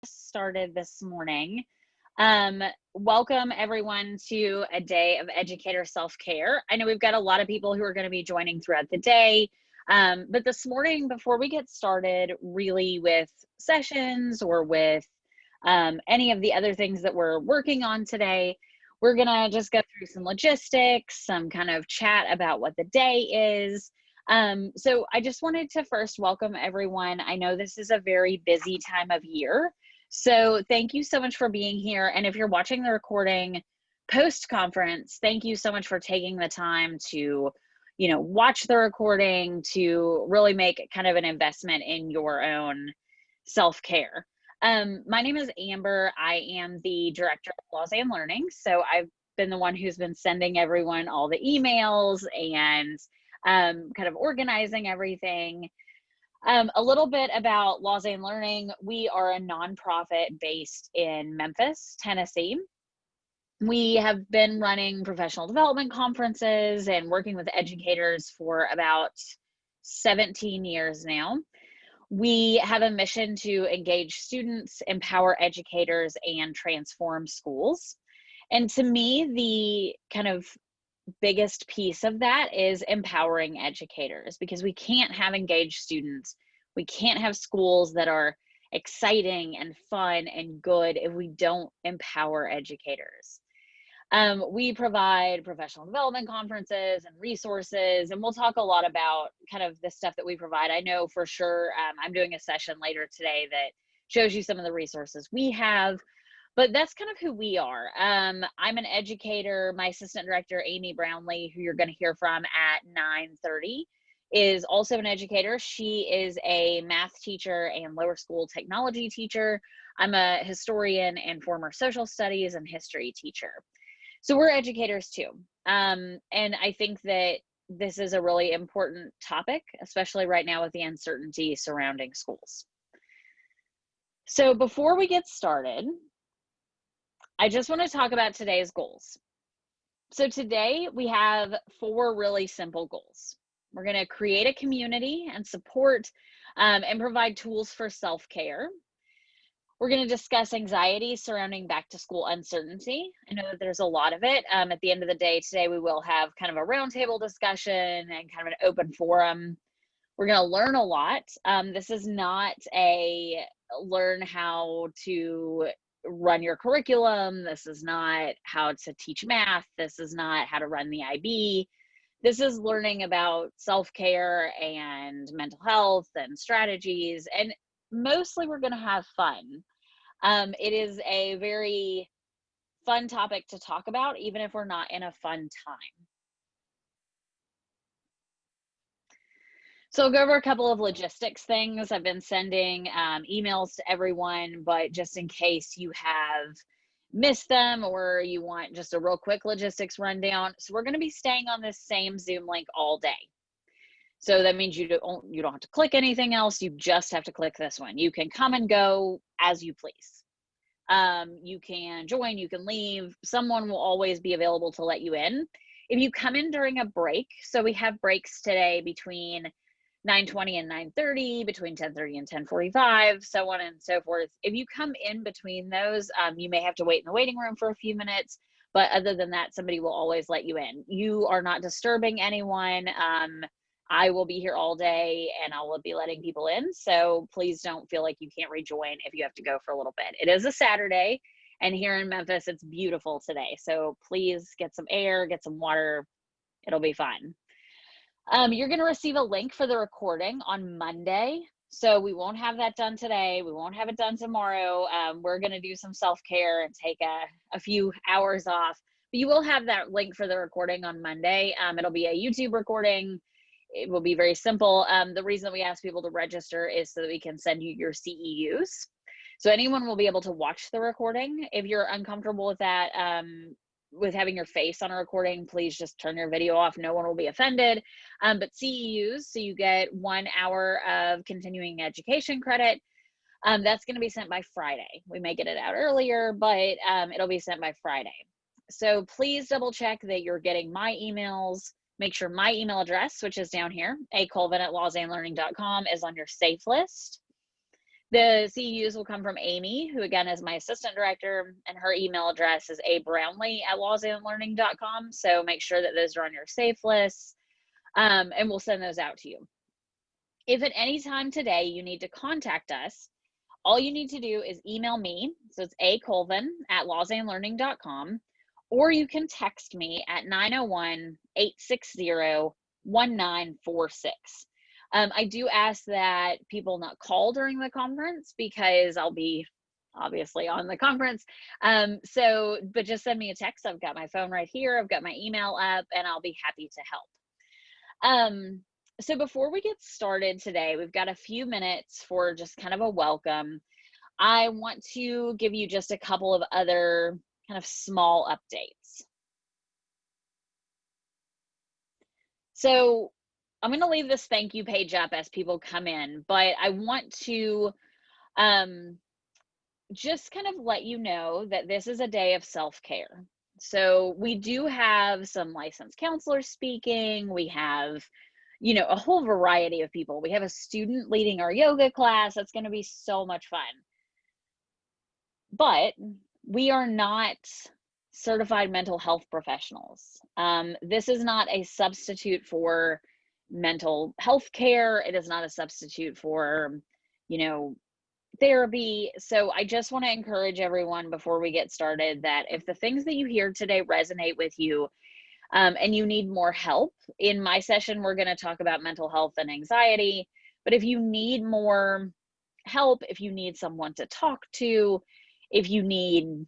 Started this morning. Um, Welcome everyone to a day of educator self-care. I know we've got a lot of people who are going to be joining throughout the day. But this morning, before we get started really with sessions or with any of the other things that we're working on today, we're going to just go through some logistics, some kind of chat about what the day is. So I just wanted to first welcome everyone. I know this is a very busy time of year. So thank you so much for being here. And if you're watching the recording post-conference, thank you so much for taking the time to, watch the recording, to really make kind of an investment in your own self-care. My name is Amber. I am the director of Lausanne Learning. So I've been the one who's been sending everyone all the emails and kind of organizing everything. A little bit about Lausanne Learning. We are a nonprofit based in Memphis, Tennessee. We have been running professional development conferences and working with educators for about 17 years now. We have a mission to engage students, empower educators, and transform schools. And to me, the kind of biggest piece of that is empowering educators, because we can't have engaged students. We can't have schools that are exciting and fun and good if we don't empower educators. We provide professional development conferences and resources, and we'll talk a lot about kind of the stuff that we provide. I know for sure I'm doing a session later today that shows you some of the resources we have. But that's kind of who we are. I'm an educator. My assistant director, Amy Brownlee, who you're going to hear from at 9:30, is also an educator. She is a math teacher and lower school technology teacher. I'm a historian and former social studies and history teacher. So we're educators too. And I think that this is a really important topic, especially right now with the uncertainty surrounding schools. So before we get started, I just want to talk about today's goals. So today we have 4 really simple goals. We're going to create a community and support and provide tools for self-care. We're going to discuss anxiety surrounding back to school uncertainty. I know that there's a lot of it. At the end of the day today, we will have kind of a roundtable discussion and kind of an open forum. We're going to learn a lot. This is not a learn how to run your curriculum. This is not how to teach math. This is not how to run the IB. This is learning about self-care and mental health and strategies. And mostly we're going to have fun. It is a very fun topic to talk about, even if we're not in a fun time. So I'll go over a couple of logistics things. I've been sending emails to everyone, but just in case you have missed them or you want just a real quick logistics rundown. So we're going to be staying on this same Zoom link all day. So that means you don't have to click anything else. You just have to click this one. You can come and go as you please. You can join, you can leave. Someone will always be available to let you in. If you come in during a break, so we have breaks today between 9:20 and 9:30, between 10:30 and 10:45, so on and so forth. If you come in between those, you may have to wait in the waiting room for a few minutes, but other than that, somebody will always let you in. You are not disturbing anyone. I will be here all day and I will be letting people in, so please don't feel like you can't rejoin if you have to go for a little bit. It is a Saturday, and here in Memphis, it's beautiful today, so please get some air, get some water. It'll be fun. You're going to receive a link for the recording on Monday. So we won't have that done today. We won't have it done tomorrow. We're going to do some self-care and take a few hours off. But you will have that link for the recording on Monday. It'll be a YouTube recording. It will be very simple. The reason we ask people to register is so that we can send you your CEUs. So anyone will be able to watch the recording. If you're uncomfortable with that, with having your face on a recording, please just turn your video off. No one will be offended. But CEUs, so you get 1 hour of continuing education credit. That's going to be sent by Friday. We may get it out earlier, but it'll be sent by Friday. So please double check that you're getting my emails. Make sure my email address, which is down here, acolvin@lausannelearning.com, is on your safe list. The CEUs will come from Amy, who again is my assistant director, and her email address is abrownlee@lawsandlearning.com. So make sure that those are on your safe list, and we'll send those out to you. If at any time today you need to contact us, all you need to do is email me. So it's acolvin@lawsandlearning.com, or you can text me at 901-860-1946. I do ask that people not call during the conference because I'll be obviously on the conference. But just send me a text. I've got my phone right here. I've got my email up, and I'll be happy to help. So before we get started today, we've got a few minutes for just kind of a welcome. I want to give you just a couple of other kind of small updates. So I'm going to leave this thank you page up as people come in, but I want to just kind of let you know that this is a day of self-care. So we do have some licensed counselors speaking. We have, a whole variety of people. We have a student leading our yoga class. That's going to be so much fun. But we are not certified mental health professionals. This is not a substitute for mental health care. It is not a substitute for, therapy. So I just want to encourage everyone before we get started that if the things that you hear today resonate with you, and you need more help, in my session, we're going to talk about mental health and anxiety. But if you need more help, if you need someone to talk to, if you need,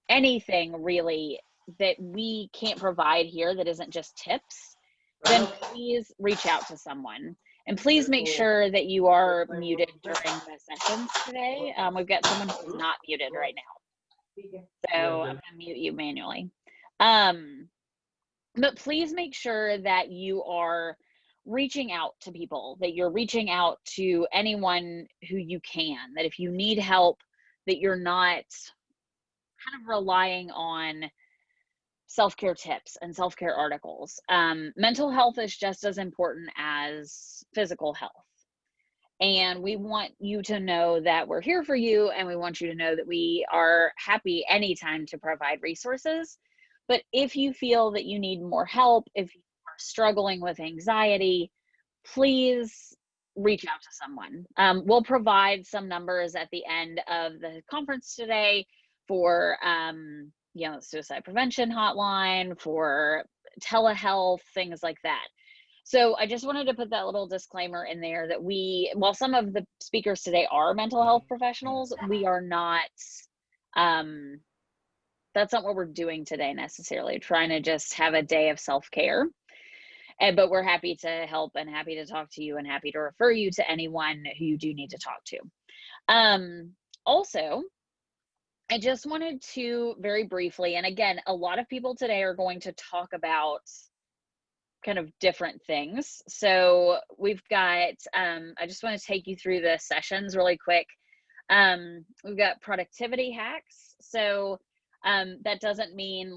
anything really that we can't provide here that isn't just tips, then please reach out to someone. And please make sure that you are muted during the sessions today. We've got someone who's not muted right now. So I'm going to mute you manually. But please make sure that you are reaching out to people, that you're reaching out to anyone who you can, that if you need help, that you're not kind of relying on self-care tips and self-care articles. Mental health is just as important as physical health. And we want you to know that we're here for you, and we want you to know that we are happy anytime to provide resources. But if you feel that you need more help, if you are struggling with anxiety, please reach out to someone. We'll provide some numbers at the end of the conference today for suicide prevention hotline, for telehealth, things like that. So I just wanted to put that little disclaimer in there that while some of the speakers today are mental health professionals, we are not, that's not what we're doing today necessarily, trying to just have a day of self-care. But we're happy to help and happy to talk to you and happy to refer you to anyone who you do need to talk to. Also, I just wanted to very briefly, and again, a lot of people today are going to talk about kind of different things. So we've got, I just want to take you through the sessions really quick. We've got productivity hacks. So that doesn't mean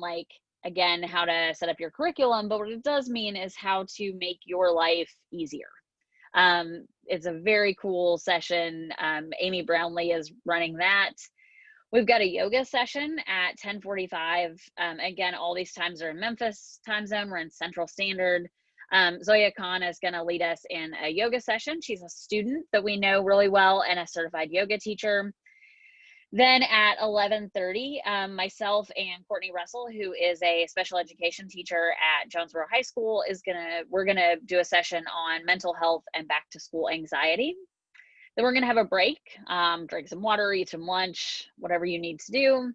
again, how to set up your curriculum, but what it does mean is how to make your life easier. It's a very cool session. Amy Brownlee is running that. We've got a yoga session at 10:45. Again, all these times are in Memphis time zone. We're in Central Standard. Zoeya Khan is going to lead us in a yoga session. She's a student that we know really well and a certified yoga teacher. Then at 11:30, myself and Courtney Russell, who is a special education teacher at Jonesboro High School, we're gonna do a session on mental health and back to school anxiety. Then we're gonna have a break, drink some water, eat some lunch, whatever you need to do.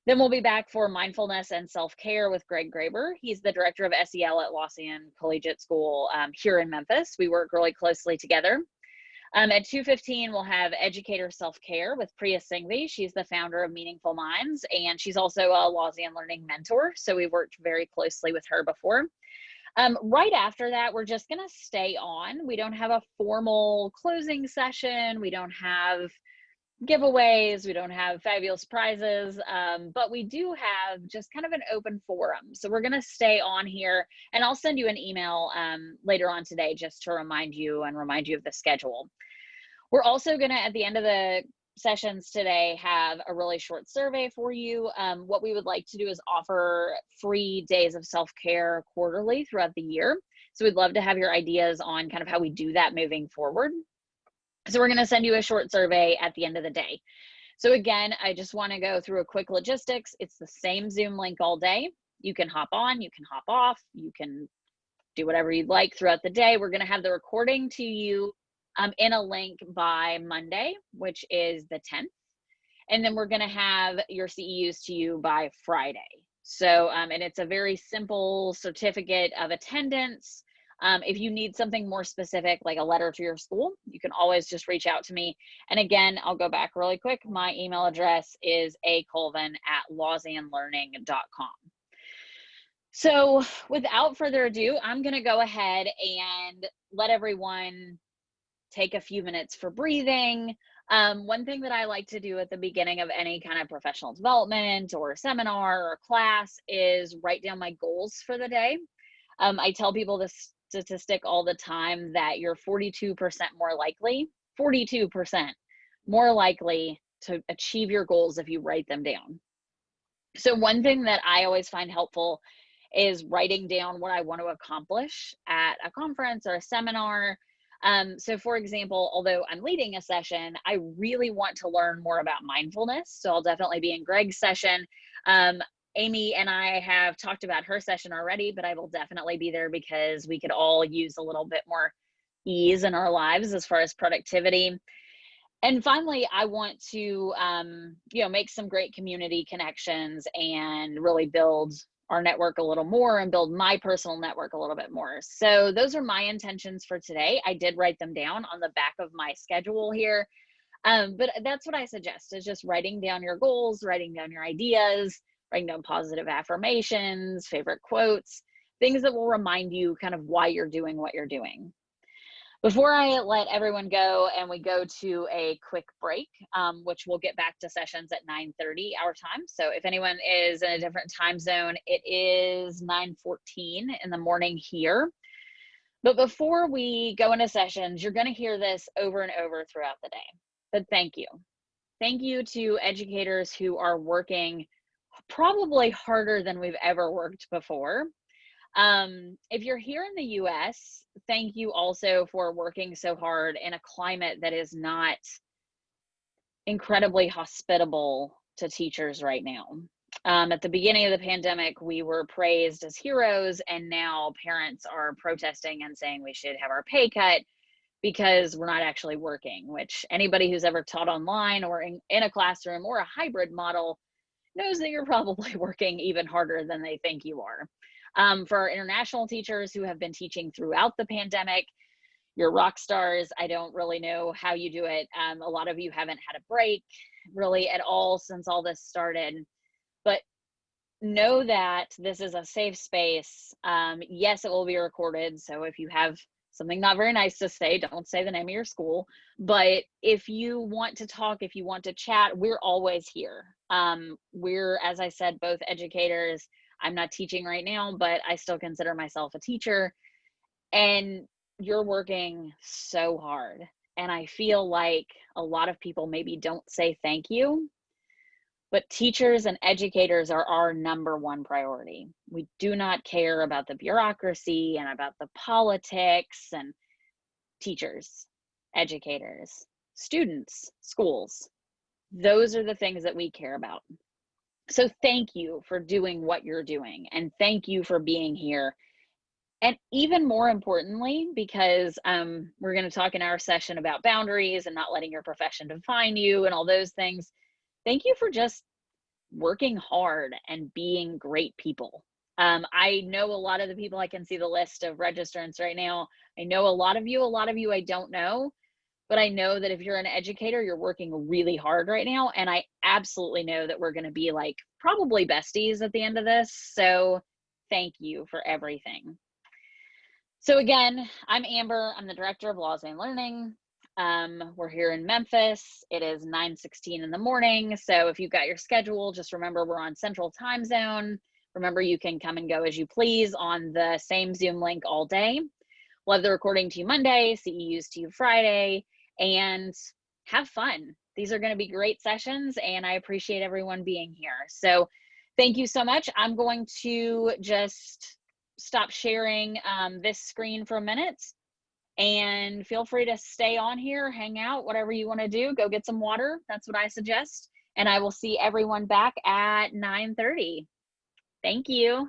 Then we'll be back for mindfulness and self-care with Greg Graber. He's the director of SEL at Lausanne Collegiate School here in Memphis. We work really closely together. At 2:15, we'll have Educator Self-Care with Priya Singhvi. She's the founder of Meaningful Minds, and she's also a Lausanne Learning mentor. So we worked very closely with her before. Right after that, we're just gonna stay on. We don't have a formal closing session. We don't have giveaways. We don't have fabulous prizes, but we do have just kind of an open forum. So we're gonna stay on here, and I'll send you an email later on today just to remind you of the schedule. We're also gonna, at the end of the sessions today, have a really short survey for you. What we would like to do is offer free days of self-care quarterly throughout the year. So we'd love to have your ideas on kind of how we do that moving forward. So we're gonna send you a short survey at the end of the day. So again, I just wanna go through a quick logistics. It's the same Zoom link all day. You can hop on, you can hop off, you can do whatever you'd like throughout the day. We're gonna have the recording to you in a link by Monday, which is the 10th. And then we're gonna have your CEUs to you by Friday. So, and it's a very simple certificate of attendance. If you need something more specific, like a letter to your school, you can always just reach out to me. And again, I'll go back really quick. My email address is acolvin@lausannelearning.com. So without further ado, I'm gonna go ahead and let everyone take a few minutes for breathing. One thing that I like to do at the beginning of any kind of professional development or seminar or class is write down my goals for the day. I tell people this statistic all the time that you're 42% more likely, 42% more likely to achieve your goals if you write them down. So one thing that I always find helpful is writing down what I want to accomplish at a conference or a seminar. So for example, although I'm leading a session, I really want to learn more about mindfulness. So I'll definitely be in Greg's session. Amy and I have talked about her session already, but I will definitely be there because we could all use a little bit more ease in our lives as far as productivity. And finally, I want to, make some great community connections and really build our network a little more and build my personal network a little bit more. So those are my intentions for today. I did write them down on the back of my schedule here. But that's what I suggest, is just writing down your goals, writing down your ideas, writing down positive affirmations, favorite quotes, things that will remind you kind of why you're doing what you're doing. Before I let everyone go and we go to a quick break, which we'll get back to sessions at 9:30 our time. So if anyone is in a different time zone, it is 9:14 in the morning here. But before we go into sessions, you're going to hear this over and over throughout the day. But thank you. Thank you to educators who are working probably harder than we've ever worked before. If you're here in the US, thank you also for working so hard in a climate that is not incredibly hospitable to teachers right now. At the beginning of the pandemic, we were praised as heroes, and now parents are protesting and saying we should have our pay cut because we're not actually working, which anybody who's ever taught online or in a classroom or a hybrid model knows that you're probably working even harder than they think you are. For our international teachers who have been teaching throughout the pandemic, you're rock stars. I don't really know how you do it. A lot of you haven't had a break really at all since all this started, but know that this is a safe space. Yes, it will be recorded. So if you have something not very nice to say, don't say the name of your school. But if you want to talk, if you want to chat, we're always here. We're, as I said, both educators. I'm not teaching right now, but I still consider myself a teacher. And you're working so hard. And I feel like a lot of people maybe don't say thank you, but teachers and educators are our number one priority. We do not care about the bureaucracy and about the politics. And teachers, educators, students, schools, those are the things that we care about. So thank you for doing what you're doing, and thank you for being here. And even more importantly, because we're going to talk in our session about boundaries and not letting your profession define you and all those things, thank you for just working hard and being great people. I know a lot of the people, I can see the list of registrants right now. I know a lot of you I don't know. But I know that if you're an educator, you're working really hard right now. And I absolutely know that we're going to be like probably besties at the end of this. So thank you for everything. So again, I'm Amber. I'm the director of Lausanne Learning. We're here in Memphis. It is 9:16 in the morning. So if you've got your schedule, just remember we're on Central Time Zone. Remember, you can come and go as you please on the same Zoom link all day. We'll have the recording to you Monday, CEUs to you Friday. and have fun. These are going to be great sessions, and I appreciate everyone being here. So thank you so much. I'm going to just stop sharing this screen for a minute, and feel free to stay on here, hang out, whatever you want to do. Go get some water. That's what I suggest. And I will see everyone back at 9:30. Thank you.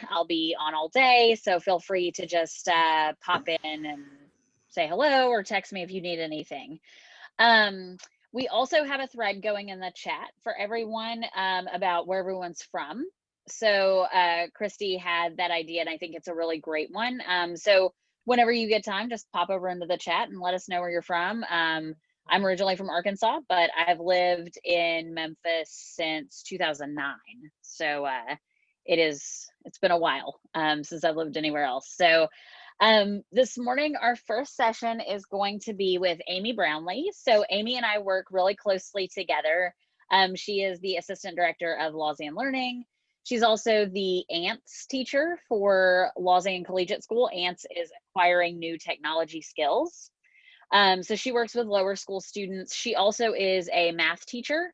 I'll be on all day, so feel free to just pop in and say hello or text me if you need anything. We also have a thread going in the chat for everyone about where everyone's from. So Christy had that idea, and I think it's a really great one. So whenever you get time, just pop over into the chat and let us know where you're from. I'm originally from Arkansas, but I've lived in Memphis since 2009. So it's been a while since I've lived anywhere else. So this morning, our first session is going to be with Amy Brownlee. So Amy and I work really closely together. She is the Assistant Director of Lausanne Learning. She's also the ANTS teacher for Lausanne Collegiate School. ANTS is acquiring new technology skills. So she works with lower school students. She also is a math teacher.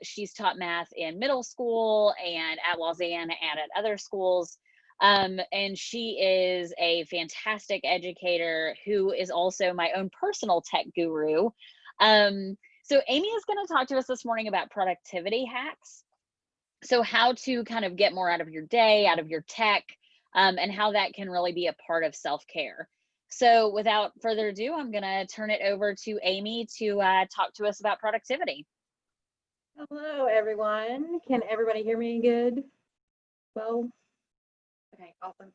She's taught math in middle school and at Lausanne and at other schools. And she is a fantastic educator who is also my own personal tech guru. So Amy is going to talk to us this morning about productivity hacks. So how to kind of get more out of your day, out of your tech, and how that can really be a part of self-care. So without further ado, I'm going to turn it over to Amy to talk to us about productivity. Hello, everyone. Can everybody hear me good? Well, okay, awesome.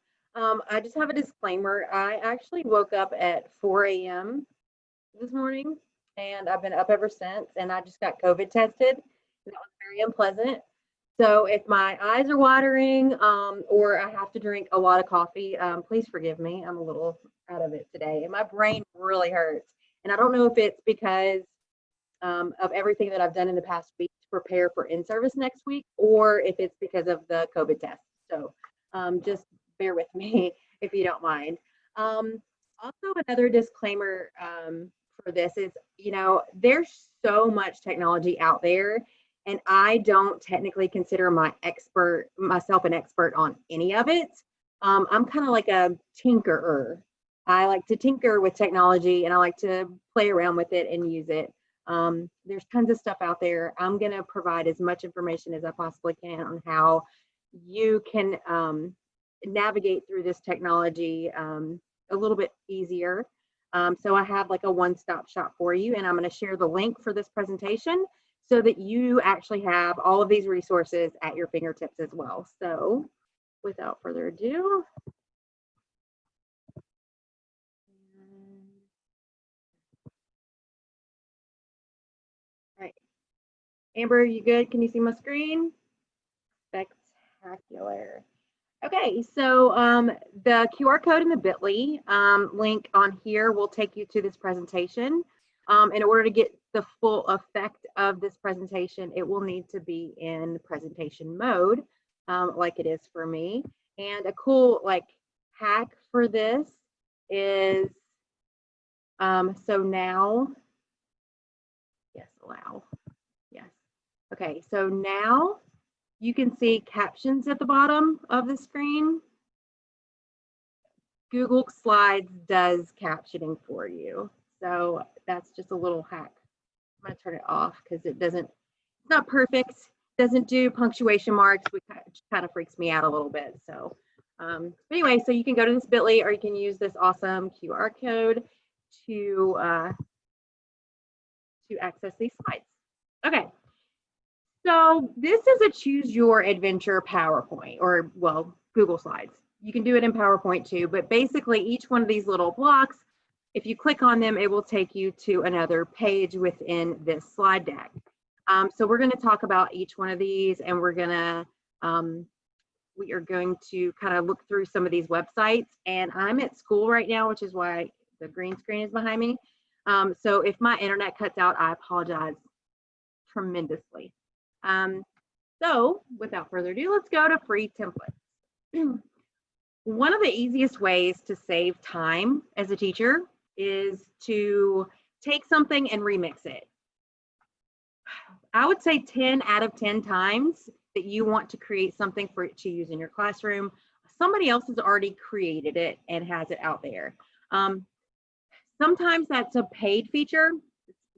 I just have a disclaimer. I actually woke up at 4 a.m. this morning, and I've been up ever since, and I just got COVID tested. That was very unpleasant. So if my eyes are watering or I have to drink a lot of coffee, please forgive me. I'm a little out of it today, and my brain really hurts. And I don't know if it's because of everything that I've done in the past week to prepare for in-service next week, or if it's because of the COVID test. So just bear with me if you don't mind. Also, another disclaimer for this is, there's so much technology out there, and I don't technically consider myself an expert on any of it. I'm kind of like a tinkerer. I like to tinker with technology, and I like to play around with it and use it. There's tons of stuff out there. I'm going to provide as much information as I possibly can on how you can navigate through this technology a little bit easier. So I have like a one-stop shop for you, and I'm going to share the link for this presentation so that you actually have all of these resources at your fingertips as well. So without further ado, all right. Amber, you good? Can you see my screen? Spectacular. Okay, so the QR code in the bit.ly link on here will take you to this presentation. In order to get the full effect of this presentation, it will need to be in presentation mode, like it is for me. And a cool hack for this is, so now, yes, allow, yes. Okay, so now you can see captions at the bottom of the screen. Google Slides does captioning for you. So that's just a little hack. I'm going to turn it off because it's not perfect. Doesn't do punctuation marks, which kind of freaks me out a little bit. So but anyway, so you can go to this bit.ly, or you can use this awesome QR code to access these slides. Okay. So this is a choose your adventure PowerPoint, or well, Google Slides. You can do it in PowerPoint too, but basically each one of these little blocks, if you click on them, it will take you to another page within this slide deck. So we're going to talk about each one of these, and we are going to kind of look through some of these websites. And I'm at school right now, which is why the green screen is behind me. So if my internet cuts out, I apologize tremendously. So without further ado, let's go to free templates. One of the easiest ways to save time as a teacher is to take something and remix it. I would say 10 out of 10 times that you want to create something for it to use in your classroom, somebody else has already created it and has it out there. Sometimes that's a paid feature.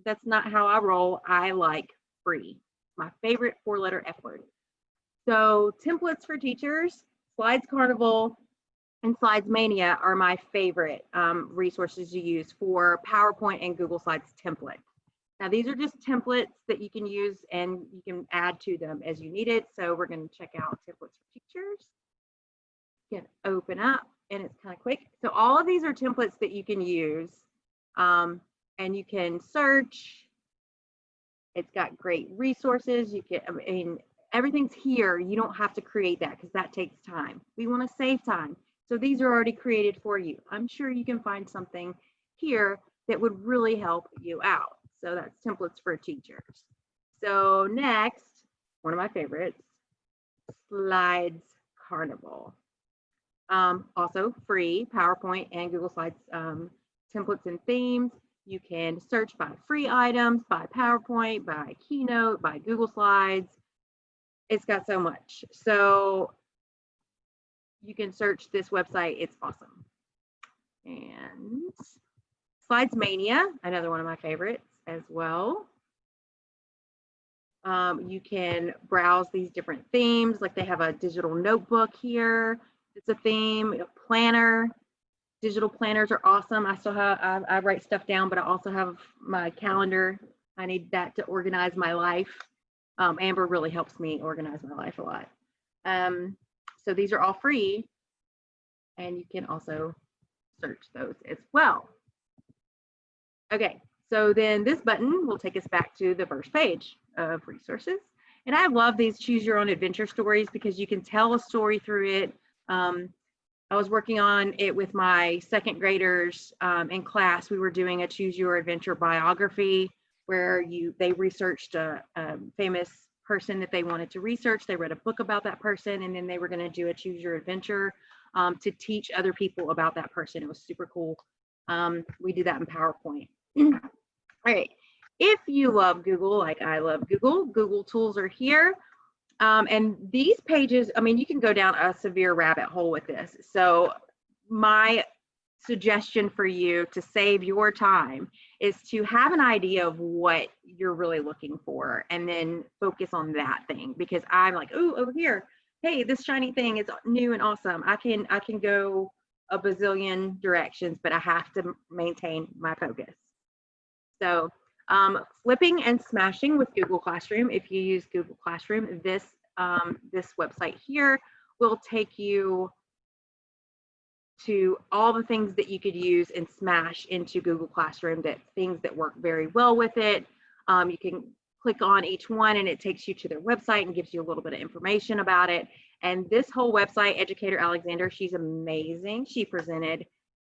That's not how I roll. I like free. My favorite 4-letter F word. So templates for teachers Slides Carnival and Slides Mania are my favorite resources to use for PowerPoint and Google Slides template. Now, these are just templates that you can use and you can add to them as you need it. So we're going to check out templates for teachers. You can open up and it's kind of quick. So all of these are templates that you can use and you can search. It's got great resources. You can, I mean, everything's here. You don't have to create that because that takes time. We want to save time. So these are already created for you. I'm sure you can find something here that would really help you out. So that's templates for teachers. So next, one of my favorites, Slides Carnival. Also free PowerPoint and Google Slides templates and themes. You can search by free items, by PowerPoint, by Keynote, by Google Slides. It's got so much. So you can search this website. It's awesome. And Slides Mania, another one of my favorites as well. You can browse these different themes. Like they have a digital notebook here. It's a theme, a planner. Digital planners are awesome. I still have, I write stuff down, but I also have my calendar. I need that to organize my life. Amber really helps me organize my life a lot. So these are all free and you can also search those as well. Okay, so then this button will take us back to the first page of resources. And I love these choose your own adventure stories because you can tell a story through it. I was working on it with my second graders in class. We were doing a choose your adventure biography where they researched a famous person that they wanted to research. They read a book about that person, and then they were going to do a choose your adventure to teach other people about that person. It was super cool. We did that in PowerPoint. All right. If you love Google, like I love Google, Google tools are here. And these pages, I mean, you can go down a severe rabbit hole with this. So my suggestion for you to save your time is to have an idea of what you're really looking for and then focus on that thing, because I'm like, oh, over here, hey, this shiny thing is new and awesome. I can go a bazillion directions, but I have to maintain my focus. So flipping and smashing with Google Classroom. If you use Google Classroom, this website here will take you to all the things that you could use and smash into Google Classroom, things that work very well with it. You can click on each one and it takes you to their website and gives you a little bit of information about it. And this whole website, Educator Alexander, she's amazing. She presented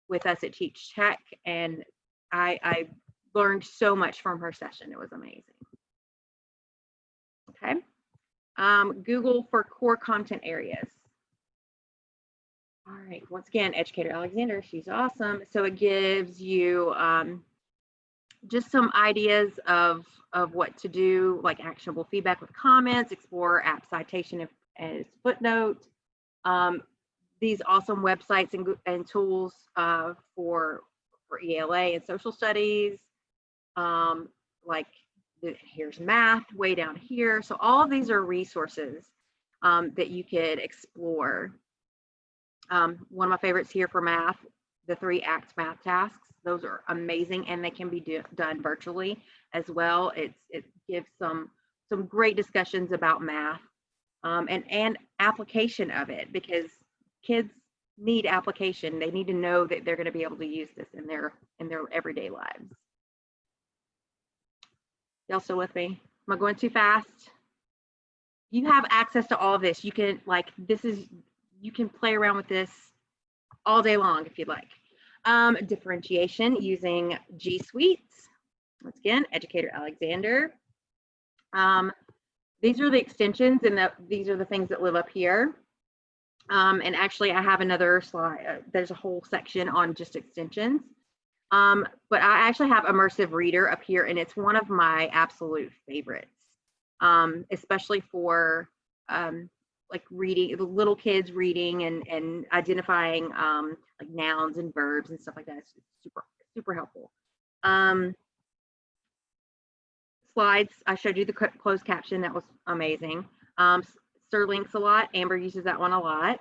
with us at Teach Tech, and I learned so much from her session. It was amazing. Okay. Google for core content areas. All right, once again, Educator Alexander, she's awesome. So it gives you just some ideas of what to do, like actionable feedback with comments, explore app citation as footnote. These awesome websites and tools for ELA and social studies. Like here's math way down here. So all of these are resources that you could explore. One of my favorites here for math, the 3-act math tasks. Those are amazing, and they can be done virtually as well. It gives some great discussions about math and application of it, because kids need application. They need to know that they're going to be able to use this in their everyday lives. Y'all still with me? Am I going too fast? You have access to all of this. You can you can play around with this all day long if you'd like. Differentiation using G Suites. Once again, Educator Alexander. These are the extensions, and these are the things that live up here. And actually, I have another slide. There's a whole section on just extensions. But I actually have Immersive Reader up here, and it's one of my absolute favorites, especially for like reading, the little kids reading and identifying like nouns and verbs and stuff like that. It's super helpful. Slides, I showed you the closed caption. That was amazing. Sir links a lot. Amber uses that one a lot.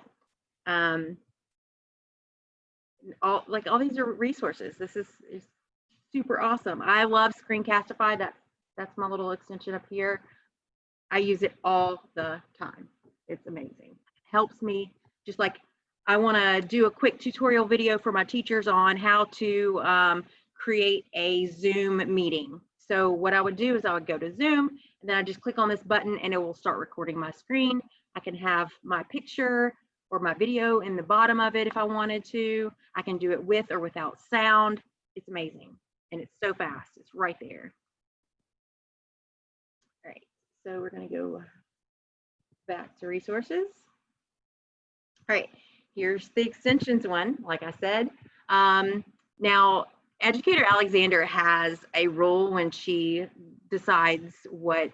All these are resources. This is super awesome. I love Screencastify. That's my little extension up here. I use it all the time. It's amazing. It helps me, just like I want to do a quick tutorial video for my teachers on how to create a Zoom meeting. So what I would do is I would go to Zoom, and then I just click on this button and it will start recording my screen. I can have my picture or my video in the bottom of it if I wanted to. I can do it with or without sound. It's amazing. And it's so fast. It's right there. All right, so we're going to go back to resources. All right, here's the extensions one, like I said. Now, Educator Alexander has a rule when she decides what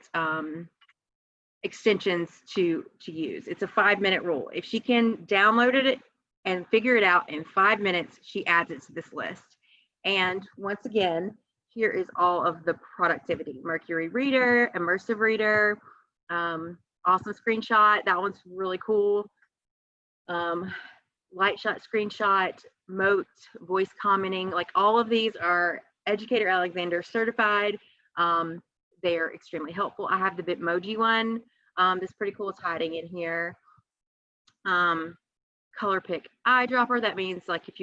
extensions to use. It's a 5-minute rule. If she can download it and figure it out in 5 minutes, she adds it to this list. And once again, here is all of the productivity: Mercury Reader, Immersive Reader, awesome screenshot. That one's really cool. Light shot screenshot, Moat, voice commenting, like all of these are Educator Alexander certified. They're extremely helpful. I have the Bitmoji one. That's pretty cool. It's hiding in here. Color pick eyedropper. That means like if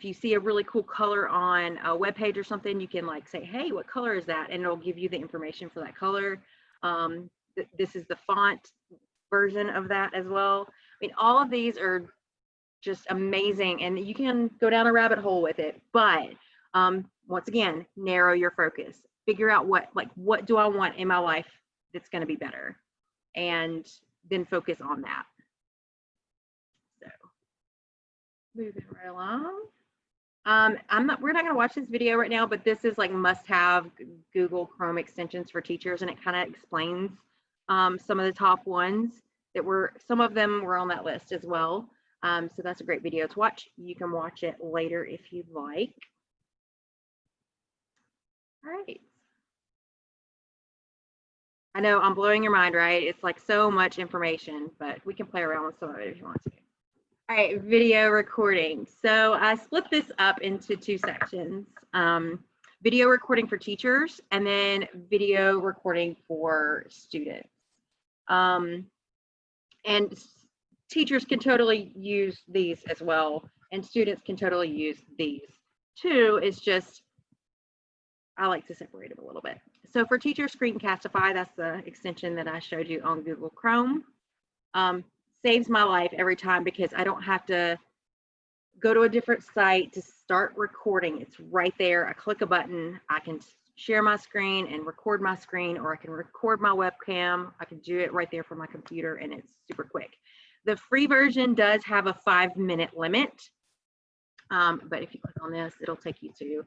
you see a really cool color on a web page or something, you can like say, hey, what color is that? And it'll give you the information for that color. This is the font version of that as well. I mean, all of these are just amazing, and you can go down a rabbit hole with it. But once again, narrow your focus. Figure out what do I want in my life that's going to be better, and then focus on that. So moving right along. We're not going to watch this video right now, but this is like must-have Google Chrome extensions for teachers, and it kind of explains some of the top ones some of them were on that list as well. So that's a great video to watch. You can watch it later if you'd like. All right. I know I'm blowing your mind, right? It's like so much information, but we can play around with some of it if you want to. All right, video recording. So I split this up into 2 sections. Video recording for teachers, and then video recording for students. And teachers can totally use these as well, and students can totally use these too. It's just, I like to separate them a little bit. So for Teacher Screencastify, that's the extension that I showed you on Google Chrome. Saves my life every time because I don't have to go to a different site to start recording. It's right there. I click a button. I can share my screen and record my screen, or I can record my webcam. I can do it right there from my computer, and it's super quick. The free version does have a 5-minute limit, but if you click on this, it'll take you to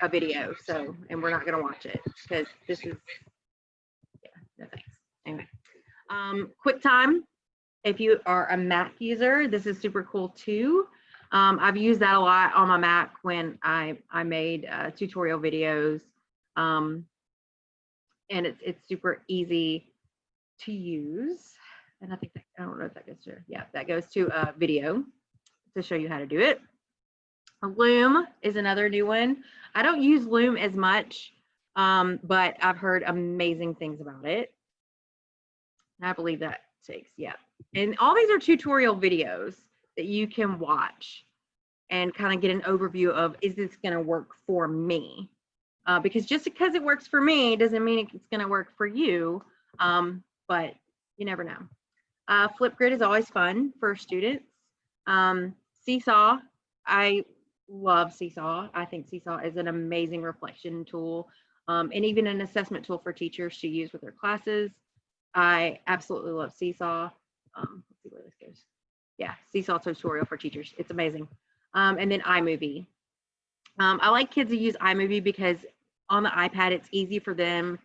a video. So, and we're not going to watch it because this is, yeah, no thanks. Anyway, QuickTime. If you are a Mac user, this is super cool too. I've used that a lot on my Mac when I made tutorial videos, and it's super easy to use. And I think that, I don't know if that goes to, yeah, that goes to video to show you how to do it. Loom is another new one. I don't use Loom as much, but I've heard amazing things about it. And I believe that takes, yeah. And all these are tutorial videos that you can watch and kind of get an overview of, is this going to work for me? Because just because it works for me doesn't mean it's going to work for you, but you never know. Flipgrid is always fun for students. Seesaw, I love Seesaw. I think Seesaw is an amazing reflection tool, and even an assessment tool for teachers to use with their classes. I absolutely love Seesaw. Let's see where this goes. Yeah, Seesaw tutorial for teachers. It's amazing. And then iMovie. I like kids who use iMovie because on the iPad, it's easy for them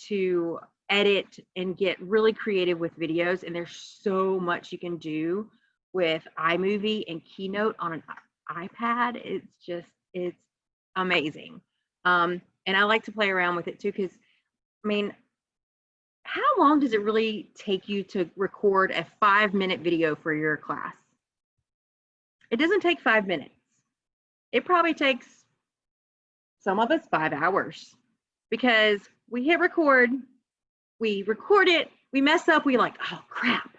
to edit and get really creative with videos. And there's so much you can do with iMovie and Keynote on an iPad. It's amazing. And I like to play around with it too, because I mean, how long does it really take you to record a 5-minute video for your class? It doesn't take 5 minutes. It probably takes some of us 5 hours, because we hit record, we record it, we mess up, we like, oh crap,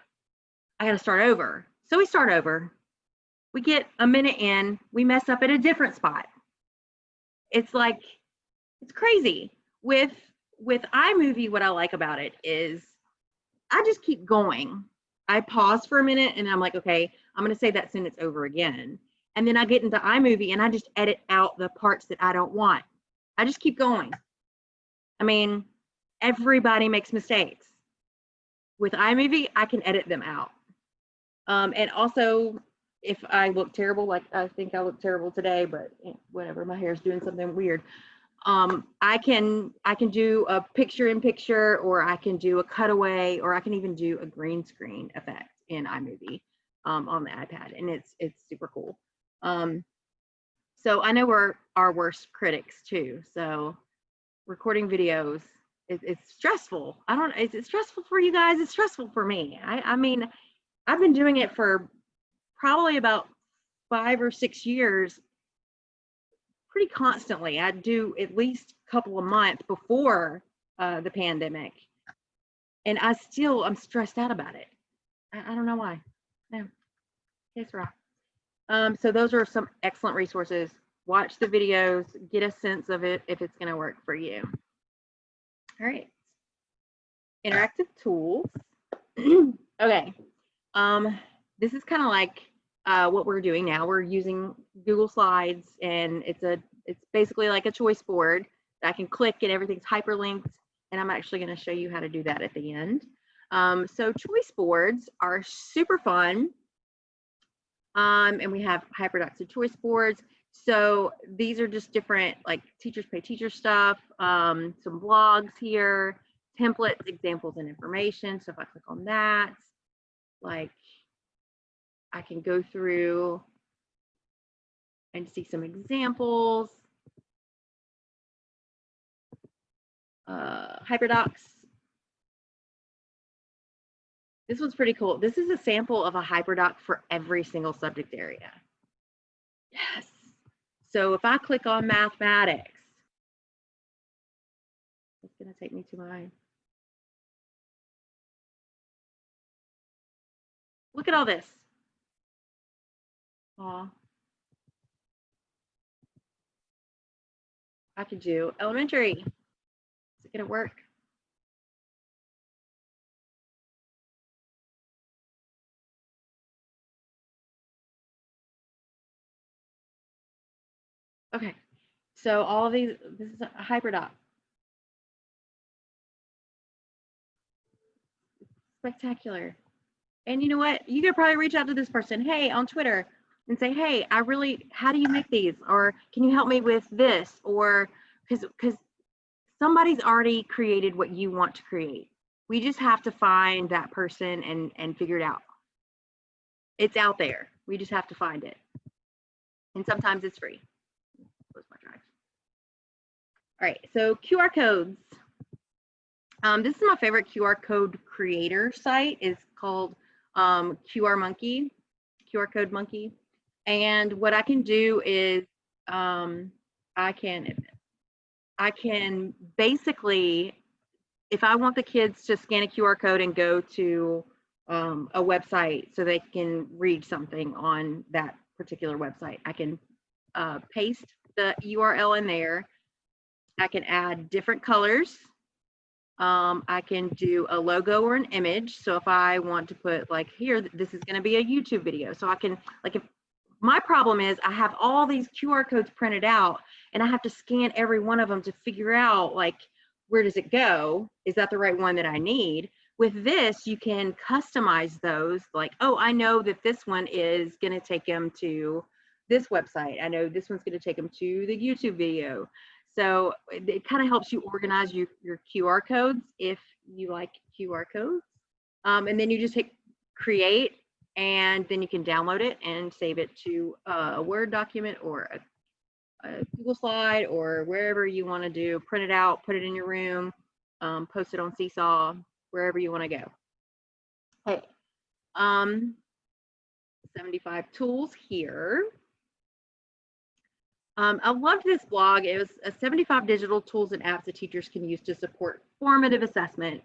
I gotta start over. So we start over, we get a minute in, we mess up at a different spot. It's like, it's crazy. With iMovie, what I like about it is I just keep going. I pause for a minute and I'm like, okay, I'm gonna say that sentence over again. And then I get into iMovie and I just edit out the parts that I don't want. I just keep going. I mean, everybody makes mistakes. With iMovie, I can edit them out. And also, if I look terrible, like I think I look terrible today, but whatever, my hair's doing something weird. I can do a picture-in-picture, or I can do a cutaway, or I can even do a green screen effect in iMovie on the iPad, and it's super cool. So I know we're our worst critics too. So recording videos, it's stressful. I don't. Is it stressful for you guys? It's stressful for me. I mean, I've been doing it for probably about 5 or 6 years, pretty constantly. I'd do at least a couple of months before the pandemic, and I'm stressed out about it. I don't know why. No, it's rough. So those are some excellent resources. Watch the videos, get a sense of it if it's going to work for you. All right. Interactive tools. Okay. This is kind of like what we're doing now. We're using Google Slides, and it's basically like a choice board that I can click and everything's hyperlinked, and I'm actually going to show you how to do that at the end. So choice boards are super fun. And we have hyperdocs and choice boards. So these are just different, like teachers pay teacher stuff, some blogs here, templates, examples, and information. So if I click on that, like I can go through and see some examples. Hyperdocs. This one's pretty cool. This is a sample of a hyperdoc for every single subject area. Yes. So if I click on mathematics, it's going to take me to mine. Look at all this. Aw. I could do elementary. Is it going to work? Okay, so all of these, this is a hyperdoc. Spectacular. And you know what? You could probably reach out to this person, hey, on Twitter, and say, hey, how do you make these? Or can you help me with this? Or because somebody's already created what you want to create. We just have to find that person and figure it out. It's out there. We just have to find it. And sometimes it's free. Close my drive. All right, so QR codes. This is my favorite QR code creator site. It's called QR Code Monkey. And what I can do is I can basically, if I want the kids to scan a QR code and go to a website so they can read something on that particular website, I can paste the URL in there. I can add different colors. I can do a logo or an image. So if I want to put like here, this is going to be a YouTube video. So I can, like, if my problem is I have all these QR codes printed out and I have to scan every one of them to figure out, like, where does it go? Is that the right one that I need? With this, you can customize those. Like, oh, I know that this one is going to take them to this website. I know this one's going to take them to the YouTube video. So it kind of helps you organize your QR codes if you like QR codes. And then you just hit create, and then you can download it and save it to a Word document or a Google slide or wherever you want to do. Print it out, put it in your room, post it on Seesaw. wherever you want to go. Okay. 75 tools here. I loved this blog. It was 75 digital tools and apps that teachers can use to support formative assessment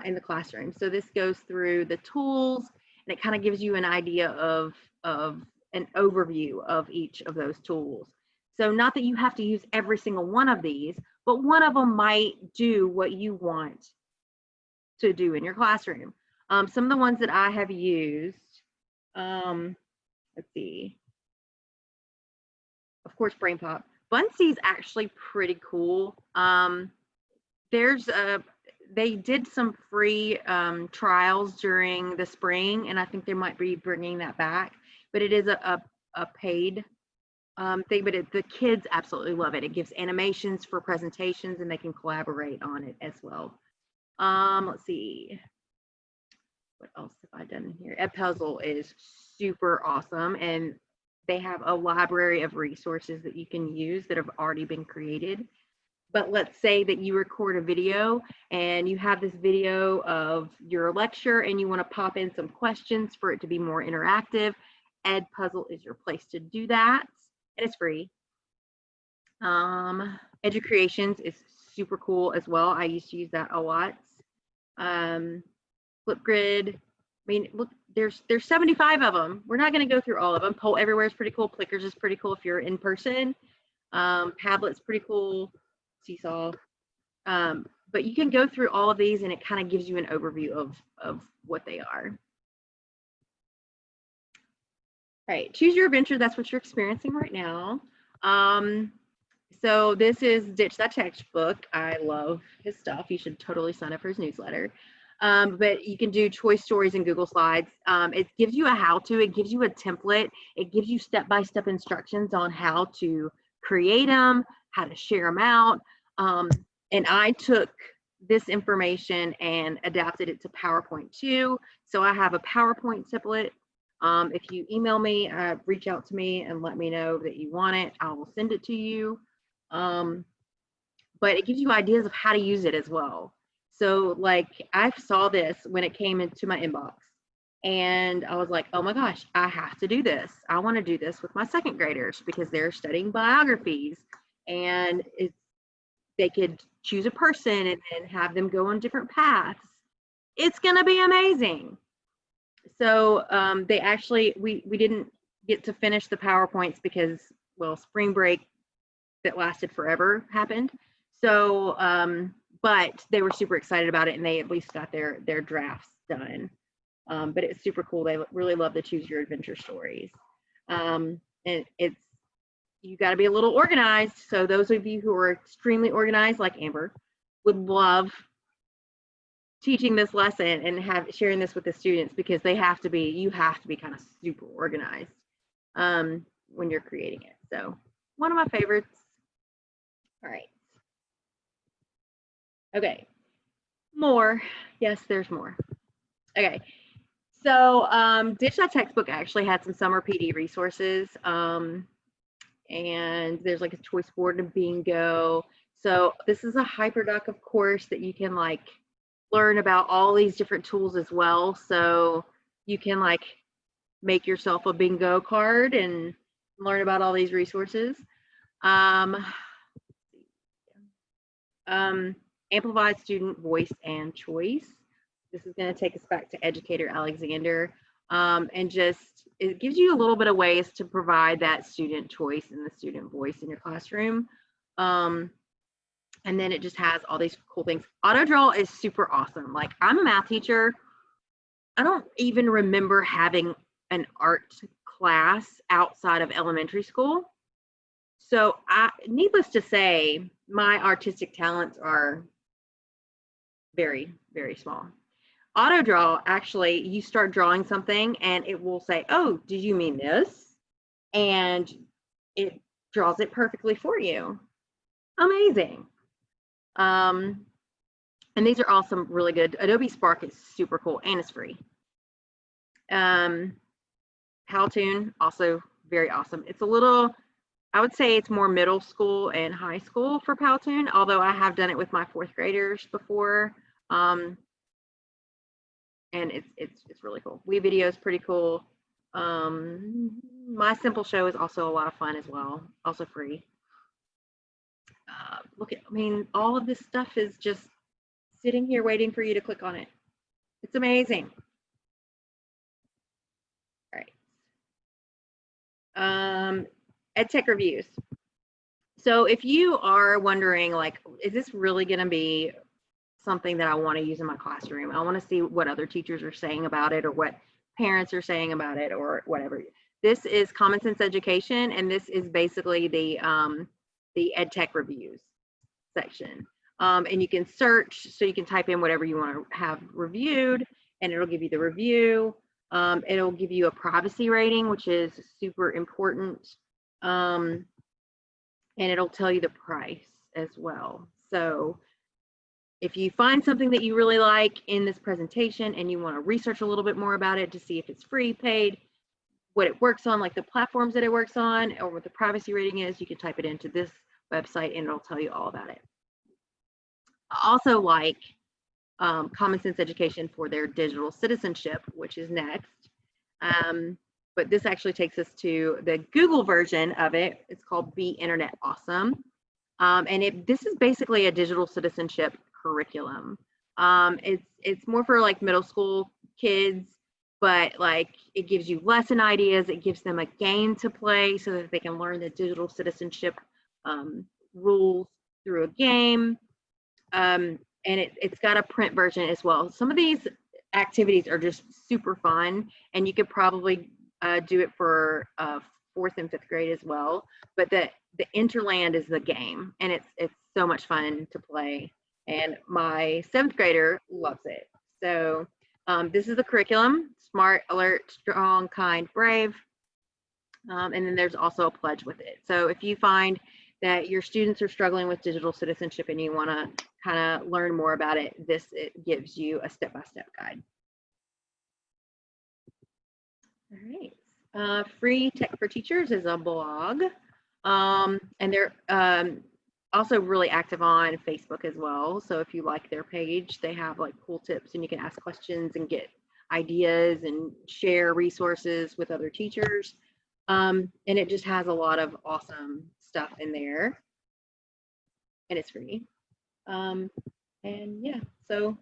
in the classroom. So this goes through the tools, and it kind of gives you an idea of an overview of each of those tools. So not that you have to use every single one of these, but one of them might do what you want to do in your classroom. Some of the ones that I have used, let's see. Of course, Brain Pop. Buncee is actually pretty cool. They did some free trials during the spring, and I think they might be bringing that back. But it is a paid thing. But the kids absolutely love it. It gives animations for presentations, and they can collaborate on it as well. Let's see. What else have I done here? Edpuzzle is super awesome, and they have a library of resources that you can use that have already been created. But let's say that you record a video and you have this video of your lecture and you want to pop in some questions for it to be more interactive. Edpuzzle is your place to do that, and it's free. Educreations is super cool as well. I used to use that a lot. Flipgrid. I mean, look, there's 75 of them. We're not going to go through all of them. Poll Everywhere is pretty cool. Plickers is pretty cool if you're in person. Padlet's pretty cool. Seesaw. But you can go through all of these, and it kind of gives you an overview of what they are. All right, Choose Your Adventure. That's what you're experiencing right now. So this is Ditch That Textbook. I love his stuff. You should totally sign up for his newsletter. But you can do choice stories in Google Slides. It gives you a how-to, it gives you a template, it gives you step-by-step instructions on how to create them, how to share them out. And I took this information and adapted it to PowerPoint too. So I have a PowerPoint template. If you email me, reach out to me and let me know that you want it, I will send it to you. But it gives you ideas of how to use it as well. So like I saw this when it came into my inbox, and I was like, oh my gosh, I have to do this. I want to do this with my second graders because they're studying biographies, and they could choose a person and then have them go on different paths. It's going to be amazing. So they actually, we didn't get to finish the PowerPoints because, well, spring break that lasted forever happened. So, but they were super excited about it, and they at least got their drafts done. But it's super cool. They really love the Choose Your Adventure stories. And you got to be a little organized. So those of you who are extremely organized, like Amber, would love teaching this lesson and sharing this with the students, because you have to be kind of super organized when you're creating it. So one of my favorites. All right. Okay, more. Yes, there's more. Okay, so Ditch That Textbook actually had some summer PD resources, and there's like a choice board and bingo. So this is a hyperdoc, of course, that you can like learn about all these different tools as well. So you can like make yourself a bingo card and learn about all these resources. Amplified Student Voice and Choice. This is going to take us back to Educator Alexander, and just it gives you a little bit of ways to provide that student choice and the student voice in your classroom. And then it just has all these cool things. Auto draw is super awesome. Like, I'm a math teacher. I don't even remember having an art class outside of elementary school. So needless to say, my artistic talents are very, very small. Auto draw, actually, you start drawing something and it will say, oh, did you mean this? And it draws it perfectly for you. Amazing. And these are all some really good. Adobe Spark is super cool and it's free. Powtoon, also very awesome. It's a little, I would say it's more middle school and high school for Powtoon, although I have done it with my fourth graders before. and it's really cool. WeVideo is pretty cool. My Simple Show is also a lot of fun as well, also free. Look at, I mean, all of this stuff is just sitting here waiting for you to click on it. It's amazing. All right. EdTech reviews. So if you are wondering, like, is this really going to be something that I want to use in my classroom? I want to see what other teachers are saying about it, or what parents are saying about it, or whatever. This is Common Sense Education, and this is basically the EdTech reviews section. And you can search, so you can type in whatever you want to have reviewed, and it'll give you the review. It'll give you a privacy rating, which is super important. And it'll tell you the price as well. So if you find something that you really like in this presentation and you want to research a little bit more about it to see if it's free, paid, what it works on, like the platforms that it works on, or what the privacy rating is, you can type it into this website and it'll tell you all about it. I also like Common Sense Education for their digital citizenship, which is next. But this actually takes us to the Google version of it. It's called Be Internet Awesome. And this is basically a digital citizenship curriculum. It's more for like middle school kids, but like it gives you lesson ideas. It gives them a game to play so that they can learn the digital citizenship rules through a game. And it's got a print version as well. Some of these activities are just super fun, and you could probably do it for 4th and 5th grade as well. But the Interland is the game, and it's so much fun to play. And my 7th grader loves it. So this is the curriculum: smart, alert, strong, kind, brave. And then there's also a pledge with it. So if you find that your students are struggling with digital citizenship and you want to kind of learn more about it, it gives you a step-by-step guide. All right. Free Tech for Teachers is a blog, and they're also really active on Facebook as well. So if you like their page, they have like cool tips, and you can ask questions and get ideas and share resources with other teachers. And it just has a lot of awesome stuff in there, and it's free. And yeah, so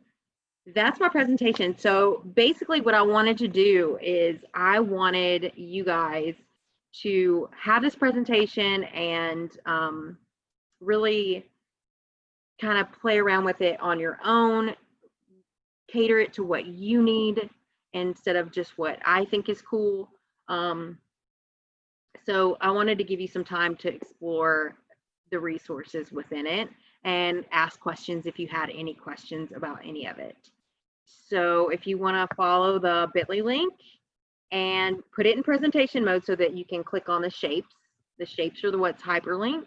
that's my presentation. So basically what I wanted to do is I wanted you guys to have this presentation and really kind of play around with it on your own, cater it to what you need instead of just what I think is cool. So I wanted to give you some time to explore the resources within it and ask questions if you had any questions about any of it. So if you want to follow the bit.ly link and put it in presentation mode so that you can click on the shapes. The shapes are what's hyperlinked.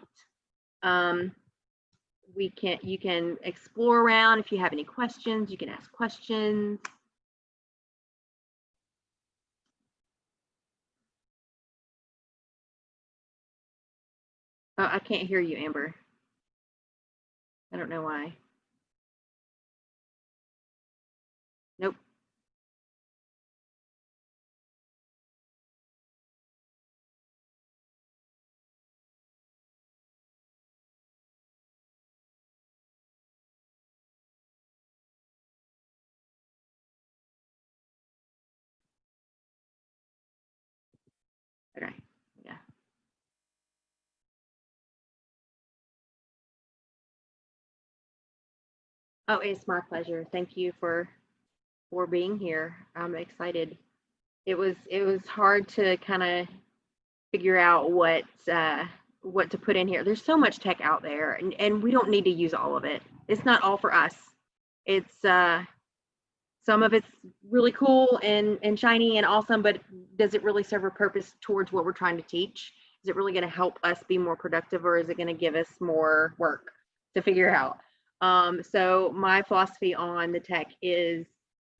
You can explore around. If you have any questions, you can ask questions. Oh, I can't hear you, Amber. I don't know why. Nope. Okay. Yeah. Oh, it's my pleasure. Thank you for being here. I'm excited. It was hard to kind of figure out what to put in here. There's so much tech out there, and we don't need to use all of it. It's not all for us. It's some of it's really cool and shiny and awesome, but does it really serve a purpose towards what we're trying to teach? Is it really going to help us be more productive, or is it going to give us more work to figure out? So my philosophy on the tech is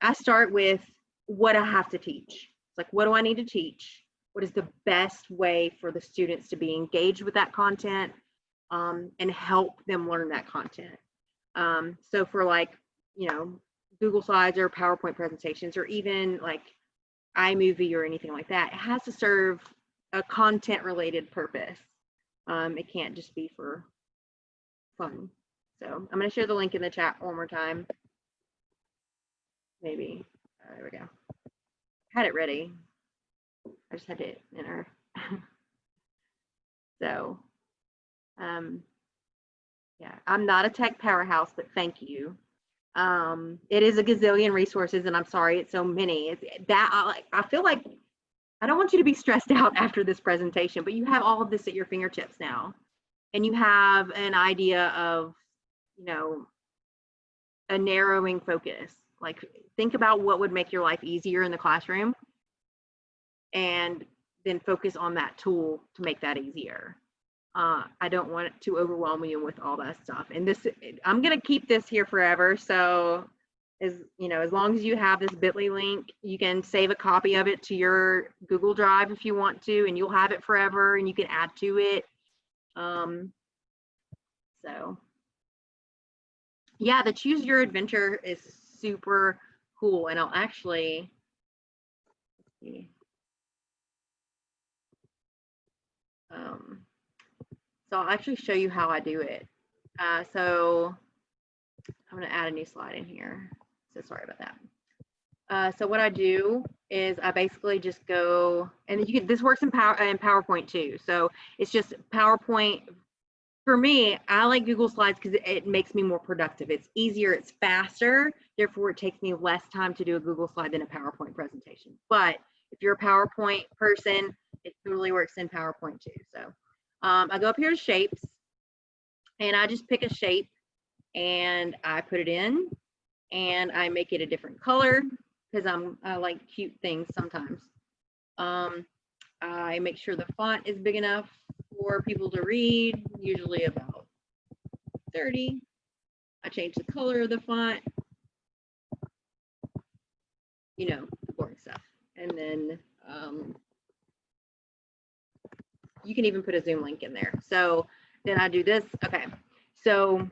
I start with what I have to teach. It's like, what do I need to teach? What is the best way for the students to be engaged with that content and help them learn that content? So for like, Google Slides or PowerPoint presentations or even like iMovie or anything like that, it has to serve a content related purpose. It can't just be for fun. So I'm going to share the link in the chat one more time. Maybe. There we go. Had it ready. I just had to enter. So, yeah, I'm not a tech powerhouse, but thank you. It is a gazillion resources, and I'm sorry it's so many. I feel like I don't want you to be stressed out after this presentation, but you have all of this at your fingertips now, and you have an idea of, you know, a narrowing focus. Like, think about what would make your life easier in the classroom, and then focus on that tool to make that easier. I don't want it to overwhelm you with all that stuff. And this, I'm gonna keep this here forever. So, as long as you have this bit.ly link, you can save a copy of it to your Google Drive if you want to, and you'll have it forever, and you can add to it. So, yeah, the Choose Your Adventure is super cool, and I'll actually, let's see. So I'll actually show you how I do it. So I'm going to add a new slide in here. So sorry about that. So what I do is I basically just go, and you can, this works in PowerPoint too. So it's just PowerPoint. For me, I like Google Slides because it makes me more productive. It's easier, it's faster. Therefore, it takes me less time to do a Google slide than a PowerPoint presentation. But if you're a PowerPoint person, it totally works in PowerPoint too. So I go up here to shapes, and I just pick a shape and I put it in, and I make it a different color because I like cute things sometimes. I make sure the font is big enough for people to read, usually about 30. I change the color of the font, the boring stuff. And then you can even put a Zoom link in there. So then I do this. Okay, so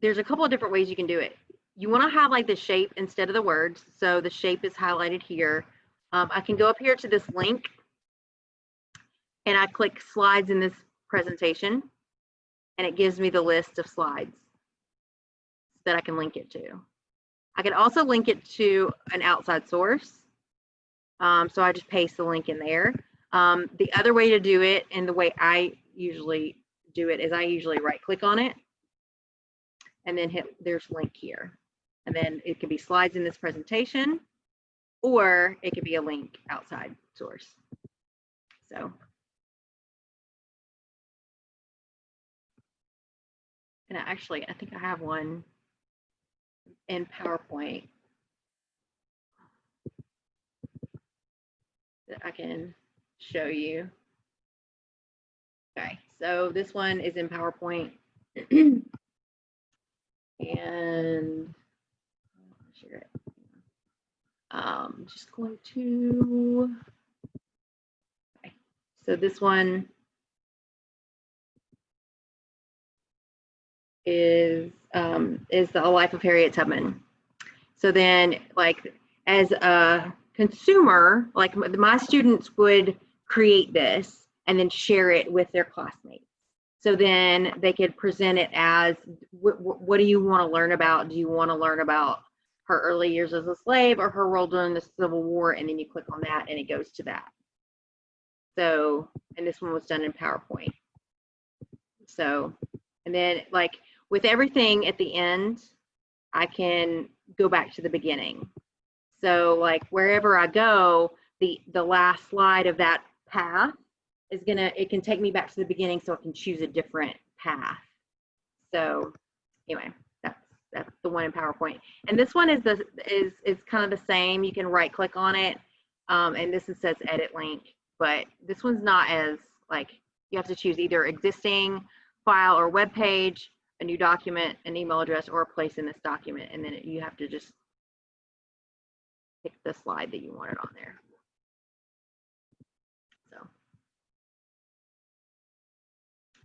there's a couple of different ways you can do it. You want to have like the shape instead of the words. So the shape is highlighted here. I can go up here to this link, and I click slides in this presentation, and it gives me the list of slides that I can link it to. I can also link it to an outside source. So I just paste the link in there. The other way to do it, and the way I usually do it, is I usually right click on it and then hit there's link here. And then it could be slides in this presentation, or it could be a link outside source. So, and I think I have one in PowerPoint that I can show you. Okay, so this one is in PowerPoint. And share it. Just going to, okay. So this one is the life of Harriet Tubman. So then, like, as a consumer, like my students would create this and then share it with their classmates. So then they could present it as, what do you want to learn about? Do you want to learn about her early years as a slave or her role during the Civil War? And then you click on that and it goes to that. So, and this one was done in PowerPoint. So, and then like with everything at the end, I can go back to the beginning. So like wherever I go, the last slide of that path is it can take me back to the beginning, so I can choose a different path. So anyway, that's the one in PowerPoint. And this one is kind of the same. You can right click on it, and this says edit link, but this one's not as like, you have to choose either existing file or web page, a new document, an email address, or a place in this document, and then you have to just pick the slide that you wanted on there. So,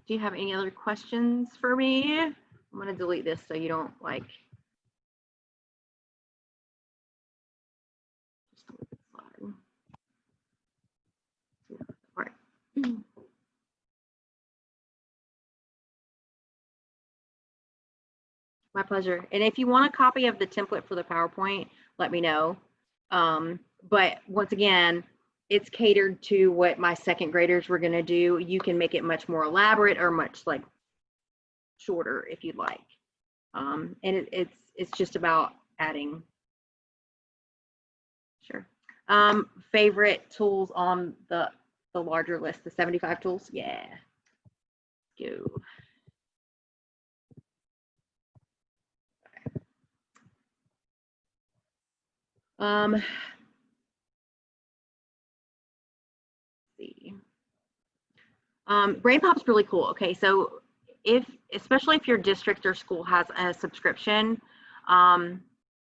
do you have any other questions for me? I'm going to delete this so you don't like. Just delete the slide. All right. My pleasure. And if you want a copy of the template for the PowerPoint, let me know. But once again, it's catered to what my second graders were going to do. You can make it much more elaborate or much like shorter if you'd like. And it's just about adding. Sure. Favorite tools on the larger list, the 75 tools. Yeah. Go. See. BrainPop's really cool. Okay, so especially if your district or school has a subscription,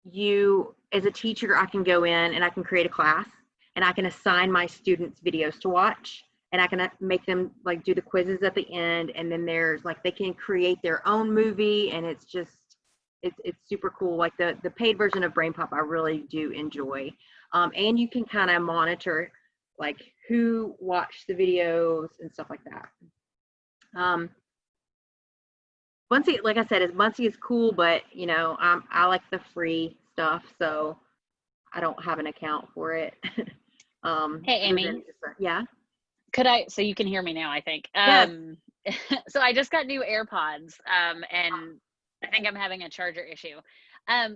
you, as a teacher, I can go in and I can create a class and I can assign my students videos to watch, and I can make them like do the quizzes at the end, and then there's like they can create their own movie, and it's just it's super cool. Like the paid version of BrainPop I really do enjoy. And you can kind of monitor like who watched the videos and stuff like that. Muncie, like I said, Muncie is cool, but you know, I like the free stuff, so I don't have an account for it. Hey, Amy. Yeah. So you can hear me now, I think. Yes. So I just got new AirPods, and I think I'm having a charger issue.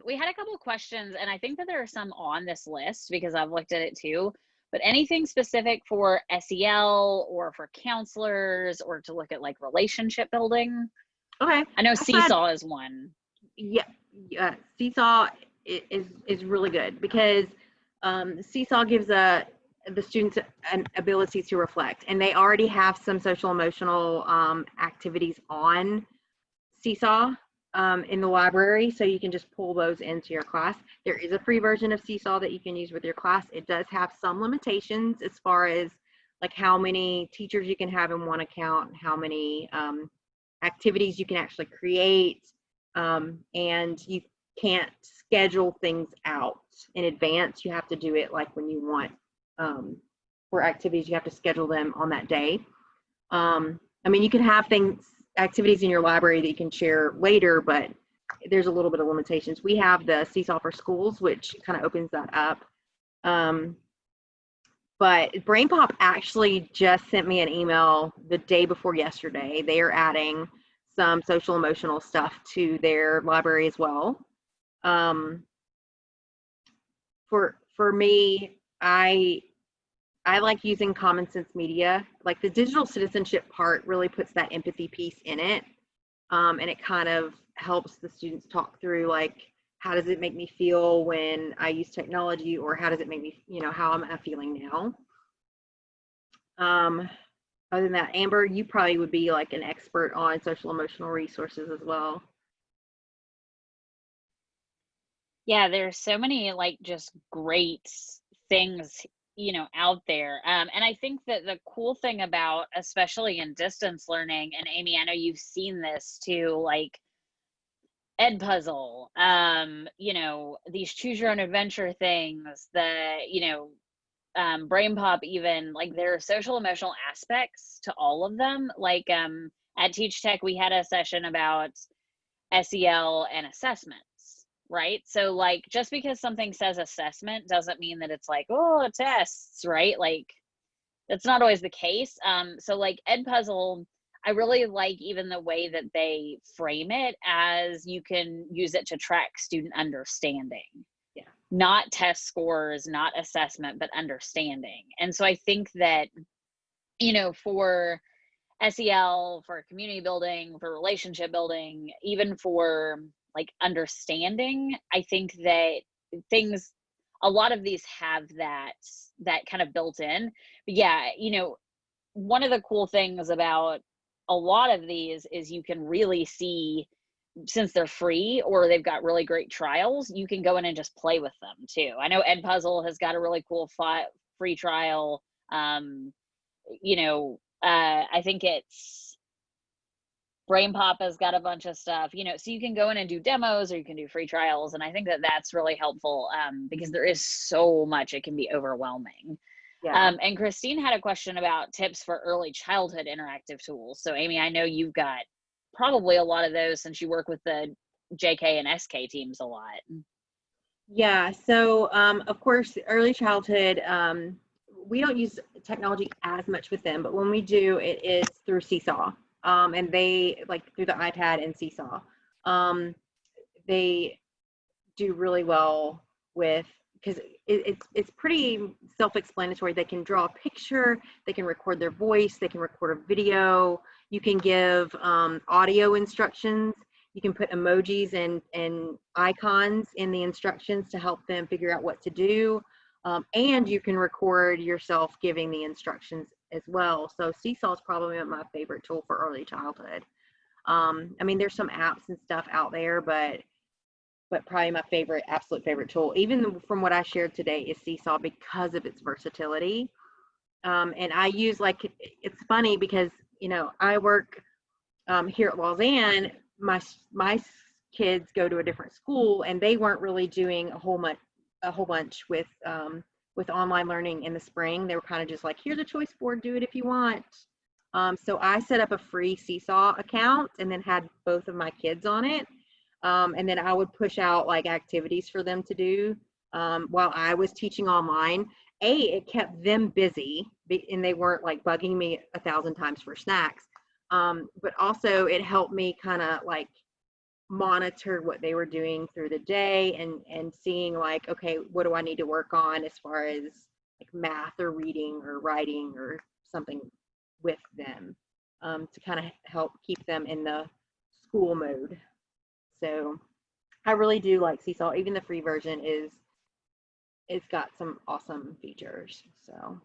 We had a couple of questions, and I think that there are some on this list because I've looked at it too. But anything specific for SEL or for counselors or to look at like relationship building? Okay. I know Seesaw is one. Yeah, Seesaw is really good because Seesaw gives the students an ability to reflect, and they already have some social emotional activities on Seesaw in the library, so you can just pull those into your class. There is a free version of Seesaw that you can use with your class. It does have some limitations as far as like how many teachers you can have in one account, how many activities you can actually create, and you can't schedule things out in advance. You have to do it like when you want. For activities, you have to schedule them on that day. I mean, you can have activities in your library that you can share later, but there's a little bit of limitations. We have the Seesaw for Schools, which kind of opens that up. But BrainPop actually just sent me an email the day before yesterday. They are adding some social emotional stuff to their library as well. For me, I like using Common Sense Media. Like the digital citizenship part really puts that empathy piece in it. And it kind of helps the students talk through like, how does it make me feel when I use technology, or how does it make me, you know, how am I feeling now? Other than that, Amber, you probably would be like an expert on social emotional resources as well. Yeah, there's so many like just great things, you know, out there. And I think that the cool thing about, especially in distance learning, and Amy, I know you've seen this too, like Edpuzzle, you know, these choose your own adventure things, you know, BrainPop, even like there are social emotional aspects to all of them. Like at Teach Tech, we had a session about SEL and assessments, right? So like just because something says assessment doesn't mean that it's like, oh, tests, right? Like that's not always the case. So like Edpuzzle, I really like even the way that they frame it as you can use it to track student understanding. Yeah. Not test scores, not assessment, but understanding. And so I think that, you know, for SEL, for community building, for relationship building, even for like understanding, I think that a lot of these have that kind of built in. But yeah, you know, one of the cool things about a lot of these is you can really see, since they're free or they've got really great trials, you can go in and just play with them too. I know Edpuzzle has got a really cool free trial. You know, I think it's Brain Pop has got a bunch of stuff, you know, so you can go in and do demos or you can do free trials. And I think that that's really helpful because there is so much, it can be overwhelming. Yeah. And Christine had a question about tips for early childhood interactive tools. So Amy, I know you've got probably a lot of those since you work with the JK and SK teams a lot. Yeah. So, of course, early childhood, we don't use technology as much with them, but when we do, it is through Seesaw. And they like through the iPad and Seesaw. They do really well with, because it's pretty self-explanatory. They can draw a picture, they can record their voice, they can record a video. You can give audio instructions. You can put emojis and icons in the instructions to help them figure out what to do. And you can record yourself giving the instructions as well. So Seesaw is probably my favorite tool for early childhood. I mean, there's some apps and stuff out there, but probably my absolute favorite tool, even from what I shared today, is Seesaw because of its versatility. And I use, like, it's funny because, you know, I work here at Lausanne. My kids go to a different school, and they weren't really doing a whole bunch with online learning in the spring. They were kind of just like, here's a choice board, do it if you want. So I set up a free Seesaw account and then had both of my kids on it. And then I would push out like activities for them to do while I was teaching online. It kept them busy, and they weren't like bugging me 1,000 times for snacks. But also it helped me kind of like monitor what they were doing through the day and seeing like, okay, what do I need to work on as far as like math or reading or writing or something with them to kind of help keep them in the school mode. So I really do like Seesaw. Even the free version it's got some awesome features. So,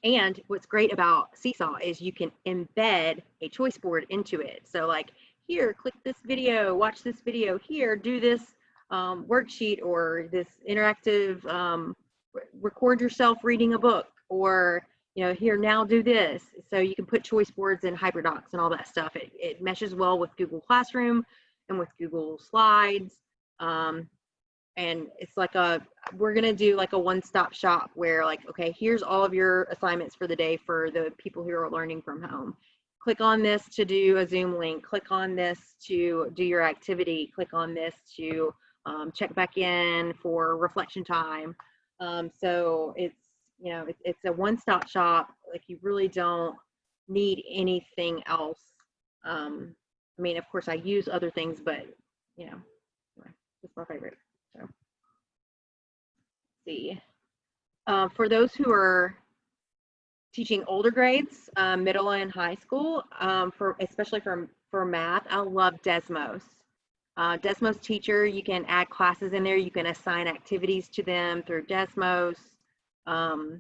and what's great about Seesaw is you can embed a choice board into it. So like, here, click this video, watch this video, here, do this worksheet or this interactive, record yourself reading a book, or, you know, here, now do this. So you can put choice boards and HyperDocs and all that stuff. It meshes well with Google Classroom and with Google Slides. And it's like we're going to do like a one-stop shop where like, okay, here's all of your assignments for the day for the people who are learning from home. Click on this to do a Zoom link. Click on this to do your activity. Click on this to check back in for reflection time. So it's, you know, it's a one-stop shop. Like, you really don't need anything else. I mean, of course I use other things, but, you know, it's my favorite. So, let's see. For those who are teaching older grades, middle and high school, especially for math, I love Desmos. Desmos Teacher, you can add classes in there. You can assign activities to them through Desmos. And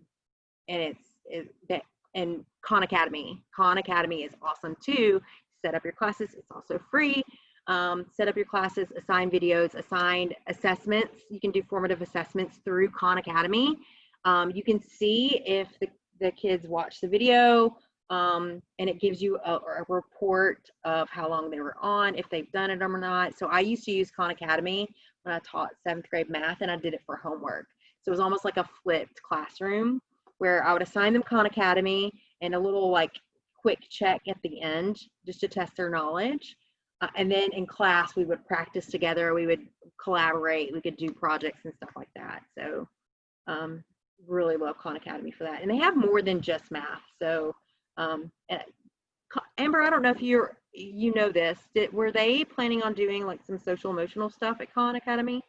and Khan Academy. Khan Academy is awesome too. Set up your classes. It's also free. Set up your classes, assign videos, assigned assessments. You can do formative assessments through Khan Academy. You can see if the kids watch the video, and it gives you a report of how long they were on, if they've done it or not. So I used to use Khan Academy when I taught 7th grade math, and I did it for homework. So it was almost like a flipped classroom where I would assign them Khan Academy and a little like quick check at the end just to test their knowledge. And then in class, we would practice together. We would collaborate. We could do projects and stuff like that. So really love Khan Academy for that. And they have more than just math. So Amber, I don't know if you know this. Were they planning on doing like some social emotional stuff at Khan Academy?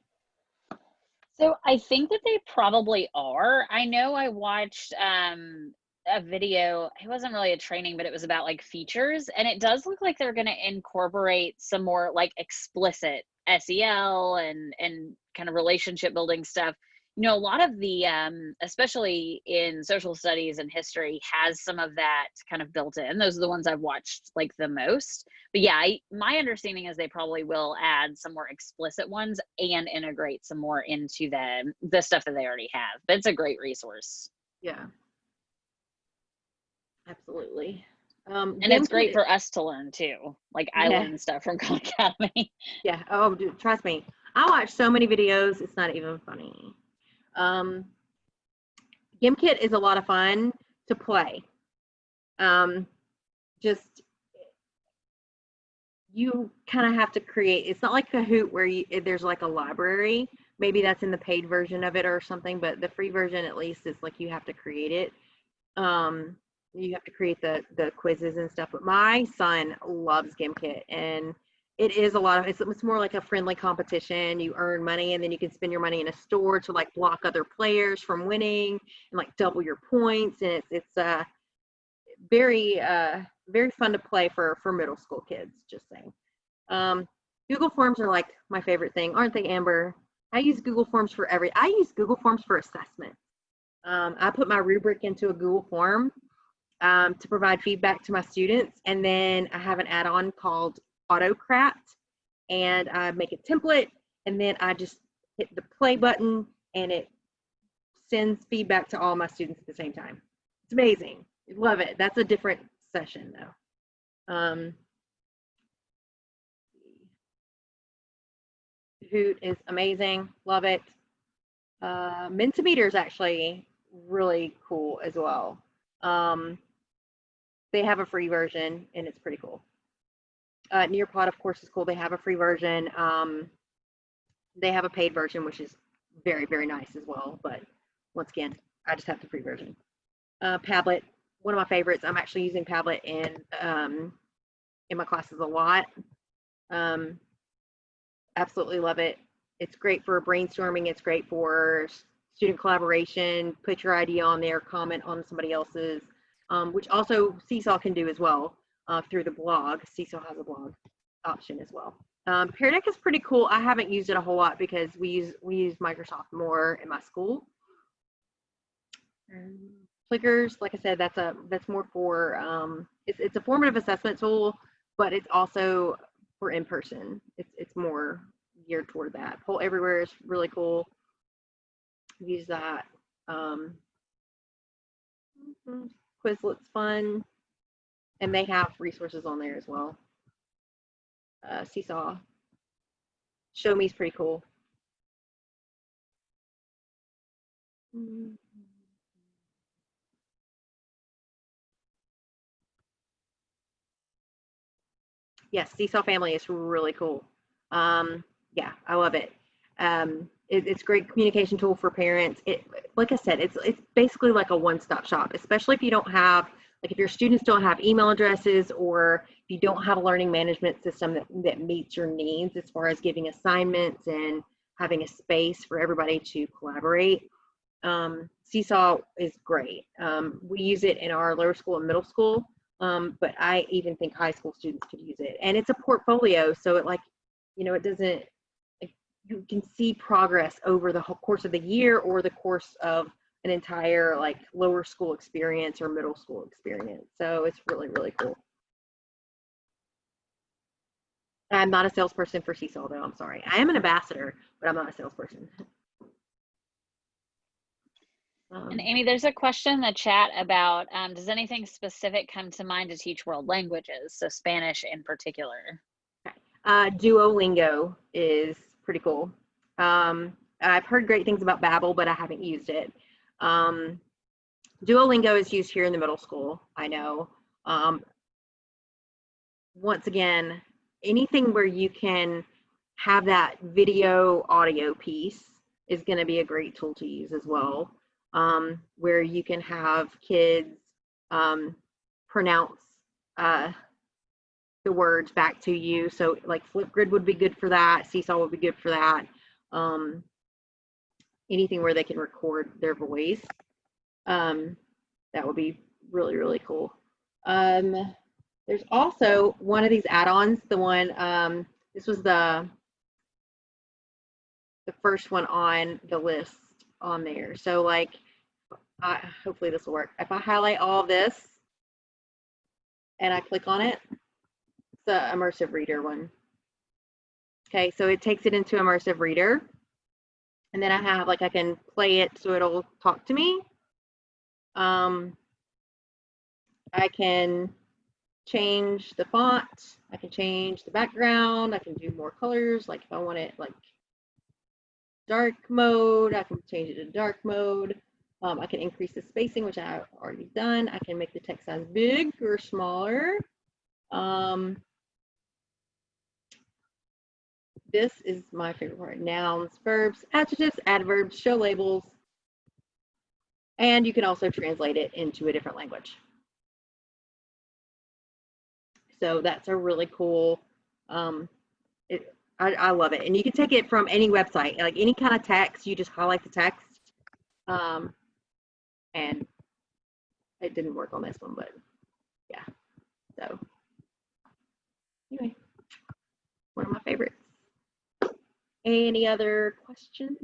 So I think that they probably are. I know I watched a video. It wasn't really a training, but it was about like features, and it does look like they're going to incorporate some more like explicit SEL and kind of relationship building stuff. You know, a lot of the especially in social studies and history has some of that kind of built in. Those are the ones I've watched like the most. But yeah, my understanding is they probably will add some more explicit ones and integrate some more into the stuff that they already have. But it's a great resource. Yeah, absolutely. And it's great GameKit, for us to learn too. Like I yeah, learn stuff from Khan Academy. yeah. Oh, dude, trust me. I watch so many videos, it's not even funny. Um, GameKit is a lot of fun to play. Just you kind of have to create. It's not like Kahoot where there's like a library. Maybe that's in the paid version of it or something, but the free version at least is like you have to create it. You have to create the quizzes and stuff. But my son loves GameKit, and it is a lot of it's more like a friendly competition. You earn money, and then you can spend your money in a store to like block other players from winning and like double your points. And it's very very fun to play for middle school kids. Just saying. Google Forms are like my favorite thing, aren't they, Amber? I use Google Forms for I use Google Forms for assessment. I put my rubric into a Google form to provide feedback to my students. And then I have an add-on called Autocrat, and I make a template, and then I just hit the play button, and it sends feedback to all my students at the same time. It's amazing. Love it. That's a different session though. Hoot is amazing. Love it. Mentimeter is actually really cool as well. They have a free version, and it's pretty cool. Nearpod, of course, is cool. They have a free version. They have a paid version, which is very, very nice as well. But once again, I just have the free version. Padlet, one of my favorites. I'm actually using Padlet in my classes a lot. Absolutely love it. It's great for brainstorming. It's great for student collaboration. Put your idea on there, comment on somebody else's, which also Seesaw can do as well through the blog. Seesaw has a blog option as well. Pear Deck is pretty cool. I haven't used it a whole lot because we use Microsoft more in my school. Clickers, like I said, that's more for it's a formative assessment tool, but it's also for in person. It's more geared toward that. Poll Everywhere is really cool. Use that. Quizlet's fun, and they have resources on there as well. Seesaw. Show Me is pretty cool. Yes, Seesaw Family is really cool. Yeah, I love it. It's a great communication tool for parents. Like I said, it's basically like a one-stop shop, especially if you don't have, like if your students don't have email addresses, or if you don't have a learning management system that meets your needs as far as giving assignments and having a space for everybody to collaborate. Seesaw is great. We use it in our lower school and middle school. But I even think high school students could use it. And it's a portfolio, so it it doesn't, you can see progress over the whole course of the year or the course of an entire lower school experience or middle school experience. So it's really, really cool. I'm not a salesperson for Seesaw though, I'm sorry. I am an ambassador, but I'm not a salesperson. And Amy, there's a question in the chat about, does anything specific come to mind to teach world languages? So Spanish in particular. Duolingo is pretty cool. I've heard great things about Babbel, but I haven't used it. Duolingo is used here in the middle school, I know. Once again, anything where you can have that video audio piece is going to be a great tool to use as well. Where you can have kids pronounce the words back to you. So like Flipgrid would be good for that. Seesaw would be good for that. Anything where they can record their voice. That would be really, really cool. There's also one of these add-ons, the one, this was the first one on the list on there. So hopefully this will work. If I highlight all of this and I click on it, it's the immersive reader one. Okay, so it takes it into immersive reader. And then I have, I can play it so it'll talk to me. I can change the font. I can change the background. I can do more colors. Like if I want it like dark mode, I can change it to dark mode. I can increase the spacing, which I've already done. I can make the text size big or smaller. This is my favorite part. Nouns, verbs, adjectives, adverbs, show labels. And you can also translate it into a different language. So that's a really cool, I love it. And you can take it from any website, like any kind of text, you just highlight the text. And it didn't work on this one, but yeah. So anyway, one of my favorites. Any other questions?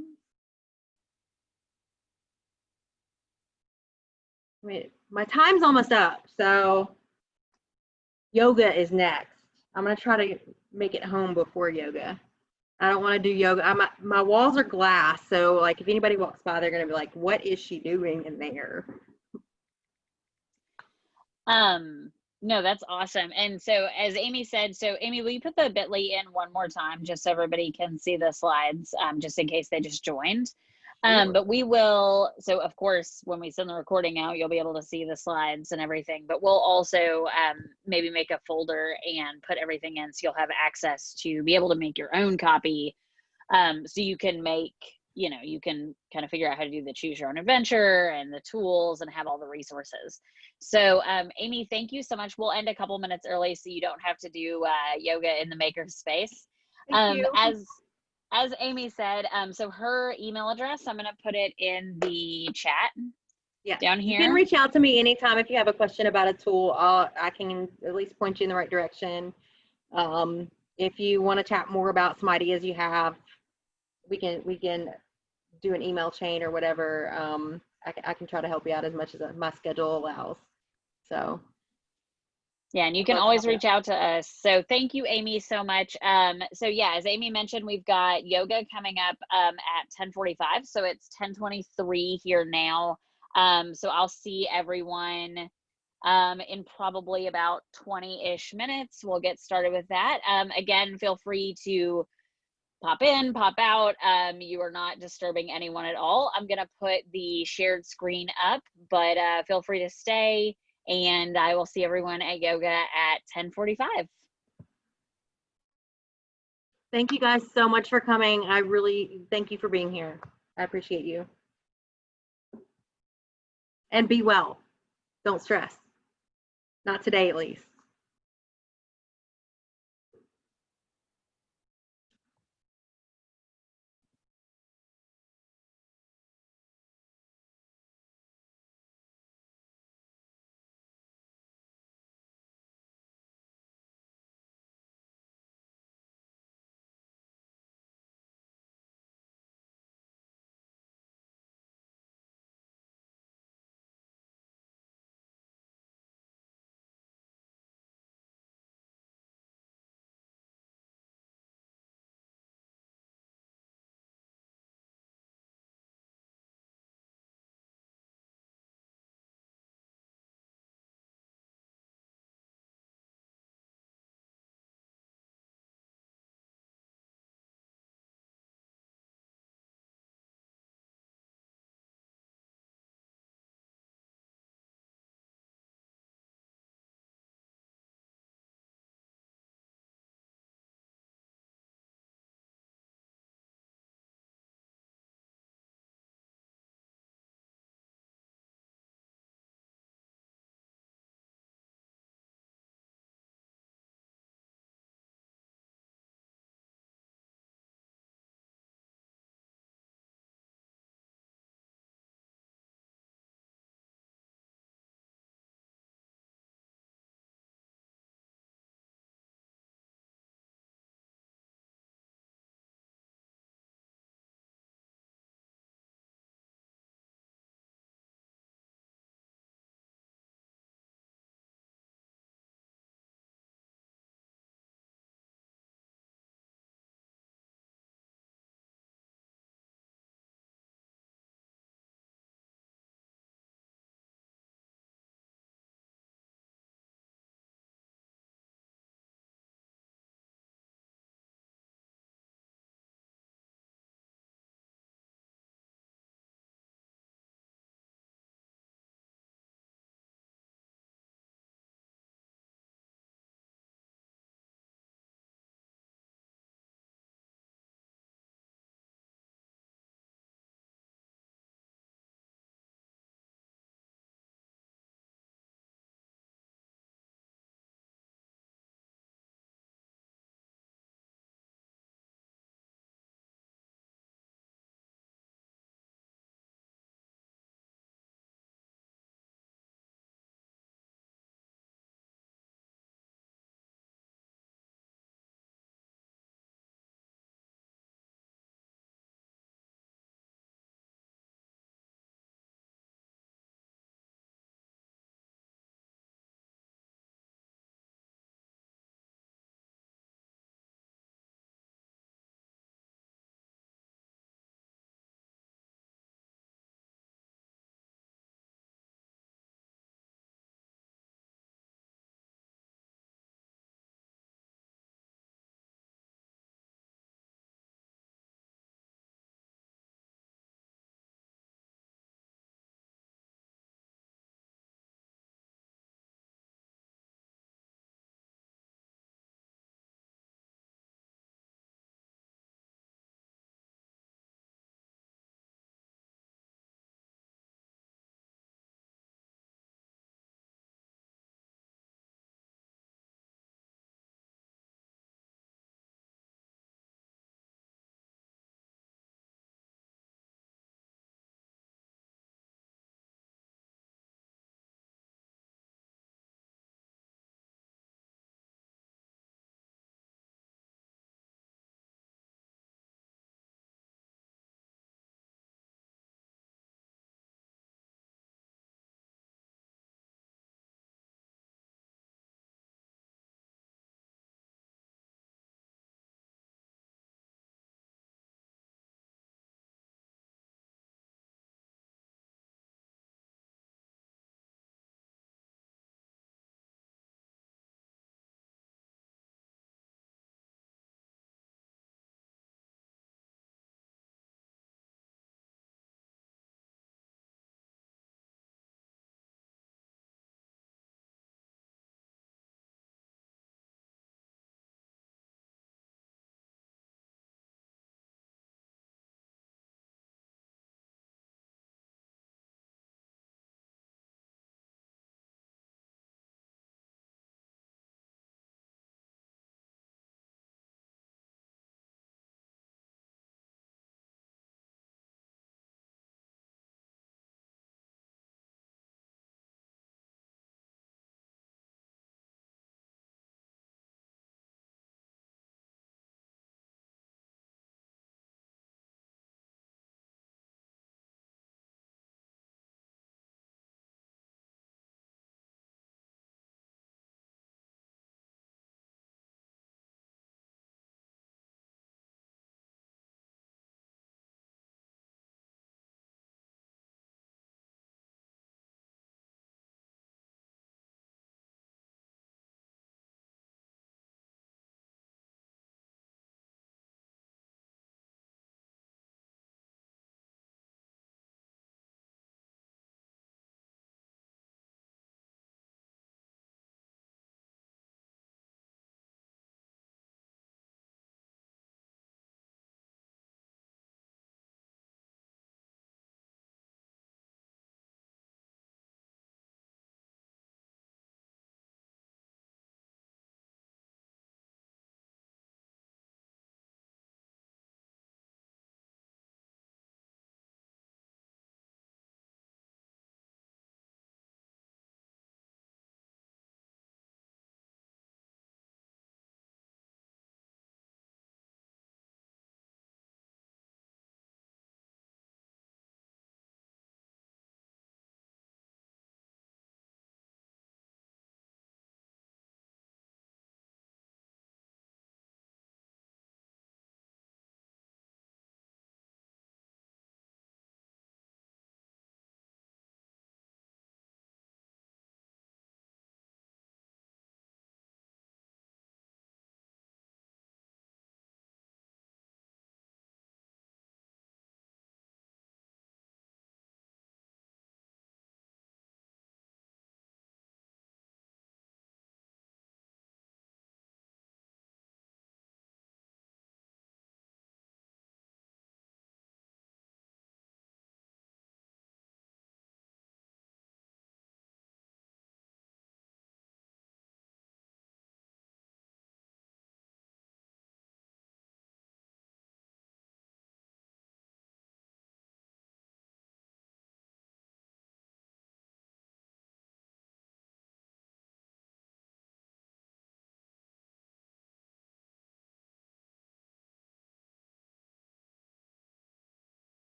Wait, my time's almost up, so yoga is next. I'm gonna try to make it home before yoga. I don't want to do yoga. My walls are glass, so like if anybody walks by, they're gonna be like, "What is she doing in there?" No, that's awesome. And so as Amy said, so Amy, will you put the bit.ly in one more time just so everybody can see the slides, just in case they just joined. But we will, so of course, when we send the recording out, you'll be able to see the slides and everything, but we'll also maybe make a folder and put everything in so you'll have access to be able to make your own copy. So you can make, you can kind of figure out how to do the choose your own adventure and the tools and have all the resources. So Amy, thank you so much. We'll end a couple minutes early so you don't have to do yoga in the maker space. Thank you. As Amy said, so her email address, I'm going to put it in the chat down here. You can reach out to me anytime if you have a question about a tool. I can at least point you in the right direction. If you want to chat more about some ideas you have, we can do an email chain or whatever. I can try to help you out as much as my schedule allows. So yeah, and you can always reach out to us. So thank you, Amy, so much. So yeah, as Amy mentioned, we've got yoga coming up at 10:45. So it's 10:23 here now. So I'll see everyone in probably about 20-ish minutes. We'll get started with that. Again, feel free to pop in, pop out. You are not disturbing anyone at all. I'm going to put the shared screen up, but feel free to stay, and I will see everyone at yoga at 10:45. Thank you guys so much for coming. I really thank you for being here. I appreciate you. And be well. Don't stress. Not today, at least.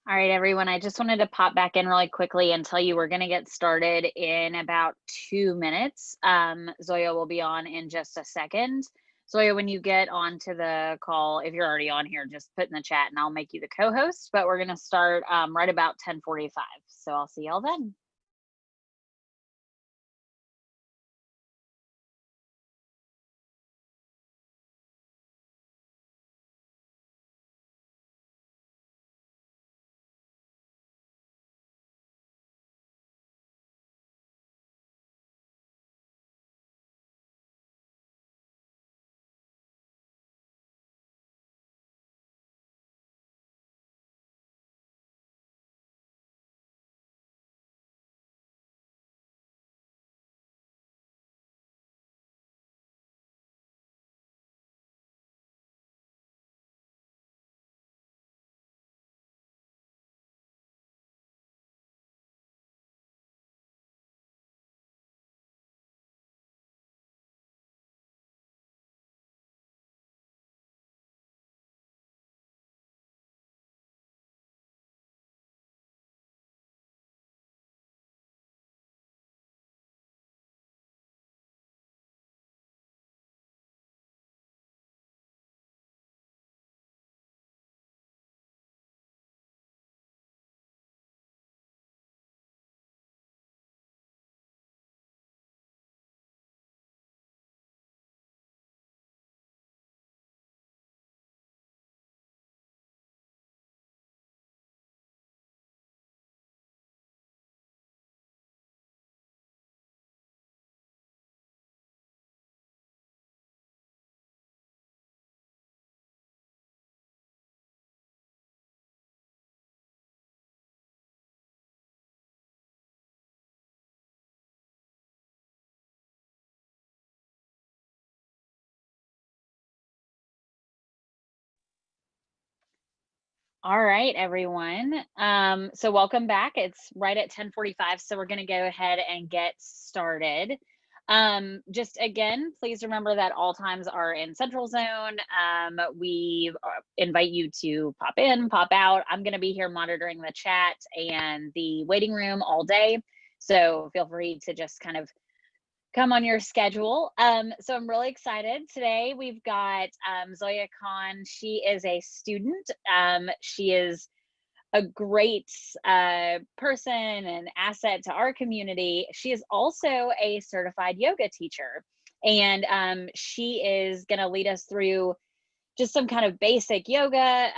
All right, everyone, I just wanted to pop back in really quickly and tell you we're going to get started in about 2 minutes. Zoeya will be on in just a second. Zoeya, when you get onto the call, if you're already on here, just put in the chat and I'll make you the co-host. But we're going to start right about 10:45. So I'll see y'all then. All right, everyone. So welcome back. It's right at 10:45, so we're going to go ahead and get started. Just again, please remember that all times are in Central Zone. We invite you to pop in, pop out. I'm going to be here monitoring the chat and the waiting room all day, so feel free to just kind of come on your schedule. So I'm really excited. Today we've got Zoeya Khan. She is a student. She is a great person and asset to our community. She is also a certified yoga teacher. And she is going to lead us through just some kind of basic yoga.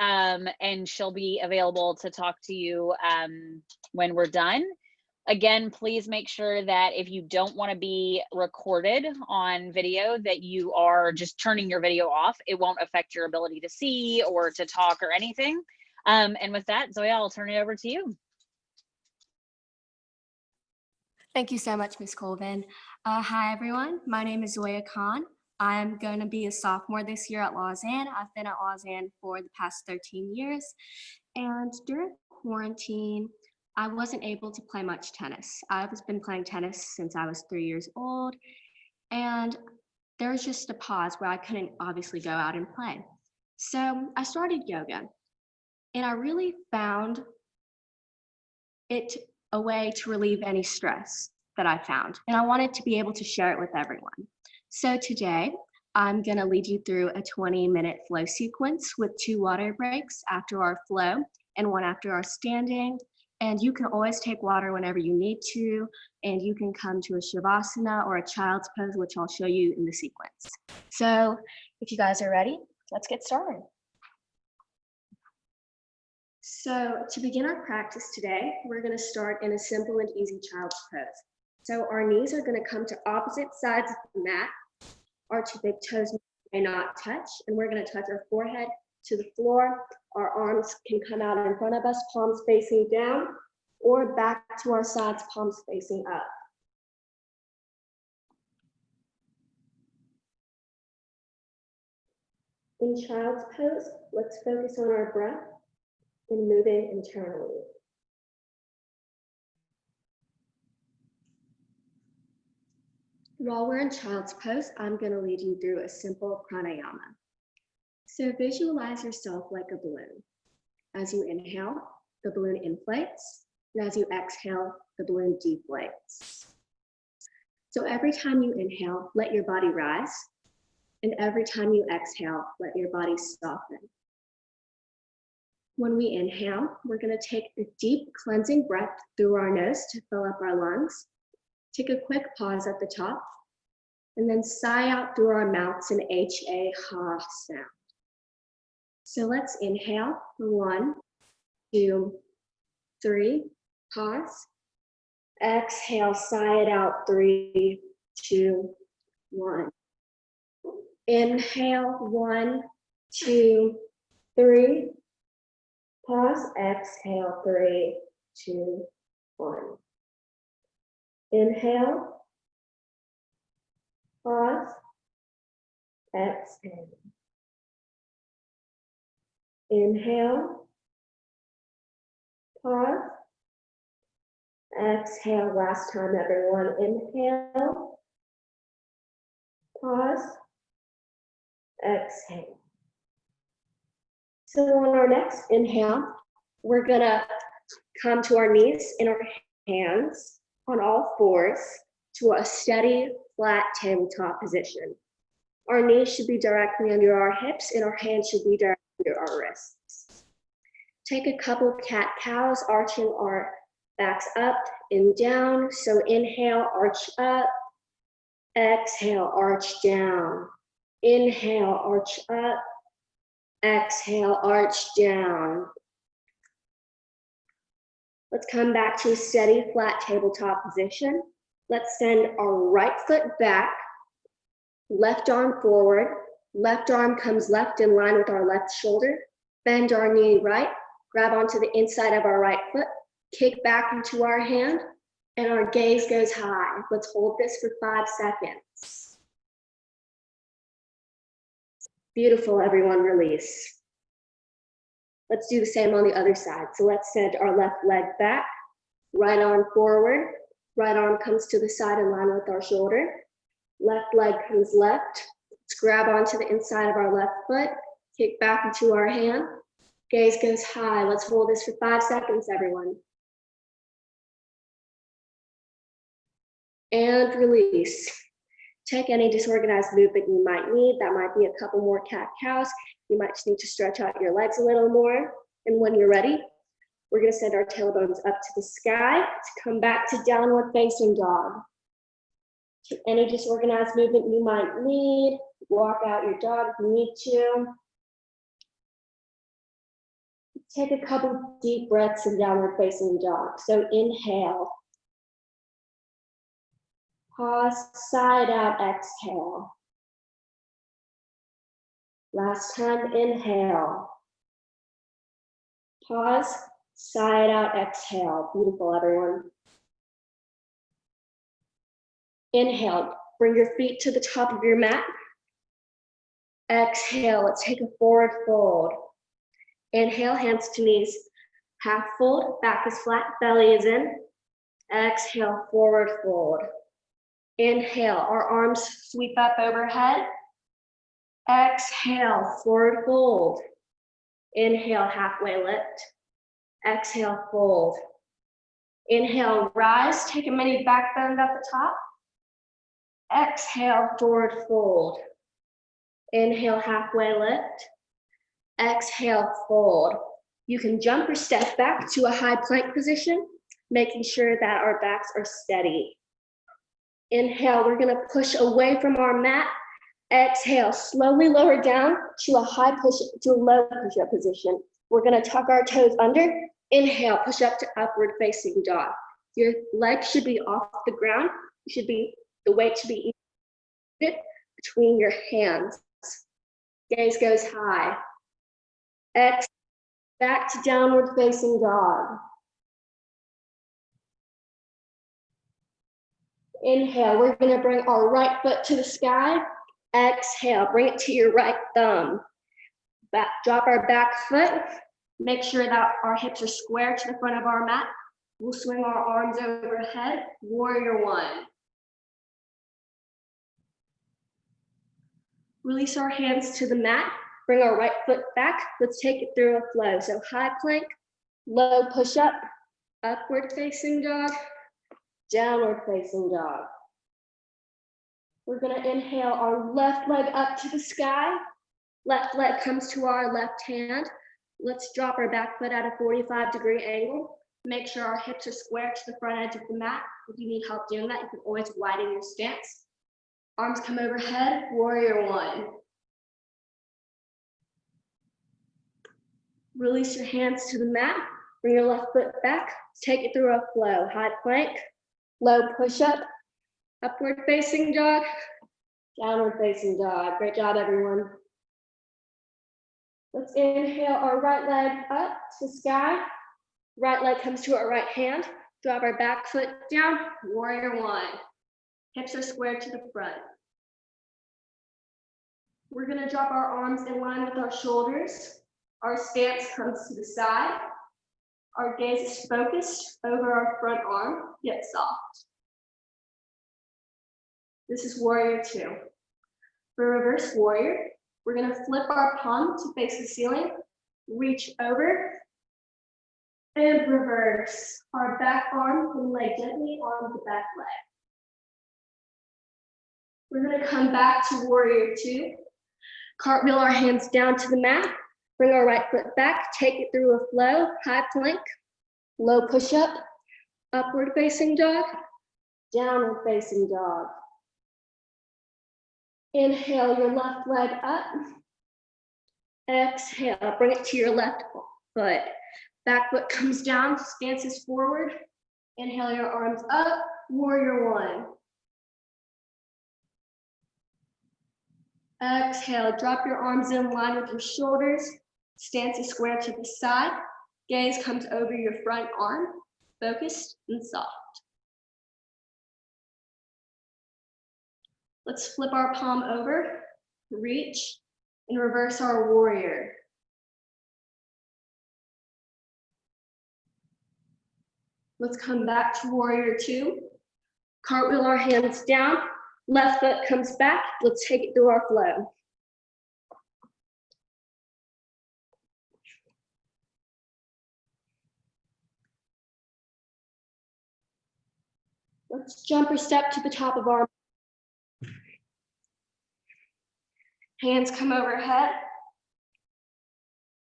And she'll be available to talk to you when we're done. Again, please make sure that if you don't want to be recorded on video, that you are just turning your video off. It won't affect your ability to see or to talk or anything. And with that, Zoeya, I'll turn it over to you. Thank you so much, Ms. Colvin. Hi, everyone. My name is Zoeya Khan. I'm going to be a sophomore this year at Lausanne. I've been at Lausanne for the past 13 years. And during quarantine, I wasn't able to play much tennis. I've been playing tennis since I was 3 years old. And there was just a pause where I couldn't obviously go out and play. So I started yoga. And I really found it a way to relieve any stress that I found. And I wanted to be able to share it with everyone. So today, I'm gonna lead you through a 20-minute flow sequence with 2 water breaks after our flow and 1 after our standing. And you can always take water whenever you need to, and you can come to a Shavasana or a child's pose, which I'll show you in the sequence. So if you guys are ready, let's get started. So to begin our practice today, we're going to start in a simple and easy child's pose. So our knees are going to come to opposite sides of the mat. Our 2 big toes may not touch, and we're going to touch our forehead to the floor. Our arms can come out in front of us, palms facing down, or back to our sides, palms facing up. In child's pose, let's focus on our breath and moving internally. While we're in child's pose, I'm going to lead you through a simple pranayama. So visualize yourself like a balloon. As you inhale, the balloon inflates. And as you exhale, the balloon deflates. So every time you inhale, let your body rise. And every time you exhale, let your body soften. When we inhale, we're going to take a deep cleansing breath through our nose to fill up our lungs. Take a quick pause at the top, and then sigh out through our mouths an H-A, ha sound. So let's inhale for 1, 2, 3, pause. Exhale, sigh it out, 3, 2, 1. Inhale, 1, 2, 3. Pause, exhale, 3, 2, 1. Inhale, pause, exhale. Inhale, pause, exhale. Last time, everyone. Inhale, pause, exhale. So on our next inhale, we're gonna come to our knees in our hands on all fours to a steady, flat tabletop position. Our knees should be directly under our hips and our hands should be directly under our wrists. Take a couple cat-cows, arching our backs up and down. So inhale, arch up. Exhale, arch down. Inhale, arch up. Exhale, arch down. Let's come back to a steady, flat tabletop position. Let's send our right foot back, left arm forward. Left arm comes left in line with our left shoulder. Bend our knee right, grab onto the inside of our right foot, kick back into our hand, and our gaze goes high. Let's hold this for 5 seconds. Beautiful, everyone, release. Let's do the same on the other side. So let's send our left leg back, right arm forward, right arm comes to the side in line with our shoulder. Left leg comes left. Let's grab onto the inside of our left foot, kick back into our hand. Gaze goes high. Let's hold this for 5 seconds, everyone. And release. Take any disorganized movement you might need. That might be a couple more cat-cows. You might just need to stretch out your legs a little more. And when you're ready, we're gonna send our tailbones up to the sky to come back to downward facing dog. Take any disorganized movement you might need. Walk out your dog if you need to. Take a couple deep breaths in downward facing dog. So inhale. Pause, side out, exhale. Last time, inhale. Pause, side out, exhale. Beautiful, everyone. Inhale, bring your feet to the top of your mat. Exhale, let's take a forward fold. Inhale, hands to knees. Half fold, back is flat, belly is in. Exhale, forward fold. Inhale, our arms sweep up overhead. Exhale, forward fold. Inhale, halfway lift. Exhale, fold. Inhale, rise, take a mini back bend at the top. Exhale, forward fold. Inhale, halfway lift. Exhale, fold. You can jump or step back to a high plank position, making sure that our backs are steady. Inhale, we're gonna push away from our mat. Exhale, slowly lower down to a low push-up position. We're gonna tuck our toes under. Inhale, push up to upward facing dog. Your legs should be off the ground. The weight should be between your hands. Gaze goes high. Exhale, back to downward facing dog. Inhale, we're gonna bring our right foot to the sky. Exhale, bring it to your right thumb. Drop our back foot. Make sure that our hips are square to the front of our mat. We'll swing our arms overhead, warrior one. Release our hands to the mat. Bring our right foot back. Let's take it through a flow. So high plank, low push-up, upward facing dog, downward facing dog. We're gonna inhale our left leg up to the sky. Left leg comes to our left hand. Let's drop our back foot at a 45-degree angle. Make sure our hips are square to the front edge of the mat. If you need help doing that, you can always widen your stance. Arms come overhead, warrior one. Release your hands to the mat. Bring your left foot back. Take it through a flow. High plank, low push-up, upward facing dog, downward facing dog. Great job, everyone. Let's inhale our right leg up to the sky. Right leg comes to our right hand. Drop our back foot down, warrior one. Hips are squared to the front. We're gonna drop our arms in line with our shoulders. Our stance comes to the side. Our gaze is focused over our front arm, yet soft. This is warrior two. For reverse warrior, we're gonna flip our palm to face the ceiling, reach over, and reverse. Our back arm can lay gently on the back leg. We're gonna come back to warrior two. Cartwheel our hands down to the mat. Bring our right foot back, take it through a flow, high plank, low push-up, upward facing dog, downward facing dog. Inhale your left leg up. Exhale, bring it to your left foot. Back foot comes down, stance is forward. Inhale your arms up, warrior one. Exhale, drop your arms in line with your shoulders. Stance is square to the side. Gaze comes over your front arm, focused and soft. Let's flip our palm over, reach, and reverse our warrior. Let's come back to warrior two. Cartwheel our hands down, left foot comes back. Let's take it through our flow. Let's jump or step to the top of our hands come overhead.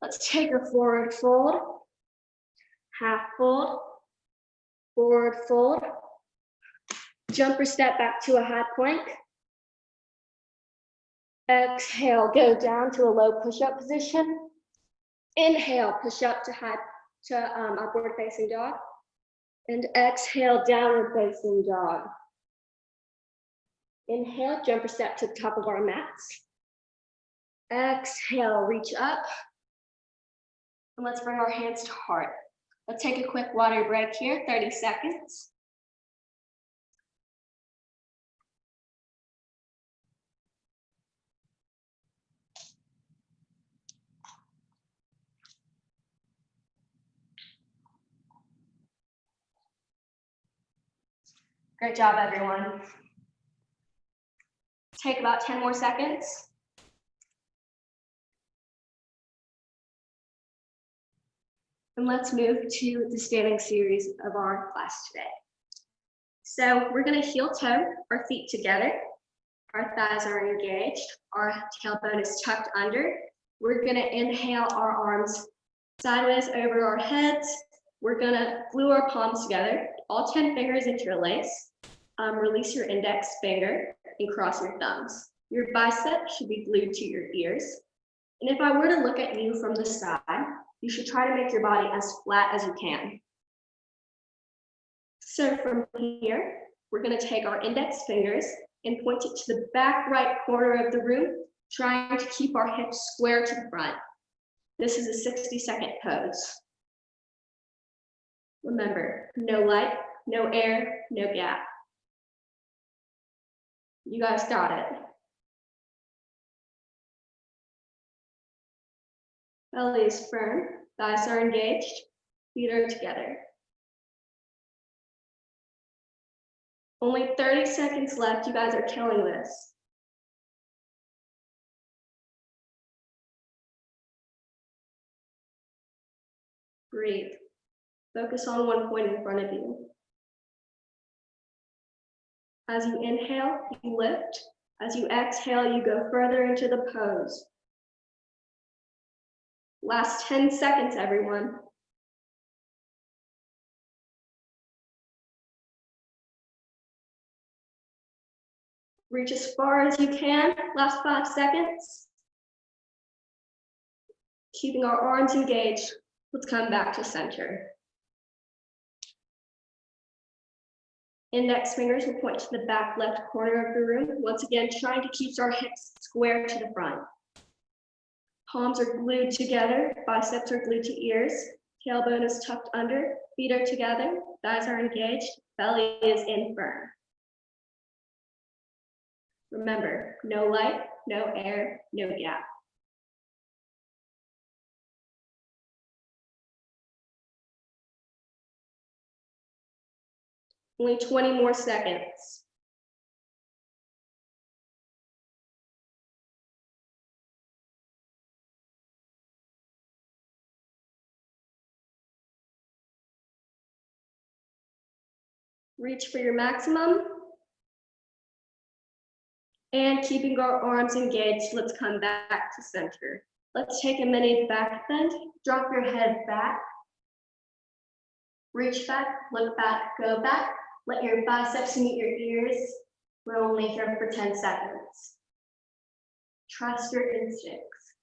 Let's take a forward fold, half fold, forward fold, jump or step back to a high plank. Exhale, go down to a low push-up position. Inhale, push up to upward facing dog. And exhale, downward facing dog. Inhale, jump or step to the top of our mats. Exhale, reach up. And let's bring our hands to heart. Let's take a quick water break here, 30 seconds. Great job, everyone. Take about 10 more seconds. And let's move to the standing series of our class today. So we're gonna heel toe our feet together. Our thighs are engaged. Our tailbone is tucked under. We're gonna inhale our arms sideways over our heads. We're gonna glue our palms together, all 10 fingers interlace. Release your index finger and cross your thumbs. Your bicep should be glued to your ears. And if I were to look at you from the side, you should try to make your body as flat as you can. So from here, we're gonna take our index fingers and point it to the back right corner of the room, trying to keep our hips square to the front. This is a 60-second pose. Remember, no light, no air, no gap. You guys got it. Belly is firm, thighs are engaged, feet are together. Only 30 seconds left. You guys are killing this. Breathe. Focus on one point in front of you. As you inhale, you lift. As you exhale, you go further into the pose. Last 10 seconds, everyone. Reach as far as you can, last 5 seconds. Keeping our arms engaged, let's come back to center. Index fingers will point to the back left corner of the room. Once again, trying to keep our hips square to the front. Palms are glued together, biceps are glued to ears, tailbone is tucked under, feet are together, thighs are engaged, belly is in firm. Remember, no light, no air, no gap. Only 20 more seconds. Reach for your maximum. And keeping our arms engaged, let's come back to center. Let's take a mini back bend. Drop your head back. Reach back, look back, go back. Let your biceps meet your ears. We're only here for 10 seconds. Trust your instincts.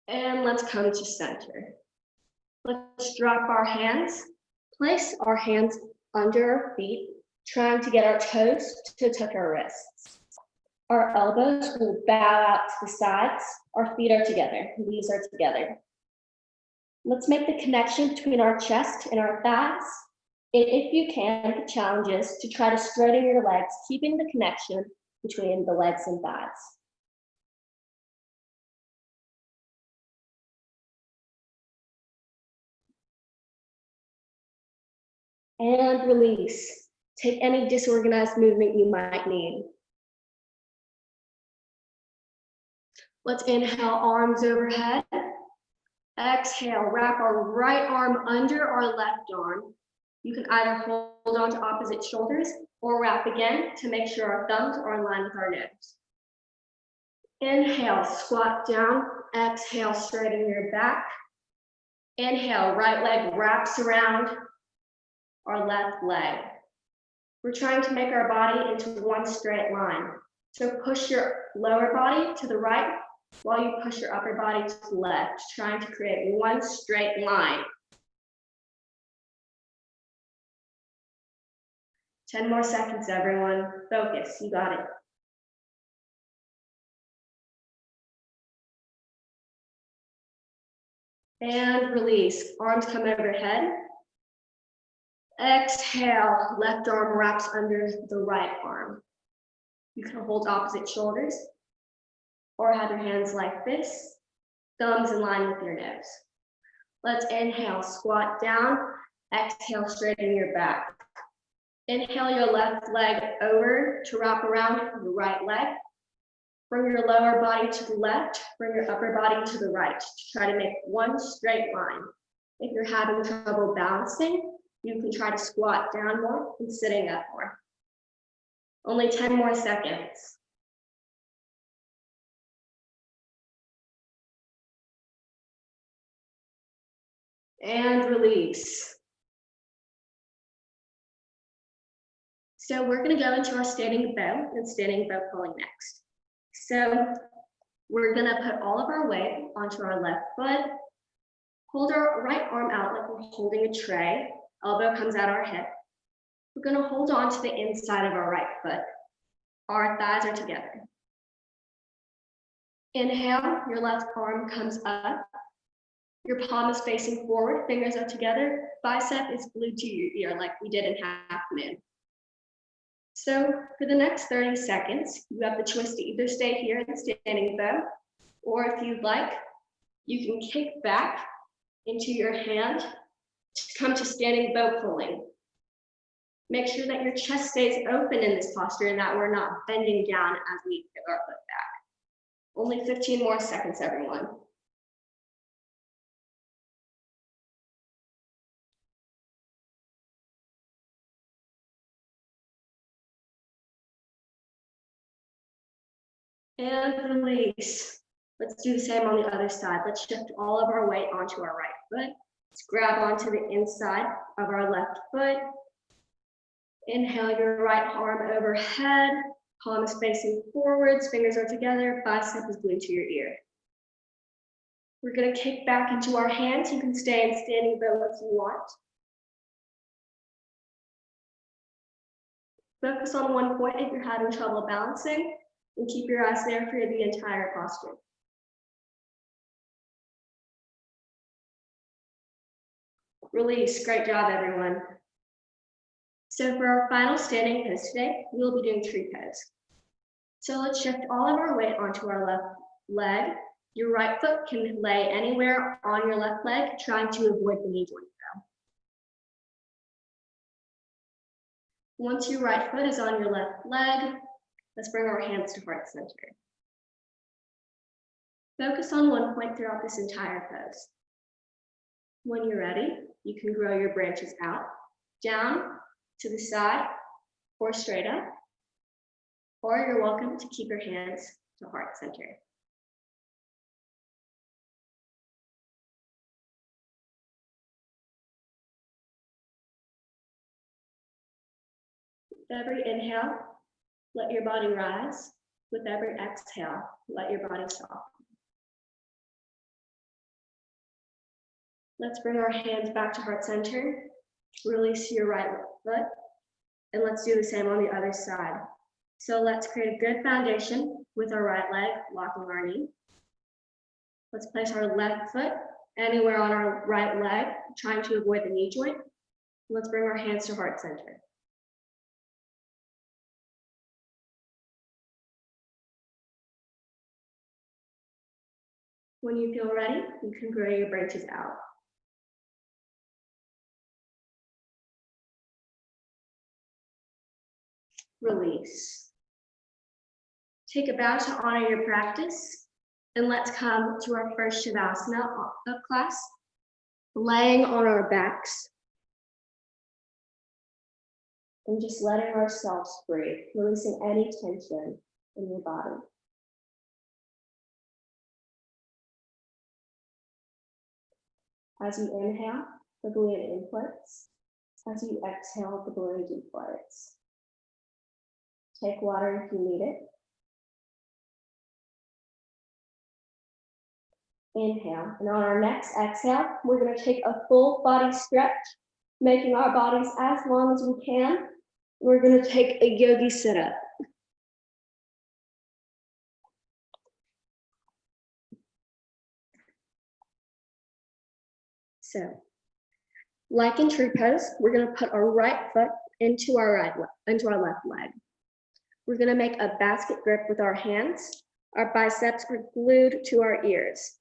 And let's come to center. Let's drop our hands. Place our hands under our feet, trying to get our toes to touch our wrists. Our elbows will bow out to the sides. Our feet are together. Knees are together. Let's make the connection between our chest and our thighs. And if you can, the challenge is to try to straighten your legs, keeping the connection between the legs and thighs. And release. Take any disorganized movement you might need. Let's inhale, arms overhead. Exhale, wrap our right arm under our left arm. You can either hold on to opposite shoulders or wrap again to make sure our thumbs are in line with our nose. Inhale, squat down. Exhale, straighten your back. Inhale, right leg wraps around our left leg. We're trying to make our body into one straight line. So push your lower body to the right while you push your upper body to the left, trying to create one straight line. 10 more seconds, everyone. Focus, you got it. And release, arms come overhead. Exhale, left arm wraps under the right arm. You can hold opposite shoulders or have your hands like this, thumbs in line with your nose. Let's inhale, squat down. Exhale, straighten your back. Inhale your left leg over to wrap around the right leg. Bring your lower body to the left, bring your upper body to the right to try to make one straight line. If you're having trouble balancing, you can try to squat down more and sitting up more. Only 10 more seconds. And release. So we're going to go into our standing bow and standing bow pulling next. So we're going to put all of our weight onto our left foot, hold our right arm out like we're holding a tray, elbow comes out our hip. We're going to hold on to the inside of our right foot. Our thighs are together. Inhale, your left arm comes up. Your palm is facing forward, fingers are together, bicep is glued to your ear like we did in half moon. So for the next 30 seconds, you have the choice to either stay here in standing bow, or if you'd like, you can kick back into your hand to come to standing bow pulling. Make sure that your chest stays open in this posture and that we're not bending down as we kick our foot back. Only 15 more seconds, everyone. And release. Let's do the same on the other side. Let's shift all of our weight onto our right foot. Let's grab onto the inside of our left foot. Inhale your right arm overhead. Palm is facing forwards, fingers are together, bicep is glued to your ear. We're gonna kick back into our hands. You can stay in standing bow if you want. Focus on one point if you're having trouble balancing, and keep your eyes there for the entire posture. Release, great job everyone. So for our final standing pose today, we'll be doing tree pose. So let's shift all of our weight onto our left leg. Your right foot can lay anywhere on your left leg, trying to avoid the knee joint though. Once your right foot is on your left leg, let's bring our hands to heart center. Focus on one point throughout this entire pose. When you're ready, you can grow your branches out, down, to the side, or straight up, or you're welcome to keep your hands to heart center. With every inhale, let your body rise. With every exhale, let your body soften. Let's bring our hands back to heart center. Release your right foot, and let's do the same on the other side. So let's create a good foundation with our right leg, locking our knee. Let's place our left foot anywhere on our right leg, trying to avoid the knee joint. Let's bring our hands to heart center. When you feel ready, you can grow your branches out. Release. Take a bow to honor your practice, and let's come to our first Shavasana of class, laying on our backs and just letting ourselves breathe, releasing any tension in your body. As you inhale, the balloon inflates. As you exhale, the balloon deflates. Take water if you need it. Inhale, and on our next exhale, we're going to take a full body stretch, making our bodies as long as we can. We're going to take a yogi sit-up. So, like in tree pose, we're going to put our right foot into our left leg. We're going to make a basket grip with our hands. Our biceps are glued to our ears.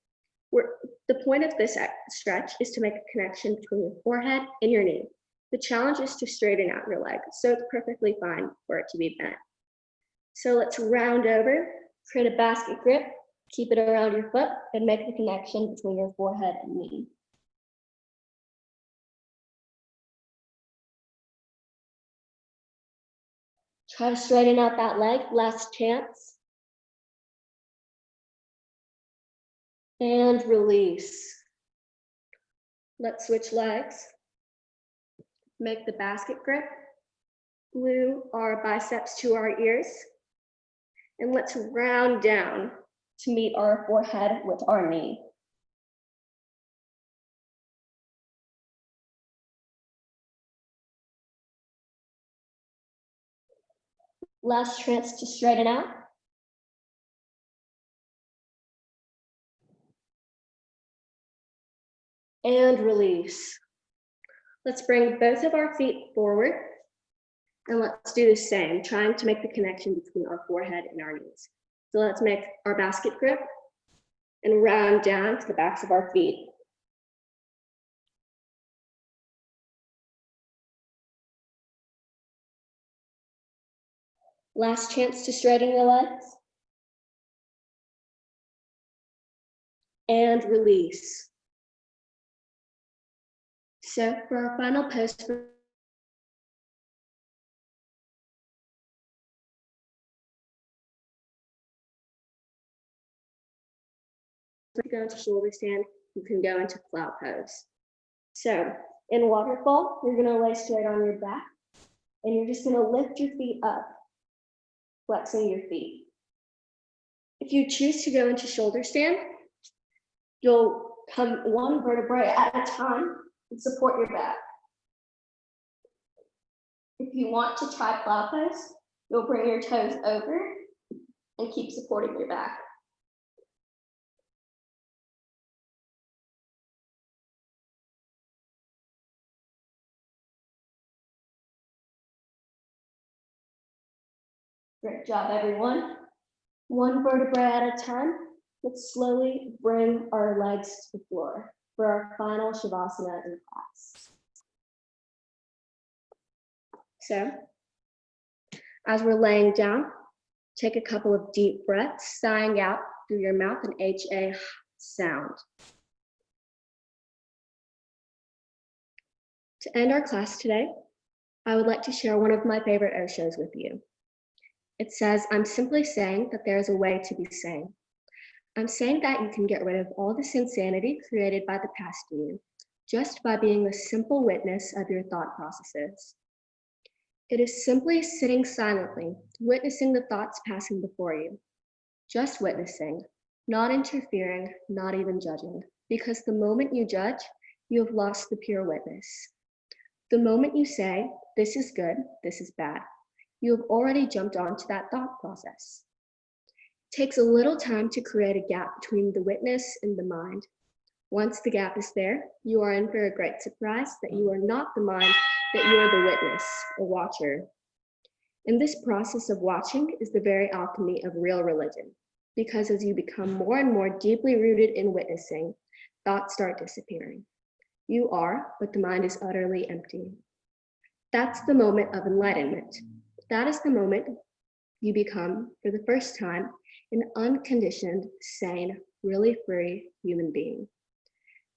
The point of this stretch is to make a connection between your forehead and your knee. The challenge is to straighten out your leg, so it's perfectly fine for it to be bent. So let's round over, create a basket grip, keep it around your foot, and make the connection between your forehead and knee. Try to straighten out that leg, last chance. And release. Let's switch legs. Make the basket grip. Glue our biceps to our ears. And let's round down to meet our forehead with our knee. Last chance to straighten out. And release. Let's bring both of our feet forward, and let's do the same, trying to make the connection between our forehead and our knees. So let's make our basket grip and round down to the backs of our feet. Last chance to straighten your legs. And release. So for our final pose, to go into shoulder stand, you can go into cloud pose. So in waterfall, you're gonna lay straight on your back and you're just gonna lift your feet up, flexing your feet. If you choose to go into shoulder stand, you'll come one vertebrae at a time and support your back. If you want to try cloud pose, you'll bring your toes over and keep supporting your back. Great job, everyone. One vertebrae at a time. Let's slowly bring our legs to the floor for our final Shavasana in class. So, as we're laying down, take a couple of deep breaths, sighing out through your mouth, an HA sound. To end our class today, I would like to share one of my favorite Oshos with you. It says, I'm simply saying that there is a way to be sane. I'm saying that you can get rid of all this insanity created by the past you, just by being a simple witness of your thought processes. It is simply sitting silently, witnessing the thoughts passing before you. Just witnessing, not interfering, not even judging, because the moment you judge, you have lost the pure witness. The moment you say, this is good, this is bad, you have already jumped onto that thought process. It takes a little time to create a gap between the witness and the mind. Once the gap is there, you are in for a great surprise that you are not the mind, that you are the witness, a watcher. And this process of watching is the very alchemy of real religion, because as you become more and more deeply rooted in witnessing, thoughts start disappearing. You are, but the mind is utterly empty. That's the moment of enlightenment. That is the moment you become, for the first time, an unconditioned, sane, really free human being.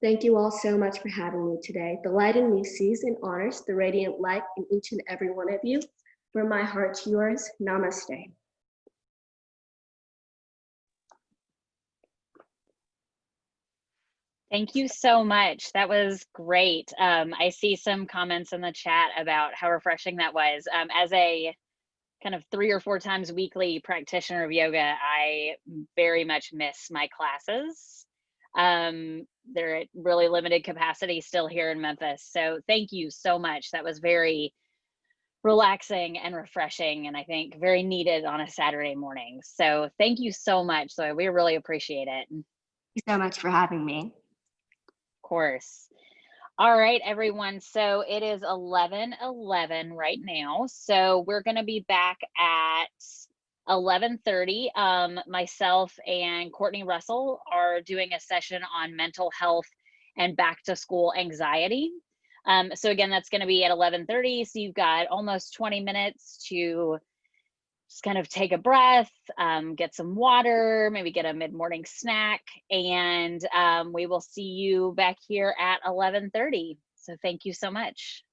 Thank you all so much for having me today. The light in me sees and honors the radiant light in each and every one of you. From my heart to yours, namaste. Thank you so much. That was great. I see some comments in the chat about how refreshing that was. As a kind of 3 or 4 times weekly practitioner of yoga, I very much miss my classes. They're at really limited capacity still here in Memphis. So thank you so much. That was very relaxing and refreshing, and I think very needed on a Saturday morning. So thank you so much. So we really appreciate it. Thank you so much for having me. Of course. All right, everyone. So it is 11:11 right now. So we're going to be back at 11:30. Myself and Courtney Russell are doing a session on mental health and back to school anxiety. So again, that's going to be at 11:30. So you've got almost 20 minutes to just kind of take a breath, get some water, maybe get a mid-morning snack, and we will see you back here at 11:30. So thank you so much.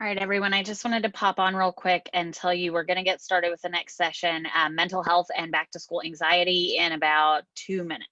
All right, everyone, I just wanted to pop on real quick and tell you we're going to get started with the next session, mental health and back to school anxiety, in about 2 minutes.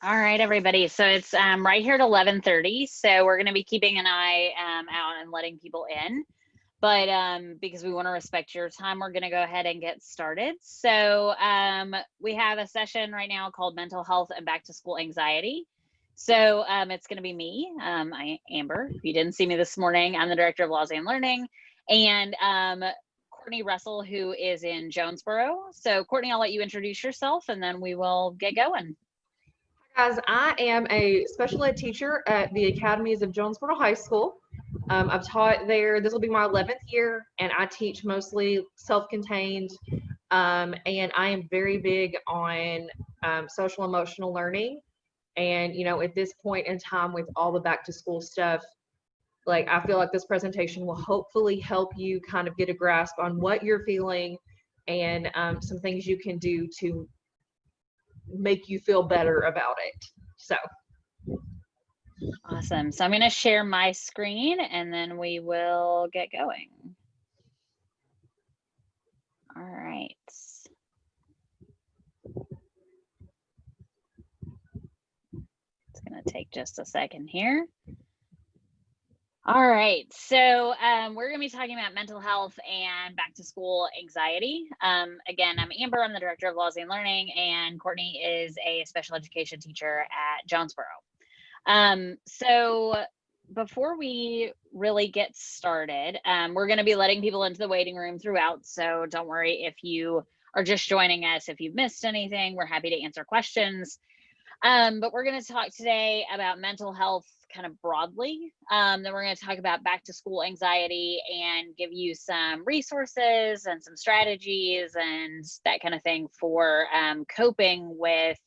All right, everybody. So it's right here at 11:30. So we're going to be keeping an eye out and letting people in. But because we want to respect your time, we're going to go ahead and get started. So we have a session right now called Mental Health and Back to School Anxiety. So it's going to be me, Amber. If you didn't see me this morning, I'm the Director of Laws and Learning. And Courtney Russell, who is in Jonesboro. So Courtney, I'll let you introduce yourself and then we will get going. Guys, I am a special ed teacher at the Academies of Jonesboro High School. I've taught there, this will be my 11th year, and I teach mostly self-contained, and I am very big on social emotional learning. And, you know, at this point in time with all the back to school stuff, like I feel like this presentation will hopefully help you kind of get a grasp on what you're feeling and some things you can do to make you feel better about it. So awesome. So I'm going to share my screen and then we will get going. All right. It's going to take just a second here. All right, so we're going to be talking about mental health and back to school anxiety. Again, I'm Amber, I'm the Director of Laws and Learning, and Courtney is a special education teacher at Jonesboro. So before we really get started, we're going to be letting people into the waiting room throughout, so don't worry if you are just joining us. If you've missed anything, we're happy to answer questions. But we're going to talk today about mental health kind of broadly. Then we're going to talk about back to school anxiety and give you some resources and some strategies and that kind of thing for coping with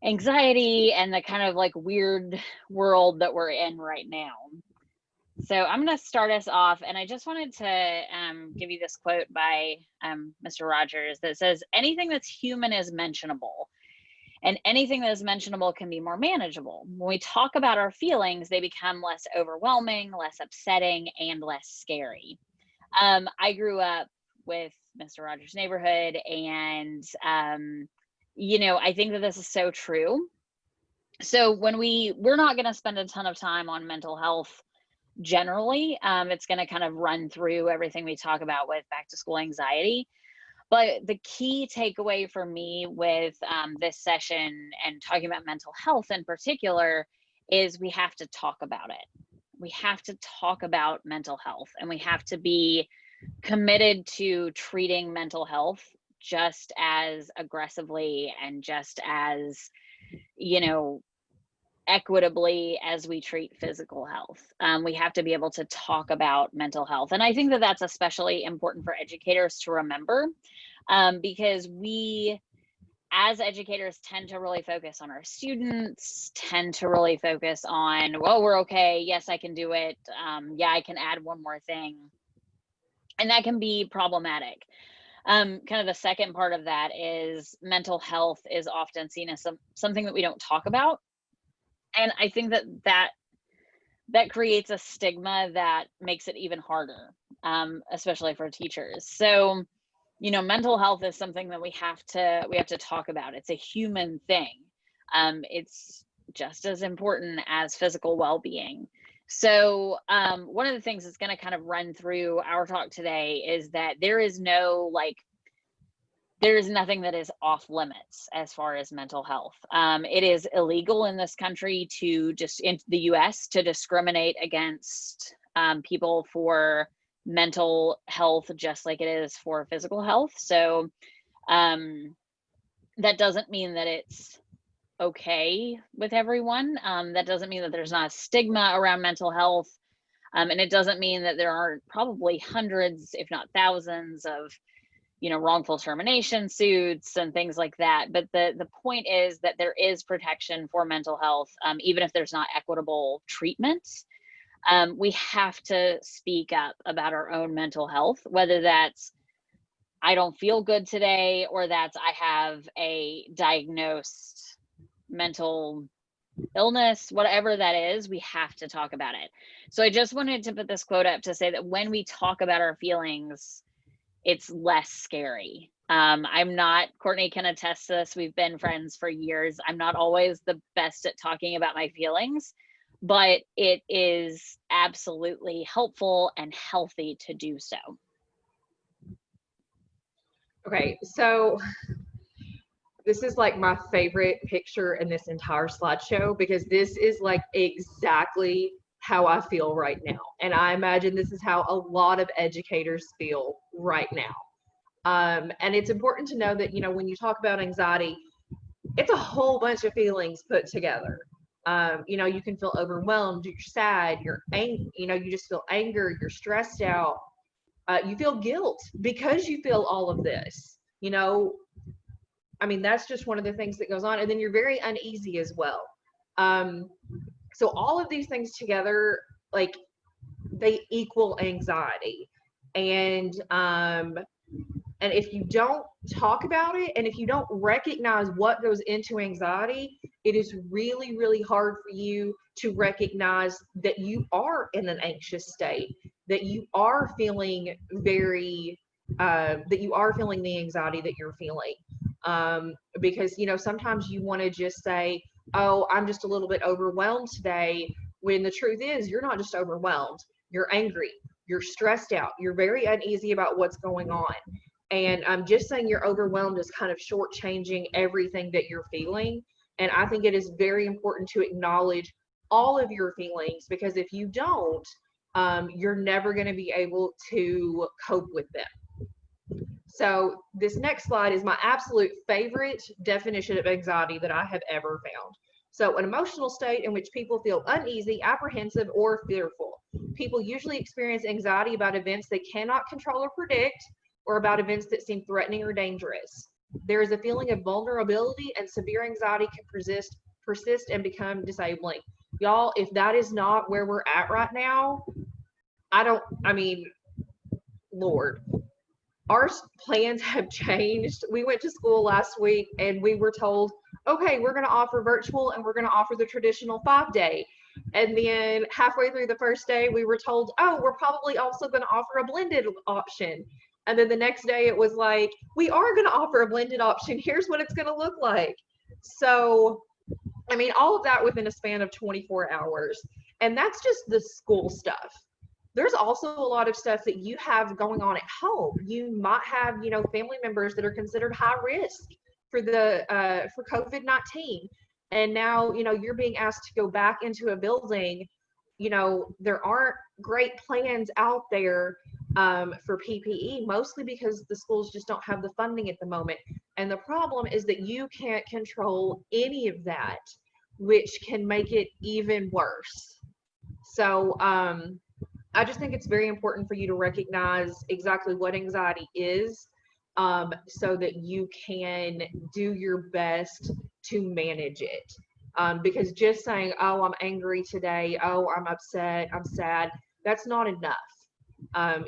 anxiety and the kind of like weird world that we're in right now. So I'm going to start us off, and I just wanted to give you this quote by Mr. Rogers that says, "Anything that's human is mentionable. And anything that is mentionable can be more manageable. When we talk about our feelings, they become less overwhelming, less upsetting, and less scary." I grew up with Mr. Rogers' Neighborhood, and, you know, I think that this is so true. So when we're not going to spend a ton of time on mental health generally. It's going to kind of run through everything we talk about with back to school anxiety. But the key takeaway for me with this session and talking about mental health in particular is we have to talk about it. We have to talk about mental health, and we have to be committed to treating mental health just as aggressively and just as, you know, equitably as we treat physical health. We have to be able to talk about mental health. And I think that that's especially important for educators to remember, because we as educators tend to really focus on our students, tend to really focus on, well, we're okay. Yes, I can do it. Yeah, I can add one more thing. And that can be problematic. Kind of the second part of that is mental health is often seen as something that we don't talk about. And I think that creates a stigma that makes it even harder, especially for teachers. So, you know, mental health is something that we have to talk about. It's a human thing. It's just as important as physical well-being. So one of the things that's going to kind of run through our talk today is that there is nothing that is off limits as far as mental health. It is illegal in this country in the US to discriminate against people for mental health, just like it is for physical health. So that doesn't mean that it's okay with everyone. That doesn't mean that there's not a stigma around mental health. And it doesn't mean that there aren't probably hundreds, if not thousands of, you know, wrongful termination suits and things like that. But the point is that there is protection for mental health, even if there's not equitable treatment. We have to speak up about our own mental health, whether that's I don't feel good today, or that's I have a diagnosed mental illness, whatever that is, we have to talk about it. So I just wanted to put this quote up to say that when we talk about our feelings, it's less scary. I'm not, Courtney can attest to this, we've been friends for years. I'm not always the best at talking about my feelings, but it is absolutely helpful and healthy to do so. Okay, so this is like my favorite picture in this entire slideshow, because this is like exactly how I feel right now. And I imagine this is how a lot of educators feel right now. And it's important to know that, you know, when you talk about anxiety, it's a whole bunch of feelings put together. You know, you can feel overwhelmed, you're sad, you're angry, you know, you just feel anger, you're stressed out, you feel guilt because you feel all of this, you know. I mean, that's just one of the things that goes on. And then you're very uneasy as well. So all of these things together, like, they equal anxiety. And if you don't talk about it, and if you don't recognize what goes into anxiety, it is really, really hard for you to recognize that you are in an anxious state, that you are feeling that you are feeling the anxiety that you're feeling. Because, you know, sometimes you want to just say, oh, I'm just a little bit overwhelmed today, when the truth is you're not just overwhelmed, you're angry, you're stressed out, you're very uneasy about what's going on. And just saying you're overwhelmed is kind of shortchanging everything that you're feeling. And I think it is very important to acknowledge all of your feelings, because if you don't, you're never going to be able to cope with them. So this next slide is my absolute favorite definition of anxiety that I have ever found. So an emotional state in which people feel uneasy, apprehensive, or fearful. People usually experience anxiety about events they cannot control or predict, or about events that seem threatening or dangerous. There is a feeling of vulnerability, and severe anxiety can persist and become disabling. Y'all, if that is not where we're at right now, Lord. Our plans have changed. We went to school last week and we were told, okay, we're going to offer virtual and we're going to offer the traditional 5-day. And then halfway through the first day, we were told, oh, we're probably also going to offer a blended option. And then the next day it was like, we are going to offer a blended option. Here's what it's going to look like. So, I mean, all of that within a span of 24 hours. And that's just the school stuff. There's also a lot of stuff that you have going on at home. You might have, you know, family members that are considered high risk for for COVID-19. And now, you know, you're being asked to go back into a building. You know, there aren't great plans out there for PPE, mostly because the schools just don't have the funding at the moment. And the problem is that you can't control any of that, which can make it even worse. So, I just think it's very important for you to recognize exactly what anxiety is, so that you can do your best to manage it. Because just saying, oh, I'm angry today, oh, I'm upset, I'm sad, that's not enough.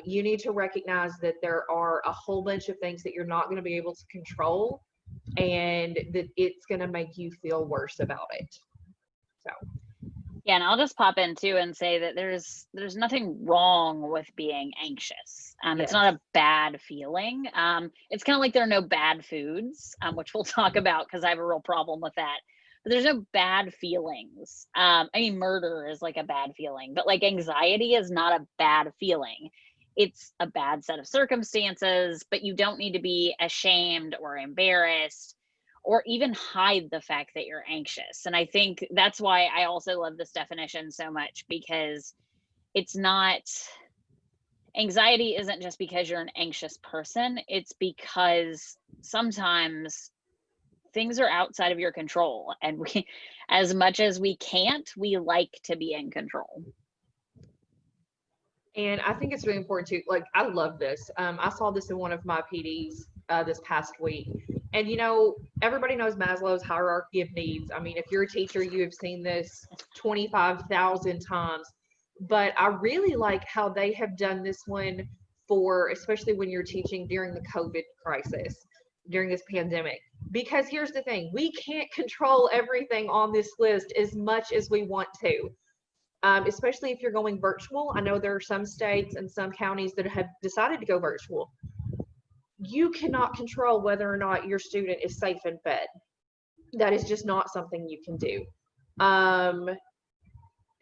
You need to recognize that there are a whole bunch of things that you're not going to be able to control, and that it's going to make you feel worse about it. So yeah, and I'll just pop in too and say that there's nothing wrong with being anxious. It's Yes. not a bad feeling. It's kind of like there are no bad foods, which we'll talk about because I have a real problem with that. But there's no bad feelings. I mean, murder is like a bad feeling, but like anxiety is not a bad feeling. It's a bad set of circumstances, but you don't need to be ashamed or embarrassed or even hide the fact that you're anxious. And I think that's why I also love this definition so much, because it's not, anxiety isn't just because you're an anxious person. It's because sometimes things are outside of your control, and we, as much as we can't, we like to be in control. And I think it's really important too. Like, I love this. I saw this in one of my PDs this past week. And, you know, everybody knows Maslow's hierarchy of needs. I mean, if you're a teacher, you have seen this 25,000 times. But I really like how they have done this one for, especially when you're teaching during the COVID crisis, during this pandemic. Because here's the thing, we can't control everything on this list as much as we want to. Especially if you're going virtual. I know there are some states and some counties that have decided to go virtual. You cannot control whether or not your student is safe and fed. That is just not something you can do. Amber,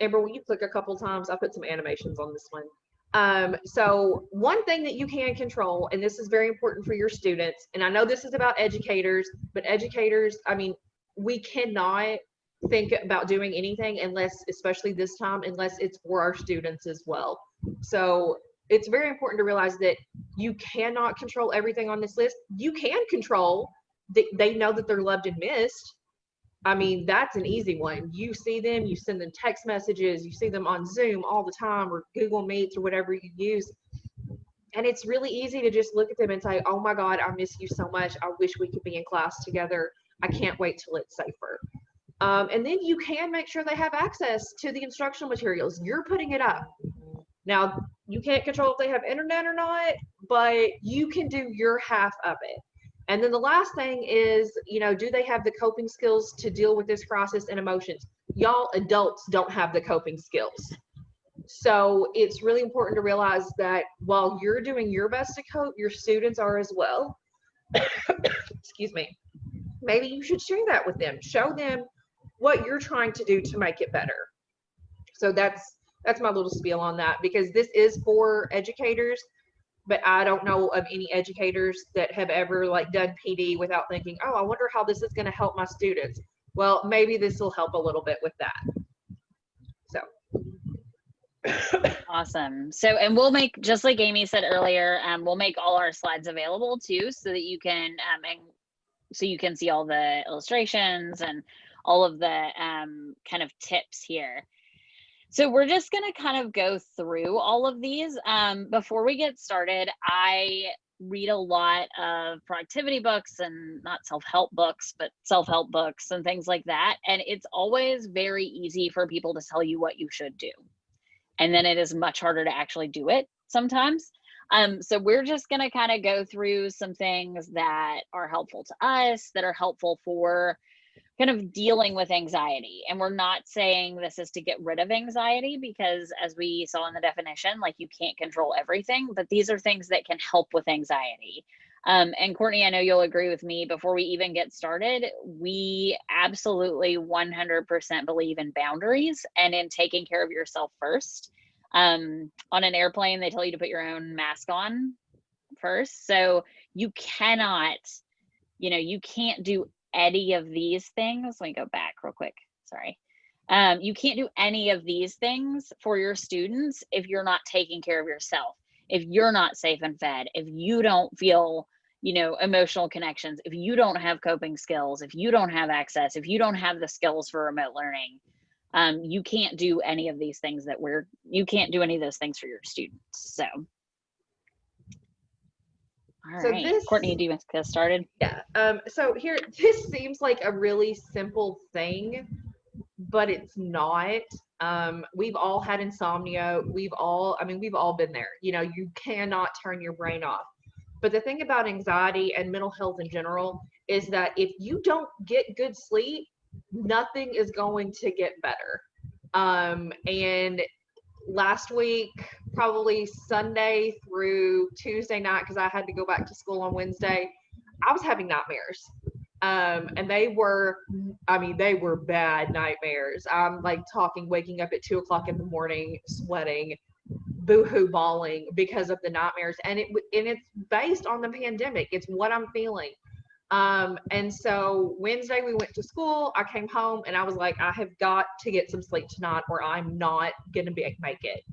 will you click a couple times? I put some animations on this one. So one thing that you can control, and this is very important for your students, and I know this is about educators, but educators, I mean, we cannot think about doing anything unless, especially this time, unless it's for our students as well. So it's very important to realize that you cannot control everything on this list. You can control that they know that they're loved and missed. I mean, that's an easy one. You see them, you send them text messages, you see them on Zoom all the time, or Google Meets, or whatever you use. And it's really easy to just look at them and say, oh my God, I miss you so much. I wish we could be in class together. I can't wait till it's safer. And then you can make sure they have access to the instructional materials. You're putting it up. Now, you can't control if they have internet or not, but you can do your half of it. And then the last thing is, you know, do they have the coping skills to deal with this crisis and emotions? Y'all adults don't have the coping skills. So it's really important to realize that while you're doing your best to cope, your students are as well. Excuse me. Maybe you should share that with them. Show them what you're trying to do to make it better. So that's my little spiel on that, because this is for educators, but I don't know of any educators that have ever like done PD without thinking, oh, I wonder how this is going to help my students. Well, maybe this will help a little bit with that. So. Awesome. So, and we'll make, just like Amy said earlier, we'll make all our slides available too, so that you can, and so you can see all the illustrations and all of the kind of tips here. So we're just going to kind of go through all of these. Before we get started, I read a lot of productivity books, and not self-help books, but self-help books and things like that. And it's always very easy for people to tell you what you should do. And then it is much harder to actually do it sometimes. So we're just going to kind of go through some things that are helpful to us, that are helpful for kind of dealing with anxiety. And we're not saying this is to get rid of anxiety, because as we saw in the definition, like, you can't control everything, but these are things that can help with anxiety. And Courtney, I know you'll agree with me, before we even get started, we absolutely 100% believe in boundaries and in taking care of yourself first. On an airplane, they tell you to put your own mask on first. So you cannot, you know, you can't do any of these things. Let me go back real quick. Sorry. You can't do any of these things for your students if you're not taking care of yourself, if you're not safe and fed, if you don't feel, you know, emotional connections, if you don't have coping skills, if you don't have access, if you don't have the skills for remote learning, you can't do any of these things that you can't do any of those things for your students. So All So right. this, Courtney, do you want to get started? yeah. So here, this seems like a really simple thing, but it's not. We've all had insomnia. We've all been there. You know, you cannot turn your brain off. But the thing about anxiety and mental health in general is that if you don't get good sleep, nothing is going to get better. And last week, probably Sunday through Tuesday night, because I had to go back to school on Wednesday, I was having nightmares. And they were bad nightmares. I'm like talking, waking up at 2 o'clock in the morning, sweating, boohoo bawling because of the nightmares. And it's based on the pandemic. It's what I'm feeling. And so Wednesday we went to school. I came home and I was like, I have got to get some sleep tonight, or I'm not gonna make it.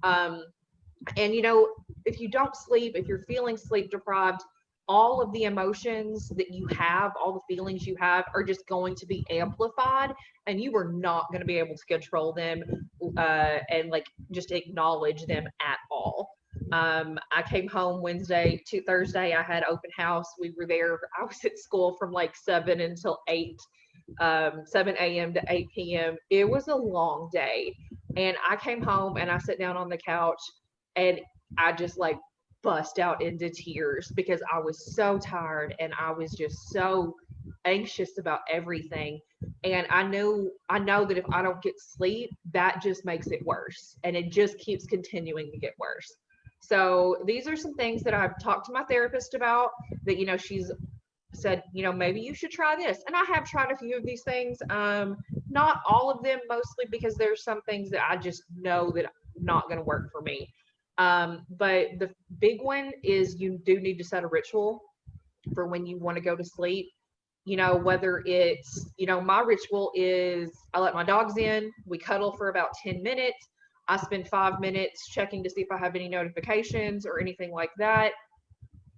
And you know, if you don't sleep, if you're feeling sleep deprived, all of the emotions that you have, all the feelings you have are just going to be amplified, and you are not going to be able to control them and like just acknowledge them at all. I came home Wednesday to Thursday. I had open house. We were there. I was at school from like 7 until 8, 7 a.m. to 8 p.m. It was a long day. And I came home and I sat down on the couch and I just like bust out into tears because I was so tired and I was just so anxious about everything. And I know that if I don't get sleep, that just makes it worse. And it just keeps continuing to get worse. So these are some things that I've talked to my therapist about that, you know, she's said, you know, maybe you should try this. And I have tried a few of these things. Not all of them, mostly because there's some things that I just know that are not going to work for me. But the big one is you do need to set a ritual for when you want to go to sleep. You know, whether it's, you know, my ritual is I let my dogs in, we cuddle for about 10 minutes. I spend 5 minutes checking to see if I have any notifications or anything like that.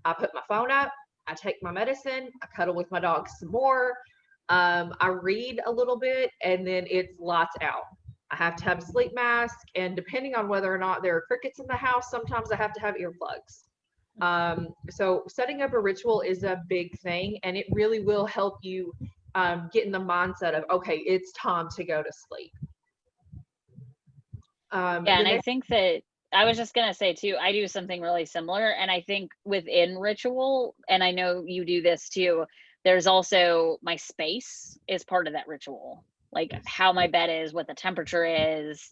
I put my phone up, I take my medicine, I cuddle with my dogs some more. I read a little bit, and then it's lights out. I have to have a sleep mask, and depending on whether or not there are crickets in the house, sometimes I have to have earplugs. So setting up a ritual is a big thing, and it really will help you get in the mindset of, okay, it's time to go to sleep. Yeah, and I think that I was just going to say too, I do something really similar. And I think within ritual, and I know you do this too, there's also my space is part of that ritual. Like how my bed is, what the temperature is.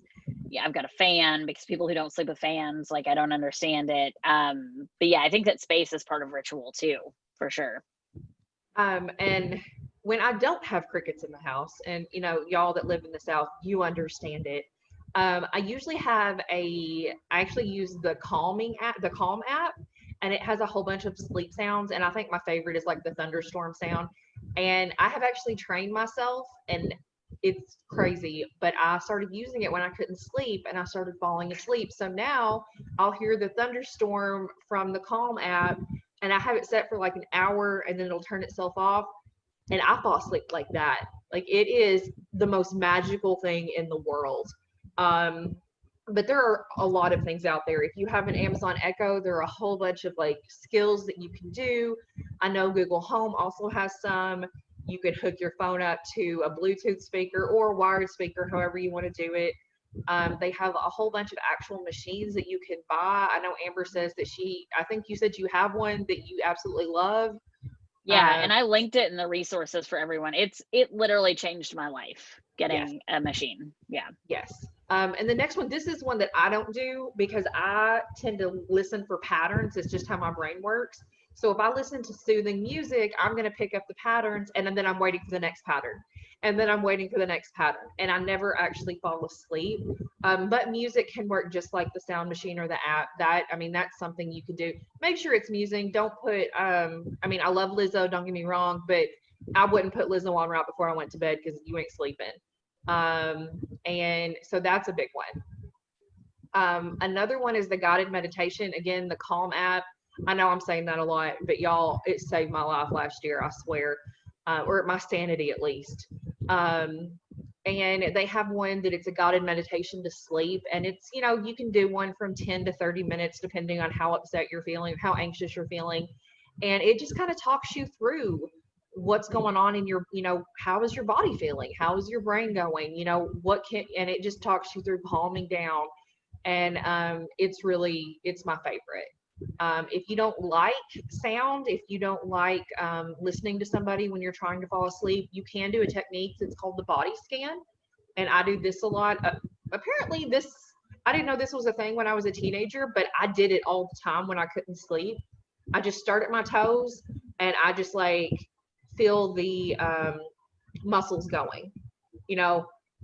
Yeah, I've got a fan because people who don't sleep with fans, like I don't understand it. But yeah, I think that space is part of ritual too, for sure. And when I don't have crickets in the house, and you know, y'all that live in the South, you understand it. I usually I actually use the Calm app, and it has a whole bunch of sleep sounds. And I think my favorite is like the thunderstorm sound. And I have actually trained myself, and it's crazy, but I started using it when I couldn't sleep and I started falling asleep. So now I'll hear the thunderstorm from the Calm app, and I have it set for like an hour, and then it'll turn itself off. And I fall asleep like that. Like it is the most magical thing in the world. But there are a lot of things out there. If you have an Amazon Echo, there are a whole bunch of like skills that you can do. I know Google Home also has some. You could hook your phone up to a Bluetooth speaker or a wired speaker, however you want to do it. They have a whole bunch of actual machines that you can buy. I know Amber says that I think you said you have one that you absolutely love. Yeah, and I linked it in the resources for everyone. It literally changed my life getting a machine. Yeah. Yes. And the next one, this is one that I don't do because I tend to listen for patterns. It's just how my brain works. So if I listen to soothing music, I'm going to pick up the patterns, and then I'm waiting for the next pattern. And then I'm waiting for the next pattern. And I never actually fall asleep. But music can work just like the sound machine or the app. That's something you can do. Make sure it's music. Don't put, I love Lizzo, don't get me wrong, but I wouldn't put Lizzo on right before I went to bed because you ain't sleeping. And so that's a big one. Another one is the guided meditation. Again, the Calm app. I know I'm saying that a lot, but y'all, it saved my life last year, I swear, or my sanity at least. And they have one that it's a guided meditation to sleep. And it's, you can do one from 10 to 30 minutes, depending on how upset you're feeling, how anxious you're feeling. And it just kind of talks you through what's going on in your, how is your body feeling? How is your brain going? And it just talks you through calming down. And it's my favorite. If you don't like sound, if you don't like listening to somebody when you're trying to fall asleep, you can do a technique that's called the body scan. And I do this a lot. Apparently I didn't know this was a thing when I was a teenager, but I did it all the time when I couldn't sleep. I just start at my toes and I just like feel the muscles going,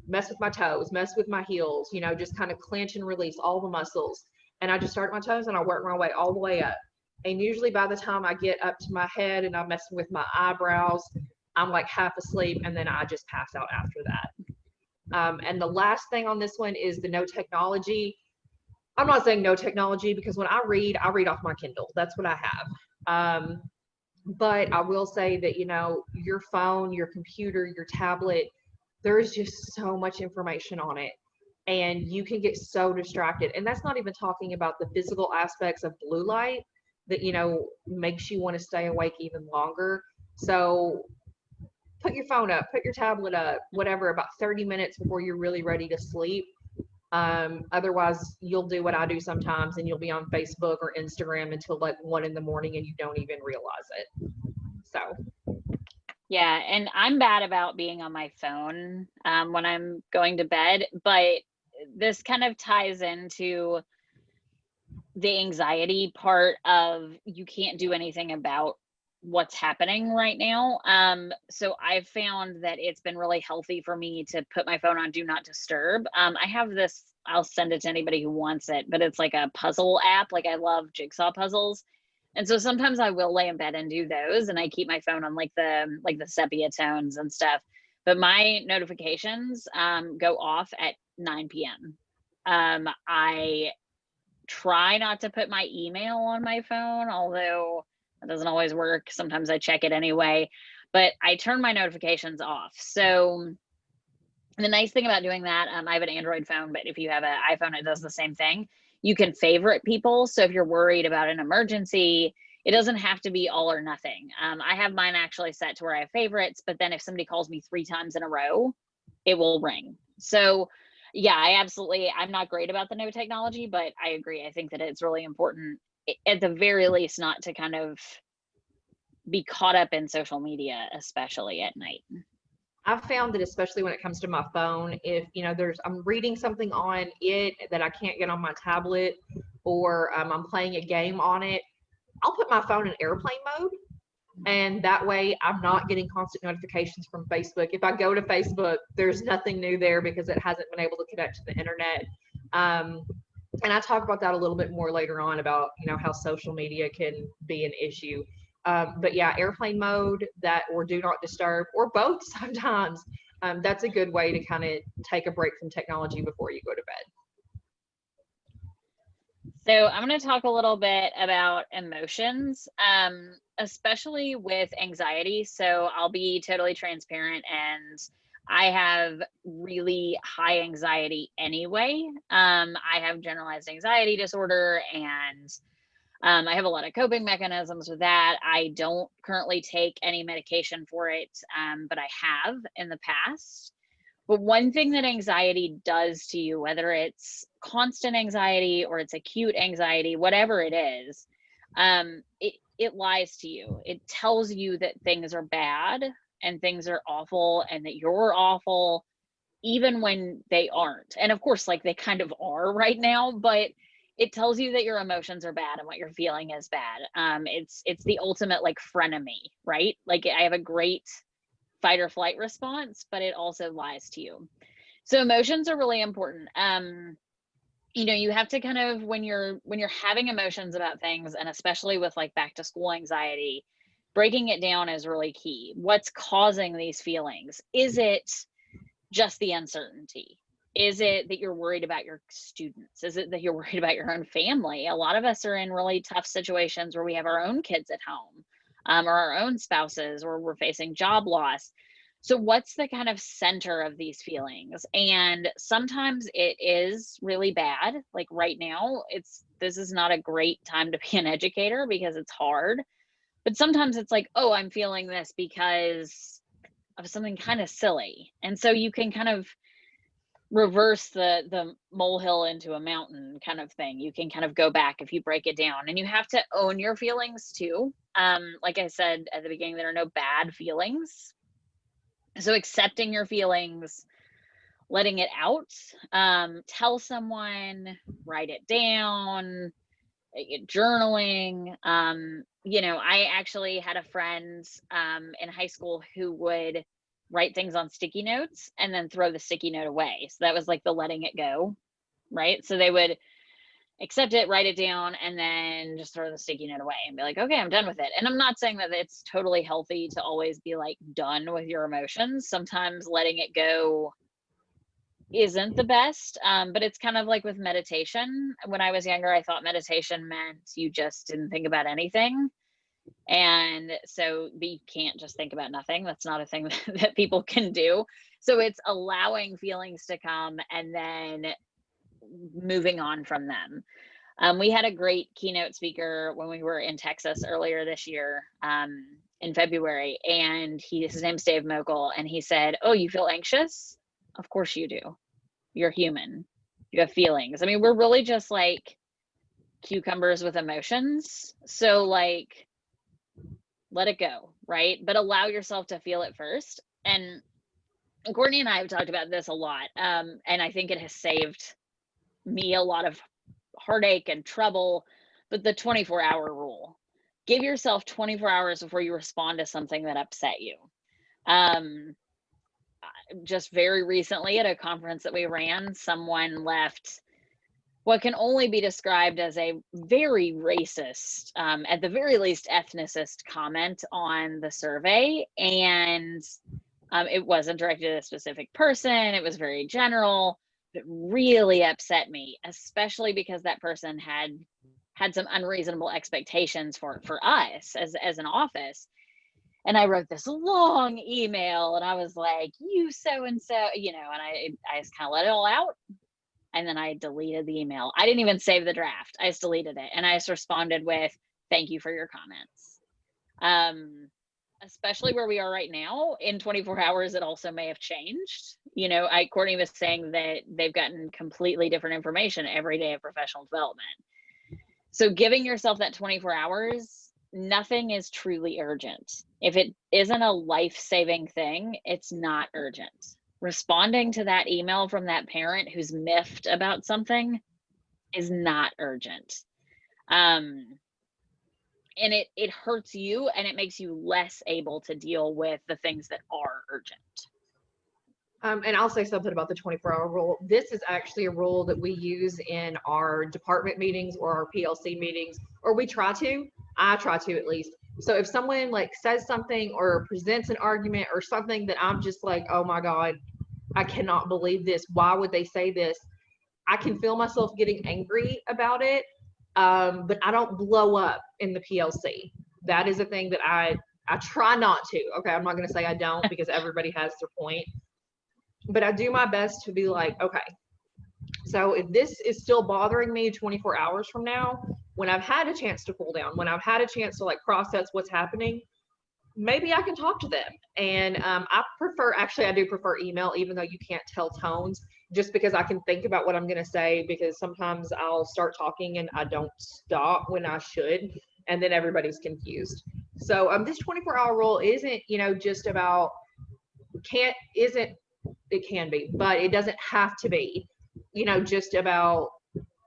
mess with my toes, mess with my heels, just kind of clench and release all the muscles. And I just start at my toes and I work my way all the way up. And usually by the time I get up to my head and I'm messing with my eyebrows, I'm like half asleep and then I just pass out after that. And the last thing on this one is the no technology. I'm not saying no technology because when I read off my Kindle. That's what I have. But I will say that, your phone, your computer, your tablet, there's just so much information on it and you can get so distracted. And that's not even talking about the physical aspects of blue light that, makes you want to stay awake even longer. So put your phone up, put your tablet up, whatever, about 30 minutes before you're really ready to sleep. Otherwise, you'll do what I do sometimes and you'll be on Facebook or Instagram until like 1 a.m. and you don't even realize it. So. Yeah, and I'm bad about being on my phone when I'm going to bed, but this kind of ties into the anxiety part of you can't do anything about what's happening right now. So I've found that it's been really healthy for me to put my phone on do not disturb. I have this, I'll send it to anybody who wants it, but it's like a puzzle app. Like I love jigsaw puzzles. And so sometimes I will lay in bed and do those and I keep my phone on like the sepia tones and stuff. But my notifications go off at 9 p.m. I try not to put my email on my phone, although it doesn't always work. Sometimes I check it anyway, but I turn my notifications off. So the nice thing about doing that, I have an Android phone, but if you have an iPhone, it does the same thing. You can favorite people. So if you're worried about an emergency, it doesn't have to be all or nothing. I have mine actually set to where I have favorites, but then if somebody calls me 3 times in a row, it will ring. So yeah, I'm not great about the no technology, but I agree. I think that it's really important at the very least not to kind of be caught up in social media, especially at night. I've found that especially when it comes to my phone, if I'm reading something on it that I can't get on my tablet, or I'm playing a game on it, I'll put my phone in airplane mode, and that way I'm not getting constant notifications from Facebook. If I go to Facebook, there's nothing new there because it hasn't been able to connect to the internet. And I talk about that a little bit more later on about how social media can be an issue. But yeah, airplane mode, that, or do not disturb, or both sometimes. That's a good way to kind of take a break from technology before you go to bed. So I'm going to talk a little bit about emotions, especially with anxiety. So I'll be totally transparent, and I have really high anxiety anyway. I have generalized anxiety disorder, and I have a lot of coping mechanisms with that. I don't currently take any medication for it, but I have in the past. But one thing that anxiety does to you, whether it's constant anxiety or it's acute anxiety, whatever it is, it lies to you. It tells you that things are bad and things are awful and that you're awful, even when they aren't. And of course, like they kind of are right now, but it tells you that your emotions are bad and what you're feeling is bad. It's the ultimate like frenemy, right? Like I have a great fight or flight response, but it also lies to you. So emotions are really important. You have to kind of, when you're having emotions about things, and especially with like back to school anxiety, breaking it down is really key. What's causing these feelings? Is it just the uncertainty? Is it that you're worried about your students? Is it that you're worried about your own family? A lot of us are in really tough situations where we have our own kids at home, or our own spouses, or we're facing job loss. So what's the kind of center of these feelings? And sometimes it is really bad. Like right now, this is not a great time to be an educator because it's hard. But sometimes it's like, oh, I'm feeling this because of something kind of silly. And so you can kind of reverse the molehill into a mountain kind of thing. You can kind of go back if you break it down, and you have to own your feelings too. Like I said at the beginning, there are no bad feelings. So accepting your feelings, letting it out, tell someone, write it down, journaling. You know, I actually had a friend in high school who would write things on sticky notes and then throw the sticky note away. So that was like the letting it go, right? So they would accept it, write it down, and then just throw the sticky note away and be like, okay, I'm done with it. And I'm not saying that it's totally healthy to always be like done with your emotions. Sometimes letting it go isn't the best, but it's kind of like with meditation. When I was younger, I thought meditation meant you just didn't think about anything. And so you can't just think about nothing. That's not a thing that people can do. So it's allowing feelings to come and then moving on from them. We had a great keynote speaker when we were in Texas earlier this year, in February, and his name's Dave Mokel, and he said, oh, you feel anxious? Of course you do. You're human. You have feelings. I mean, we're really just like cucumbers with emotions. So like, let it go, right? But allow yourself to feel it first. And Courtney and I have talked about this a lot. And I think it has saved me a lot of heartache and trouble, but the 24-hour rule. Give yourself 24 hours before you respond to something that upset you. Just very recently at a conference that we ran, someone left what can only be described as a very racist, at the very least ethnicist comment on the survey. And it wasn't directed at a specific person. It was very general. It really upset me, especially because that person had some unreasonable expectations for us as an office. And I wrote this long email and I was like, you so-and-so, you know, and I just kind of let it all out. And then I deleted the email. I didn't even save the draft. I just deleted it. And I just responded with, thank you for your comments. Especially where we are right now, in 24 hours, it also may have changed. You know, Courtney was saying that they've gotten completely different information every day of professional development. So giving yourself that 24 hours, nothing is truly urgent. If it isn't a life-saving thing, it's not urgent. Responding to that email from that parent who's miffed about something is not urgent. And it hurts you and it makes you less able to deal with the things that are urgent. And I'll say something about the 24-hour rule. This is actually a rule that we use in our department meetings or our PLC meetings, or I try to at least. So if someone like says something or presents an argument or something that I'm just like, oh my God, I cannot believe this. Why would they say this? I can feel myself getting angry about it, but I don't blow up in the PLC. That is a thing that I try not to. Okay, I'm not going to say I don't because everybody has their point. But I do my best to be like, okay, so if this is still bothering me 24 hours from now, when I've had a chance to cool down, when I've had a chance to like process what's happening, maybe I can talk to them. And I do prefer email, even though you can't tell tones, just because I can think about what I'm going to say, because sometimes I'll start talking and I don't stop when I should, and then everybody's confused. So this 24-hour rule isn't, you know, just about, it can be, but it doesn't have to be, you know, just about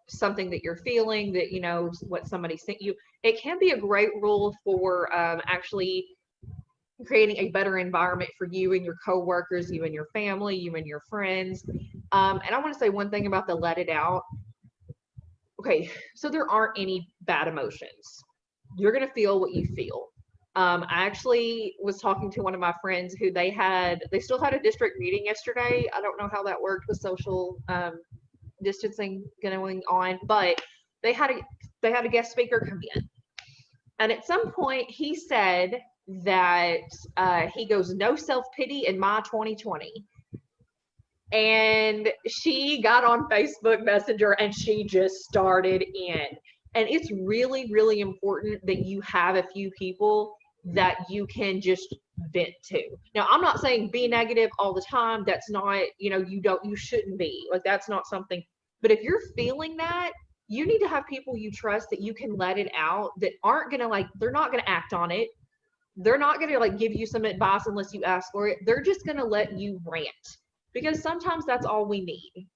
something that you're feeling, that, you know, what somebody sent you. It can be a great rule for actually creating a better environment for you and your coworkers, you and your family, you and your friends. And I want to say one thing about the let it out. Okay, so there aren't any bad emotions. You're going to feel what you feel. I actually was talking to one of my friends who they still had a district meeting yesterday. I don't know how that worked with social distancing going on, but they had a guest speaker come in. And at some point he said that he goes, no self-pity in my 2020. And she got on Facebook Messenger and she just started in. And it's really, really important that you have a few people that you can just vent to. Now, I'm not saying be negative all the time. That's not, you shouldn't be. Like, that's not something. But if you're feeling that, you need to have people you trust that you can let it out, that aren't going to they're not going to act on it. They're not going to give you some advice unless you ask for it. They're just going to let you rant, because sometimes that's all we need.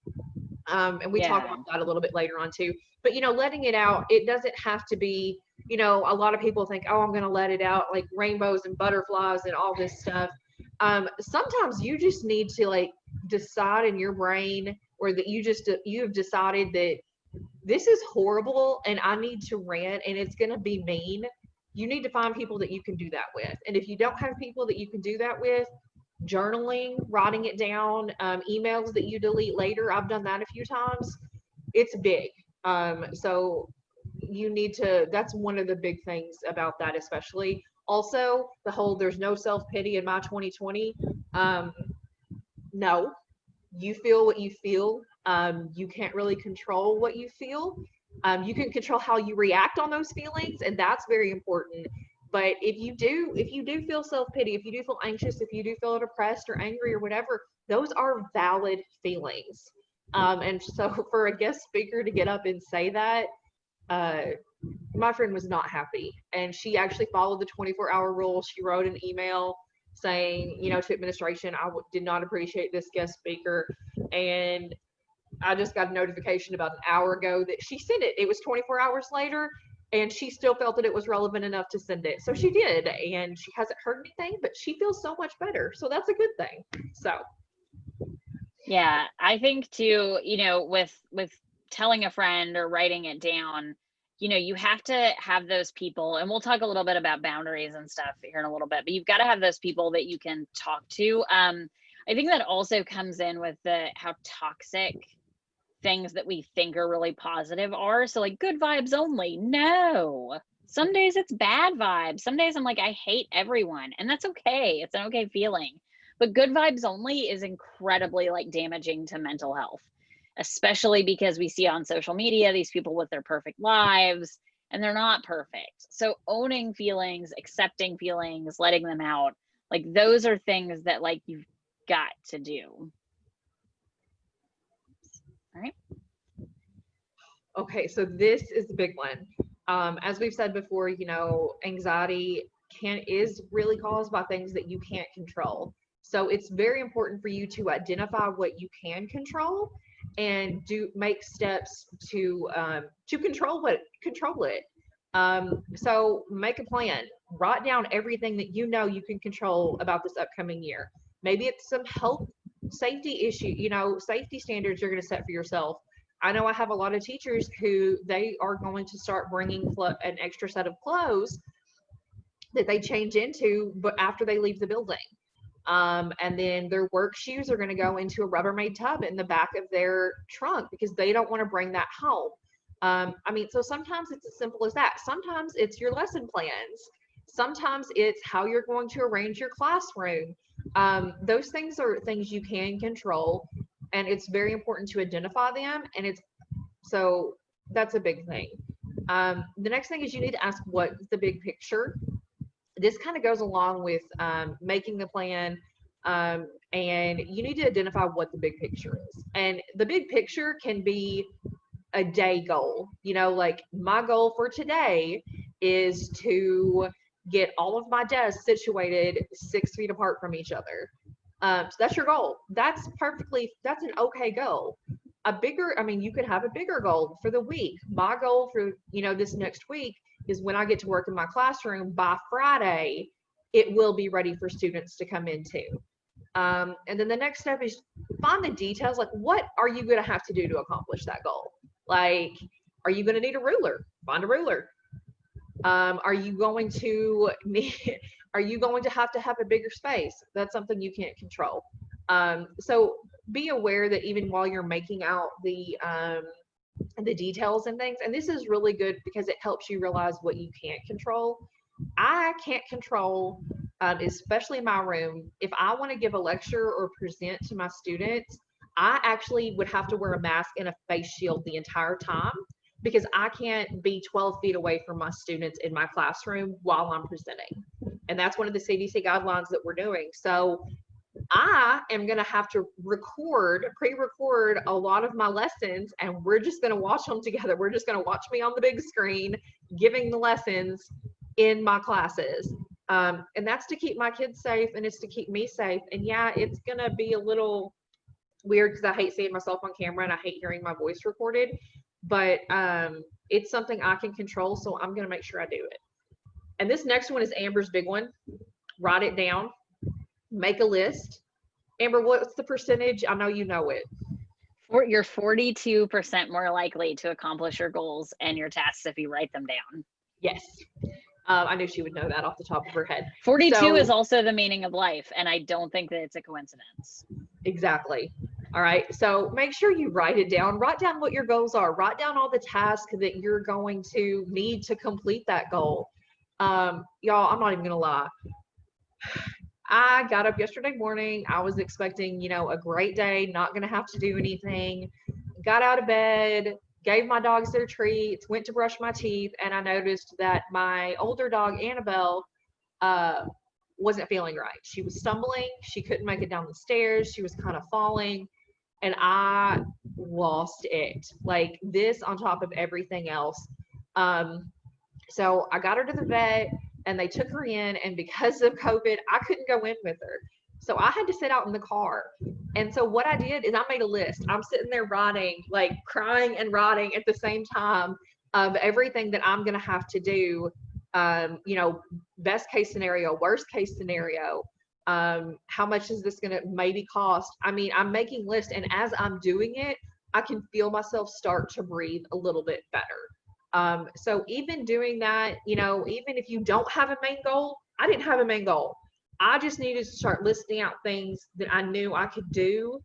And we talk about that a little bit later on too. But, letting it out, it doesn't have to be, a lot of people think, oh, I'm going to let it out, like rainbows and butterflies and all this stuff. Sometimes you just need to decide in your brain, or that you have decided that this is horrible and I need to rant and it's going to be mean. You need to find people that you can do that with. And if you don't have people that you can do that with, journaling, writing it down, emails that you delete later. I've done that a few times. It's big. So you need to, that's one of the big things about that, especially. Also, the whole there's no self-pity in my 2020. No, you feel what you feel. You can't really control what you feel. You can control how you react on those feelings, and that's very important. But if you do feel self-pity, if you do feel anxious, if you do feel depressed or angry or whatever, those are valid feelings. And so for a guest speaker to get up and say that, my friend was not happy. And she actually followed the 24-hour rule. She wrote an email saying, to administration, I did not appreciate this guest speaker. And I just got a notification about an hour ago that she sent it. It was 24 hours later, and she still felt that it was relevant enough to send it. So she did, and she hasn't heard anything, but she feels so much better. So that's a good thing. So. Yeah, I think too, with telling a friend or writing it down, you have to have those people, and we'll talk a little bit about boundaries and stuff here in a little bit, but you've got to have those people that you can talk to. I think that also comes in with how toxic things that we think are really positive are. So good vibes only. No, some days it's bad vibes. Some days I'm I hate everyone, and that's okay. It's an okay feeling. But good vibes only is incredibly damaging to mental health, especially because we see on social media these people with their perfect lives, and they're not perfect. So owning feelings, accepting feelings, letting them out, those are things that you've got to do. All right. Okay, so this is the big one. As we've said before, anxiety is really caused by things that you can't control. So it's very important for you to identify what you can control and make steps to control it. So make a plan. Write down everything that you can control about this upcoming year. Maybe it's some health safety issue, safety standards you're going to set for yourself. I know I have a lot of teachers who they are going to start bringing an extra set of clothes that they change into, but after they leave the building. And then their work shoes are going to go into a Rubbermaid tub in the back of their trunk because they don't want to bring that home. So sometimes it's as simple as that. Sometimes it's your lesson plans. Sometimes it's how you're going to arrange your classroom. Those things are things you can control, and it's very important to identify them. And so that's a big thing. The next thing is you need to ask what's the big picture. This kind of goes along with making the plan, and you need to identify what the big picture is. And the big picture can be a day goal. My goal for today is to get all of my desks situated 6 feet apart from each other. So that's your goal. That's an okay goal. You could have a bigger goal for the week. My goal for, this next week is when I get to work in my classroom by Friday, it will be ready for students to come into. And then the next step is find the details. What are you going to have to do to accomplish that goal? Are you going to need a ruler? Find a ruler. Are you going to have a bigger space? That's something you can't control. So be aware that even while you're making out the details and things, and this is really good because it helps you realize what you can't control. I can't control, especially in my room. If I want to give a lecture or present to my students, I actually would have to wear a mask and a face shield the entire time because I can't be 12 feet away from my students in my classroom while I'm presenting. And that's one of the CDC guidelines that we're doing. So I am going to have to pre-record a lot of my lessons, and we're just going to watch them together. We're just going to watch me on the big screen giving the lessons in my classes. And that's to keep my kids safe, and it's to keep me safe. And yeah, it's going to be a little weird because I hate seeing myself on camera and I hate hearing my voice recorded, but it's something I can control, so I'm going to make sure I do it. And this next one is Amber's big one. Write it down. Make a list. Amber, what's the percentage? I know you know it. You're 42% more likely to accomplish your goals and your tasks if you write them down. Yes. I knew she would know that off the top of her head. 42 is also the meaning of life, and I don't think that it's a coincidence. Exactly. All right. So make sure you write it down. Write down what your goals are. Write down all the tasks that you're going to need to complete that goal. Y'all, I'm not even going to lie. I got up yesterday morning. I was expecting, you know, a great day, not going to have to do anything. Got out of bed, gave my dogs their treats, went to brush my teeth, and I noticed that my older dog, Annabelle, wasn't feeling right. She was stumbling. She couldn't make it down the stairs. She was kind of falling, and I lost it. Like this on top of everything else. So I got her to the vet, and they took her in, and because of COVID, I couldn't go in with her. So I had to sit out in the car. And so what I did is I made a list. I'm sitting there writing, like crying and writing at the same time of everything that I'm going to have to do. You know, best case scenario, worst case scenario. How much is this going to maybe cost? I mean, I'm making lists, and as I'm doing it, I can feel myself start to breathe a little bit better. So even doing that, you know, even if you don't have a main goal, I didn't have a main goal. I just needed to start listing out things that I knew I could do,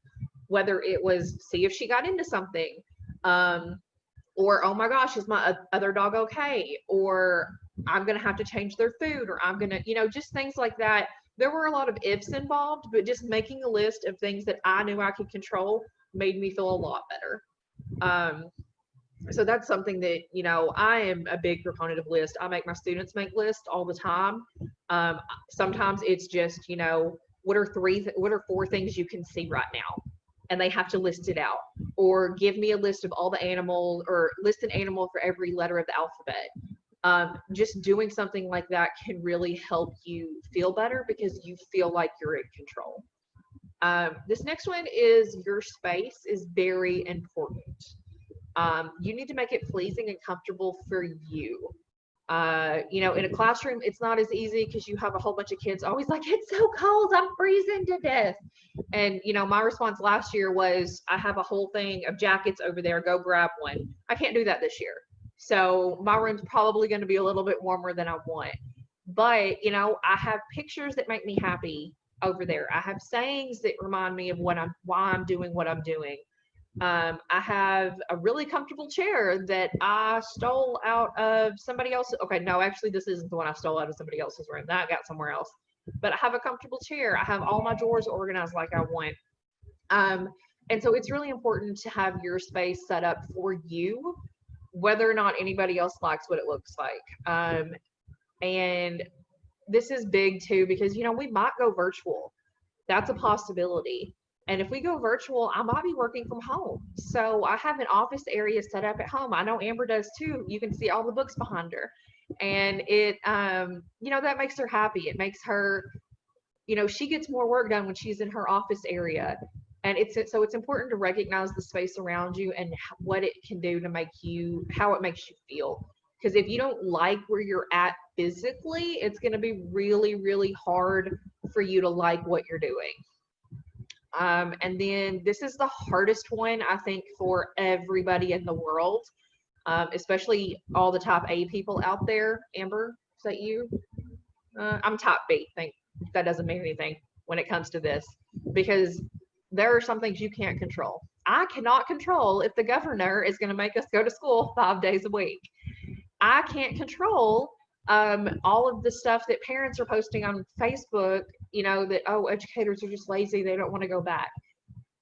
whether it was see if she got into something, or, oh my gosh, is my other dog okay? Or I'm going to have to change their food, or I'm going to, you know, just things like that. There were a lot of ifs involved, but just making a list of things that I knew I could control made me feel a lot better. So that's something that, you know, I am a big proponent of lists. I make my students make lists all the time. Sometimes it's just, you know, what are 4 things you can see right now? And they have to list it out, or give me a list of all the animals, or list an animal for every letter of the alphabet. Just doing something like that can really help you feel better because you feel like you're in control. This next one is your space is very important. You need to make it pleasing and comfortable for you. You know, in a classroom, it's not as easy because you have a whole bunch of kids always like, it's so cold, I'm freezing to death. And, you know, my response last year was, I have a whole thing of jackets over there, go grab one. I can't do that this year. So my room's probably going to be a little bit warmer than I want. But, you know, I have pictures that make me happy over there. I have sayings that remind me of why I'm doing what I'm doing. I have a really comfortable chair that I stole out of somebody else. Okay, no, actually, this isn't the one I stole out of somebody else's room. That I got somewhere else. But I have a comfortable chair. I have all my drawers organized like I want. And so it's really important to have your space set up for you, whether or not anybody else likes what it looks like. And this is big too, because, you know, we might go virtual. That's a possibility. And if we go virtual, I might be working from home. So I have an office area set up at home. I know Amber does too. You can see all the books behind her. And it, you know, that makes her happy. It makes her, you know, she gets more work done when she's in her office area. And so it's important to recognize the space around you and what it can do to make you, how it makes you feel. Because if you don't like where you're at physically, it's going to be really, really hard for you to like what you're doing. And then this is the hardest one, I think, for everybody in the world, especially all the type A people out there. Amber, is that you? I'm type B. Think that doesn't mean anything when it comes to this, because there are some things you can't control. I cannot control if the governor is going to make us go to school 5 days a week. I can't control all of the stuff that parents are posting on Facebook, you know, that, oh, educators are just lazy, they don't want to go back.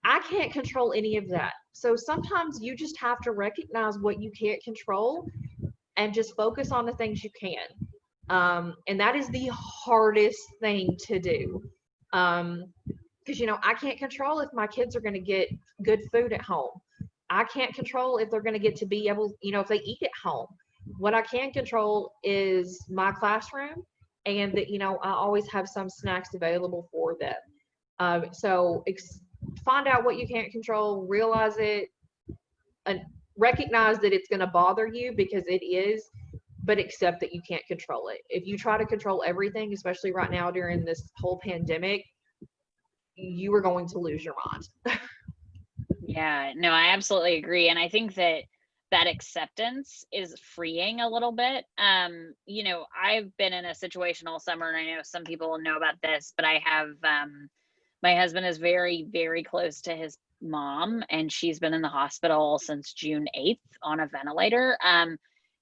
I can't control any of that. So sometimes you just have to recognize what you can't control and just focus on the things you can. And that is the hardest thing to do. Because, I can't control if my kids are going to get good food at home. I can't control if they're going to get to be able, if they eat at home. What I can control is my classroom, and that, I always have some snacks available for them. So find out what you can't control, realize it, and recognize that it's going to bother you, because it is, but accept that you can't control it. If you try to control everything, especially right now during this whole pandemic, you are going to lose your mind. Yeah, no, I absolutely agree. And I think that acceptance is freeing a little bit. I've been in a situation all summer, and I know some people know about this, but I have, my husband is very, very close to his mom, and she's been in the hospital since June 8th on a ventilator.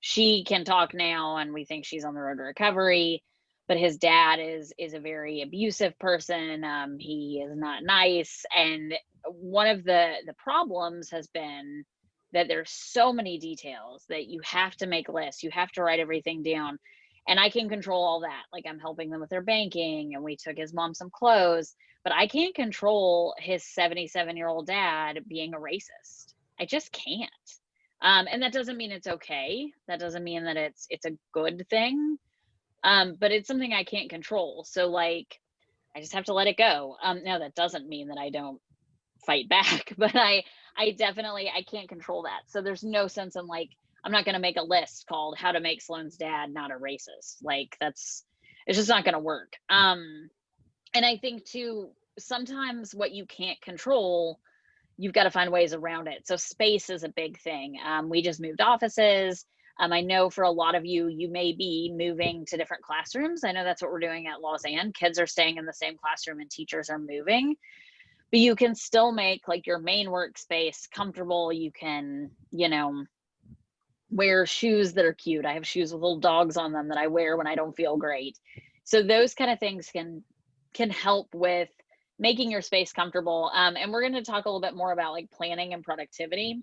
She can talk now, and we think she's on the road to recovery, but his dad is a very abusive person. He is not nice. And one of the problems has been that there's so many details that you have to make lists, you have to write everything down. And I can control all that. Like, I'm helping them with their banking, and we took his mom some clothes, but I can't control his 77-year-old dad being a racist. I just can't. And that doesn't mean it's okay. That doesn't mean that it's a good thing. But it's something I can't control. So, like, I just have to let it go. Now, that doesn't mean that I don't fight back, but I definitely, I can't control that. So there's no sense in, like, I'm not going to make a list called how to make Sloane's dad not a racist. Like, it's just not going to work. And I think too, sometimes what you can't control, you've got to find ways around it. So space is a big thing. We just moved offices. I know for a lot of you, you may be moving to different classrooms. I know that's what we're doing at Lausanne. Kids are staying in the same classroom and teachers are moving, but you can still make, like, your main workspace comfortable. You can, wear shoes that are cute. I have shoes with little dogs on them that I wear when I don't feel great. So those kind of things can help with making your space comfortable. And we're going to talk a little bit more about, like, planning and productivity.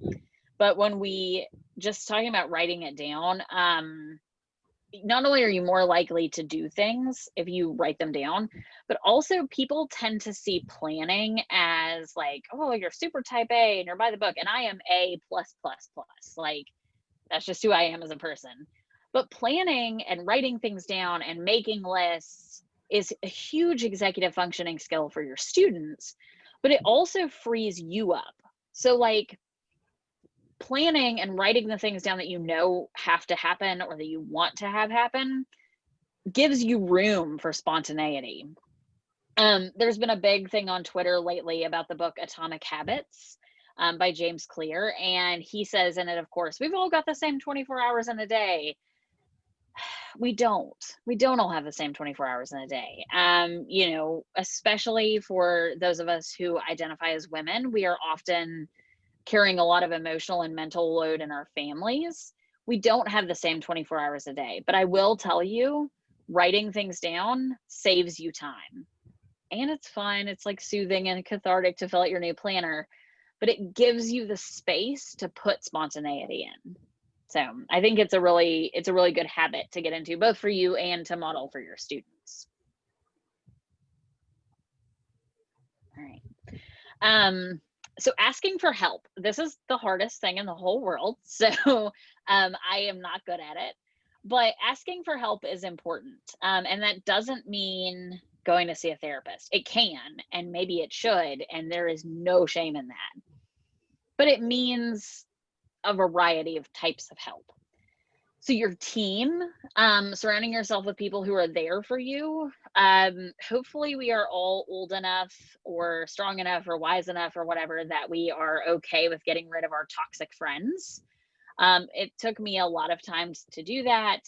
But when we just talking about writing it down, not only are you more likely to do things if you write them down, but also people tend to see planning as, like, oh, you're super type A and you're by the book, and I am A+++. Like, that's just who I am as a person. But planning and writing things down and making lists is a huge executive functioning skill for your students, but it also frees you up. So, like, planning and writing the things down that have to happen or that you want to have happen gives you room for spontaneity. There's been a big thing on Twitter lately about the book Atomic Habits by James Clear. And he says in it, of course, we've all got the same 24 hours in a day. We don't all have the same 24 hours in a day. Especially for those of us who identify as women, we are often carrying a lot of emotional and mental load in our families. We don't have the same 24 hours a day, but I will tell you, writing things down saves you time. And it's fun. It's, like, soothing and cathartic to fill out your new planner, but it gives you the space to put spontaneity in. So I think it's a really good habit to get into, both for you and to model for your students. All right. So asking for help, this is the hardest thing in the whole world. So I am not good at it, but asking for help is important. And that doesn't mean going to see a therapist. It can, and maybe it should, and there is no shame in that. But it means a variety of types of help. So your team, surrounding yourself with people who are there for you. Hopefully we are all old enough or strong enough or wise enough or whatever that we are okay with getting rid of our toxic friends. It took me a lot of times to do that.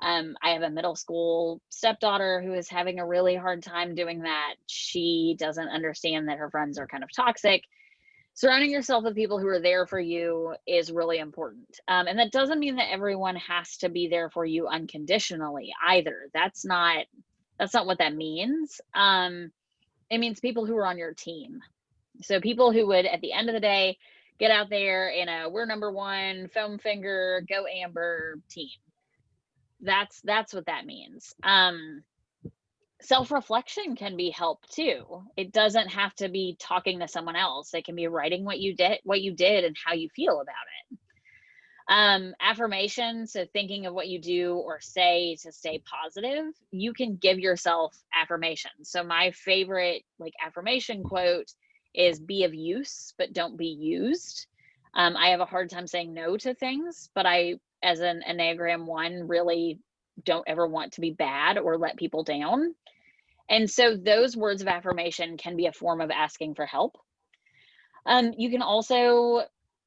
I have a middle school stepdaughter who is having a really hard time doing that. She doesn't understand that her friends are kind of toxic. Surrounding yourself with people who are there for you is really important. And that doesn't mean that everyone has to be there for you unconditionally either. That's not what that means. It means people who are on your team. So people who would, at the end of the day, get out there in a we're number one, foam finger, go Amber team. That's what that means. Self-reflection can be help too. It doesn't have to be talking to someone else. It can be writing what you did and how you feel about it. Affirmation, so thinking of what you do or say to stay positive. You can give yourself affirmations. So my favorite affirmation quote is be of use, but don't be used. I have a hard time saying no to things, but I, as an Enneagram 1, really don't ever want to be bad or let people down. And so those words of affirmation can be a form of asking for help. You can also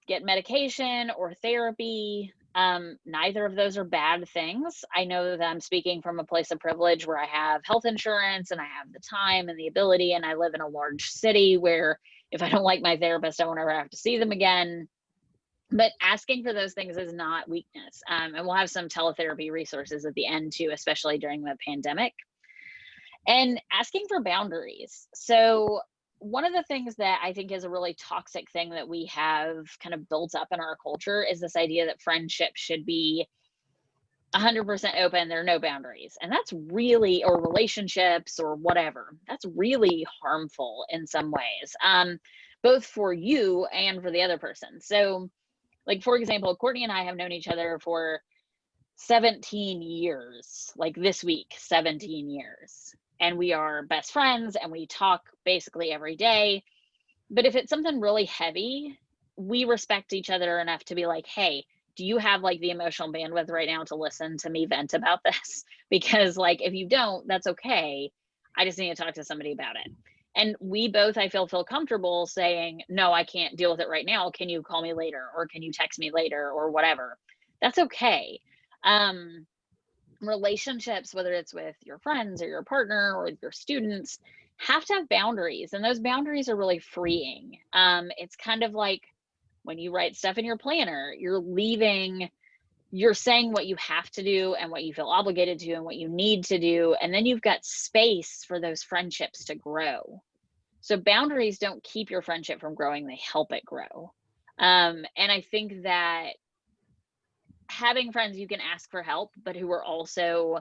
get medication or therapy. Neither of those are bad things. I know that I'm speaking from a place of privilege where I have health insurance and I have the time and the ability, and I live in a large city where if I don't like my therapist, I won't ever have to see them again. But asking for those things is not weakness. And we'll have some teletherapy resources at the end too, especially during the pandemic. And asking for boundaries. So one of the things that I think is a really toxic thing that we have kind of built up in our culture is this idea that friendships should be 100% open, there are no boundaries. And that's really, or relationships or whatever, that's really harmful in some ways, both for you and for the other person. So for example, Courtney and I have known each other for 17 years, this week, 17 years. And we are best friends and we talk basically every day. But if it's something really heavy, we respect each other enough to be like, hey, do you have the emotional bandwidth right now to listen to me vent about this? Because if you don't, that's okay. I just need to talk to somebody about it. And we both, I feel comfortable saying, no, I can't deal with it right now. Can you call me later? Or can you text me later or whatever? That's okay. Relationships, whether it's with your friends or your partner or your students, have to have boundaries. And those boundaries are really freeing. It's kind of like when you write stuff in your planner, you're saying what you have to do and what you feel obligated to and what you need to do. And then you've got space for those friendships to grow. So boundaries don't keep your friendship from growing, they help it grow. And I think that having friends you can ask for help, but who are also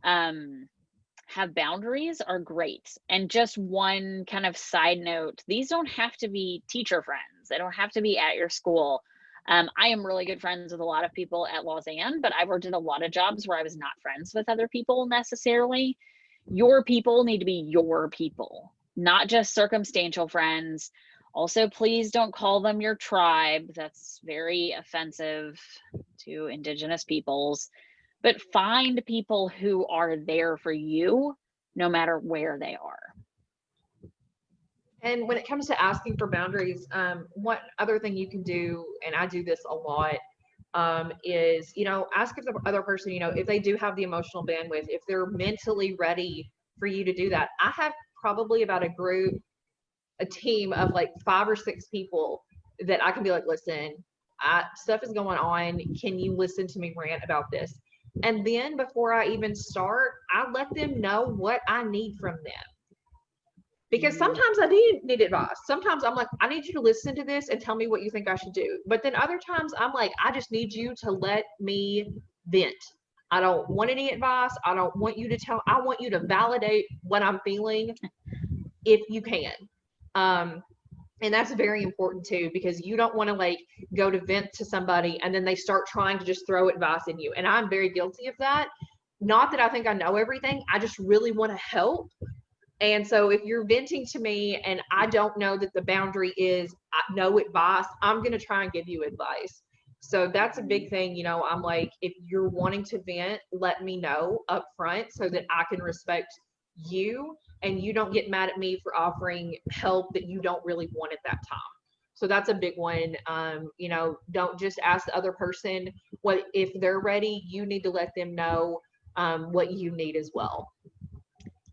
have boundaries are great. And just one kind of side note, these don't have to be teacher friends. They don't have to be at your school. I am really good friends with a lot of people at Lausanne, but I've worked in a lot of jobs where I was not friends with other people necessarily. Your people need to be your people, not just circumstantial friends. Also, please don't call them your tribe. That's very offensive to Indigenous peoples. But find people who are there for you, no matter where they are. And when it comes to asking for boundaries, one other thing you can do, and I do this a lot, is, ask if the other person, if they do have the emotional bandwidth, if they're mentally ready for you to do that. I have probably about a team of 5 or 6 people that I can be like, listen, stuff is going on. Can you listen to me rant about this? And then before I even start, I let them know what I need from them. Because sometimes I need advice. Sometimes I'm like, I need you to listen to this and tell me what you think I should do. But then other times I'm like, I just need you to let me vent. I don't want any advice. I don't want you to I want you to validate what I'm feeling if you can. And that's very important too, because you don't want to go to vent to somebody and then they start trying to just throw advice in you. And I'm very guilty of that. Not that I think I know everything. I just really want to help. And so if you're venting to me and I don't know that the boundary is no advice, I'm going to try and give you advice. So that's a big thing. I'm like, if you're wanting to vent, let me know up front so that I can respect you and you don't get mad at me for offering help that you don't really want at that time. So that's a big one. Don't just ask the other person what, if they're ready, you need to let them know what you need as well.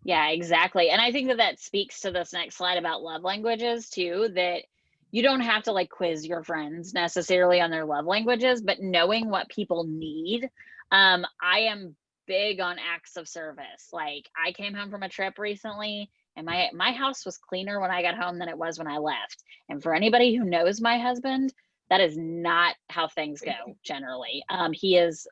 Yeah, exactly. And I think that speaks to this next slide about love languages too, that you don't have to quiz your friends necessarily on their love languages, but knowing what people need. I am big on acts of service. I came home from a trip recently And my house was cleaner when I got home than it was when I left. And for anybody who knows my husband, that is not how things go generally. He is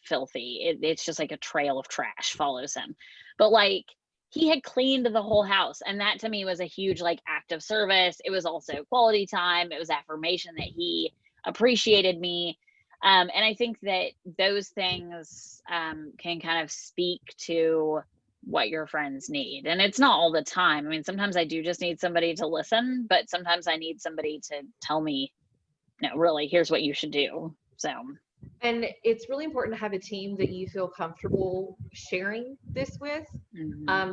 filthy. It's just like a trail of trash follows him. But like, he had cleaned the whole house, and that to me was a huge like act of service. It was also quality time. It was affirmation that he appreciated me. And I think that those things can kind of speak to what your friends need. And it's not all the time. I mean, sometimes I do just need somebody to listen, but sometimes I need somebody to tell me, no, really, here's what you should do. So. And it's really important to have a team that you feel comfortable sharing this with.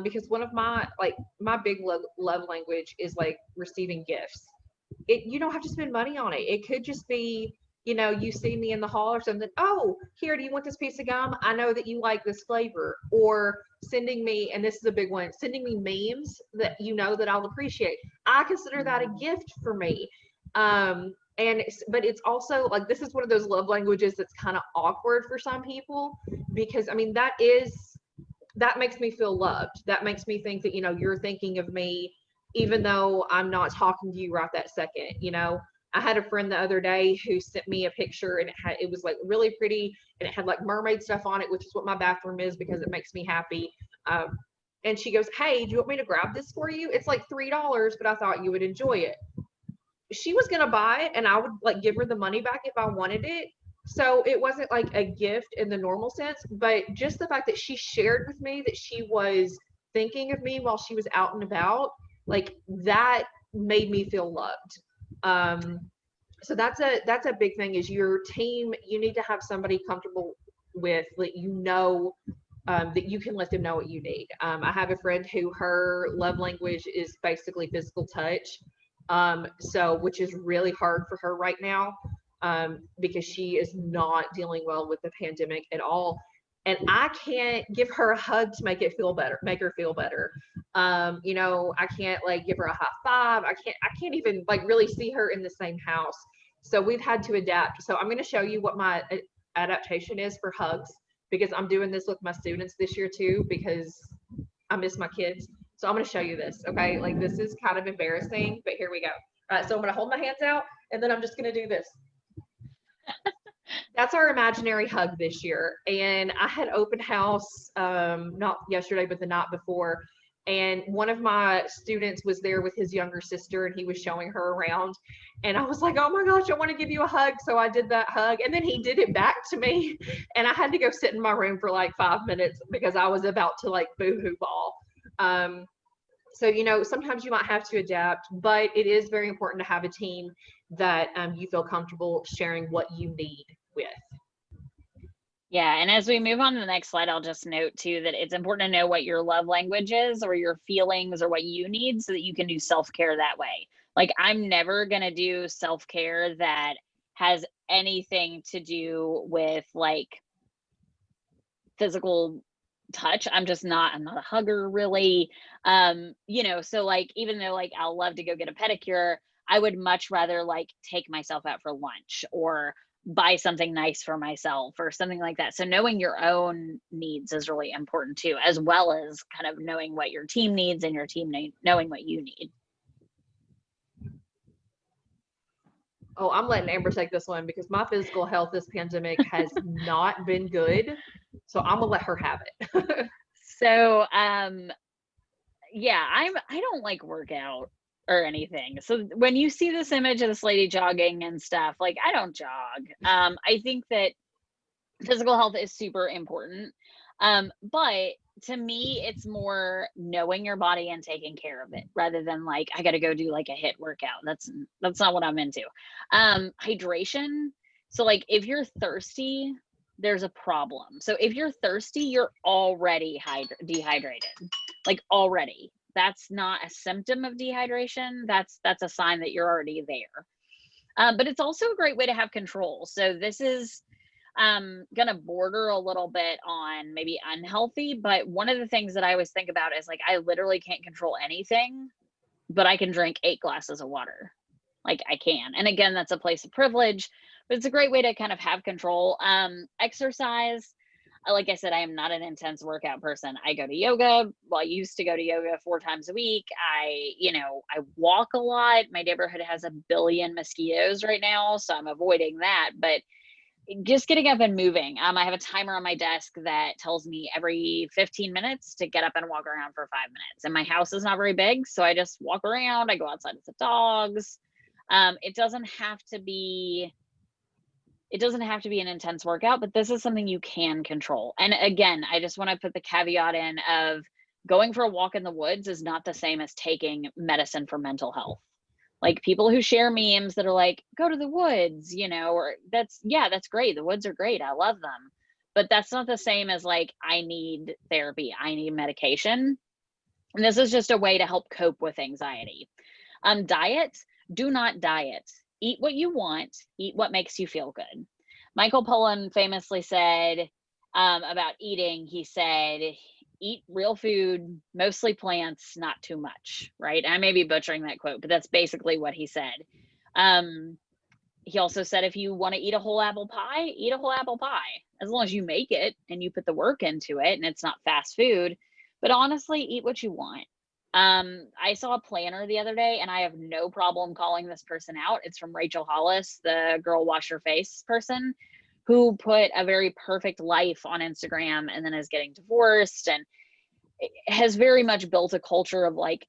Because one of my big love language is like receiving gifts. You don't have to spend money on it. It could just be, you see me in the hall or something. Oh, here, do you want this piece of gum? I know that you like this flavor. Or sending me, and this is a big one, sending me memes that that I'll appreciate. I consider that a gift for me. But it's also like, this is one of those love languages that's kind of awkward for some people, because I mean, that makes me feel loved. That makes me think that, you're thinking of me, even though I'm not talking to you right that second. I had a friend the other day who sent me a picture, and it was like really pretty, and it had like mermaid stuff on it, which is what my bathroom is because it makes me happy. And she goes, "Hey, do you want me to grab this for you? It's like $3, but I thought you would enjoy it." She was going to buy it, and I would like give her the money back if I wanted it. So it wasn't like a gift in the normal sense, but just the fact that she shared with me that she was thinking of me while she was out and about, like that made me feel loved. So that's a big thing, is your team. You need to have somebody comfortable with that, that you can let them know what you need. I have a friend who her love language is basically physical touch. Which is really hard for her right now, because she is not dealing well with the pandemic at all. And I can't give her a hug to make her feel better. I can't like give her a high five. I can't even like really see her in the same house. So we've had to adapt. So I'm going to show you what my adaptation is for hugs, because I'm doing this with my students this year too, because I miss my kids. So I'm going to show you this. Okay. Like, this is kind of embarrassing, but here we go. All right. So I'm going to hold my hands out, and then I'm just going to do this. That's our imaginary hug this year. And I had open house, not yesterday, but the night before. And one of my students was there with his younger sister, and he was showing her around. And I was like, oh my gosh, I want to give you a hug. So I did that hug, and then he did it back to me. And I had to go sit in my room for like 5 minutes because I was about to like boohoo ball. So, sometimes you might have to adapt, but it is very important to have a team that you feel comfortable sharing what you need with. Yeah. And as we move on to the next slide, I'll just note too that it's important to know what your love language is, or your feelings, or what you need, so that you can do self-care that way. Like, I'm never going to do self-care that has anything to do with like physical touch. I'm not a hugger really. So like, even though like I'll love to go get a pedicure, I would much rather like take myself out for lunch, or buy something nice for myself, or something like that. So knowing your own needs is really important too, as well as kind of knowing what your team needs, and your team knowing what you need. Oh, I'm letting Amber take this one, because my physical health this pandemic has not been good. So I'm gonna let her have it. So, yeah, I don't like workout or anything. So when you see this image of this lady jogging and stuff, like, I don't jog. I think that physical health is super important. But to me, it's more knowing your body and taking care of it, rather than like, I got to go do like a HIIT workout. That's not what I'm into. Hydration. So like, if you're thirsty, there's a problem. So if you're thirsty, you're already dehydrated, like already. That's not a symptom of dehydration. That's a sign that you're already there. But it's also a great way to have control. So this is gonna border a little bit on maybe unhealthy, but one of the things that I always think about is like, I literally can't control anything, but I can drink 8 glasses of water. Like, I can. And again, that's a place of privilege, but it's a great way to kind of have control. Exercise. like I said, I am not an intense workout person. I go to yoga. Well, I used to go to yoga 4 times a week. I walk a lot. My neighborhood has a billion mosquitoes right now, so I'm avoiding that. But just getting up and moving. I have a timer on my desk that tells me every 15 minutes to get up and walk around for 5 minutes. And my house is not very big, so I just walk around. I go outside with the dogs. It doesn't have to be an intense workout, but this is something you can control. And again, I just want to put the caveat in of going for a walk in the woods is not the same as taking medicine for mental health. Like people who share memes that are like, go to the woods, or that's great. The woods are great. I love them. But that's not the same as like, I need therapy. I need medication. And this is just a way to help cope with anxiety. Diet, do not diet. Eat what you want, eat what makes you feel good. Michael Pollan famously said about eating, he said, eat real food, mostly plants, not too much, right? I may be butchering that quote, but that's basically what he said. He also said, if you want to eat a whole apple pie, eat a whole apple pie, as long as you make it and you put the work into it and it's not fast food. But honestly, eat what you want. I saw a planner the other day and I have no problem calling this person out. It's from Rachel Hollis, the girl wash your face person, who put a very perfect life on Instagram and then is getting divorced and has very much built a culture of like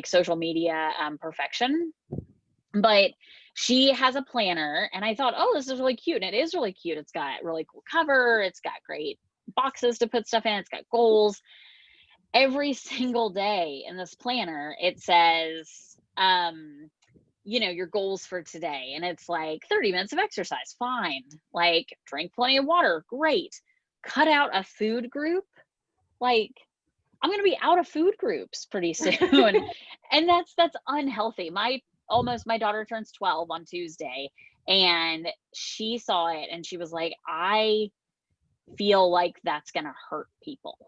social media perfection. But she has a planner and I thought, oh, this is really cute. And it is really cute. It's got really cool cover. It's got great boxes to put stuff in. It's got goals. Every single day in this planner, it says, your goals for today. And it's like 30 minutes of exercise, fine. Like drink plenty of water, great. Cut out a food group. Like I'm going to be out of food groups pretty soon. And that's unhealthy. My daughter turns 12 on Tuesday and she saw it and she was like, I feel like that's going to hurt people.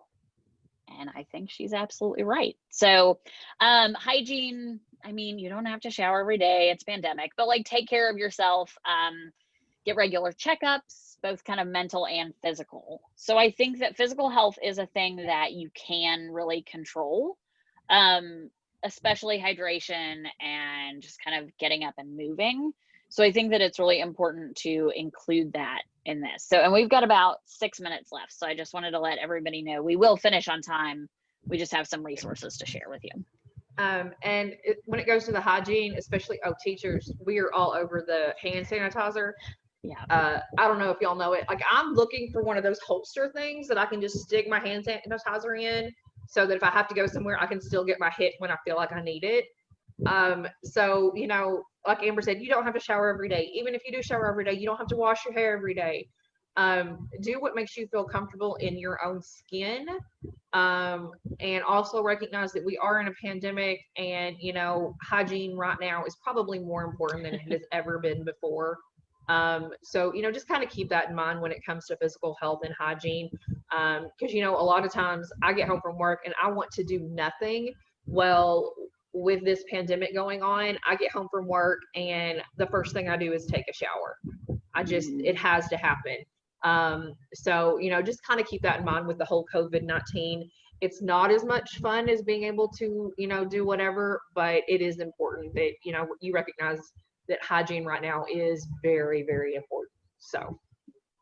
And I think she's absolutely right. So hygiene, I mean, you don't have to shower every day. It's pandemic, but like take care of yourself, get regular checkups, both kind of mental and physical. So I think that physical health is a thing that you can really control, especially hydration and just kind of getting up and moving. So I think that it's really important to include that in this. So, and we've got about 6 minutes left. So I just wanted to let everybody know we will finish on time. We just have some resources to share with you. When it goes to the hygiene, especially teachers, we are all over the hand sanitizer. Yeah. I don't know if y'all know it. Like I'm looking for one of those holster things that I can just stick my hand sanitizer in so that if I have to go somewhere, I can still get my hit when I feel like I need it. So, like Amber said, you don't have to shower every day. Even if you do shower every day, you don't have to wash your hair every day. Do what makes you feel comfortable in your own skin. And also recognize that we are in a pandemic and, hygiene right now is probably more important than it has ever been before. So, just kind of keep that in mind when it comes to physical health and hygiene. Because, a lot of times I get home from work and I want to do nothing. Well, with this pandemic going on, I get home from work and the first thing I do is take a shower. It has to happen. So, just kind of keep that in mind with the whole COVID-19. It's not as much fun as being able to, do whatever, but it is important that, you recognize that hygiene right now is very, very important. So.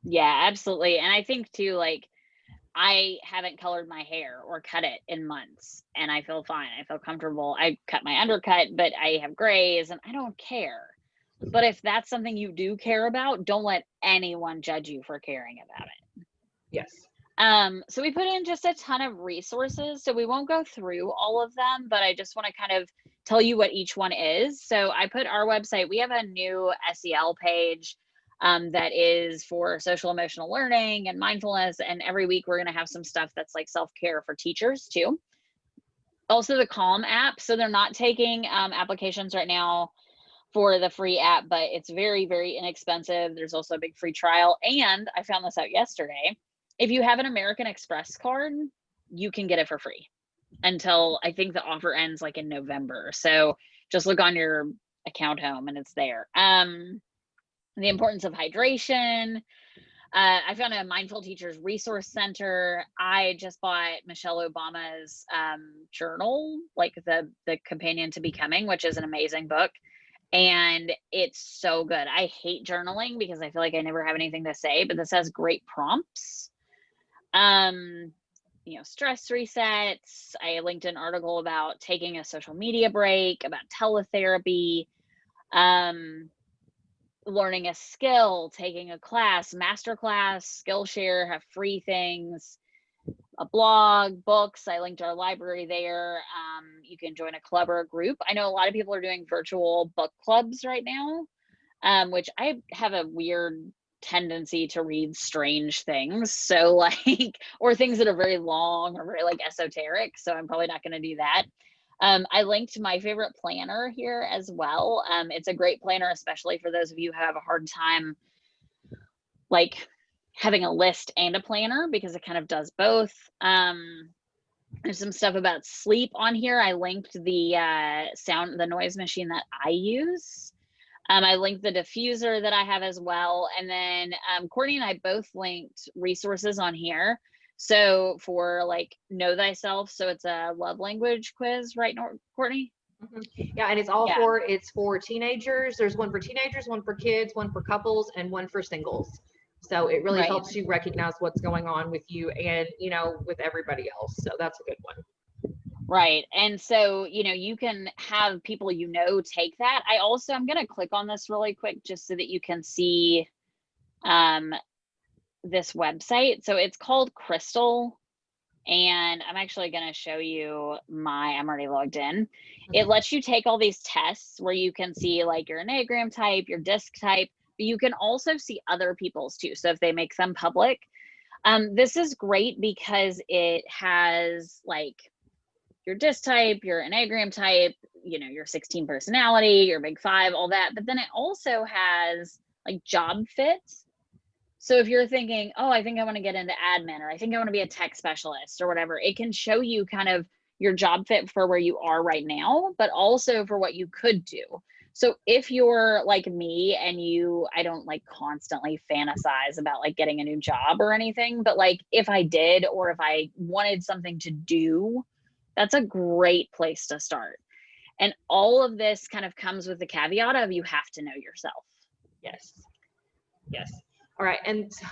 Yeah, absolutely. And I think too, like, I haven't colored my hair or cut it in months and I feel fine. I feel comfortable. I cut my undercut, but I have grays and I don't care. But if that's something you do care about, don't let anyone judge you for caring about it. Yes. So we put in just a ton of resources. So we won't go through all of them, but I just want to kind of tell you what each one is. So I put our website, we have a new SEL page that is for social emotional learning and mindfulness. And every week we're going to have some stuff that's like self-care for teachers too. Also the Calm app. So they're not taking applications right now for the free app, but it's very, very inexpensive. There's also a big free trial. And I found this out yesterday. If you have an American Express card, you can get it for free until I think the offer ends like in November. So just look on your account home and it's there. The importance of hydration, I found a Mindful Teachers Resource Center. I just bought Michelle Obama's journal, like the Companion to Becoming, which is an amazing book. And it's so good. I hate journaling because I feel like I never have anything to say, but this has great prompts. You know, stress resets. I linked an article about taking a social media break, about teletherapy, learning a skill, taking a class, master class, Skillshare, have free things, a blog, books. I linked our library there. You can join a club or a group. I know a lot of people are doing virtual book clubs right now, which I have a weird tendency to read strange things. So like, or things that are very long or very like esoteric. So I'm probably not going to do that. I linked my favorite planner here as well. It's a great planner, especially for those of you who have a hard time like having a list and a planner, because it kind of does both. There's some stuff about sleep on here. I linked the noise machine that I use. I linked the diffuser that I have as well. And then Courtney and I both linked resources on here. So for like Know Thyself, so it's a love language quiz, right, Courtney? Yeah, and it's for teenagers. There's one for teenagers, one for kids, one for couples, and one for singles. So it really helps you recognize what's going on with you and, you know, with everybody else. So that's a good one. Right. And so, you know, you can have people, you know, take that. I'm going to click on this really quick just so that you can see this website. So it's called Crystal, and I'm actually going to show you I'm already logged in. It lets you take all these tests where you can see like your Enneagram type, your disc type, but you can also see other people's too. So if they make them public, this is great because it has like your disc type, your Enneagram type, you know, your 16 personality, your big 5, all that. But then it also has like job fits. So if you're thinking, oh, I think I want to get into admin, or I think I want to be a tech specialist or whatever, it can show you kind of your job fit for where you are right now, but also for what you could do. So if you're like me and I don't like constantly fantasize about like getting a new job or anything, but like if I did, or if I wanted something to do, that's a great place to start. And all of this kind of comes with the caveat of you have to know yourself. Yes. Yes. All right. And so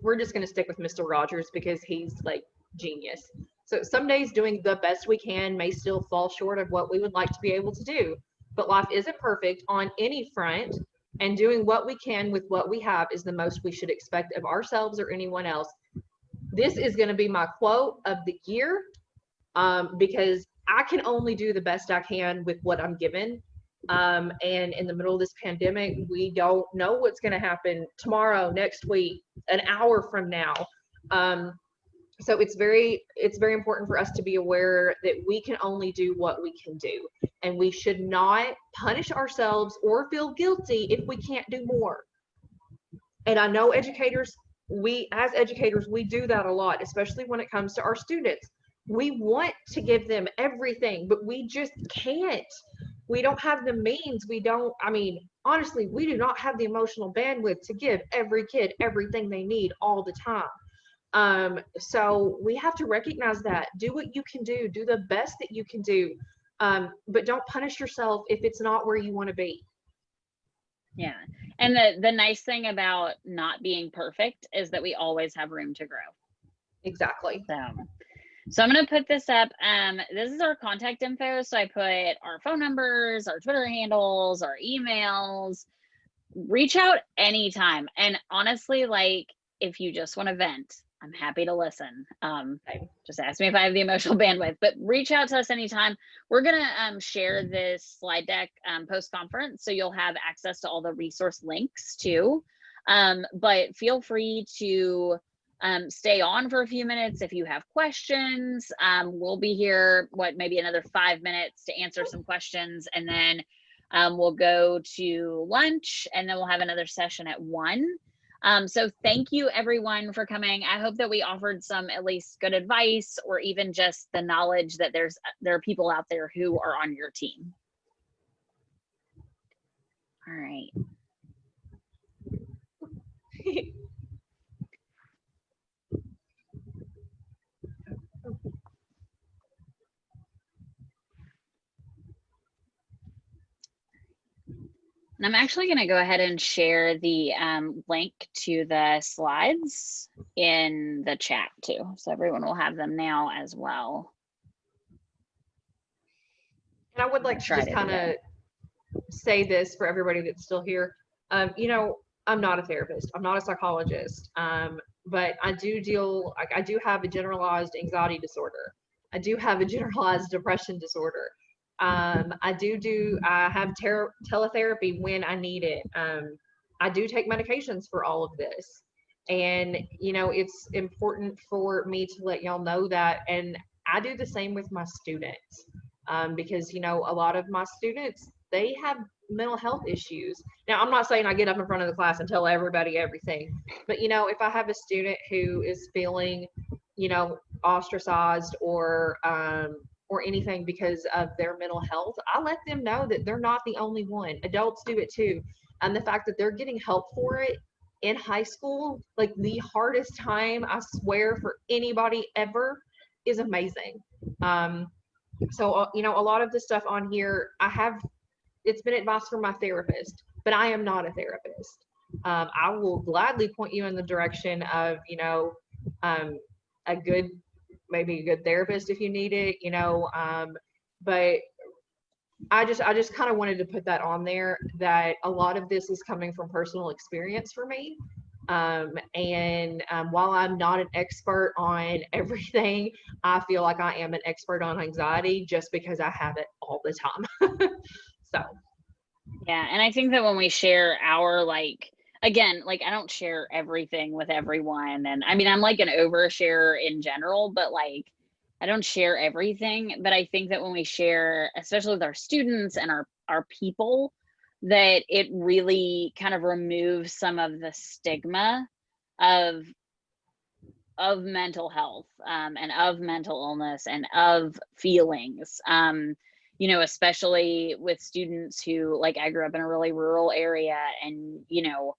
we're just going to stick with Mr. Rogers because he's like genius. So some days doing the best we can may still fall short of what we would like to be able to do, but life isn't perfect on any front, and doing what we can with what we have is the most we should expect of ourselves or anyone else. This is going to be my quote of the year, because I can only do the best I can with what I'm given. And in the middle of this pandemic, we don't know what's going to happen tomorrow, next week, an hour from now. So it's very important for us to be aware that we can only do what we can do, and we should not punish ourselves or feel guilty if we can't do more. And I know as educators, we do that a lot, especially when it comes to our students. We want to give them everything, but we just can't. We don't have the means. Honestly, we do not have the emotional bandwidth to give every kid everything they need all the time. So we have to recognize that. Do what you can do the best that you can do. But don't punish yourself if it's not where you want to be. Yeah. And the nice thing about not being perfect is that we always have room to grow. Exactly. So I'm going to put this up. This is our contact info. So I put our phone numbers, our Twitter handles, our emails. Reach out anytime. And honestly, like if you just want to vent, I'm happy to listen. Just ask me if I have the emotional bandwidth, but reach out to us anytime. We're going to share this slide deck post-conference, so you'll have access to all the resource links too. But feel free to stay on for a few minutes if you have questions. We'll be here, maybe another 5 minutes to answer some questions, and then we'll go to lunch, and then we'll have another session at 1. So thank you everyone for coming. I hope that we offered some at least good advice, or even just the knowledge that there are people out there who are on your team. All right. And I'm actually going to go ahead and share the link to the slides in the chat too. So everyone will have them now as well. And I would like to just kind of say this for everybody that's still here. You know, I'm not a therapist. I'm not a psychologist. But I do have a generalized anxiety disorder. I do have a generalized depression disorder. I have teletherapy when I need it. I do take medications for all of this. And, you know, it's important for me to let y'all know that. And I do the same with my students. Because, you know, a lot of my students, they have mental health issues. Now, I'm not saying I get up in front of the class and tell everybody everything, but, you know, if I have a student who is feeling, you know, ostracized or anything because of their mental health, I let them know that they're not the only one. Adults do it too. And the fact that they're getting help for it in high school, like the hardest time, I swear, for anybody ever, is amazing. So, you know, a lot of the stuff on here, it's been advice from my therapist, but I am not a therapist. I will gladly point you in the direction of, you know, maybe a good therapist if you need it, you know, but I just kind of wanted to put that on there, that a lot of this is coming from personal experience for me. While I'm not an expert on everything, I feel like I am an expert on anxiety just because I have it all the time. So. Yeah. And I think that when we share our, like, again, like I don't share everything with everyone. And I mean, I'm like an oversharer in general, but like, I don't share everything. But I think that when we share, especially with our students and our people, that it really kind of removes some of the stigma of mental health and of mental illness and of feelings. You know, especially with students who, like, I grew up in a really rural area, and you know,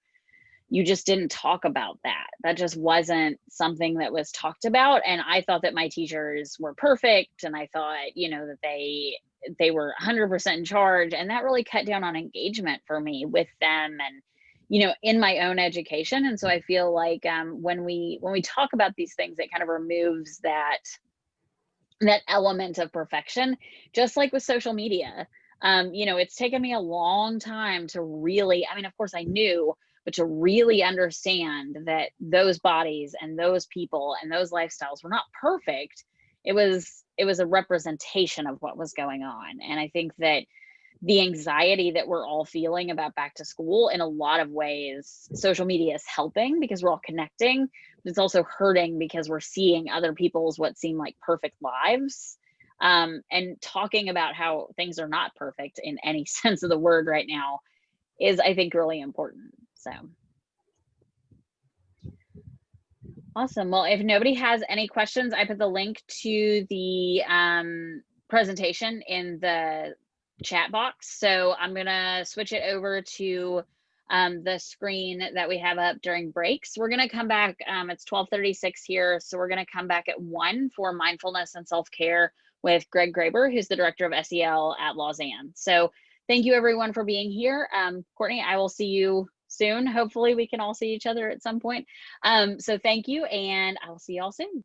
you just didn't talk about that. That just wasn't something that was talked about. And I thought that my teachers were perfect, and I thought, you know, that they were 100% in charge, and that really cut down on engagement for me with them and, you know, in my own education. And so I feel like when we talk about these things, it kind of removes that element of perfection, just like with social media. You know, it's taken me a long time to really, I mean, of course I knew, but to really understand that those bodies and those people and those lifestyles were not perfect. It was a representation of what was going on. And I think that the anxiety that we're all feeling about back to school, in a lot of ways, social media is helping because we're all connecting, but it's also hurting because we're seeing other people's what seem like perfect lives. And talking about how things are not perfect in any sense of the word right now is, I think, really important. So awesome. Well, if nobody has any questions, I put the link to the presentation in the chat box. So I'm gonna switch it over to the screen that we have up during breaks. We're gonna come back, it's 12:36 here, so we're gonna come back at 1 for mindfulness and self-care with Greg Graber, who's the director of SEL at Lausanne. So thank you everyone for being here. Courtney, I will see you soon. Hopefully we can all see each other at some point. So thank you, and I will see y'all soon.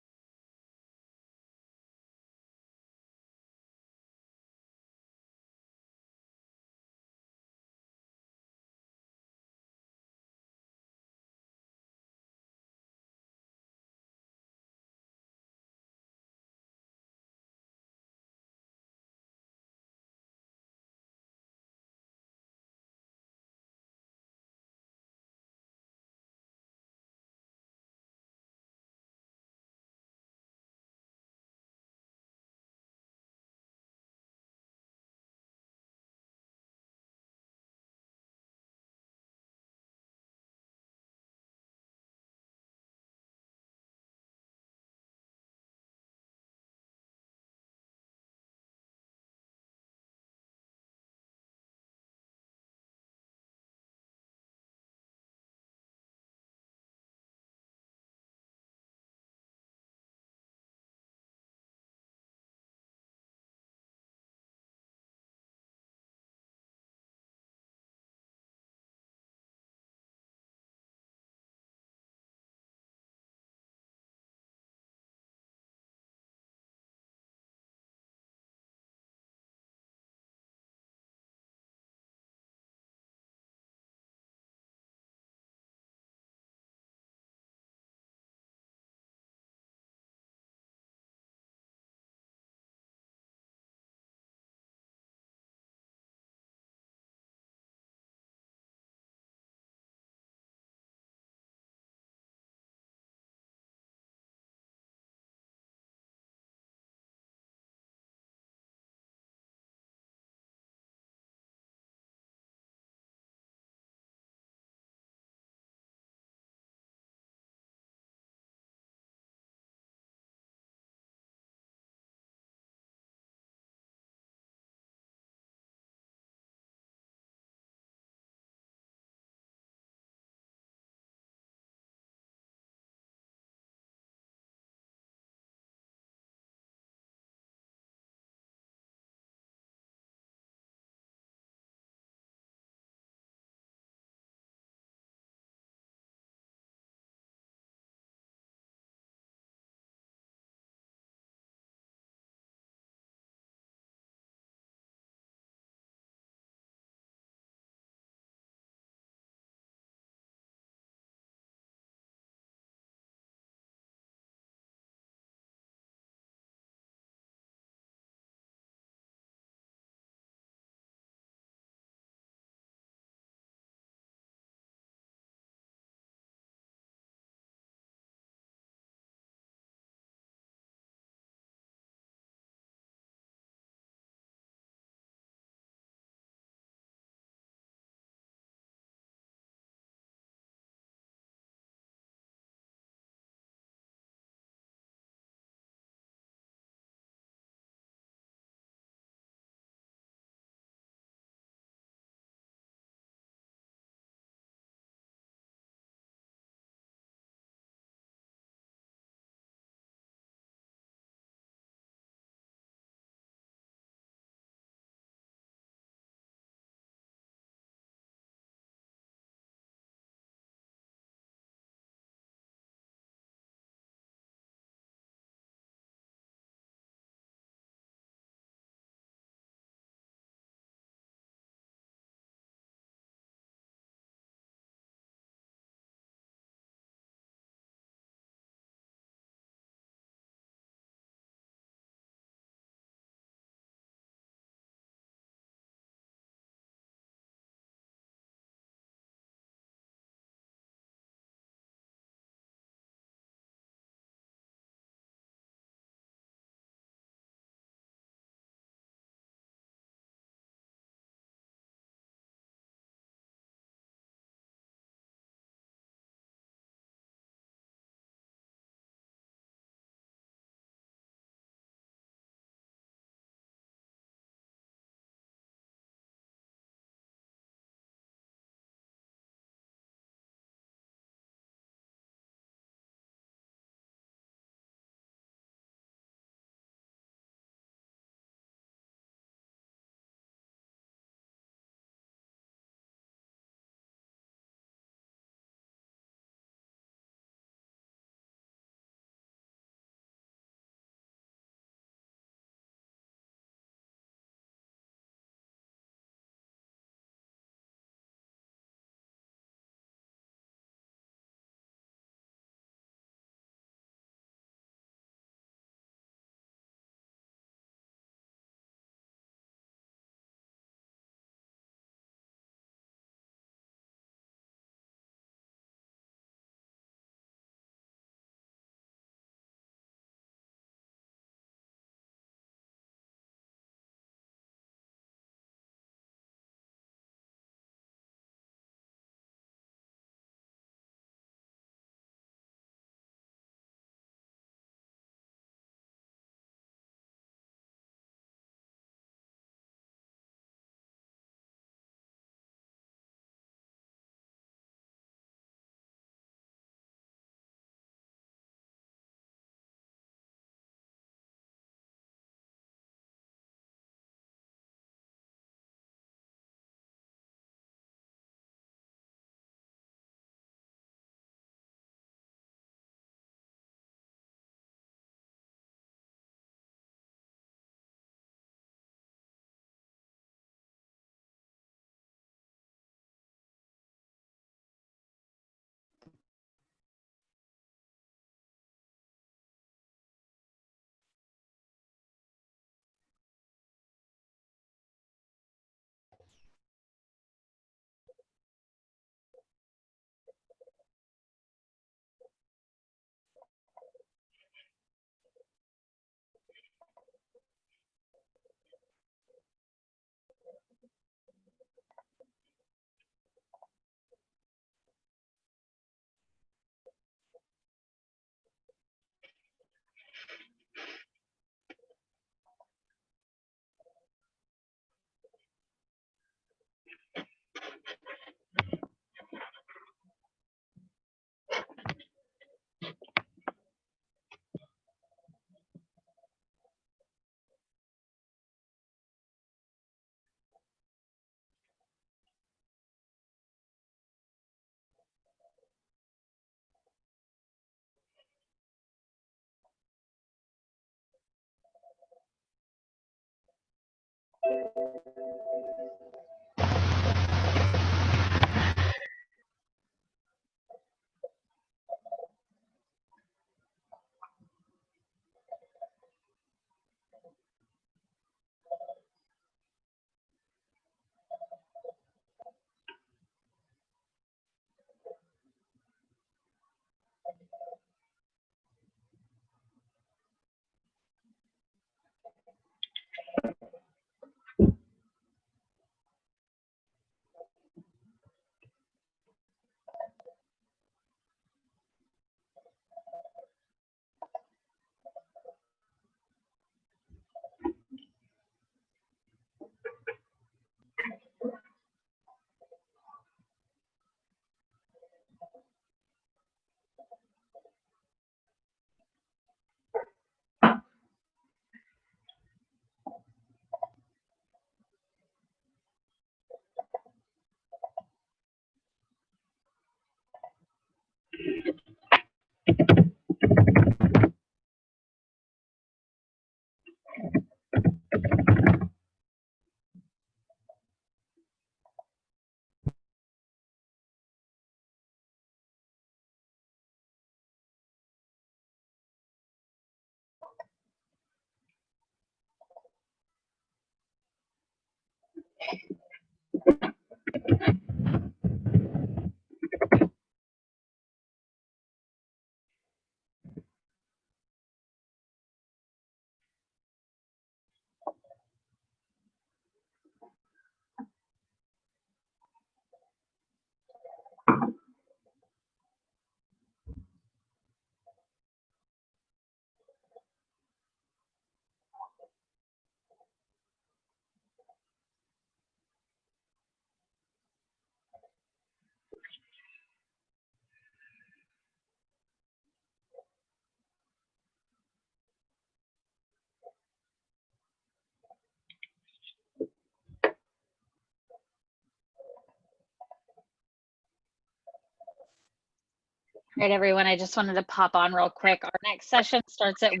All right, everyone, I just wanted to pop on real quick. Our next session starts at 1,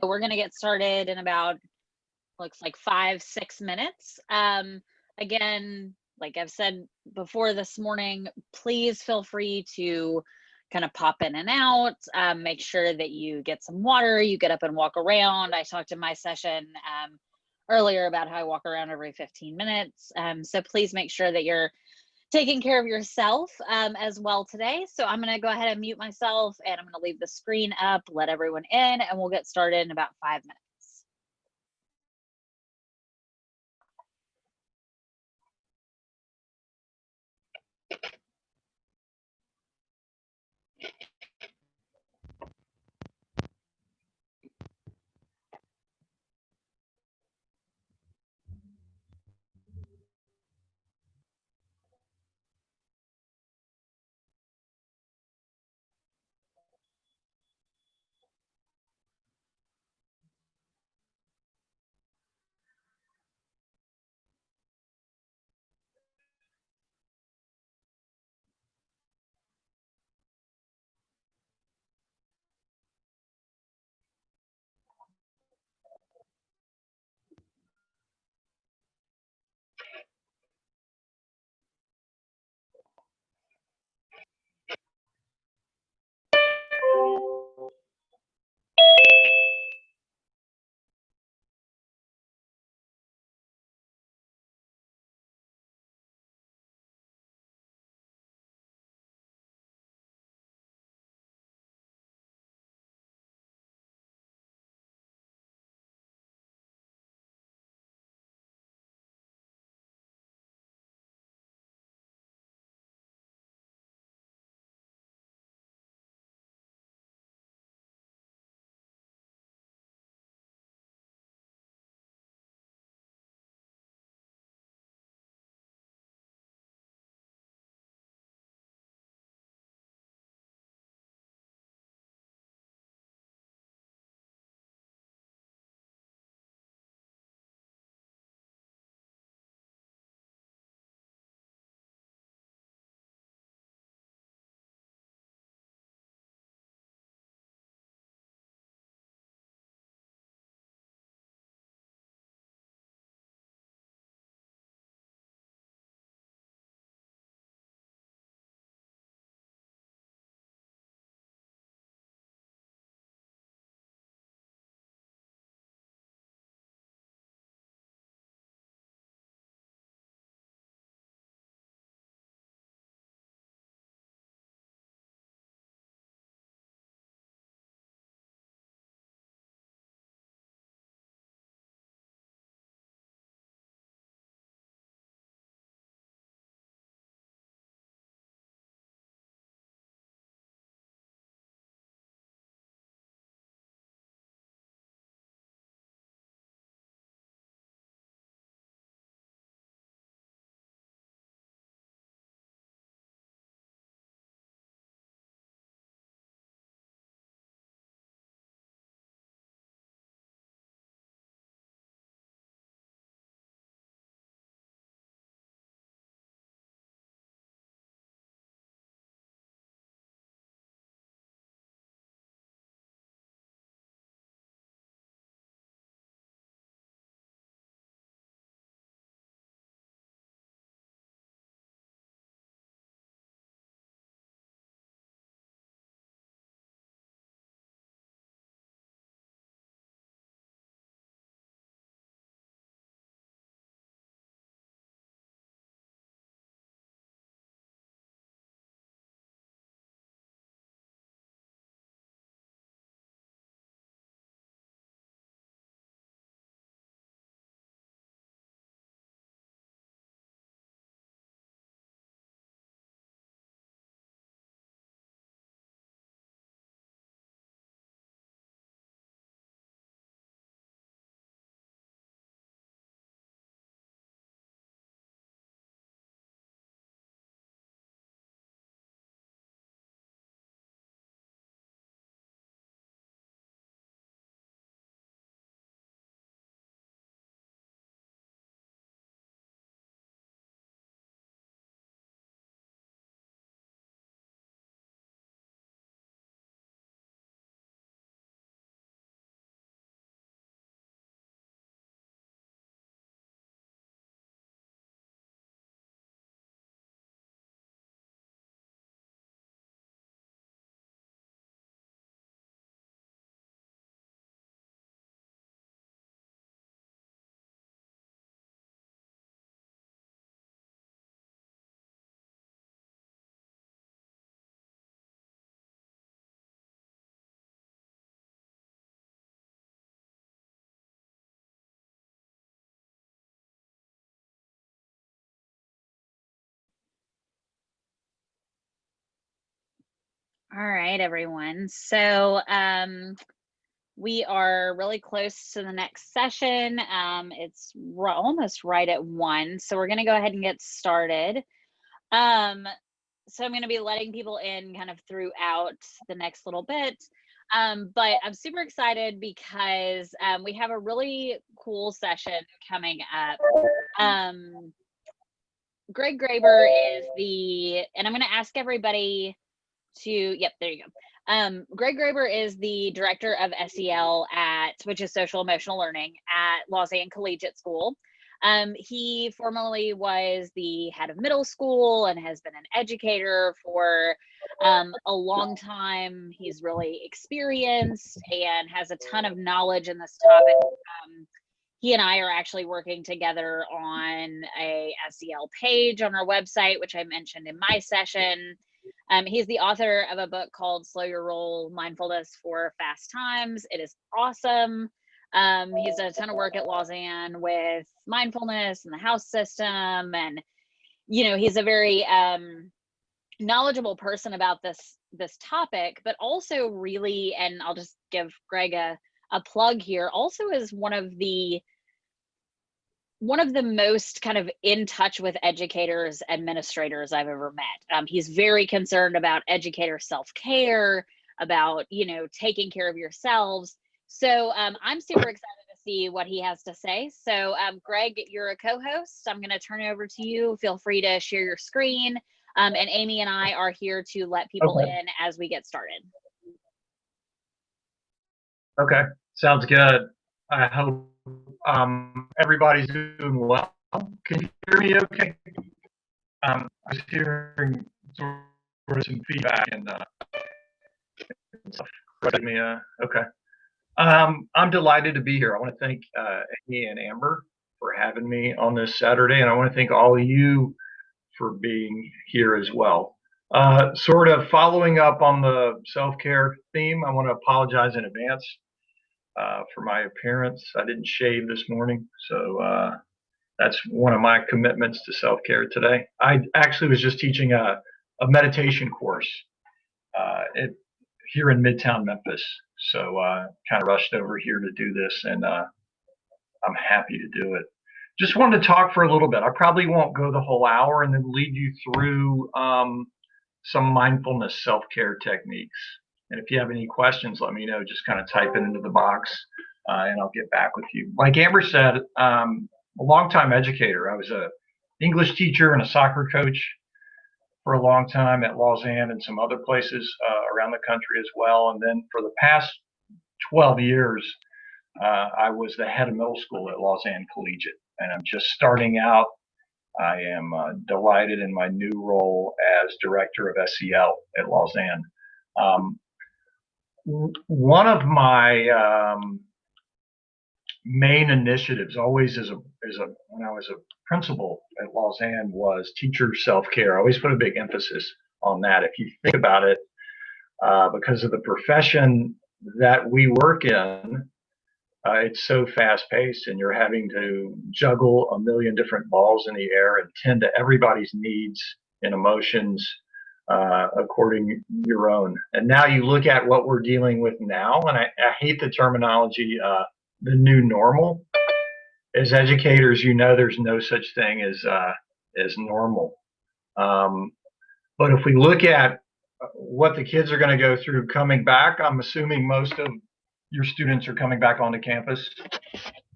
so we're going to get started in about, looks like 5-6 minutes. Again, like I've said before this morning, please feel free to kind of pop in and out. Make sure that you get some water, you get up and walk around. I talked in my session earlier about how I walk around every 15 minutes. So please make sure that you're taking care of yourself as well today. So I'm going to go ahead and mute myself, and I'm going to leave the screen up, let everyone in, and we'll get started in about 5 minutes. All right, everyone. So we are really close to the next session. It's almost right at 1, so we're going to go ahead and get started. So I'm going to be letting people in kind of throughout the next little bit. But I'm super excited because we have a really cool session coming up. Greg Graber is and I'm going to ask everybody yep, there you go. Greg Graber is the director of SEL which is social emotional learning at Lausanne Collegiate School. He formerly was the head of middle school and has been an educator for a long time. He's really experienced and has a ton of knowledge in this topic. He and I are actually working together on a SEL page on our website, which I mentioned in my session. He's the author of a book called Slow Your Roll, Mindfulness for Fast Times. It is awesome. He's done a ton of work at Lausanne with mindfulness and the house system. And, he's a very knowledgeable person about this topic, but also really, and I'll just give Greg a plug here, also is one of the most kind of in touch with educators, administrators I've ever met. He's very concerned about educator self-care, about, taking care of yourselves. So I'm super excited to see what he has to say. So Greg, you're a co-host. I'm going to turn it over to you. Feel free to share your screen. And Amy and I are here to let people in as we get started. Okay, sounds good. I hope everybody's doing well. Can you hear me okay? I was hearing sort of some feedback and stuff. Okay. I'm delighted to be here. I want to thank Amy and Amber for having me on this Saturday, and I want to thank all of you for being here as well. Sort of following up on the self-care theme, I want to apologize in advance for my appearance. I didn't shave this morning, so that's one of my commitments to self-care today. I actually was just teaching a meditation course here in Midtown Memphis, so kind of rushed over here to do this, and I'm happy to do it. Just wanted to talk for a little bit. I probably won't go the whole hour, and then lead you through some mindfulness self-care techniques. And if you have any questions, let me know. Just kind of type it into the box, and I'll get back with you. Like Amber said, a longtime educator. I was an English teacher and a soccer coach for a long time at Lausanne and some other places around the country as well. And then for the past 12 years, I was the head of middle school at Lausanne Collegiate. And I'm just starting out. I am delighted in my new role as director of SEL at Lausanne. One of my main initiatives, always when I was a principal at Lausanne, was teacher self-care. I always put a big emphasis on that. If you think about it, because of the profession that we work in, it's so fast-paced, and you're having to juggle a million different balls in the air and tend to everybody's needs and emotions according your own. And now you look at what we're dealing with now, and I hate the terminology, the new normal. As educators, there's no such thing as normal. But if we look at what the kids are going to go through coming back, I'm assuming most of your students are coming back onto campus.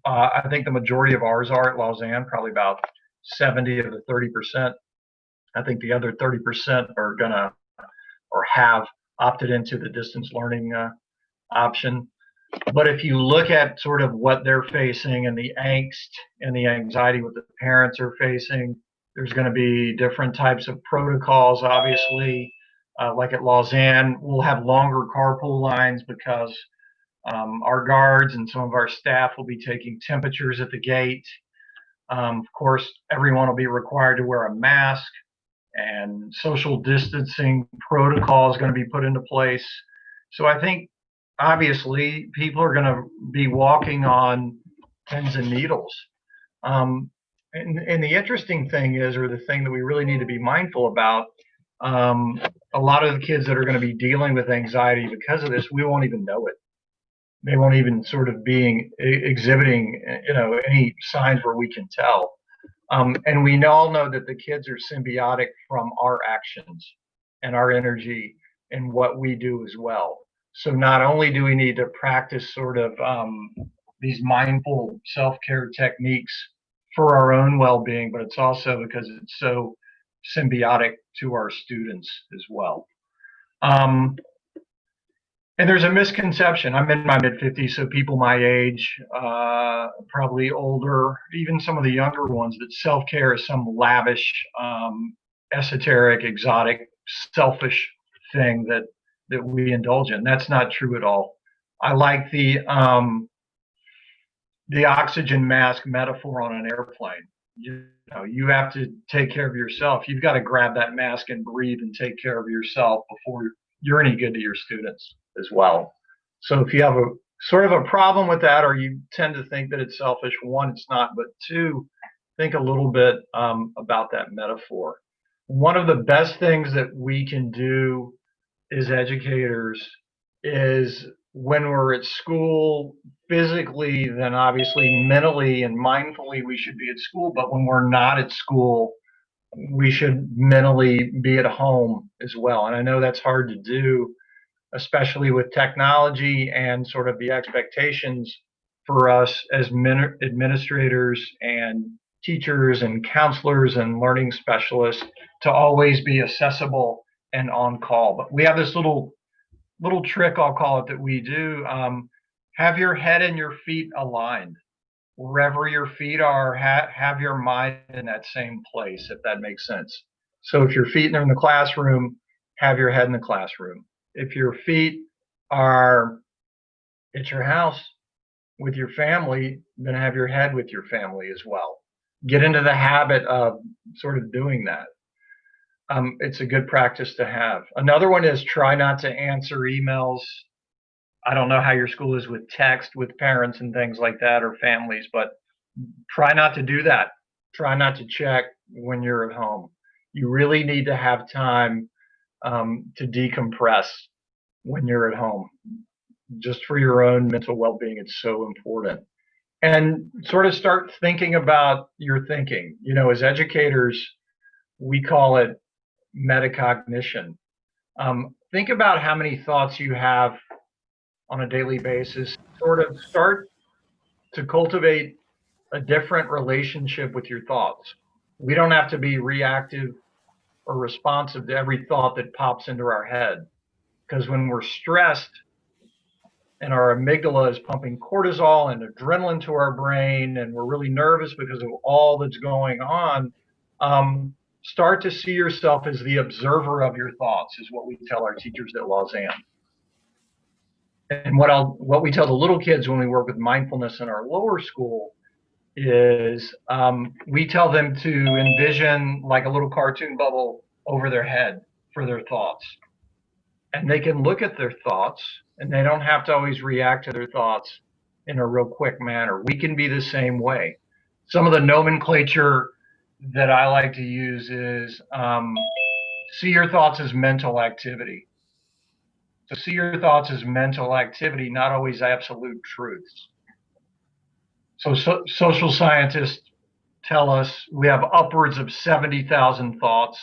I think the majority of ours are at Lausanne, probably about 70 of the 30%. I think the other 30% are gonna or have opted into the distance learning option. But if you look at sort of what they're facing and the angst and the anxiety what the parents are facing, there's going to be different types of protocols, obviously. Like at Lausanne, we'll have longer carpool lines because our guards and some of our staff will be taking temperatures at the gate. Of course, everyone will be required to wear a mask, and social distancing protocol is going to be put into place. So I think, obviously, people are going to be walking on pins and needles. And the interesting thing is, or the thing that we really need to be mindful about, A lot of the kids that are going to be dealing with anxiety because of this, we won't even know it. They won't even sort of be exhibiting, any signs where we can tell. And we all know that the kids are symbiotic from our actions and our energy and what we do as well. So not only do we need to practice sort of these mindful self-care techniques for our own well-being, but it's also because it's so symbiotic to our students as well. And there's a misconception. I'm in my mid-50s, so people my age, probably older, even some of the younger ones, that self-care is some lavish, esoteric, exotic, selfish thing that we indulge in. That's not true at all. I like the oxygen mask metaphor on an airplane. You have to take care of yourself. You've got to grab that mask and breathe and take care of yourself before you're any good to your students as well. So if you have a sort of a problem with that, or you tend to think that it's selfish, one, it's not, but two, think a little bit about that metaphor. One of the best things that we can do as educators is when we're at school physically, then obviously mentally and mindfully we should be at school, but when we're not at school, we should mentally be at home as well. And I know that's hard to do, especially with technology and sort of the expectations for us as administrators and teachers and counselors and learning specialists to always be accessible and on call. But we have this little trick, I'll call it, that we do. Have your head and your feet aligned. Wherever your feet are, have your mind in that same place, if that makes sense. So if your feet are in the classroom, have your head in the classroom. If your feet are at your house with your family, then have your head with your family as well. Get into the habit of sort of doing that. It's a good practice to have. Another one is try not to answer emails. I don't know how your school is with text with parents and things like that, or families, but try not to do that. Try not to check when you're at home. You really need to have time to decompress when you're at home. Just for your own mental well-being, it's so important. And sort of start thinking about your thinking. As educators, we call it metacognition. Think about how many thoughts you have on a daily basis. Sort of start to cultivate a different relationship with your thoughts. We don't have to be reactive or responsive to every thought that pops into our head, because when we're stressed and our amygdala is pumping cortisol and adrenaline to our brain, and we're really nervous because of all that's going on, start to see yourself as the observer of your thoughts, is what we tell our teachers at Lausanne. And what we tell the little kids when we work with mindfulness in our lower school is we tell them to envision like a little cartoon bubble over their head for their thoughts. And they can look at their thoughts, and they don't have to always react to their thoughts in a real quick manner. We can be the same way. Some of the nomenclature that I like to use is see your thoughts as mental activity. So see your thoughts as mental activity, not always absolute truths. So social scientists tell us we have upwards of 70,000 thoughts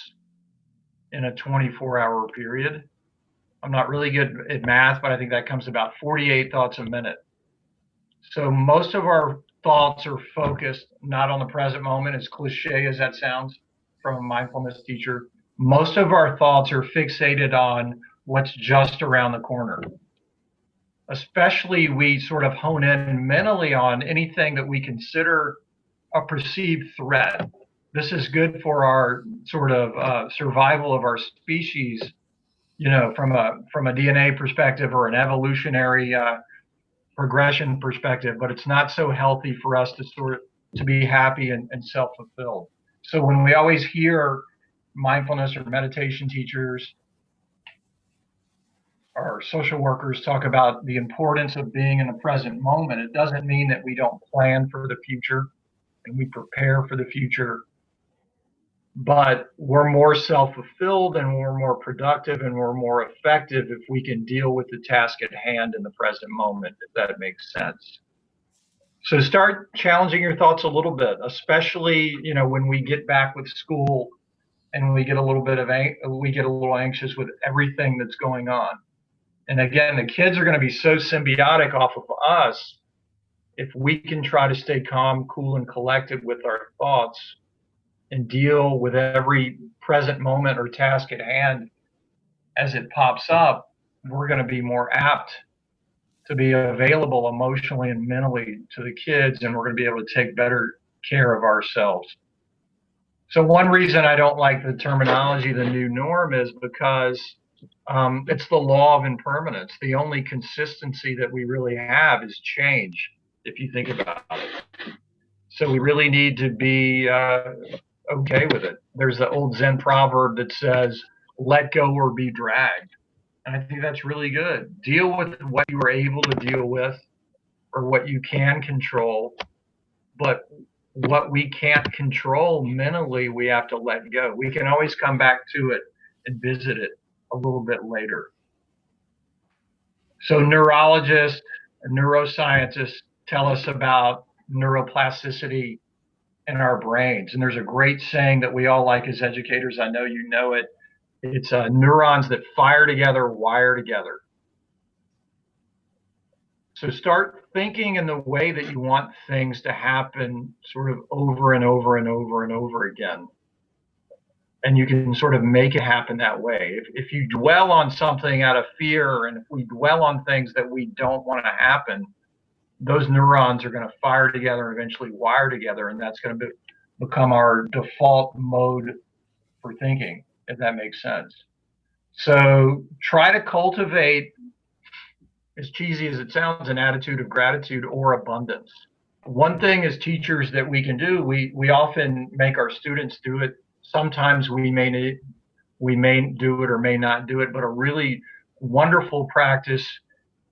in a 24-hour period. I'm not really good at math, but I think that comes to about 48 thoughts a minute. So most of our thoughts are focused not on the present moment, as cliche as that sounds from a mindfulness teacher. Most of our thoughts are fixated on what's just around the corner. Especially we sort of hone in mentally on anything that we consider a perceived threat. This is good for our sort of survival of our species, from a DNA perspective or an evolutionary progression perspective, but it's not so healthy for us to be happy and self-fulfilled. So when we always hear mindfulness or meditation teachers or social workers talk about the importance of being in the present moment, it doesn't mean that we don't plan for the future and we prepare for the future, but we're more self-fulfilled and we're more productive and we're more effective if we can deal with the task at hand in the present moment, if that makes sense. So start challenging your thoughts a little bit, especially, when we get back with school and we get a little anxious with everything that's going on. And again, the kids are going to be so symbiotic off of us. If we can try to stay calm, cool, and collected with our thoughts and deal with every present moment or task at hand as it pops up, we're going to be more apt to be available emotionally and mentally to the kids, and we're going to be able to take better care of ourselves. So one reason I don't like the terminology, the new norm, is because it's the law of impermanence. The only consistency that we really have is change, if you think about it. So we really need to be okay with it. There's the old Zen proverb that says, let go or be dragged. And I think that's really good. Deal with what you were able to deal with or what you can control. But what we can't control mentally, we have to let go. We can always come back to it and visit it a little bit later. So neurologists and neuroscientists tell us about neuroplasticity in our brains. And there's a great saying that we all like as educators. I know you know it. It's neurons that fire together, wire together. So start thinking in the way that you want things to happen sort of over and over and over and over again. And you can sort of make it happen that way. If you dwell on something out of fear, and if we dwell on things that we don't want to happen, those neurons are going to fire together and eventually wire together, and that's going to become our default mode for thinking, if that makes sense. So try to cultivate, as cheesy as it sounds, an attitude of gratitude or abundance. One thing as teachers that we can do, we often make our students do it. Sometimes we may do it or may not do it, but a really wonderful practice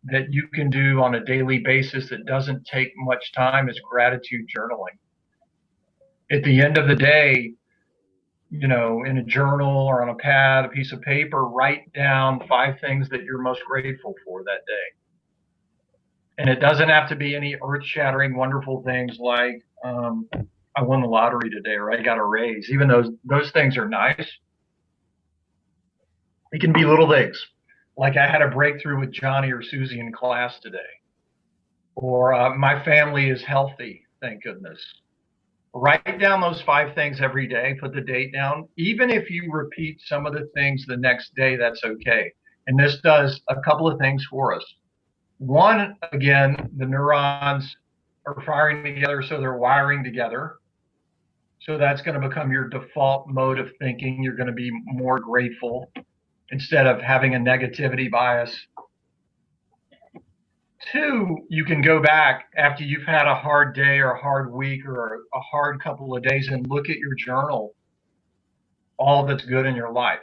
that you can do on a daily basis that doesn't take much time is gratitude journaling. At the end of the day, in a journal or on a pad, a piece of paper, write down 5 things that you're most grateful for that day. And it doesn't have to be any earth-shattering, wonderful things like I won the lottery today or I got a raise. Even those things are nice. It can be little things, like I had a breakthrough with Johnny or Susie in class today, or my family is healthy, thank goodness. Write down those 5 things every day, put the date down. Even if you repeat some of the things the next day, that's okay. And this does a couple of things for us. One, again, the neurons are firing together, so they're wiring together. So that's going to become your default mode of thinking. You're going to be more grateful instead of having a negativity bias. 2, you can go back after you've had a hard day or a hard week or a hard couple of days and look at your journal, all that's good in your life.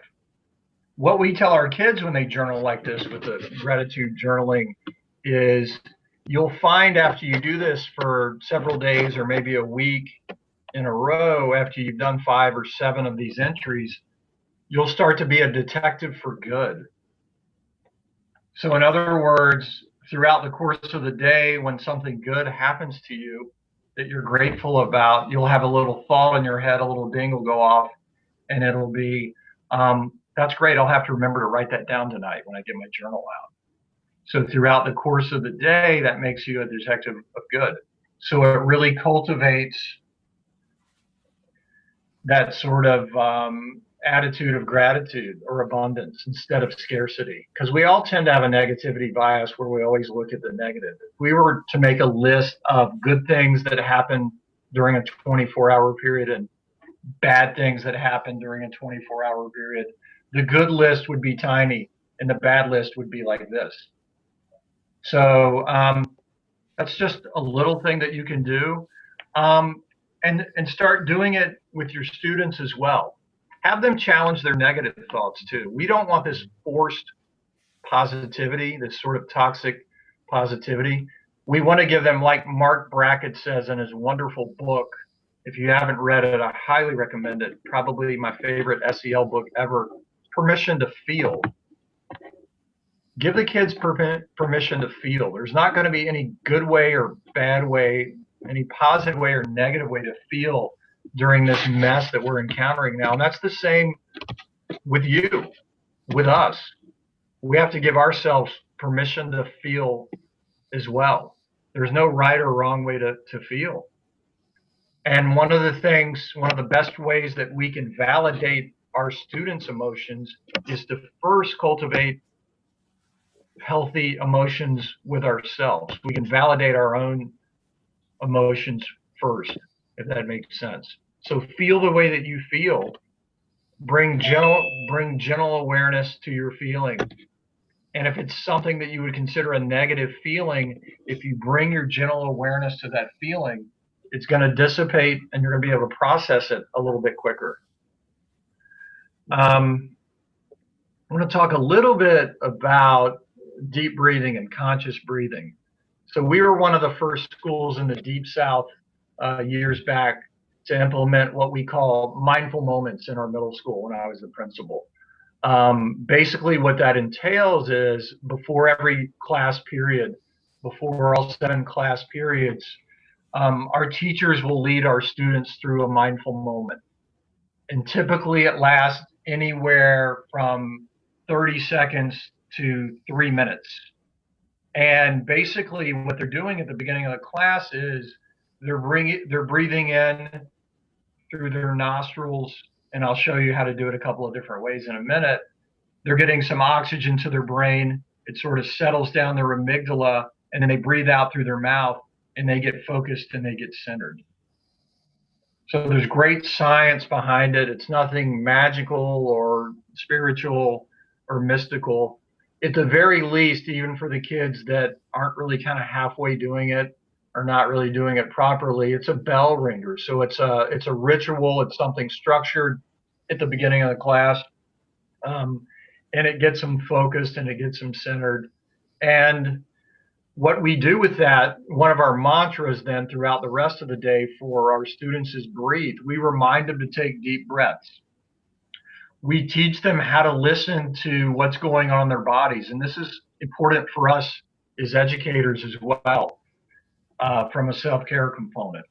What we tell our kids when they journal like this with the gratitude journaling is you'll find after you do this for several days or maybe a week in a row, after you've done 5 or 7 of these entries, you'll start to be a detective for good. So in other words, throughout the course of the day, when something good happens to you that you're grateful about, you'll have a little thought in your head, a little ding will go off, and it'll be, that's great. I'll have to remember to write that down tonight when I get my journal out. So throughout the course of the day, that makes you a detective of good. So it really cultivates that sort of attitude of gratitude or abundance instead of scarcity, because we all tend to have a negativity bias where we always look at the negative. If we were to make a list of good things that happen during a 24-hour period and bad things that happen during a 24-hour period, the good list would be tiny and the bad list would be like this. So that's just a little thing that you can do, and start doing it with your students as well. Have them challenge their negative thoughts too. We don't want this forced positivity, this sort of toxic positivity. We want to give them, like Mark Brackett says in his wonderful book, If you haven't read it, I highly recommend it. Probably my favorite SEL book ever, Permission to Feel. Give the kids permission to feel. There's not going to be any good way or bad way, any positive way or negative way to feel during this mess that we're encountering now. And that's the same with you, with us. We have to give ourselves permission to feel as well. There's no right or wrong way to feel. And one of the best ways that we can validate our students' emotions is to first cultivate healthy emotions with ourselves. We can validate our own emotions first, if that makes sense. So feel the way that you feel. Bring gentle awareness to your feeling. And if it's something that you would consider a negative feeling, if you bring your gentle awareness to that feeling, it's going to dissipate and you're going to be able to process it a little bit quicker. I'm going to talk a little bit about deep breathing and conscious breathing. So we were one of the first schools in the Deep South years back to implement what we call mindful moments in our middle school when I was the principal. Basically what that entails is before every class period, before all 7 class periods, our teachers will lead our students through a mindful moment. And typically it lasts anywhere from 30 seconds to 3 minutes. And basically what they're doing at the beginning of the class is they're breathing in through their nostrils, and I'll show you how to do it a couple of different ways in a minute. They're getting some oxygen to their brain. It sort of settles down their amygdala, and then they breathe out through their mouth, and they get focused and they get centered. So there's great science behind it. It's nothing magical or spiritual or mystical. At the very least, even for the kids that aren't really kind of halfway doing it or not really doing it properly, it's a bell ringer. So it's a ritual. It's something structured at the beginning of the class, and it gets them focused and it gets them centered. And what we do with that, one of our mantras then throughout the rest of the day for our students is breathe. We remind them to take deep breaths. We teach them how to listen to what's going on in their bodies. And this is important for us as educators as well, from a self-care component.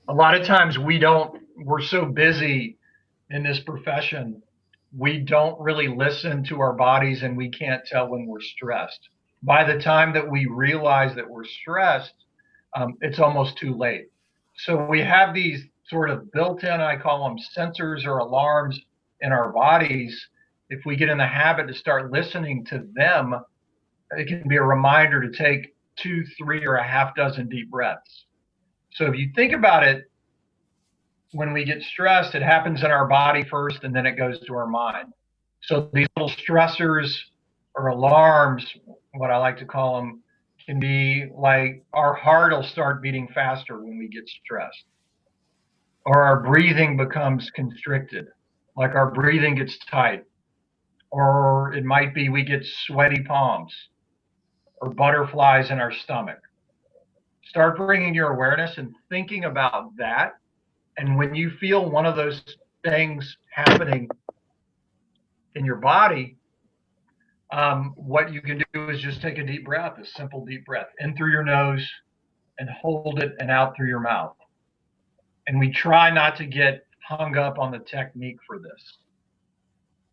A lot of times we're so busy in this profession, we don't really listen to our bodies and we can't tell when we're stressed. By the time that we realize that we're stressed, it's almost too late. So we have these sort of built-in, I call them sensors or alarms in our bodies. If we get in the habit to start listening to them, it can be a reminder to take 2, 3, or a half dozen deep breaths. So if you think about it, when we get stressed, it happens in our body first and then it goes to our mind. So these little stressors or alarms, what I like to call them, can be like our heart will start beating faster when we get stressed, or our breathing becomes constricted, like our breathing gets tight, or it might be we get sweaty palms or butterflies in our stomach. Start bringing your awareness and thinking about that. And when you feel one of those things happening in your body, what you can do is just take a deep breath, a simple deep breath, in through your nose and hold it and out through your mouth. And we try not to get hung up on the technique for this.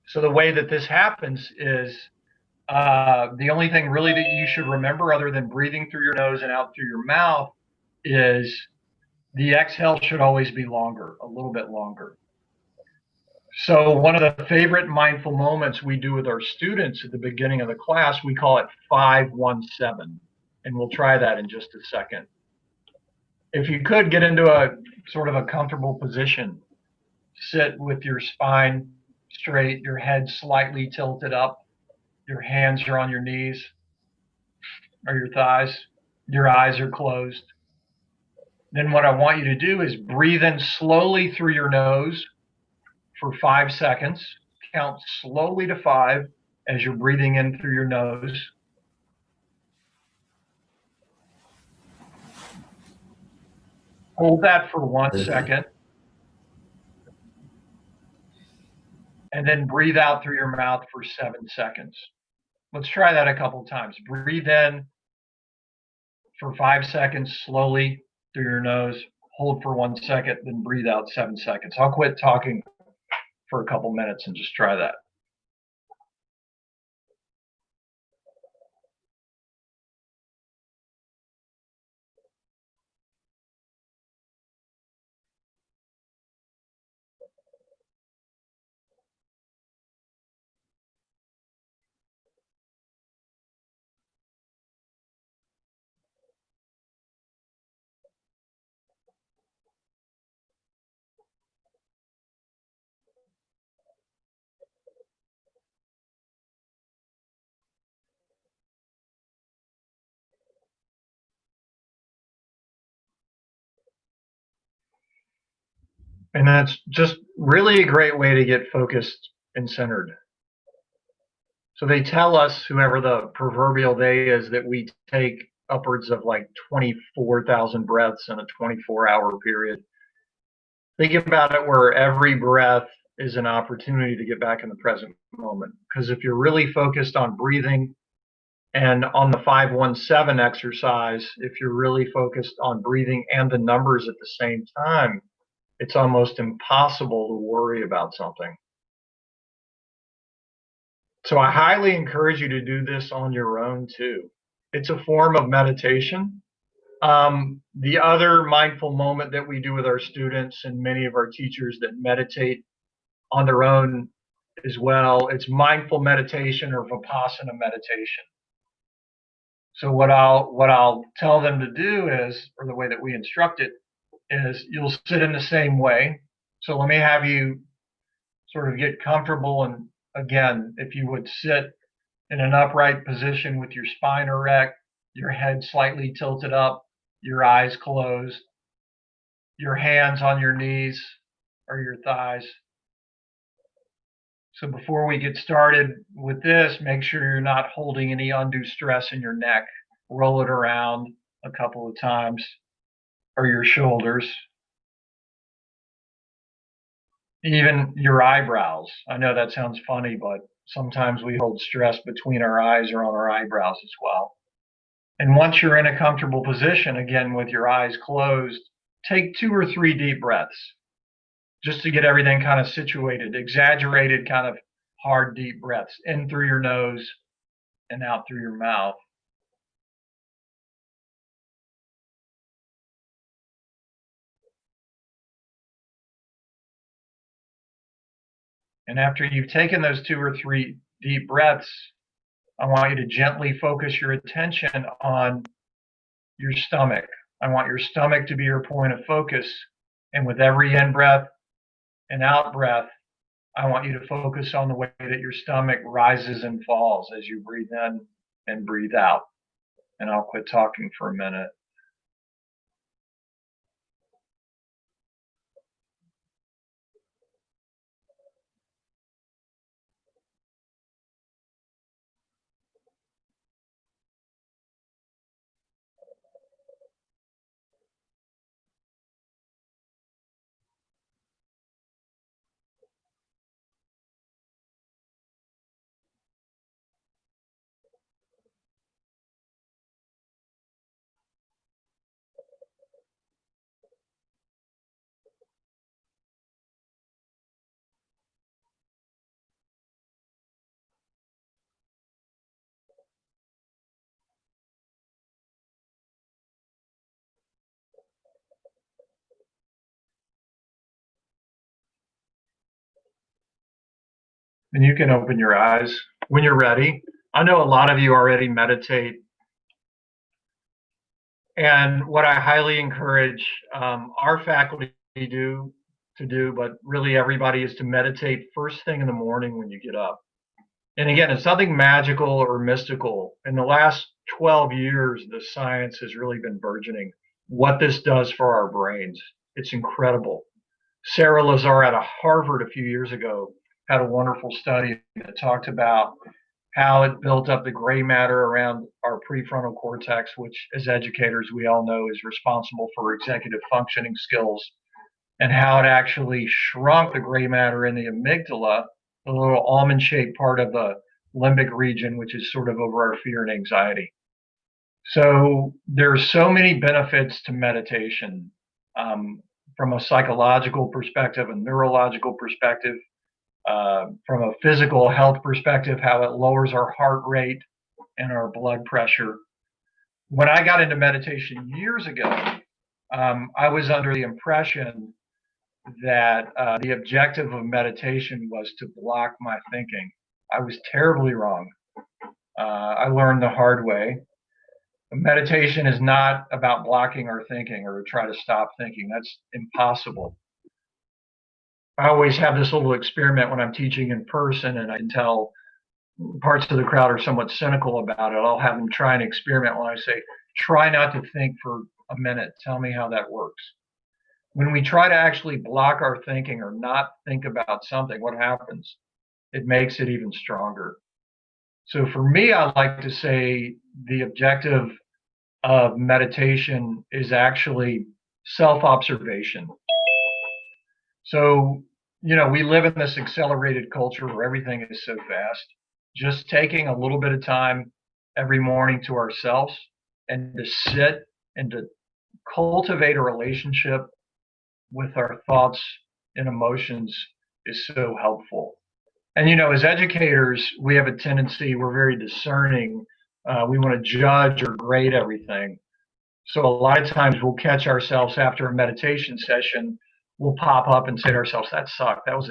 So the way that this happens is the only thing really that you should remember other than breathing through your nose and out through your mouth is the exhale should always be longer, a little bit longer. So one of the favorite mindful moments we do with our students at the beginning of the class, we call it 5-1-7. And we'll try that in just a second. If you could get into a sort of a comfortable position, sit with your spine straight, your head slightly tilted up, your hands are on your knees or your thighs, your eyes are closed. Then what I want you to do is breathe in slowly through your nose for 5 seconds. Count slowly to 5 as you're breathing in through your nose. Hold that for 1 second. And then breathe out through your mouth for 7 seconds. Let's try that a couple times. Breathe in for 5 seconds slowly through your nose. Hold for 1 second, then breathe out 7 seconds. I'll quit talking for a couple minutes and just try that. And that's just really a great way to get focused and centered. So they tell us, whoever the proverbial they is, that we take upwards of like 24,000 breaths in a 24-hour period. Think about it where every breath is an opportunity to get back in the present moment. Because if you're really focused on breathing, and on the 517 exercise, if you're really focused on breathing and the numbers at the same time, it's almost impossible to worry about something. So I highly encourage you to do this on your own too. It's a form of meditation. The other mindful moment that we do with our students and many of our teachers that meditate on their own as well, it's mindful meditation or Vipassana meditation. So what I'll tell them to do is, or the way that we instruct it, is you'll sit in the same way. So let me have you sort of get comfortable, and again, if you would sit in an upright position with your spine erect, your head slightly tilted up, your eyes closed, your hands on your knees or your thighs. So before we get started with this, make sure you're not holding any undue stress in your neck. Roll it around a couple of times, or your shoulders. Even your eyebrows. I know that sounds funny, but sometimes we hold stress between our eyes or on our eyebrows as well. And once you're in a comfortable position, again with your eyes closed, take 2 or 3 deep breaths just to get everything kind of situated. Exaggerated kind of hard deep breaths in through your nose and out through your mouth. And after you've taken those 2 or 3 deep breaths, I want you to gently focus your attention on your stomach. I want your stomach to be your point of focus. And with every in breath and out breath, I want you to focus on the way that your stomach rises and falls as you breathe in and breathe out. And I'll quit talking for a minute. And you can open your eyes when you're ready. I know a lot of you already meditate. And what I highly encourage our faculty to do, but really everybody, is to meditate first thing in the morning when you get up. And again, it's nothing magical or mystical. In the last 12 years, the science has really been burgeoning what this does for our brains. It's incredible. Sarah Lazar at Harvard a few years ago had a wonderful study that talked about how it built up the gray matter around our prefrontal cortex, which as educators we all know is responsible for executive functioning skills, and how it actually shrunk the gray matter in the amygdala, the little almond-shaped part of the limbic region, which is sort of over our fear and anxiety. So there's so many benefits to meditation, from a psychological perspective, a neurological perspective, from a physical health perspective, how it lowers our heart rate and our blood pressure. When I got into meditation years ago, I was under the impression that the objective of meditation was to block my thinking. I was terribly wrong. I learned the hard way. Meditation is not about blocking our thinking or to try to stop thinking. That's impossible. I always have this little experiment when I'm teaching in person, and I can tell parts of the crowd are somewhat cynical about it. I'll have them try an experiment when I say, try not to think for a minute. Tell me how that works. When we try to actually block our thinking or not think about something, what happens? It makes it even stronger. So for me, I like to say the objective of meditation is actually self-observation. So, we live in this accelerated culture where everything is so fast. Just taking a little bit of time every morning to ourselves and to sit and to cultivate a relationship with our thoughts and emotions is so helpful. And, as educators, we have a tendency, we're very discerning. We want to judge or grade everything. So a lot of times we'll catch ourselves after a meditation session, we'll pop up and say to ourselves, that sucked. That was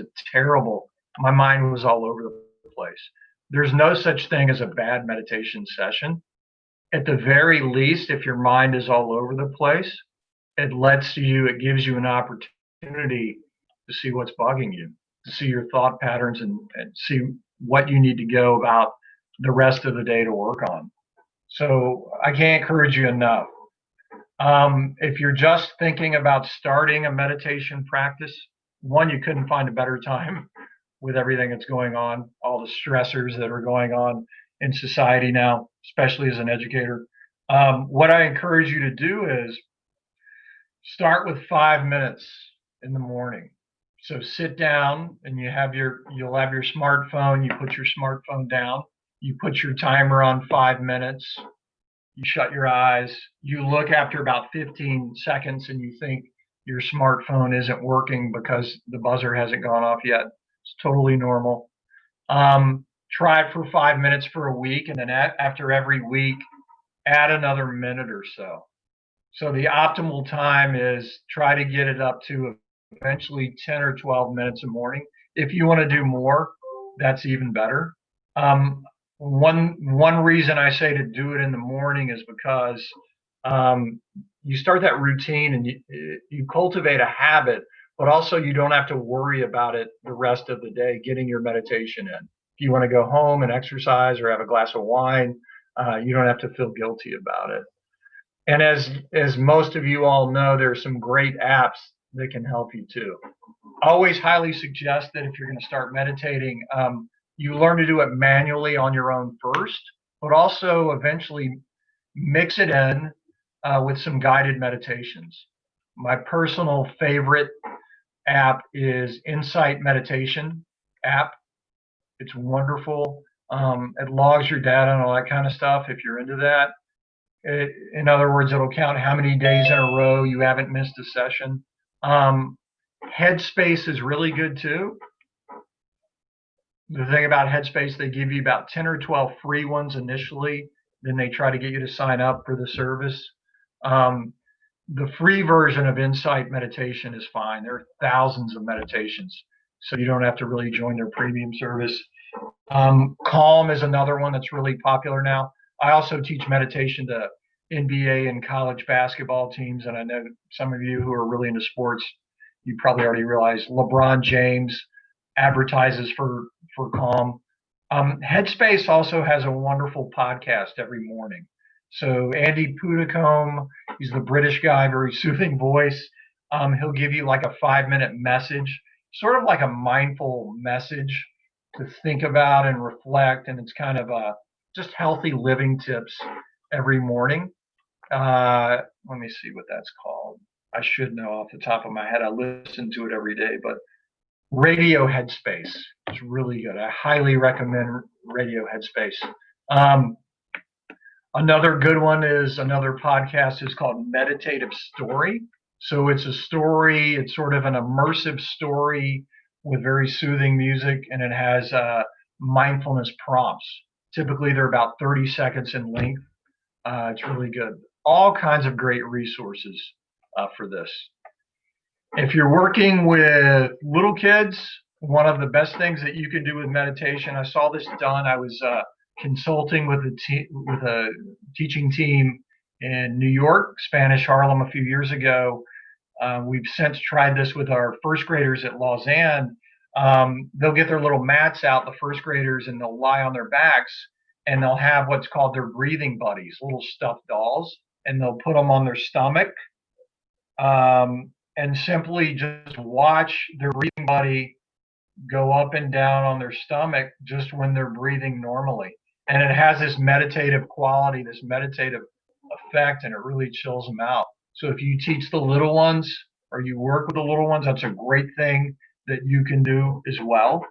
my mind was all over the place. There's no such thing as a bad meditation session. At the very least, if your mind is all over the place, it gives you an opportunity to see what's bugging you, to see your thought patterns and see what you need to go about the rest of the day to work on. So I can't encourage you enough. If you're just thinking about starting a meditation practice, one, you couldn't find a better time with everything that's going on, all the stressors that are going on in society now, especially as an educator. What I encourage you to do is start with 5 minutes in the morning. So sit down and you'll have your smartphone, you put your smartphone down, you put your timer on 5 minutes, you shut your eyes, you look after about 15 seconds and you think your smartphone isn't working because the buzzer hasn't gone off yet. It's totally normal. Try it for 5 minutes for a week, and then after every week, add another minute or so. So the optimal time is try to get it up to eventually 10 or 12 minutes a morning. If you want to do more, that's even better. One reason I say to do it in the morning is because you start that routine and you cultivate a habit, but also you don't have to worry about it the rest of the day, getting your meditation in. If you want to go home and exercise or have a glass of wine, you don't have to feel guilty about it. And as most of you all know, there's some great apps that can help you too. Always highly suggest that if you're going to start meditating, you learn to do it manually on your own first, but also eventually mix it in with some guided meditations. My personal favorite app is Insight Meditation app. It's wonderful. It logs your data and all that kind of stuff if you're into that. In other words, it'll count how many days in a row you haven't missed a session. Headspace is really good too. The thing about Headspace, they give you about 10 or 12 free ones initially, then they try to get you to sign up for the service. The free version of Insight Meditation is fine. There are thousands of meditations, so you don't have to really join their premium service. Calm is another one that's really popular now. I also teach meditation to NBA and college basketball teams, and I know some of you who are really into sports, you probably already realize LeBron James advertises for Calm. Headspace also has a wonderful podcast every morning. So Andy Puddicombe, he's the British guy, very soothing voice. He'll give you like a 5-minute message, sort of like a mindful message to think about and reflect, and it's kind of just healthy living tips every morning. Let me see what that's called. I should know off the top of my head. I listen to it every day, but Radio Headspace is really good. I highly recommend Radio Headspace. Another good one is another podcast is called Meditative Story. So it's a story, it's sort of an immersive story with very soothing music, and it has mindfulness prompts. Typically, they're about 30 seconds in length. It's really good. All kinds of great resources for this. If you're working with little kids, one of the best things that you can do with meditation, I saw this done. I was consulting with a teaching team in New York, Spanish Harlem, a few years ago. We've since tried this with our first graders at Lausanne. They'll get their little mats out, the first graders, and they'll lie on their backs, and they'll have what's called their breathing buddies, little stuffed dolls, and they'll put them on their stomach. And simply just watch their breathing buddy go up and down on their stomach just when they're breathing normally. And it has this meditative quality, this meditative effect, and it really chills them out. So if you teach the little ones or you work with the little ones, that's a great thing that you can do as well.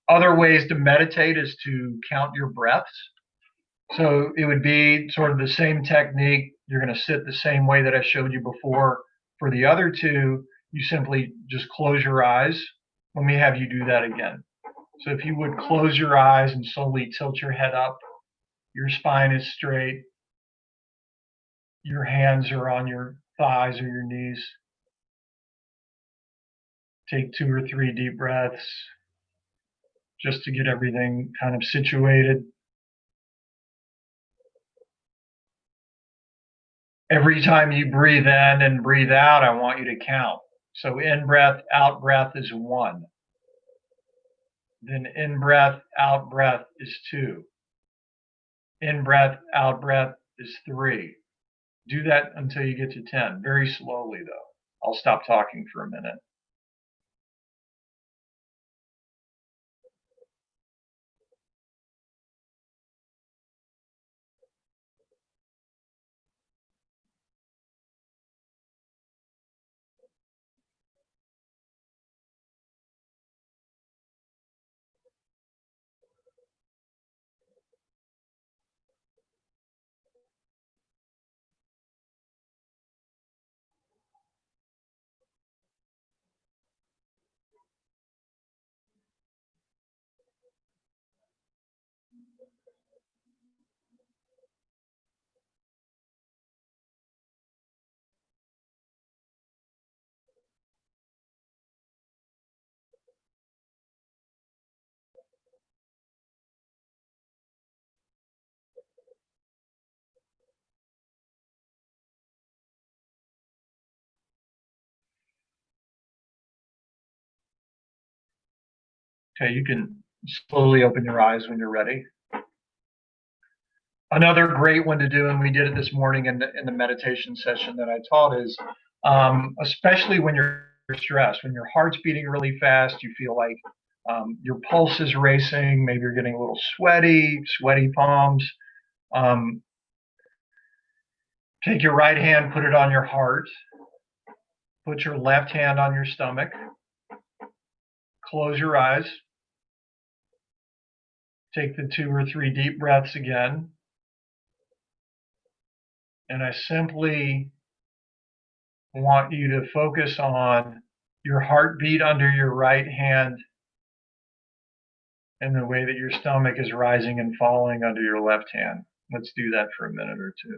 Other ways to meditate is to count your breaths. So it would be sort of the same technique. You're going to sit the same way that I showed you before. For the other two, you simply just close your eyes. Let me have you do that again. So if you would close your eyes and slowly tilt your head up, your spine is straight, your hands are on your thighs or your knees. Take 2 or 3 deep breaths just to get everything kind of situated. Every time you breathe in and breathe out, I want you to count. So in breath, out breath is 1. Then in breath, out breath is 2. In breath, out breath is 3. Do that until you get to 10. Very slowly, though. I'll stop talking for a minute. Okay, you can slowly open your eyes when you're ready. Another great one to do, and we did it this morning in the meditation session that I taught, is especially when you're stressed, when your heart's beating really fast, you feel like your pulse is racing, maybe you're getting a little sweaty palms. Take your right hand, put it on your heart. Put your left hand on your stomach. Close your eyes. Take the 2 or 3 deep breaths again. And I simply want you to focus on your heartbeat under your right hand and the way that your stomach is rising and falling under your left hand. Let's do that for a minute or two.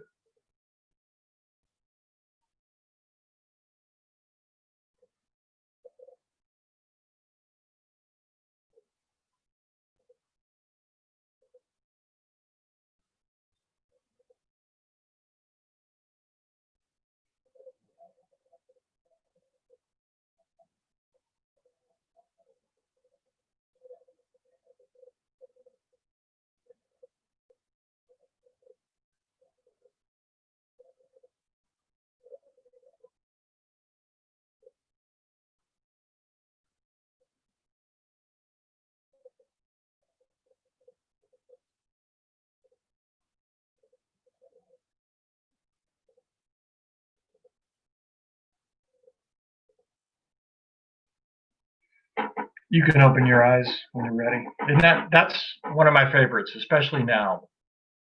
You can open your eyes when you're ready. And that's one of my favorites, especially now.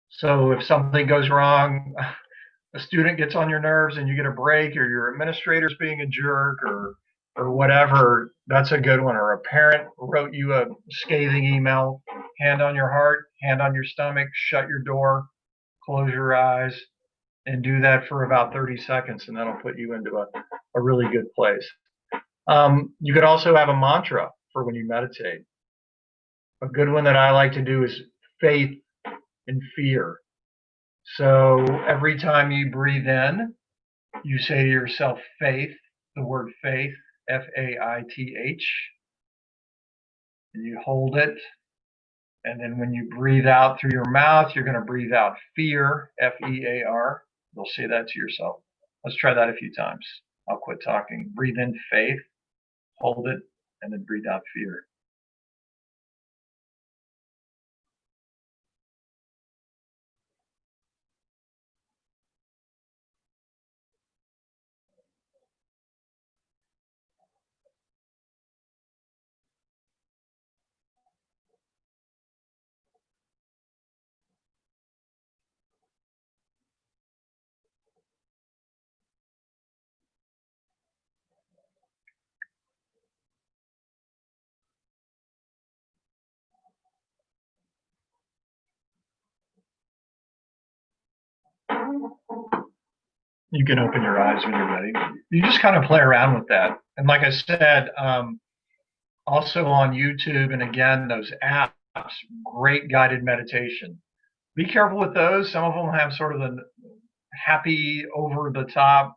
So if something goes wrong, a student gets on your nerves and you get a break, or your administrator's being a jerk, or whatever, that's a good one. Or a parent wrote you a scathing email, hand on your heart, hand on your stomach, shut your door, close your eyes, and do that for about 30 seconds, and that'll put you into a really good place. You could also have a mantra for when you meditate. A good one that I like to do is faith and fear. So every time you breathe in, you say to yourself, faith, the word faith, F-A-I-T-H, and you hold it. And then when you breathe out through your mouth, you're going to breathe out fear, F-E-A-R. You'll say that to yourself. Let's try that a few times. I'll quit talking. Breathe in faith, hold it, and then breathe out fear. You can open your eyes when you're ready. You just kind of play around with that. And like I said, also on YouTube, and again, those apps, great guided meditation. Be careful with those. Some of them have sort of the happy, over the top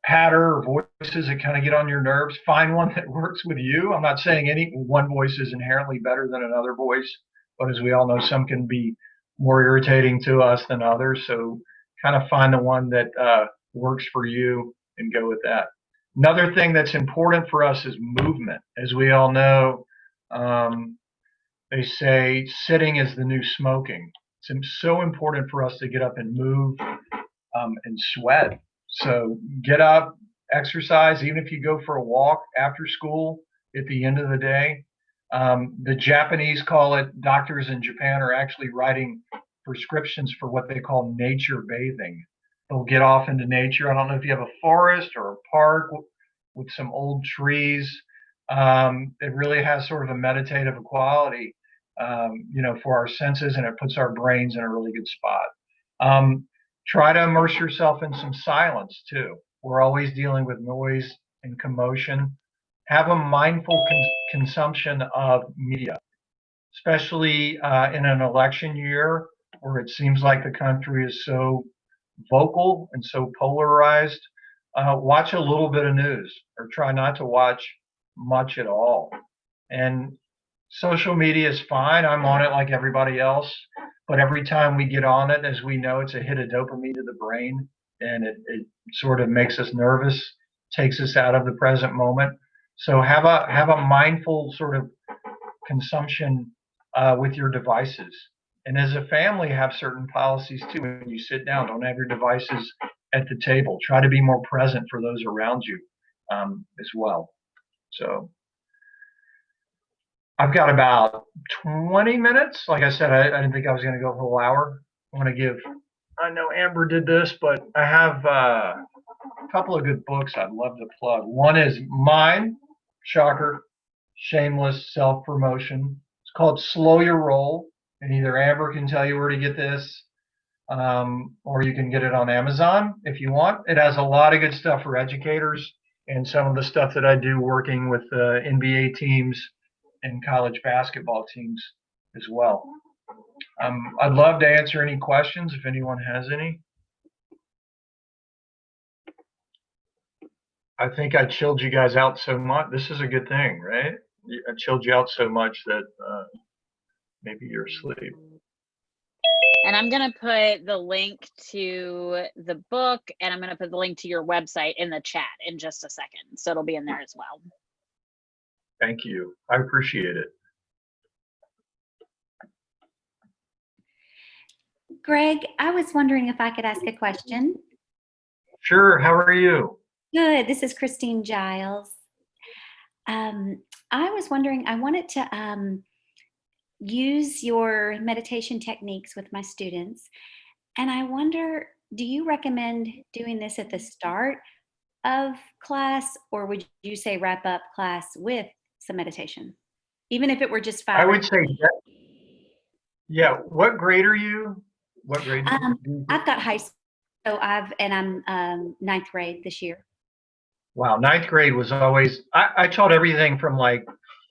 patter or voices that kind of get on your nerves. Find one that works with you. I'm not saying any one voice is inherently better than another voice, but as we all know, some can be more irritating to us than others. So kind of find the one that works for you and go with that. Another thing that's important for us is movement. As we all know, they say sitting is the new smoking. It's so important for us to get up and move and sweat. So get up, exercise, even if you go for a walk after school at the end of the day. The Japanese call it, doctors in Japan are actually writing prescriptions for what they call nature bathing. They'll get off into nature. I don't know if you have a forest or a park with some old trees. It really has sort of a meditative quality, for our senses, and it puts our brains in a really good spot. Try to immerse yourself in some silence too. We're always dealing with noise and commotion. Have a mindful consumption of media, especially in an election year where it seems like the country is so vocal and so polarized. Watch a little bit of news, or try not to watch much at all. And social media is fine. I'm on it like everybody else. But every time we get on it, as we know, it's a hit of dopamine to the brain, and it sort of makes us nervous, takes us out of the present moment. So have a mindful sort of consumption with your devices. And as a family, have certain policies too. When you sit down, don't have your devices at the table. Try to be more present for those around you as well. So I've got about 20 minutes. Like I said, I didn't think I was going to go a whole hour. I know Amber did this, but I have a couple of good books I'd love to plug. One is mine, shocker, shameless self-promotion. It's called Slow Your Roll, and either Amber can tell you where to get this, or you can get it on Amazon if you want. It has a lot of good stuff for educators, and some of the stuff that I do working with NBA teams and college basketball teams as well. I'd love to answer any questions if anyone has any. I think I chilled you guys out so much. This is a good thing, right? I chilled you out so much that maybe you're asleep. And I'm going to put the link to the book, and I'm going to put the link to your website in the chat in just a second. So it'll be in there as well. Thank you. I appreciate it. Greg, I was wondering if I could ask a question. Sure. How are you? Good. This is Christine Giles. I was wondering, I wanted to use your meditation techniques with my students. And I wonder, do you recommend doing this at the start of class, or would you say wrap up class with some meditation? Even if it were just 5 I or would say, yeah. What grade are you? What grade? I've got high school, so I'm ninth grade this year. Wow, ninth grade was always, I taught everything from like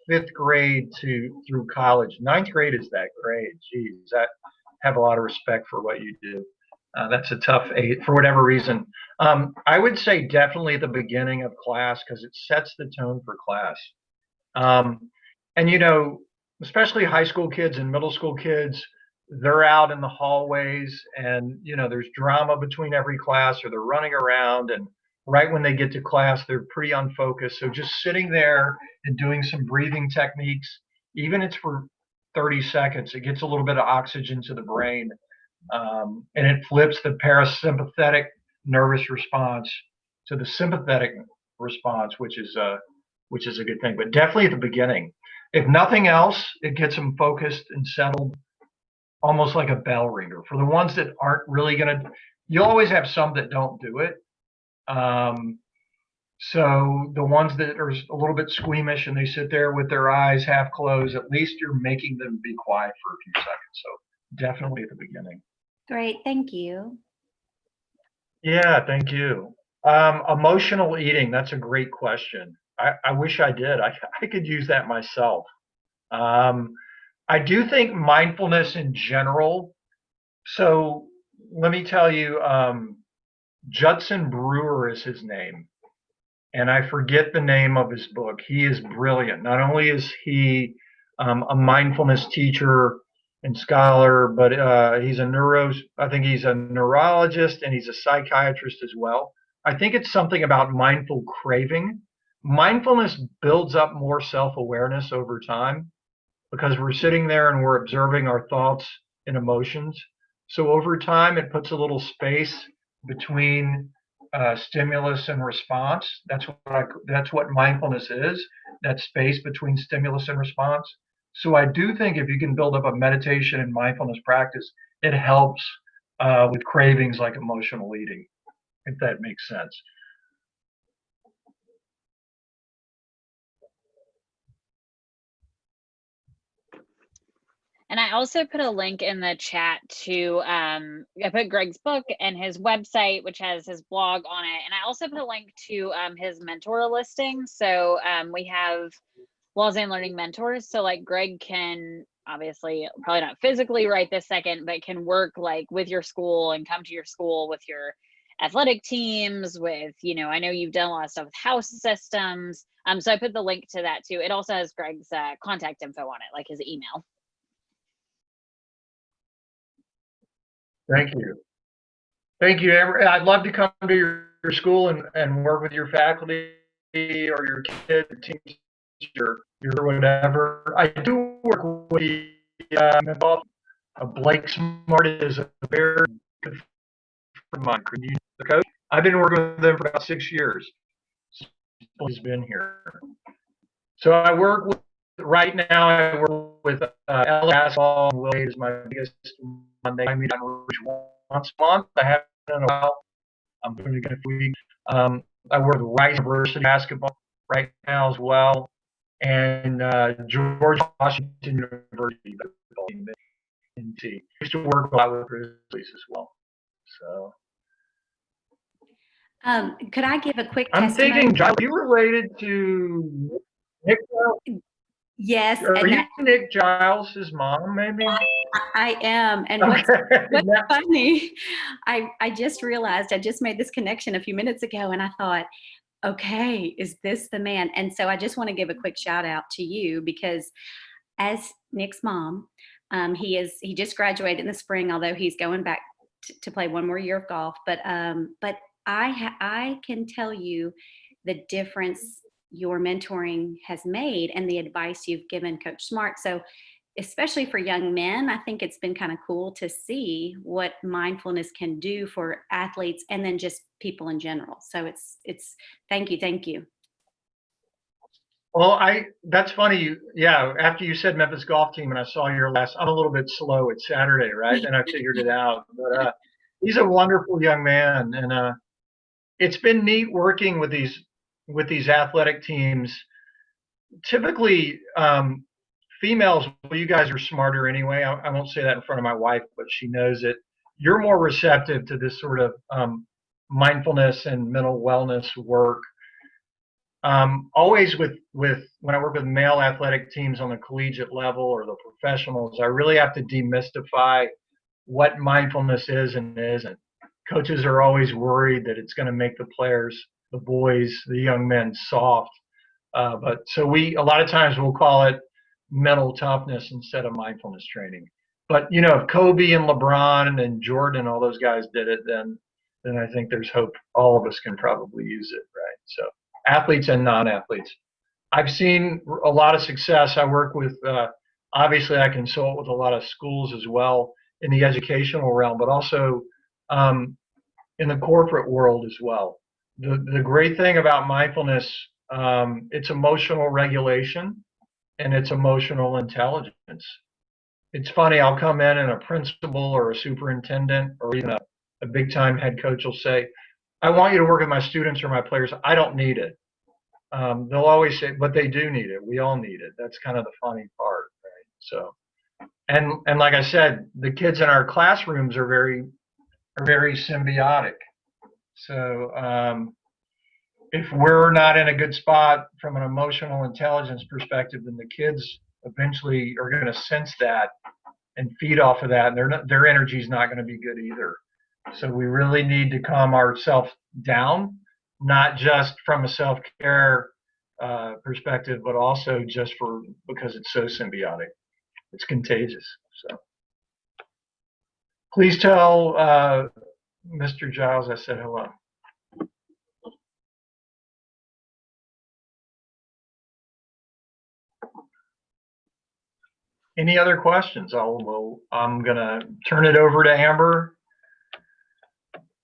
fifth grade to through college. Ninth grade is that grade. Geez, I have a lot of respect for what you do. That's a tough age for whatever reason. I would say definitely at the beginning of class because it sets the tone for class. Um, and especially high school kids and middle school kids, they're out in the hallways and there's drama between every class or they're running around and right when they get to class, they're pretty unfocused. So just sitting there and doing some breathing techniques, even if it's for 30 seconds, it gets a little bit of oxygen to the brain. And it flips the parasympathetic nervous response to the sympathetic response, which is a good thing. But definitely at the beginning, if nothing else, it gets them focused and settled, almost like a bell ringer. For the ones that aren't really you'll always have some that don't do it. So the ones that are a little bit squeamish and they sit there with their eyes half closed, at least you're making them be quiet for a few seconds. So definitely at the beginning. Great, thank you. Yeah, thank you. Emotional eating, that's a great question. I wish I did. I could use that myself. I do think mindfulness in general. So let me tell you, Judson Brewer is his name. And I forget the name of his book. He is brilliant. Not only is he a mindfulness teacher and scholar, but I think he's a neurologist and he's a psychiatrist as well. I think it's something about mindful craving. Mindfulness builds up more self-awareness over time because we're sitting there and we're observing our thoughts and emotions. So over time, it puts a little space between stimulus and response. That's what mindfulness is. That space between stimulus and response. So I do think if you can build up a meditation and mindfulness practice, it helps with cravings like emotional eating, if that makes sense. And I also put a link in the chat to, I put Greg's book and his website, which has his blog on it. And I also put a link to his mentor listing. So we have Lausanne Learning Mentors. So like Greg can obviously, probably not physically right this second, but can work like with your school and come to your school with your athletic teams, with, I know you've done a lot of stuff with house systems. So I put the link to that too. It also has Greg's contact info on it, like his email. Thank you. Thank you. I'd love to come to your school and work with your faculty or your kid, teacher, your whatever. I do work with the Blake Smart is a very good friend of mine, the coach. I've been working with them for about 6 years. He's been here. So I work with, right now, I work with LA Basketball. Wade is my biggest one. They meet on Rouge once a month. I haven't done a while. I'm doing it next week. I work with Rice University Basketball right now as well. And George Washington University basketball team in T. I used to work a lot with Grizzlies as well. So. Could I give a quick I'm testimony? thinking, Giles, are you related to Nick Giles? Yes. Are you Nick Giles' mom, maybe? I am. And what's funny, I just realized, I just made this connection a few minutes ago and I thought, okay, is this the man? And so I just want to give a quick shout out to you because as Nick's mom, he just graduated in the spring, although he's going back to play one more year of golf. But I can tell you the difference your mentoring has made and the advice you've given Coach Smart. So especially for young men, I think it's been kind of cool to see what mindfulness can do for athletes and then just people in general. So it's thank you. Well, that's funny. Yeah, after you said Memphis golf team and I saw your I'm a little bit slow. It's Saturday, right? And I figured it out. But he's a wonderful young man, and it's been neat working with these athletic teams. Typically, females, well, you guys are smarter anyway. I won't say that in front of my wife, but she knows it. You're more receptive to this sort of mindfulness and mental wellness work. Always with when I work with male athletic teams on the collegiate level or the professionals, I really have to demystify what mindfulness is and isn't. Coaches are always worried that it's going to make the players, the boys, the young men soft. But so a lot of times we'll call it mental toughness instead of mindfulness training. But if Kobe and LeBron and Jordan, all those guys did it, then I think there's hope. All of us can probably use it, right? So athletes and non-athletes. I've seen a lot of success. I work with, obviously I consult with a lot of schools as well in the educational realm, but also in the corporate world as well. The great thing about mindfulness, it's emotional regulation and it's emotional intelligence. It's funny, I'll come in and a principal or a superintendent or even a big time head coach will say, I want you to work with my students or my players. I don't need it. They'll always say, but they do need it. We all need it. That's kind of the funny part, right? So, and like I said, the kids in our classrooms are very symbiotic. So, if we're not in a good spot from an emotional intelligence perspective, then the kids eventually are going to sense that and feed off of that, and their energy is not going to be good either. So we really need to calm ourselves down, not just from a self-care perspective, but also just because it's so symbiotic. It's contagious. So please tell Mr. Giles I said hello. Any other questions? I'm going to turn it over to Amber.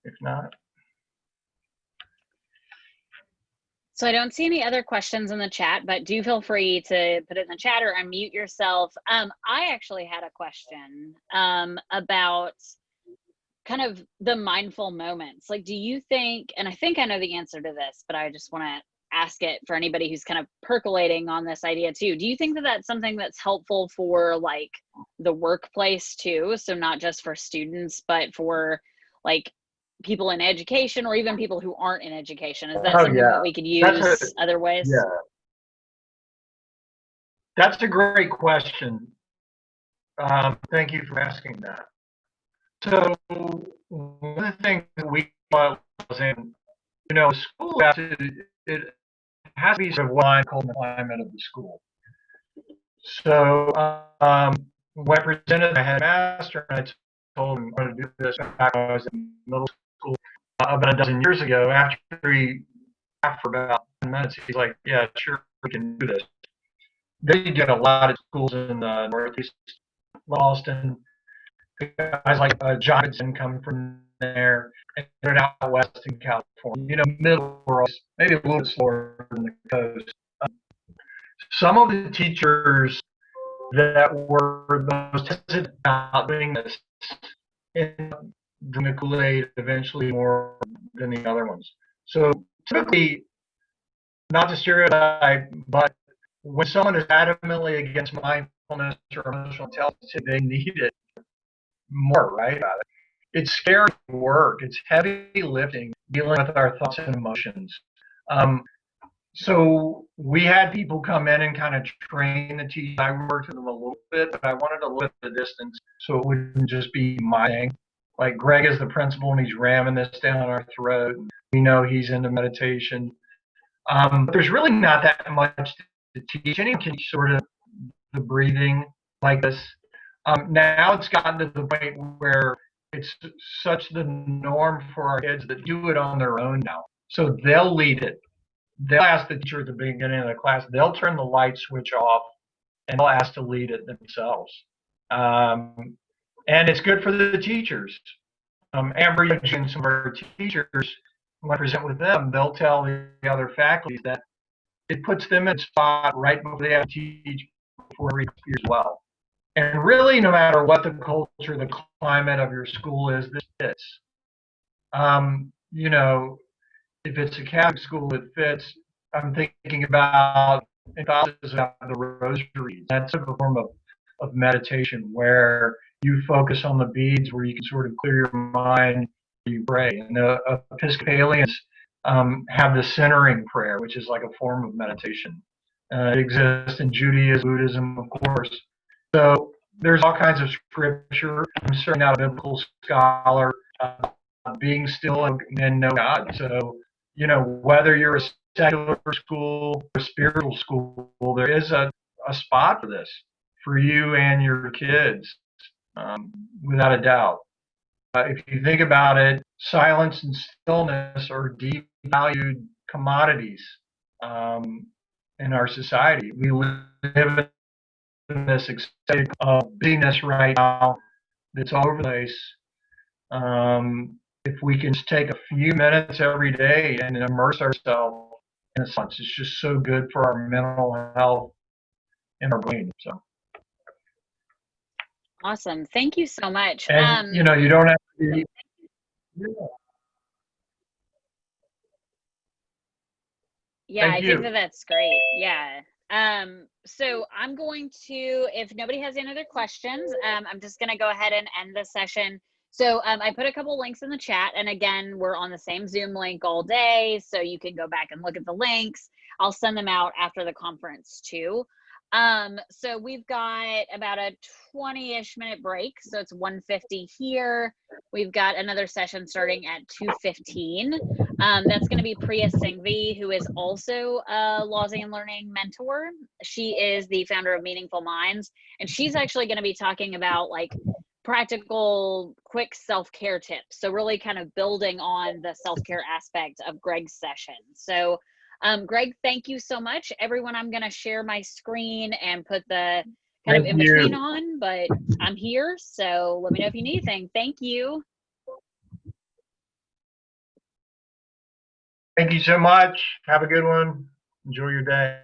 If not. So I don't see any other questions in the chat, but do feel free to put it in the chat or unmute yourself. I actually had a question about kind of the mindful moments. Like, do you think, and I think I know the answer to this, but I just want to ask it for anybody who's kind of percolating on this idea too. Do you think that that's something that's helpful for like the workplace too? So not just for students, but for like people in education or even people who aren't in education? Is that something that we could use other ways? Yeah. That's a great question. Thank you for asking that. So one of the things that we was in, school it has to be sort of well called the climate of the school. So when I presented my headmaster and I told him I'm going to do this back when I was in middle school about a dozen years ago, after he laughed for about 10 minutes, he's like, yeah, sure, we can do this. They get a lot of schools in the Northeast, Boston, guys like John Hudson come from there, and they're out west in California, middle world, maybe a little bit slower than the coast. Some of the teachers that were the most hesitant about doing this in the Kool-Aid eventually more than the other ones. So typically, not to stereotype, but when someone is adamantly against mindfulness or emotional intelligence, they need it more, right? It's scary work. It's heavy lifting, dealing with our thoughts and emotions. So we had people come in and kind of train the teachers. I worked with them a little bit, but I wanted to lift the distance so it wouldn't just be my thing. Like Greg is the principal and he's ramming this down our throat. We know he's into meditation. But there's really not that much to teach. Anyone can teach sort of the breathing like this. Now it's gotten to the point where it's such the norm for our kids that do it on their own now. So they'll lead it. They'll ask the teacher at the beginning of the class, they'll turn the light switch off and they'll ask to lead it themselves. And it's good for the teachers. Amber and some of our teachers, when I present with them, they'll tell the other faculty that it puts them in a spot right before they have to teach before every year as well. And really, no matter what the culture, the climate of your school is, this fits. You know, if it's a Catholic school, it fits. I'm thinking about the rosary. That's a form of meditation where you focus on the beads, where you can sort of clear your mind, you pray. And the Episcopalians have the centering prayer, which is like a form of meditation. It exists in Judaism, Buddhism, of course. So there's all kinds of scripture. I'm certainly not a biblical scholar. Being still and know God. So, you know, whether you're a secular school or a spiritual school, there is a spot for this for you and your kids, without a doubt. If you think about it, silence and stillness are devalued commodities in our society. We live in this excited busyness right now that's all over the place. If we can just take a few minutes every day and immerse ourselves in a sense, it's just so good for our mental health and our brain. So Awesome. Thank you so much. and you know, you don't have to be. Yeah, Thank I think you. that's great. Yeah. So I'm going to, if nobody has any other questions, I'm just going to go ahead and end the session. So I put a couple links in the chat, and again, we're on the same Zoom link all day, so you can go back and look at the links. I'll send them out after the conference too. So we've got about a 20-ish minute break, so it's 1:50 here. We've got another session starting at 2:15. That's going to be Priya Singhvi, who is also a Lausanne Learning mentor. She is the founder of Meaningful Minds, and she's actually going to be talking about like practical, quick self-care tips. So really kind of building on the self-care aspect of Greg's session. So Greg, thank you so much. Everyone, I'm going to share my screen and put the kind of in between on, but I'm here. So let me know if you need anything. Thank you. Thank you so much. Have a good one. Enjoy your day.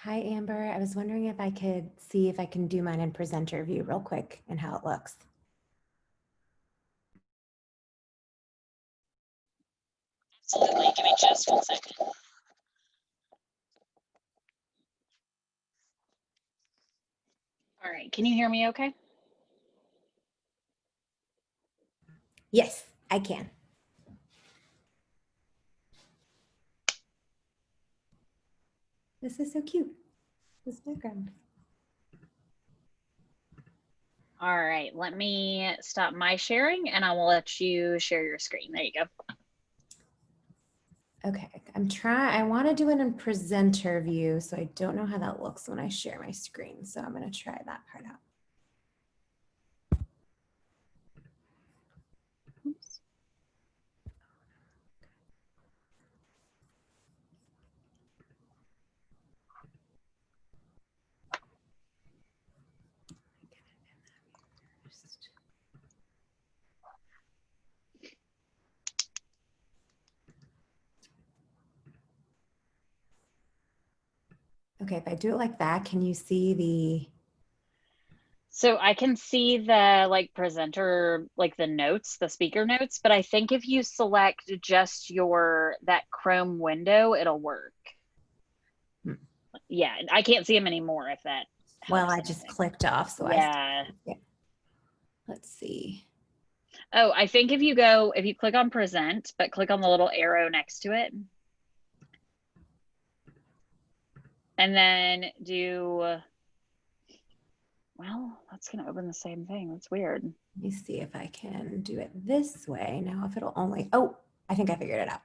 Hi, Amber. I was wondering if I could see if I can do mine in presenter view real quick and how it looks. Absolutely. Give me just 1 second. All right. Can you hear me okay? Yes, I can. This is so cute, this background. All right. Let me stop my sharing and I will let you share your screen. There you go. Okay, I want to do it in presenter view, so I don't know how that looks when I share my screen. So I'm going to try that part out. Oops. Okay, if I do it like that, can you see the... So I can see the like presenter, like the notes, the speaker notes, but I think if you select just that Chrome window, it'll work. Hmm. Yeah, I can't see them anymore if that helps. Well, I just clicked off, so yeah. Let's see. Oh, I think if you click on present, but click on the little arrow next to it. And then well, that's going to open the same thing. That's weird. Let me see if I can do it this way. Now, if it'll only, oh, I think I figured it out.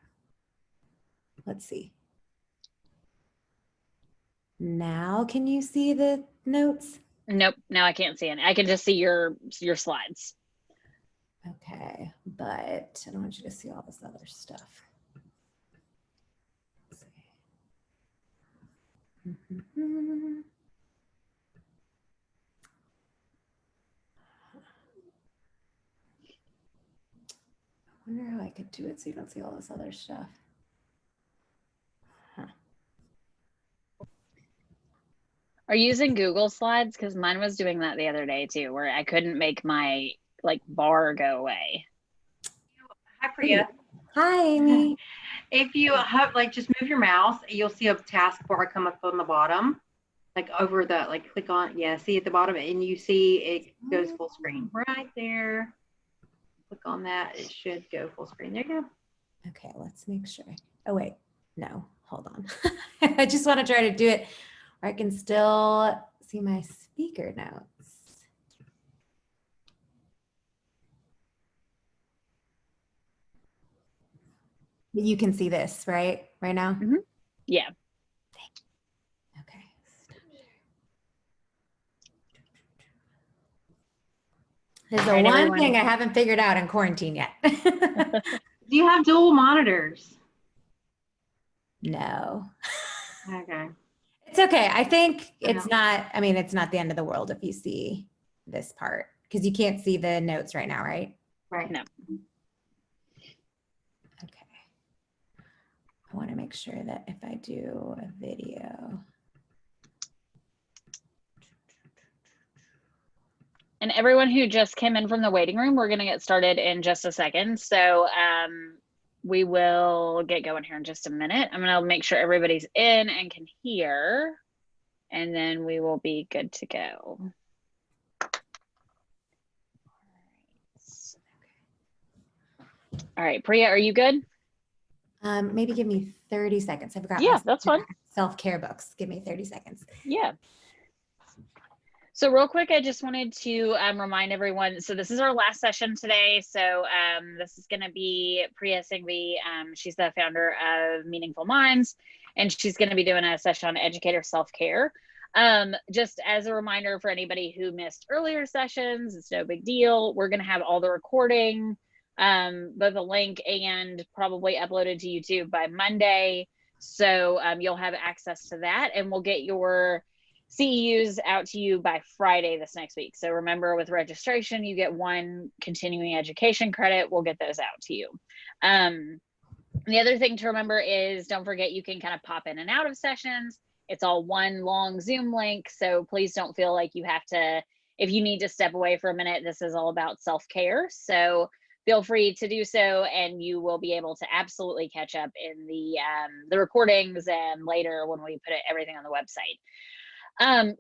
Let's see. Now, can you see the notes? Nope, now I can't see any. I can just see your slides. Okay, but I don't want you to see all this other stuff. Let's see. I wonder how I could do it so you don't see all this other stuff. Huh. Are you using Google Slides? Because mine was doing that the other day too, where I couldn't make my like bar go away. Hi, Priya. Hi, Amy. If you have just move your mouse, you'll see a taskbar come up on the bottom, like over the click on, yeah, see at the bottom, and you see it goes full screen right there. Click on that, it should go full screen. There you go. Okay, let's make sure. Oh wait, no, hold on. I just want to try to do it where I can still see my speaker notes. You can see this, right now? Mm-hmm. Yeah. Okay. There's the one thing I haven't figured out in quarantine yet. Do you have dual monitors? No. Okay. It's okay. I think it's not, I mean, it's not the end of the world if you see this part, because you can't see the notes right now, right? Right. No. Okay. I want to make sure that if I do a video. And everyone who just came in from the waiting room, we're going to get started in just a second. So we will get going here in just a minute. I'm going to make sure everybody's in and can hear, and then we will be good to go. All right, Priya, are you good? Maybe give me 30 seconds. I forgot. Yeah, that's fine. Self-care books. Give me 30 seconds. Yeah. So real quick, I just wanted to remind everyone, so this is our last session today. So this is going to be Priya Singhvi. She's the founder of Meaningful Minds, and she's going to be doing a session on educator self-care. Just as a reminder for anybody who missed earlier sessions, it's no big deal. We're going to have all the recording, both the link and probably uploaded to YouTube by Monday. So you'll have access to that, and we'll get your CEUs out to you by Friday this next week. So remember, with registration, you get 1 continuing education credit. We'll get those out to you. The other thing to remember is don't forget you can kind of pop in and out of sessions. It's all one long Zoom link. So please don't feel like you have to, if you need to step away for a minute, this is all about self-care. So feel free to do so, and you will be able to absolutely catch up in the recordings and later when we put everything on the website.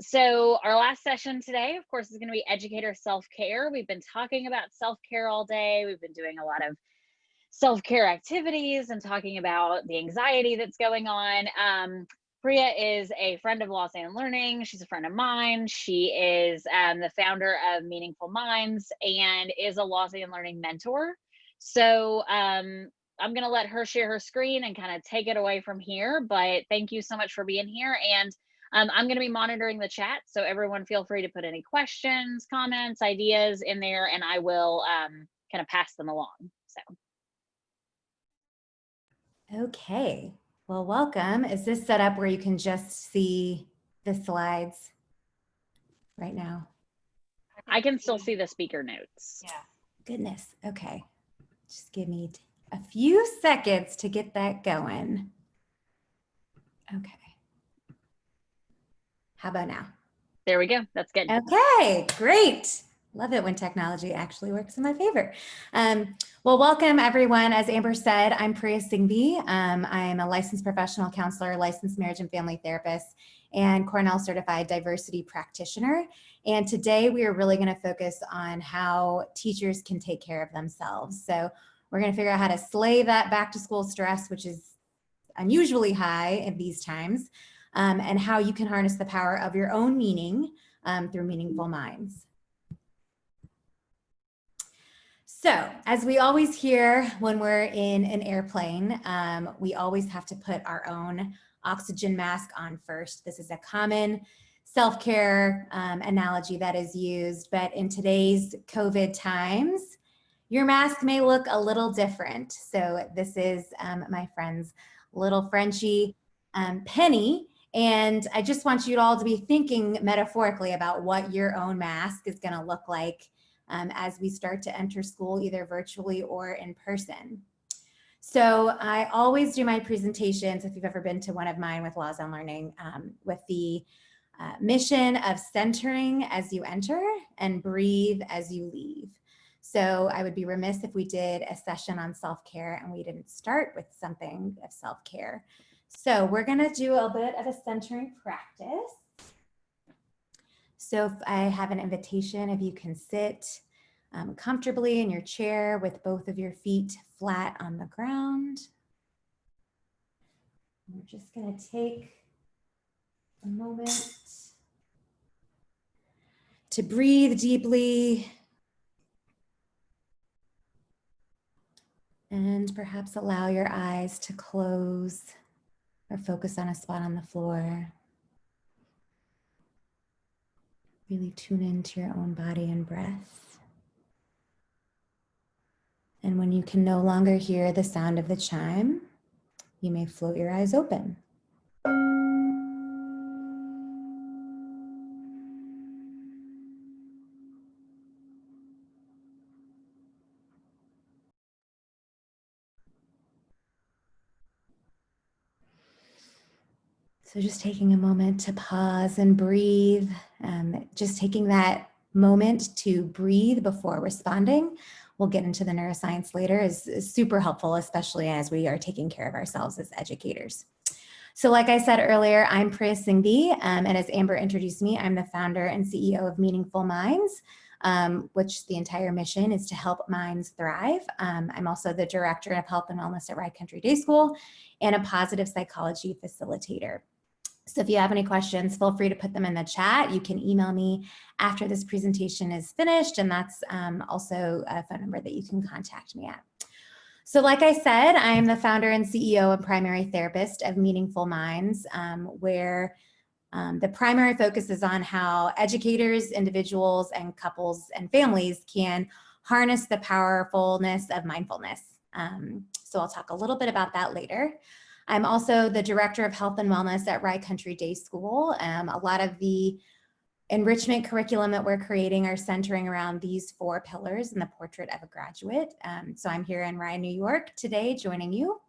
So our last session today, of course, is going to be educator self-care. We've been talking about self-care all day. We've been doing a lot of self-care activities and talking about the anxiety that's going on. Priya is a friend of Lausanne Learning. She's a friend of mine. She is the founder of Meaningful Minds and is a Lausanne Learning mentor. So I'm going to let her share her screen and kind of take it away from here. But thank you so much for being here. And I'm going to be monitoring the chat. So everyone feel free to put any questions, comments, ideas in there, and I will kind of pass them along. So. Okay, well, welcome. Is this set up where you can just see the slides right now? I can still see the speaker notes. Yeah. Goodness, okay. Just give me a few seconds to get that going. Okay. How about now? There we go, that's good. Okay, great. Love it when technology actually works in my favor. Well, welcome everyone. As Amber said, I'm Priya Singhvi. I'm a licensed professional counselor, licensed marriage and family therapist, and Cornell certified diversity practitioner. And today we are really going to focus on how teachers can take care of themselves. So we're going to figure out how to slay that back to school stress, which is unusually high in these times, and how you can harness the power of your own meaning through Meaningful Minds. So, as we always hear when we're in an airplane, we always have to put our own oxygen mask on first. This is a common self-care analogy that is used, but in today's COVID times, your mask may look a little different. So this is my friend's little Frenchie, Penny, and I just want you all to be thinking metaphorically about what your own mask is going to look like as we start to enter school, either virtually or in person. So I always do my presentations, if you've ever been to one of mine with Lausanne Learning, with the mission of centering as you enter and breathe as you leave. So I would be remiss if we did a session on self-care and we didn't start with something of self-care. So we're gonna do a bit of a centering practice. So if I have an invitation, if you can sit comfortably in your chair with both of your feet flat on the ground. We're just going to take a moment to breathe deeply and perhaps allow your eyes to close or focus on a spot on the floor. Really tune into your own body and breath. And when you can no longer hear the sound of the chime, you may float your eyes open. So just taking a moment to pause and breathe, just taking that moment to breathe before responding. We'll get into the neuroscience later is super helpful, especially as we are taking care of ourselves as educators. So like I said earlier, I'm Priya Singhvi, and as Amber introduced me, I'm the founder and CEO of Meaningful Minds, which the entire mission is to help minds thrive. I'm also the director of health and wellness at Rye Country Day School and a positive psychology facilitator. So if you have any questions, feel free to put them in the chat. You can email me after this presentation is finished, and that's also a phone number that you can contact me at. So like I said, I am the founder and CEO and primary therapist of Meaningful Minds, where the primary focus is on how educators, individuals, and couples and families can harness the powerfulness of mindfulness. So I'll talk a little bit about that later. I'm also the director of health and wellness at Rye Country Day School. A lot of the enrichment curriculum that we're creating are centering around these 4 pillars in the portrait of a graduate. So I'm here in Rye, New York today joining you.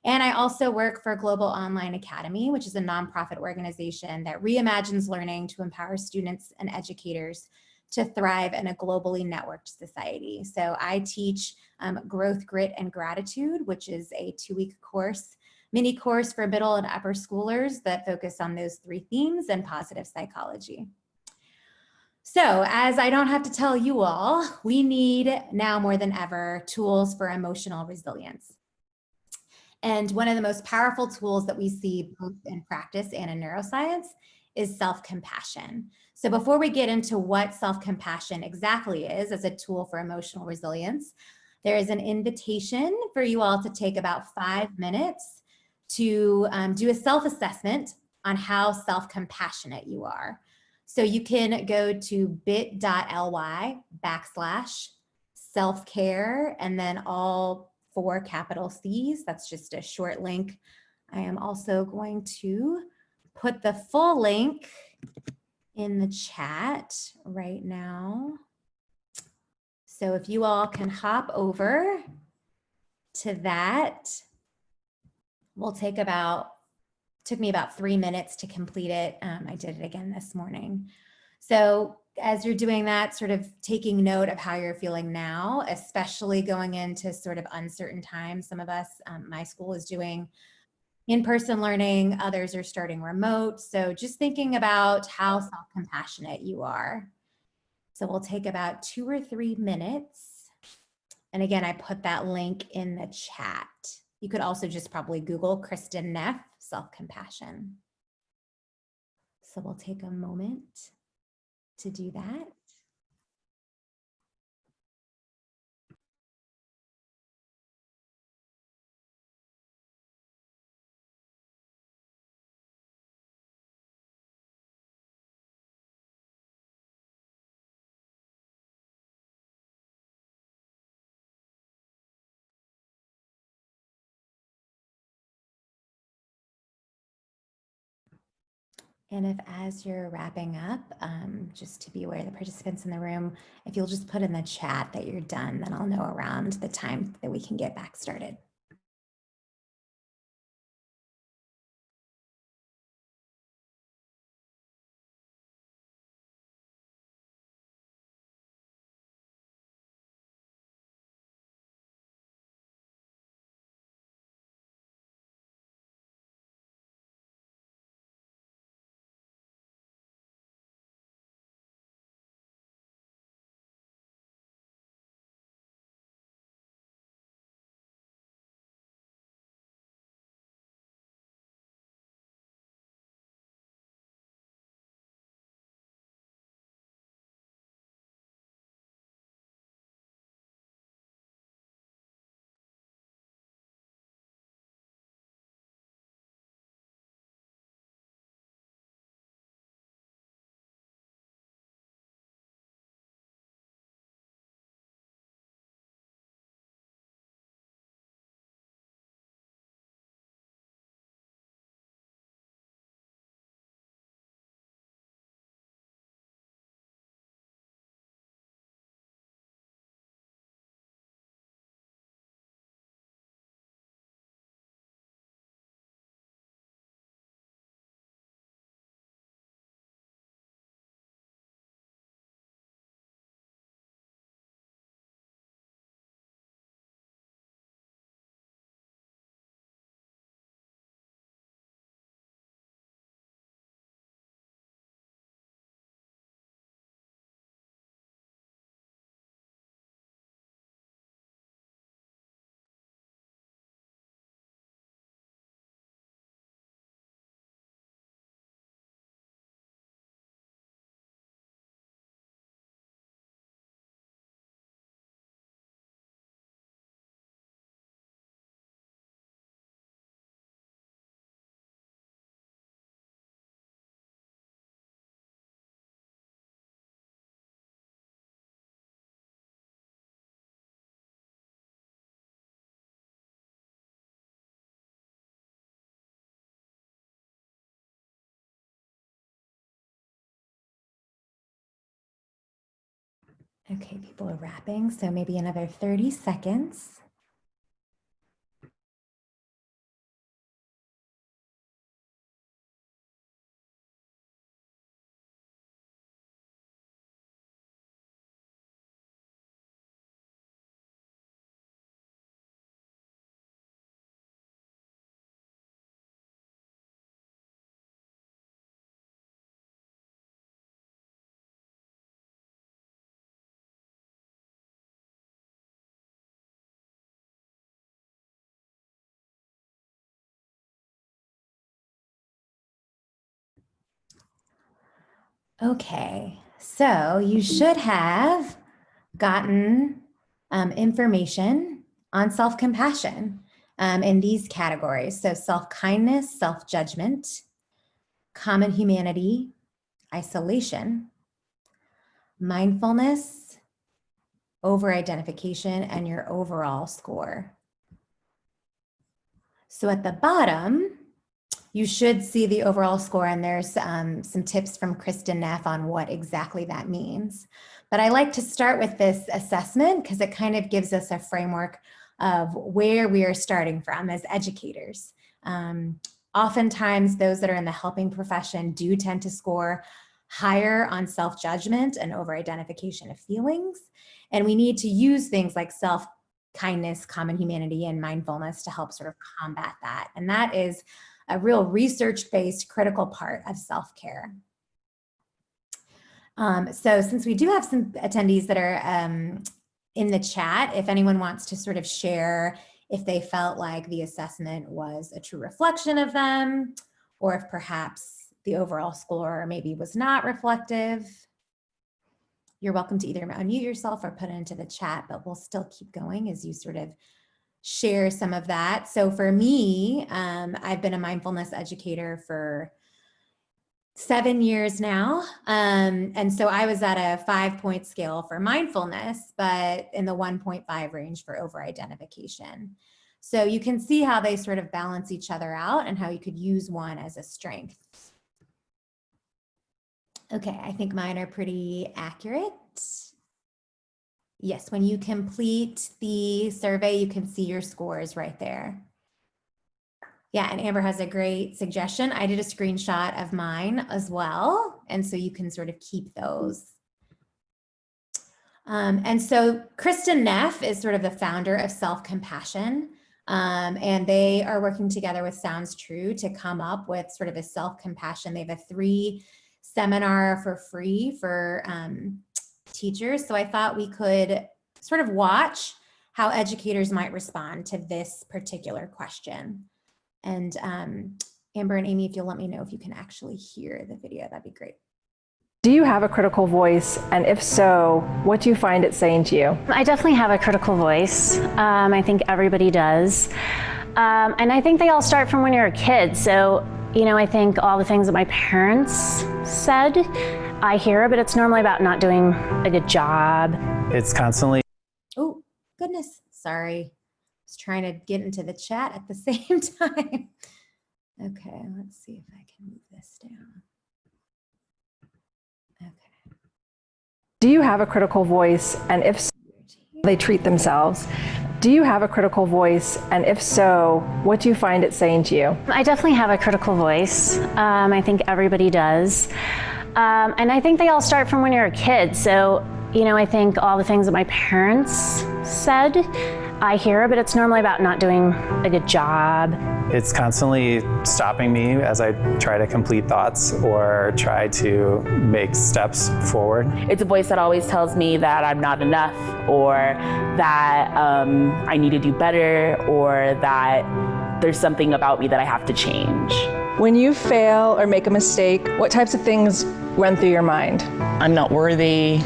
And I also work for Global Online Academy, which is a nonprofit organization that reimagines learning to empower students and educators to thrive in a globally networked society. So I teach Growth, Grit, and Gratitude, which is a 2-week course, mini course for middle and upper schoolers that focus on those 3 themes and positive psychology. So as I don't have to tell you all, we need now more than ever tools for emotional resilience. And one of the most powerful tools that we see both in practice and in neuroscience is self-compassion. So before we get into what self-compassion exactly is as a tool for emotional resilience, there is an invitation for you all to take about 5 minutes to do a self-assessment on how self-compassionate you are. So you can go to bit.ly/self-care and then all 4 capital C's. That's just a short link. I am also going to put the full link in the chat right now. So if you all can hop over to that, took me about 3 minutes to complete it. I did it again this morning. So as you're doing that, sort of taking note of how you're feeling now, especially going into sort of uncertain times. Some of us, my school is doing in-person learning, others are starting remote. So just thinking about how self-compassionate you are. So we'll take about 2 or 3 minutes. And again, I put that link in the chat. You could also just probably Google Kristen Neff, self-compassion. So we'll take a moment to do that. And if as you're wrapping up, just to be aware of the participants in the room, if you'll just put in the chat that you're done, then I'll know around the time that we can get back started. Okay, people are wrapping, so maybe another 30 seconds. Okay, so you should have gotten information on self-compassion in these categories. So self-kindness, self-judgment, common humanity, isolation, mindfulness, over-identification, and your overall score. So at the bottom, you should see the overall score, and there's some tips from Kristen Neff on what exactly that means. But I like to start with this assessment because it kind of gives us a framework of where we are starting from as educators. Oftentimes, those that are in the helping profession do tend to score higher on self-judgment and over-identification of feelings. And we need to use things like self-kindness, common humanity, and mindfulness to help sort of combat that. And that is a real research-based critical part of self-care. So since we do have some attendees that are in the chat, if anyone wants to sort of share if they felt like the assessment was a true reflection of them, or if perhaps the overall score maybe was not reflective, you're welcome to either unmute yourself or put it into the chat, but we'll still keep going as you sort of share some of that. So for me, I've been a mindfulness educator for 7 years now. And so I was at a 5-point scale for mindfulness, but in the 1.5 range for over-identification. So you can see how they sort of balance each other out and how you could use one as a strength. Okay, I think mine are pretty accurate. Yes, when you complete the survey, you can see your scores right there. Yeah, and Amber has a great suggestion. I did a screenshot of mine as well, and so you can sort of keep those. And so Kristen Neff is sort of the founder of Self-Compassion, and they are working together with Sounds True to come up with sort of a self-compassion. They have a 3 seminar for free for teachers. So I thought we could sort of watch how educators might respond to this particular question. And Amber and Amy, if you'll let me know if you can actually hear the video, that'd be great. Do you have a critical voice? And if so, what do you find it saying to you? I definitely have a critical voice. I think everybody does. And I think they all start from when you're a kid. So, you know, I think all the things that my parents said, I hear, but it's normally about not doing a good job. It's constantly. Oh, goodness. Sorry. I was trying to get into the chat at the same time. Okay, let's see if I can move this down. Okay. Do you have a critical voice? And if so, they treat themselves. Do you have a critical voice? And if so, what do you find it saying to you? I definitely have a critical voice. I think everybody does. And I think they all start from when you're a kid. So, you know, I think all the things that my parents said, I hear, but it's normally about not doing a good job. It's constantly stopping me as I try to complete thoughts or try to make steps forward. It's a voice that always tells me that I'm not enough, or that I need to do better, or that there's something about me that I have to change. When you fail or make a mistake, what types of things run through your mind? I'm not worthy.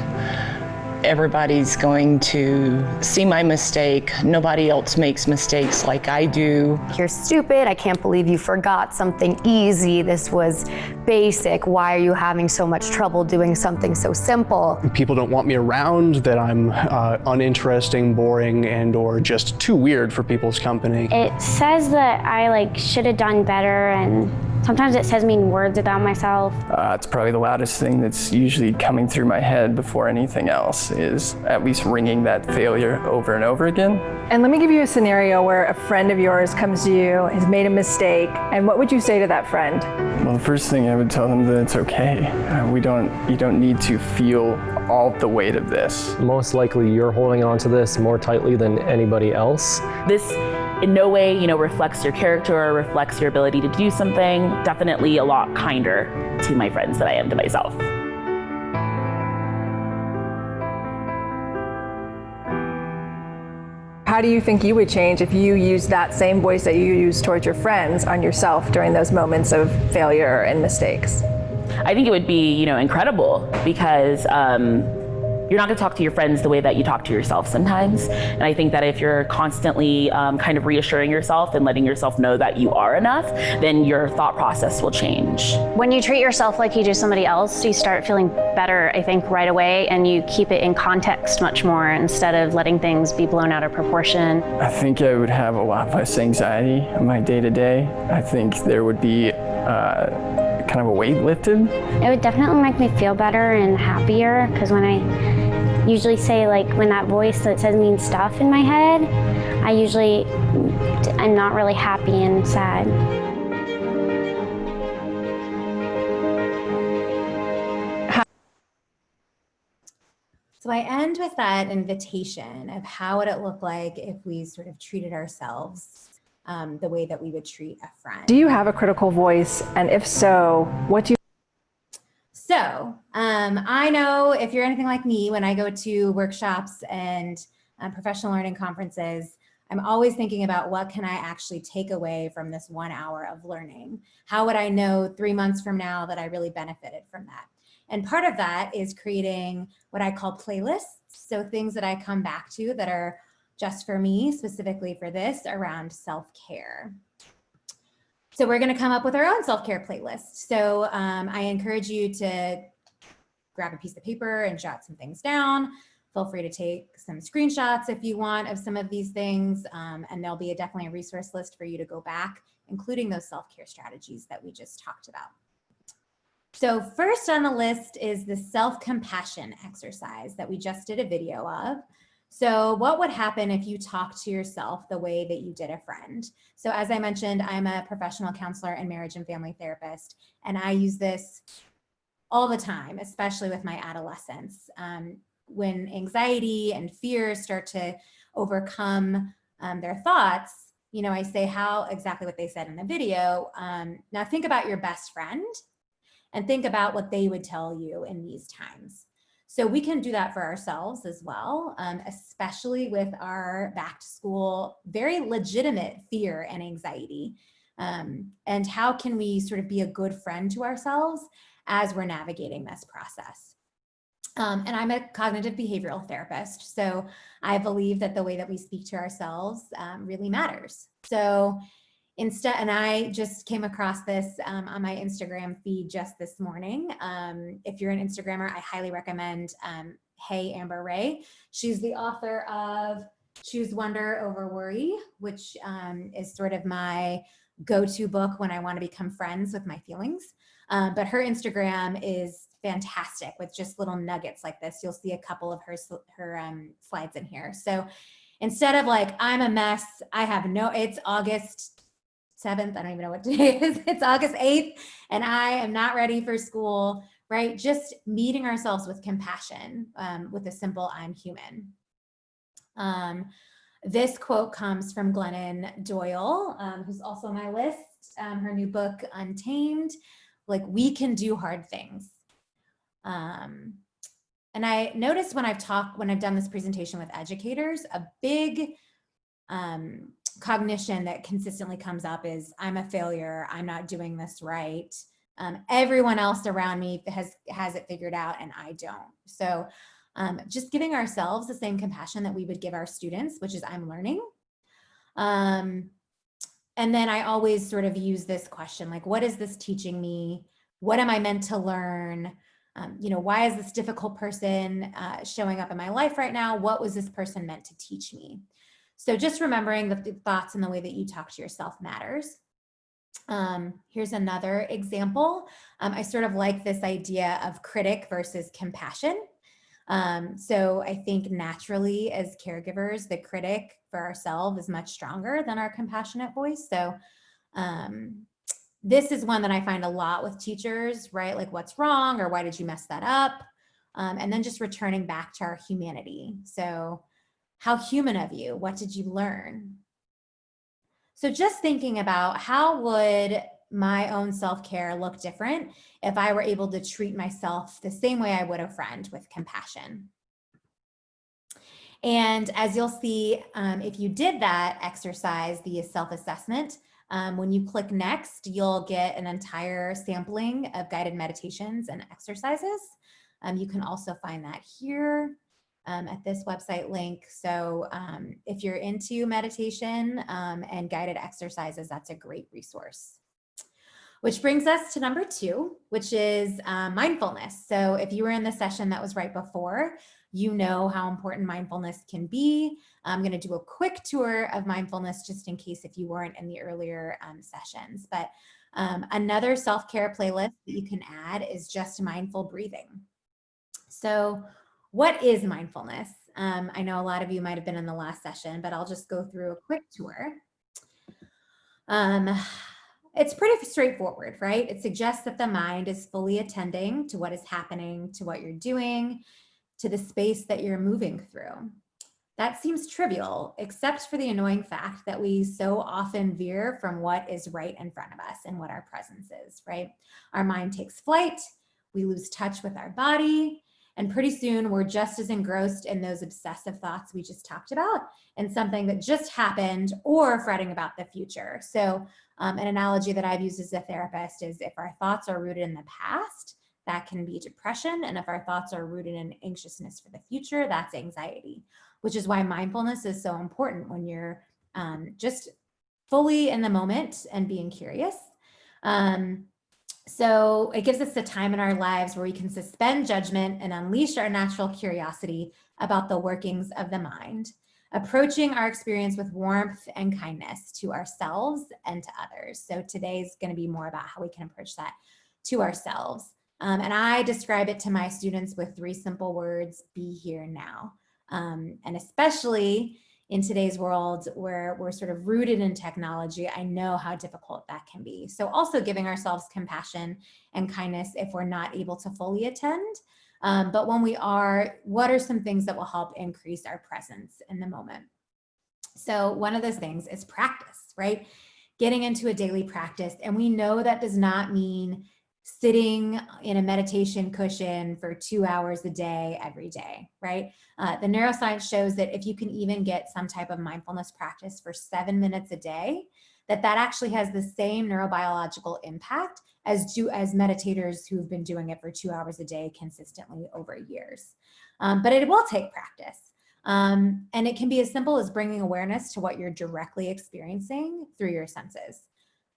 Everybody's going to see my mistake. Nobody else makes mistakes like I do. You're stupid. I can't believe you forgot something easy. This was basic. Why are you having so much trouble doing something so simple? People don't want me around, that I'm uninteresting, boring, and or just too weird for people's company. It says that I should have done better, and sometimes it says mean words about myself. It's probably the loudest thing that's usually coming through my head before anything else is at least ringing that failure over and over again. And let me give you a scenario where a friend of yours comes to you, has made a mistake, and what would you say to that friend? Well, the first thing I would tell them that it's okay. You don't need to feel all the weight of this. Most likely you're holding on to this more tightly than anybody else. This in no way, reflects your character or reflects your ability to do something. Definitely a lot kinder to my friends than I am to myself. How do you think you would change if you used that same voice that you use towards your friends on yourself during those moments of failure and mistakes? I think it would be, you know, incredible because you're not gonna talk to your friends the way that you talk to yourself sometimes. And I think that if you're constantly kind of reassuring yourself and letting yourself know that you are enough, then your thought process will change. When you treat yourself like you do somebody else, you start feeling better, I think, right away, and you keep it in context much more instead of letting things be blown out of proportion. I think I would have a lot less anxiety in my day-to-day. I think there would be kind of a weight lifted. It would definitely make me feel better and happier, because when I usually say, like, when that voice that says mean stuff in my head, I'm not really happy and sad. So I end with that invitation of how would it look like if we sort of treated ourselves the way that we would treat a friend. Do you have a critical voice? And if so, what do you? So I know if you're anything like me, when I go to workshops and professional learning conferences, I'm always thinking about what can I actually take away from this 1 hour of learning? How would I know 3 months from now that I really benefited from that? And part of that is creating what I call playlists. So things that I come back to that are just for me, specifically for this, around self-care. So we're going to come up with our own self-care playlist. So I encourage you to grab a piece of paper and jot some things down. Feel free to take some screenshots if you want of some of these things. And there'll be definitely a resource list for you to go back, including those self-care strategies that we just talked about. So first on the list is the self-compassion exercise that we just did a video of. So what would happen if you talked to yourself the way that you did a friend? So as I mentioned, I'm a professional counselor and marriage and family therapist, and I use this all the time, especially with my adolescents. When anxiety and fear start to overcome their thoughts, you know, I say how exactly what they said in the video. Now think about your best friend and think about what they would tell you in these times. So we can do that for ourselves as well, especially with our back to school, very legitimate fear and anxiety. And how can we sort of be a good friend to ourselves as we're navigating this process? And I'm a cognitive behavioral therapist, so I believe that the way that we speak to ourselves really matters. So instead, and I just came across this on my Instagram feed just this morning. If you're an Instagrammer, I highly recommend Hey Amber Ray. She's the author of Choose Wonder Over Worry, which is sort of my go-to book when I want to become friends with my feelings. But her Instagram is fantastic with just little nuggets like this. You'll see a couple of her slides in here. So instead of like, I'm a mess, it's August 7th, I don't even know what day it is. It's August 8th, and I am not ready for school, right? Just meeting ourselves with compassion, with a simple, I'm human. This quote comes from Glennon Doyle, who's also on my list, her new book, Untamed, like, we can do hard things. And I noticed when I've done this presentation with educators, a big cognition that consistently comes up is, I'm a failure, I'm not doing this right. Everyone else around me has it figured out and I don't. So just giving ourselves the same compassion that we would give our students, which is, I'm learning. And then I always sort of use this question, like, what is this teaching me? What am I meant to learn? You know, why is this difficult person showing up in my life right now? What was this person meant to teach me? So just remembering that the thoughts and the way that you talk to yourself matters. Here's another example. I sort of like this idea of critic versus compassion. So I think naturally as caregivers, the critic for ourselves is much stronger than our compassionate voice. So this is one that I find a lot with teachers, right? Like, what's wrong, or why did you mess that up? And then just returning back to our humanity. So how human of you, what did you learn? So just thinking about how would my own self-care look different if I were able to treat myself the same way I would a friend, with compassion. And as you'll see, if you did that exercise, the self-assessment, When you click next, you'll get an entire sampling of guided meditations and exercises. You can also find that here at this website link. So if you're into meditation and guided exercises, that's a great resource. Which brings us to number 2, which is mindfulness. So if you were in the session that was right before, you know how important mindfulness can be. I'm going to do a quick tour of mindfulness just in case if you weren't in the earlier sessions. But another self-care playlist that you can add is just mindful breathing. So what is mindfulness? I know a lot of you might have been in the last session, but I'll just go through a quick tour. It's pretty straightforward, right? It suggests that the mind is fully attending to what is happening, to what you're doing, to the space that you're moving through. That seems trivial, except for the annoying fact that we so often veer from what is right in front of us and what our presence is, right? Our mind takes flight, we lose touch with our body, and pretty soon we're just as engrossed in those obsessive thoughts we just talked about and something that just happened or fretting about the future. So an analogy that I've used as a therapist is if our thoughts are rooted in the past, that can be depression. And if our thoughts are rooted in anxiousness for the future, that's anxiety, which is why mindfulness is so important when you're just fully in the moment and being curious. So it gives us the time in our lives where we can suspend judgment and unleash our natural curiosity about the workings of the mind, approaching our experience with warmth and kindness to ourselves and to others. So today's going to be more about how we can approach that to ourselves. And I describe it to my students with 3 simple words: be here now. And especially in today's world where we're sort of rooted in technology, I know how difficult that can be. So also giving ourselves compassion and kindness if we're not able to fully attend. But when we are, what are some things that will help increase our presence in the moment? So one of those things is practice, right? Getting into a daily practice. And we know that does not mean sitting in a meditation cushion for 2 hours a day, every day, right? The neuroscience shows that if you can even get some type of mindfulness practice for 7 minutes a day, that actually has the same neurobiological impact as meditators who've been doing it for 2 hours a day consistently over years. But it will take practice. And it can be as simple as bringing awareness to what you're directly experiencing through your senses.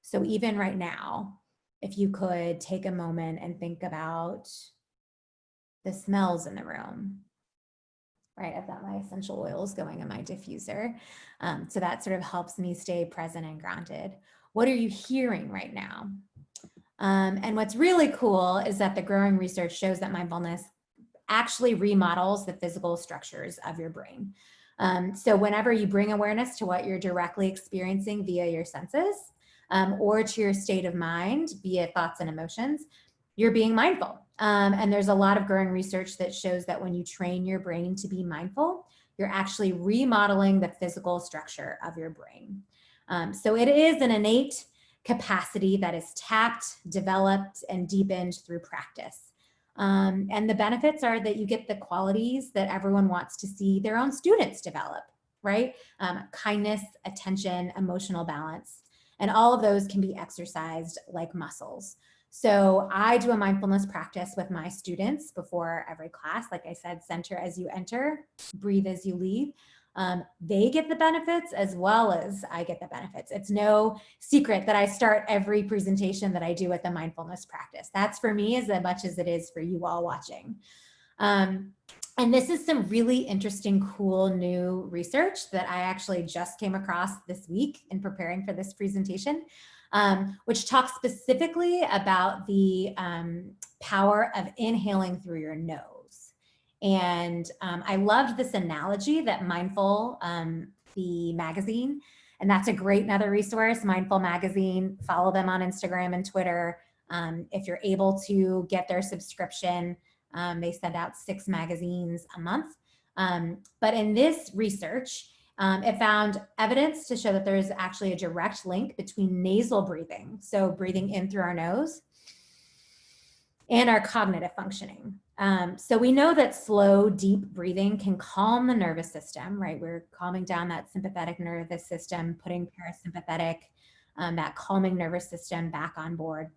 So even right now, if you could take a moment and think about the smells in the room, right? I've got my essential oils going in my diffuser. So that sort of helps me stay present and grounded. What are you hearing right now? And what's really cool is that the growing research shows that mindfulness actually remodels the physical structures of your brain. So whenever you bring awareness to what you're directly experiencing via your senses, or to your state of mind via thoughts and emotions, you're being mindful. And there's a lot of growing research that shows that when you train your brain to be mindful, you're actually remodeling the physical structure of your brain. So it is an innate capacity that is tapped, developed, and deepened through practice. And the benefits are that you get the qualities that everyone wants to see their own students develop, right? Kindness, attention, emotional balance. And all of those can be exercised like muscles. So I do a mindfulness practice with my students before every class. Like I said, center as you enter, breathe as you leave. They get the benefits as well as I get the benefits. It's no secret that I start every presentation that I do with a mindfulness practice. That's for me as much as it is for you all watching. And this is some really interesting, cool new research that I actually just came across this week in preparing for this presentation, which talks specifically about the power of inhaling through your nose. And I loved this analogy that Mindful, the magazine, and that's a great another resource, Mindful Magazine. Follow them on Instagram and Twitter. If you're able to get their subscription, they send out 6 magazines a month. But in this research, it found evidence to show that there's actually a direct link between nasal breathing, so breathing in through our nose, and our cognitive functioning. So we know that slow, deep breathing can calm the nervous system, right? We're calming down that sympathetic nervous system, putting parasympathetic that calming nervous system back on board,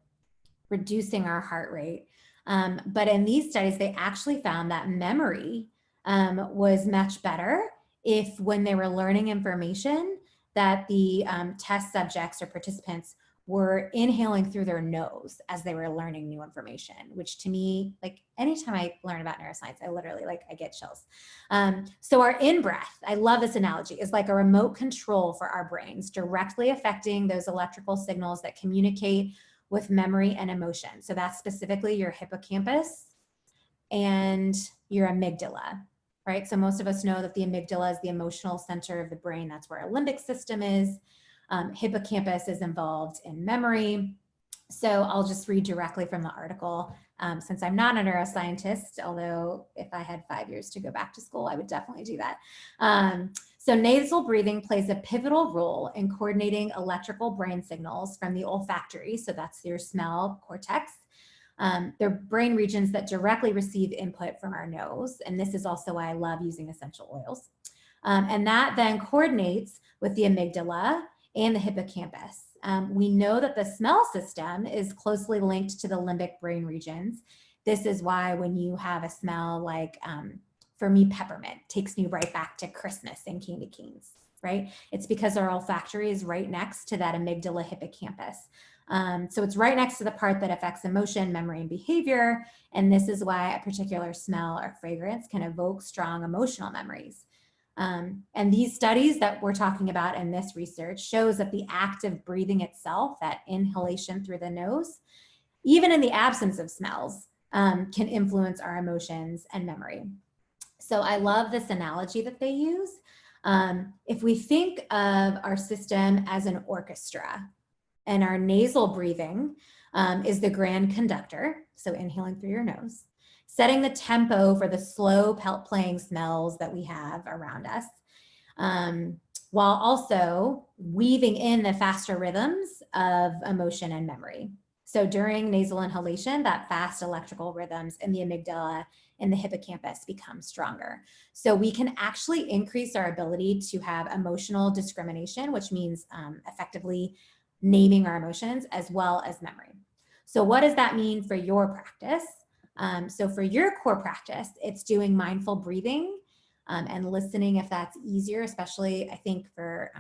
reducing our heart rate. But in these studies, they actually found that memory was much better if when they were learning information that the test subjects or participants were inhaling through their nose as they were learning new information, which to me, like anytime I learn about neuroscience, I literally I get chills. So our in-breath, I love this analogy, is like a remote control for our brains, directly affecting those electrical signals that communicate with memory and emotion. So that's specifically your hippocampus and your amygdala, right? So most of us know that the amygdala is the emotional center of the brain. That's where our limbic system is. Hippocampus is involved in memory. So I'll just read directly from the article since I'm not a neuroscientist, although if I had 5 years to go back to school, I would definitely do that. So nasal breathing plays a pivotal role in coordinating electrical brain signals from the olfactory, so that's your smell cortex. They're brain regions that directly receive input from our nose, and this is also why I love using essential oils. And that then coordinates with the amygdala and the hippocampus. We know that the smell system is closely linked to the limbic brain regions. This is why when you have a smell like, for me, peppermint takes me right back to Christmas and candy canes, right? It's because our olfactory is right next to that amygdala hippocampus. So it's right next to the part that affects emotion, memory, and behavior. And this is why a particular smell or fragrance can evoke strong emotional memories. And these studies that we're talking about in this research shows that the act of breathing itself, that inhalation through the nose, even in the absence of smells, can influence our emotions and memory. So I love this analogy that they use. If we think of our system as an orchestra and our nasal breathing is the grand conductor, so inhaling through your nose, setting the tempo for the slow playing smells that we have around us, while also weaving in the faster rhythms of emotion and memory. So during nasal inhalation, that fast electrical rhythms in the amygdala and the hippocampus become stronger. So we can actually increase our ability to have emotional discrimination, which means effectively naming our emotions as well as memory. So what does that mean for your practice? So for your core practice, it's doing mindful breathing and listening if that's easier, especially I think for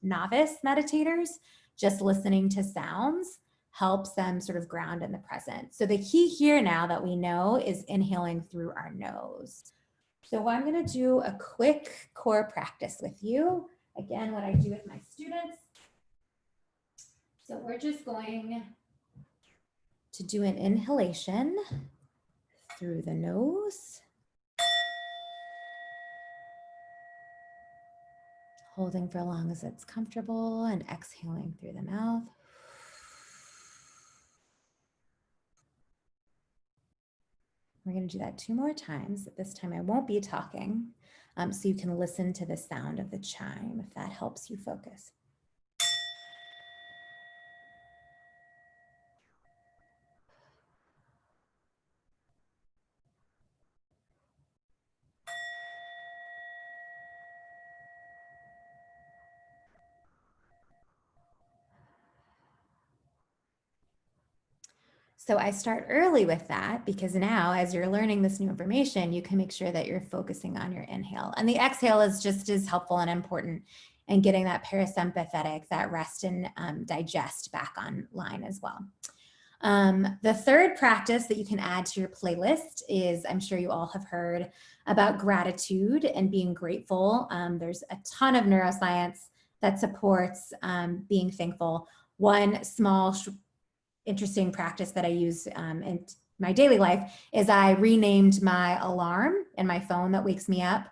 novice meditators, just listening to sounds helps them sort of ground in the present. So the key here now that we know is inhaling through our nose. So I'm going to do a quick core practice with you. Again, what I do with my students. So we're just going to do an inhalation through the nose, holding for as long as it's comfortable, and exhaling through the mouth. We're going to do that 2 more times. This time I won't be talking, so you can listen to the sound of the chime if that helps you focus. So I start early with that because now as you're learning this new information, you can make sure that you're focusing on your inhale. And the exhale is just as helpful and important in getting that parasympathetic, that rest and digest back online as well. The third practice that you can add to your playlist is, I'm sure you all have heard about gratitude and being grateful. There's a ton of neuroscience that supports being thankful. One small interesting practice that I use in my daily life is I renamed my alarm in my phone that wakes me up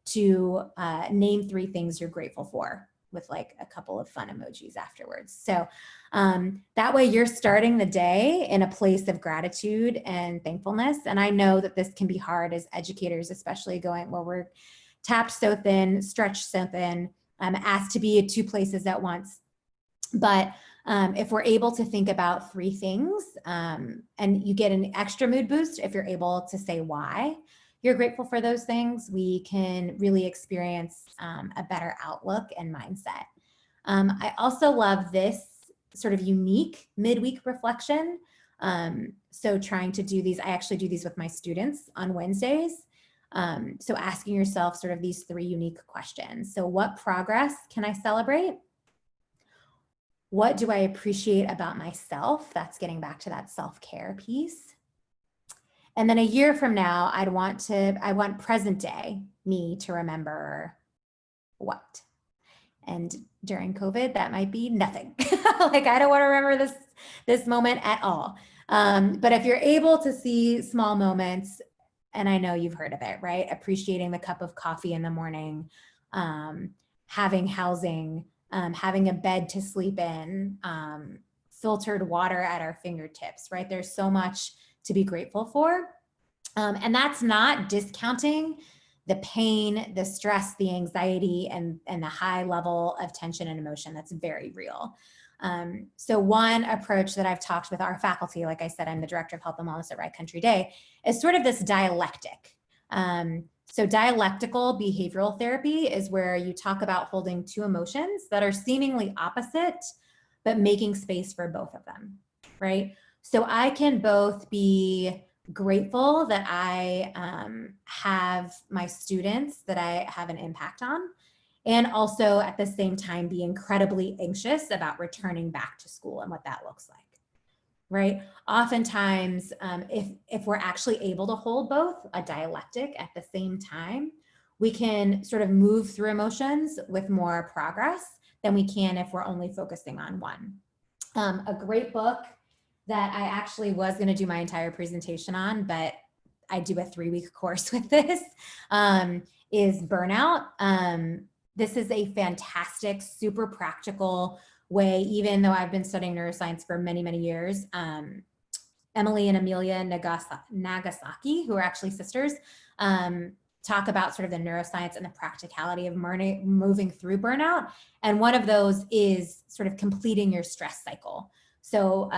to name 3 things you're grateful for with like a couple of fun emojis afterwards. So that way you're starting the day in a place of gratitude and thankfulness. And I know that this can be hard as educators, especially going, well, we're tapped so thin, stretched so thin, asked to be at 2 places at once. But if we're able to think about 3 things and you get an extra mood boost if you're able to say why you're grateful for those things, we can really experience a better outlook and mindset. I also love this sort of unique midweek reflection. So trying to do these, I actually do these with my students on Wednesdays. So asking yourself sort of these 3 unique questions. So what progress can I celebrate? What do I appreciate about myself? That's getting back to that self-care piece. And then a year from now, I want present day me to remember what? And during COVID, that might be nothing. Like, I don't want to remember this moment at all. But if you're able to see small moments, and I know you've heard of it, right? Appreciating the cup of coffee in the morning, having housing, having a bed to sleep in, filtered water at our fingertips, right? There's so much to be grateful for. And that's not discounting the pain, the stress, the anxiety, and the high level of tension and emotion that's very real. So one approach that I've talked with our faculty, like I said, I'm the director of health and wellness at Right Country Day, is sort of this dialectic. So dialectical behavioral therapy is where you talk about holding 2 emotions that are seemingly opposite, but making space for both of them, right? So I can both be grateful that I have my students that I have an impact on, and also at the same time be incredibly anxious about returning back to school and what that looks like, right? Oftentimes, if we're actually able to hold both, a dialectic at the same time, we can sort of move through emotions with more progress than we can if we're only focusing on one. A great book that I actually was going to do my entire presentation on, but I do a 3-week course with this, is Burnout. This is a fantastic, super practical way, even though I've been studying neuroscience for many, many years. Emily and Amelia Nagasaki, who are actually sisters, talk about sort of the neuroscience and the practicality of moving through burnout. And one of those is sort of completing your stress cycle. So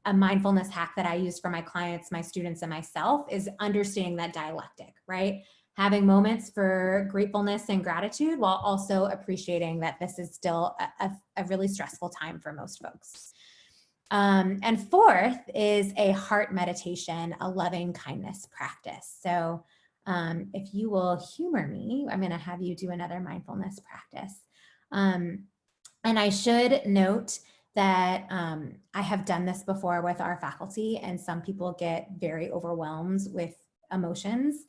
a mindfulness hack that I use for my clients, my students, and myself is understanding that dialectic, right? Having moments for gratefulness and gratitude while also appreciating that this is still a really stressful time for most folks. And 4th is a heart meditation, a loving kindness practice. So if you will humor me, I'm going to have you do another mindfulness practice. And I should note that I have done this before with our faculty, and some people get very overwhelmed with emotions,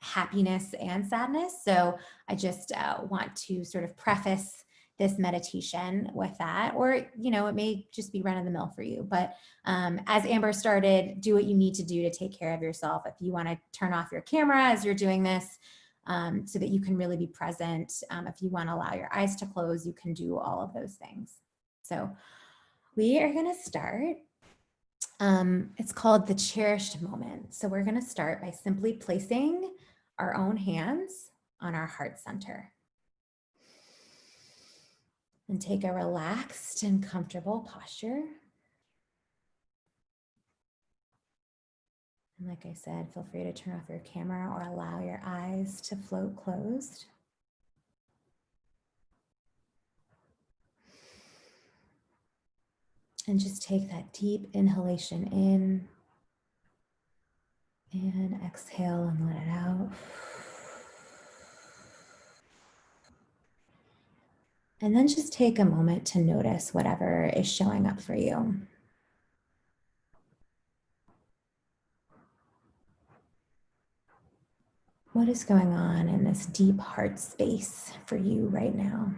happiness and sadness. So I just want to sort of preface this meditation with that, or, you know, it may just be run of the mill for you. But as Amber started, do what you need to do to take care of yourself. If you want to turn off your camera as you're doing this, so that you can really be present. If you want to allow your eyes to close, you can do all of those things. So we are going to start. It's called the cherished moment. So we're going to start by simply placing our own hands on our heart center. And take a relaxed and comfortable posture. And like I said, feel free to turn off your camera or allow your eyes to float closed. And just take that deep inhalation in and exhale and let it out. And then just take a moment to notice whatever is showing up for you. What is going on in this deep heart space for you right now?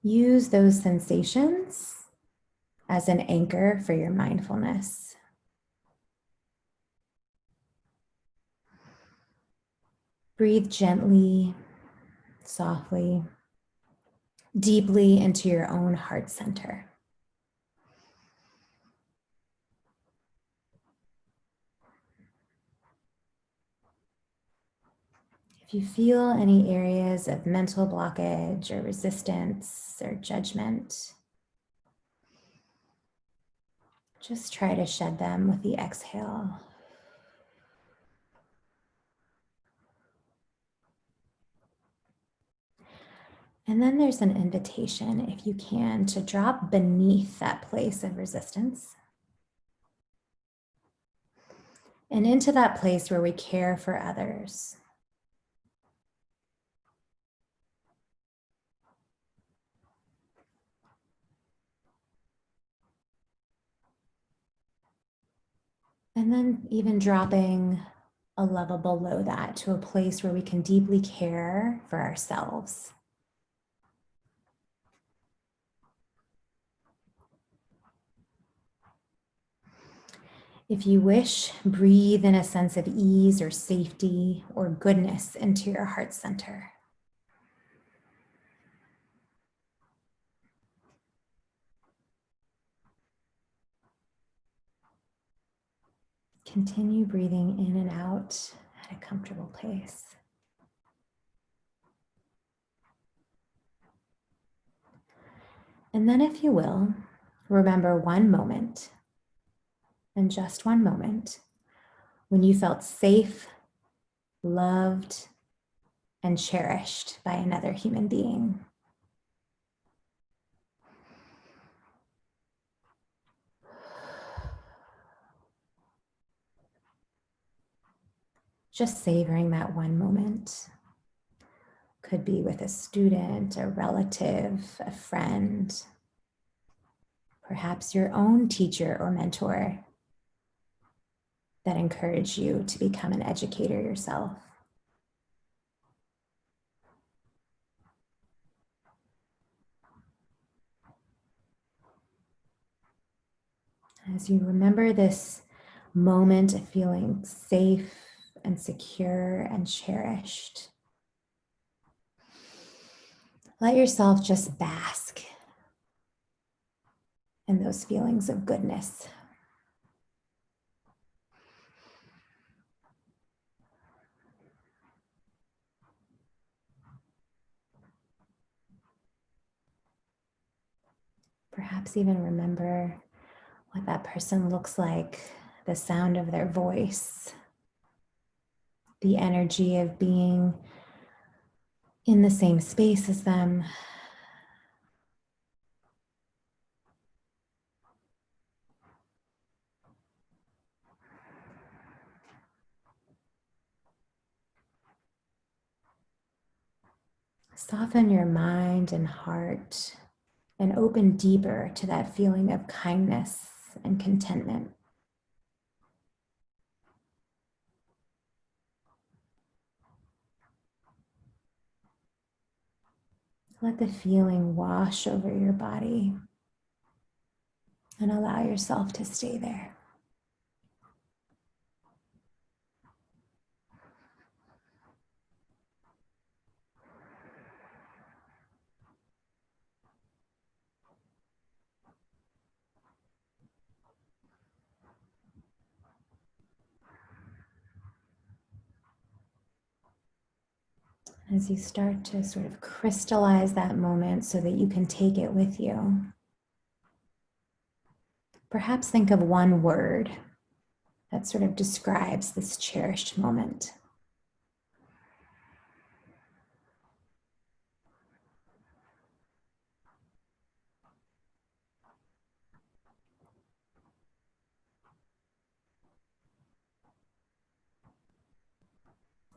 Use those sensations as an anchor for your mindfulness. Breathe gently, softly, deeply into your own heart center. If you feel any areas of mental blockage or resistance or judgment, just try to shed them with the exhale. And then there's an invitation, if you can, to drop beneath that place of resistance and into that place where we care for others. And then even dropping a level below that to a place where we can deeply care for ourselves. If you wish, breathe in a sense of ease or safety or goodness into your heart center. Continue breathing in and out at a comfortable pace. And then, if you will, remember one moment, and just one moment, when you felt safe, loved, and cherished by another human being. Just savoring that one moment. Could be with a student, a relative, a friend, perhaps your own teacher or mentor that encouraged you to become an educator yourself. As you remember this moment of feeling safe and secure and cherished, let yourself just bask in those feelings of goodness. Perhaps even remember what that person looks like, the sound of their voice, the energy of being in the same space as them. Soften your mind and heart and open deeper to that feeling of kindness and contentment. Let the feeling wash over your body and allow yourself to stay there. As you start to sort of crystallize that moment so that you can take it with you, perhaps think of one word that sort of describes this cherished moment.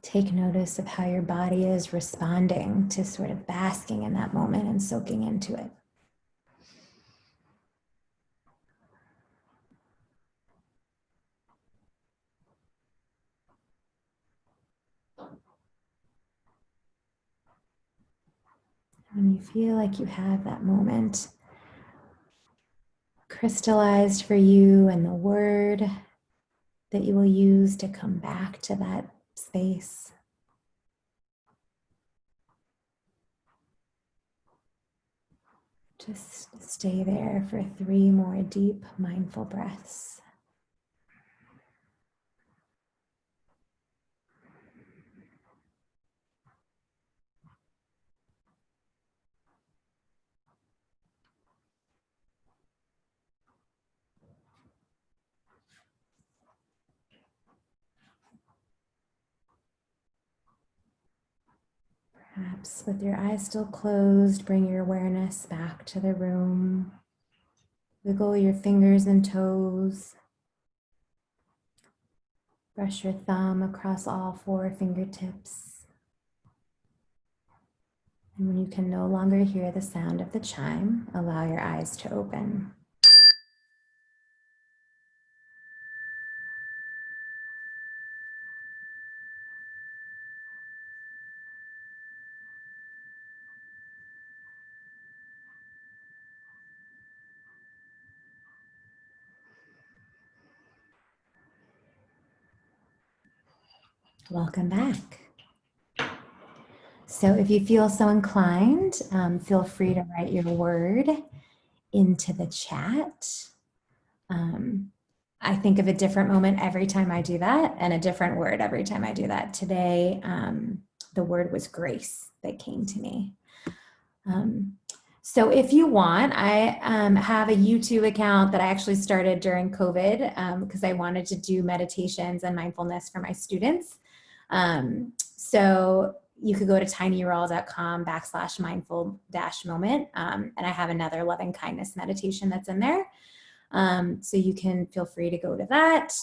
Take notice of how your body is responding to sort of basking in that moment and soaking into it. When you feel like you have that moment crystallized for you and the word that you will use to come back to that space, just stay there for 3 more deep, mindful breaths. Perhaps with your eyes still closed, bring your awareness back to the room. Wiggle your fingers and toes. Brush your thumb across all 4 fingertips. And when you can no longer hear the sound of the chime, allow your eyes to open. Welcome back. So if you feel so inclined, feel free to write your word into the chat. I think of a different moment every time I do that, and a different word every time I do that. Today, the word was grace that came to me. So if you want, I have a YouTube account that I actually started during COVID because I wanted to do meditations and mindfulness for my students. So you could go to tinyurl.com/mindful-moment. And I have another loving kindness meditation that's in there. So you can feel free to go to that.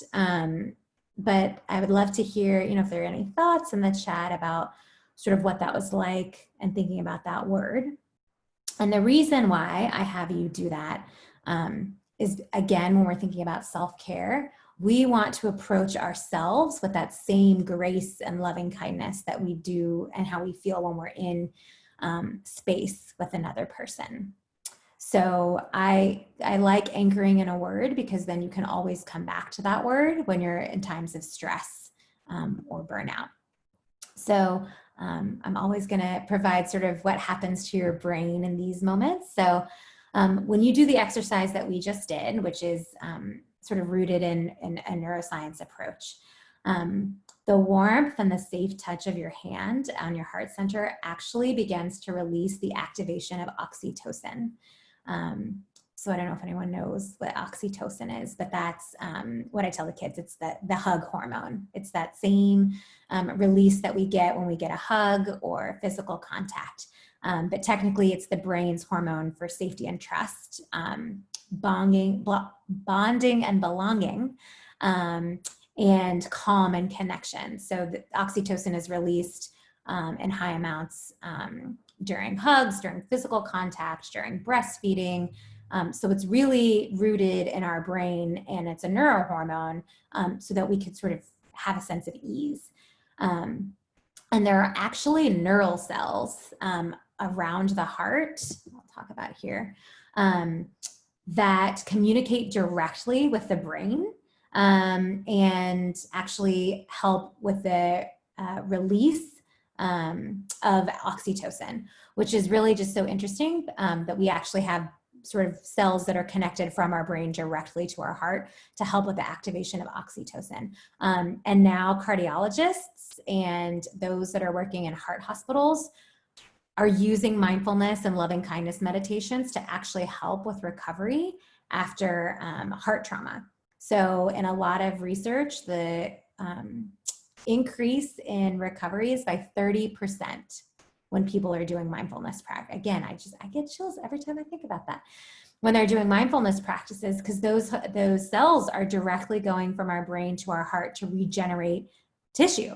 But I would love to hear, if there are any thoughts in the chat about sort of what that was like and thinking about that word. And the reason why I have you do that is, again, when we're thinking about self-care, we want to approach ourselves with that same grace and loving kindness that we do and how we feel when we're in space with another person. So I like anchoring in a word because then you can always come back to that word when you're in times of stress or burnout. So I'm always going to provide sort of what happens to your brain in these moments. So when you do the exercise that we just did, which is sort of rooted in a neuroscience approach, the warmth and the safe touch of your hand on your heart center actually begins to release the activation of oxytocin. So I don't know if anyone knows what oxytocin is, but that's what I tell the kids. It's the hug hormone. It's that same release that we get when we get a hug or physical contact. But technically it's the brain's hormone for safety and trust, bonding and belonging, and calm and connection. So the oxytocin is released in high amounts during hugs, during physical contact, during breastfeeding. So it's really rooted in our brain, and it's a neurohormone so that we could sort of have a sense of ease. And there are actually neural cells around the heart, I'll talk about here, that communicate directly with the brain and actually help with the release of oxytocin, which is really just so interesting that we actually have sort of cells that are connected from our brain directly to our heart to help with the activation of oxytocin. And now cardiologists and those that are working in heart hospitals are using mindfulness and loving kindness meditations to actually help with recovery after heart trauma. So in a lot of research, the increase in recovery is by 30% when people are doing mindfulness practice. Again, I get chills every time I think about that. When they're doing mindfulness practices, because those cells are directly going from our brain to our heart to regenerate tissue.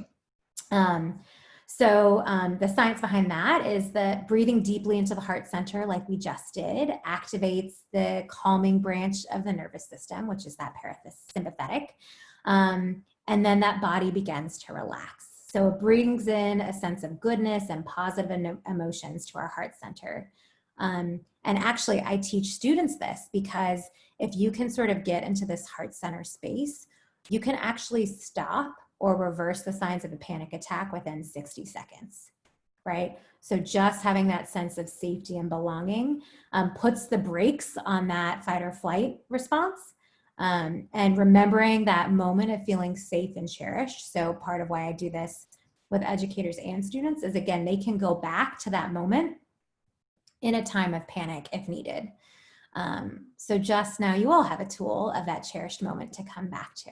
So the science behind that is that breathing deeply into the heart center, like we just did, activates the calming branch of the nervous system, which is that parasympathetic. And then that body begins to relax. So it brings in a sense of goodness and positive emotions to our heart center. And actually, I teach students this because if you can sort of get into this heart center space, you can actually stop or reverse the signs of a panic attack within 60 seconds, right? So just having that sense of safety and belonging puts the brakes on that fight or flight response. And remembering that moment of feeling safe and cherished. So part of why I do this with educators and students is, again, they can go back to that moment in a time of panic if needed. So just now you all have a tool of that cherished moment to come back to.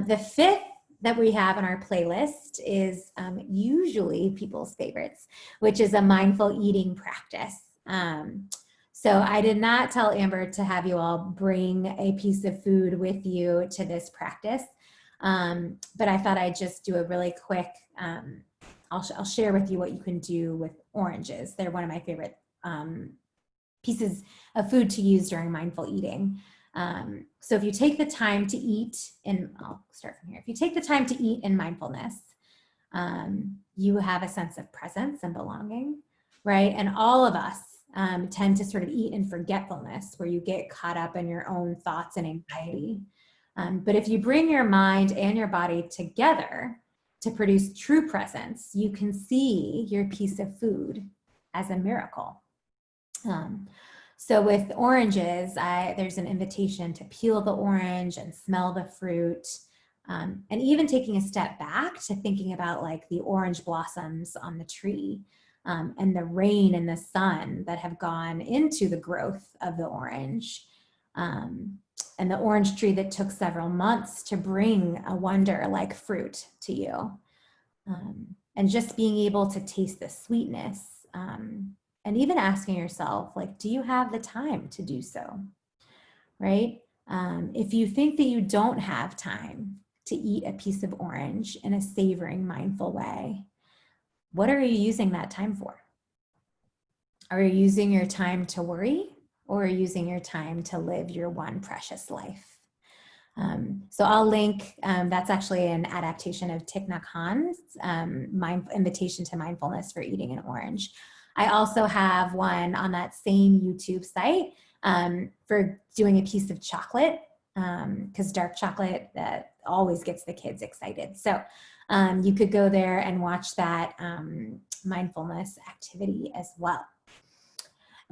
The fifth that we have on our playlist is usually people's favorites, which is a mindful eating practice. So I did not tell Amber to have you all bring a piece of food with you to this practice, but I thought I'd just do a really quick, I'll share with you what you can do with oranges. They're one of my favorite pieces of food to use during mindful eating. So if you take the time to eat, and I'll start from here. If you take the time to eat in mindfulness, you have a sense of presence and belonging, right? And all of us tend to sort of eat in forgetfulness, where you get caught up in your own thoughts and anxiety. But if you bring your mind and your body together to produce true presence, you can see your piece of food as a miracle. So with oranges, there's an invitation to peel the orange and smell the fruit, and even taking a step back to thinking about like the orange blossoms on the tree, and the rain and the sun that have gone into the growth of the orange, and the orange tree that took several months to bring a wonder like fruit to you, and just being able to taste the sweetness. And even asking yourself, like, do you have the time to do so, right? If you think that you don't have time to eat a piece of orange in a savoring, mindful way, what are you using that time for? Are you using your time to worry, or are you using your time to live your one precious life? So I'll link, that's actually an adaptation of Thich Nhat Hanh's invitation to mindfulness for eating an orange. I also have one on that same YouTube site for doing a piece of chocolate, because dark chocolate always gets the kids excited. So you could go there and watch that mindfulness activity as well.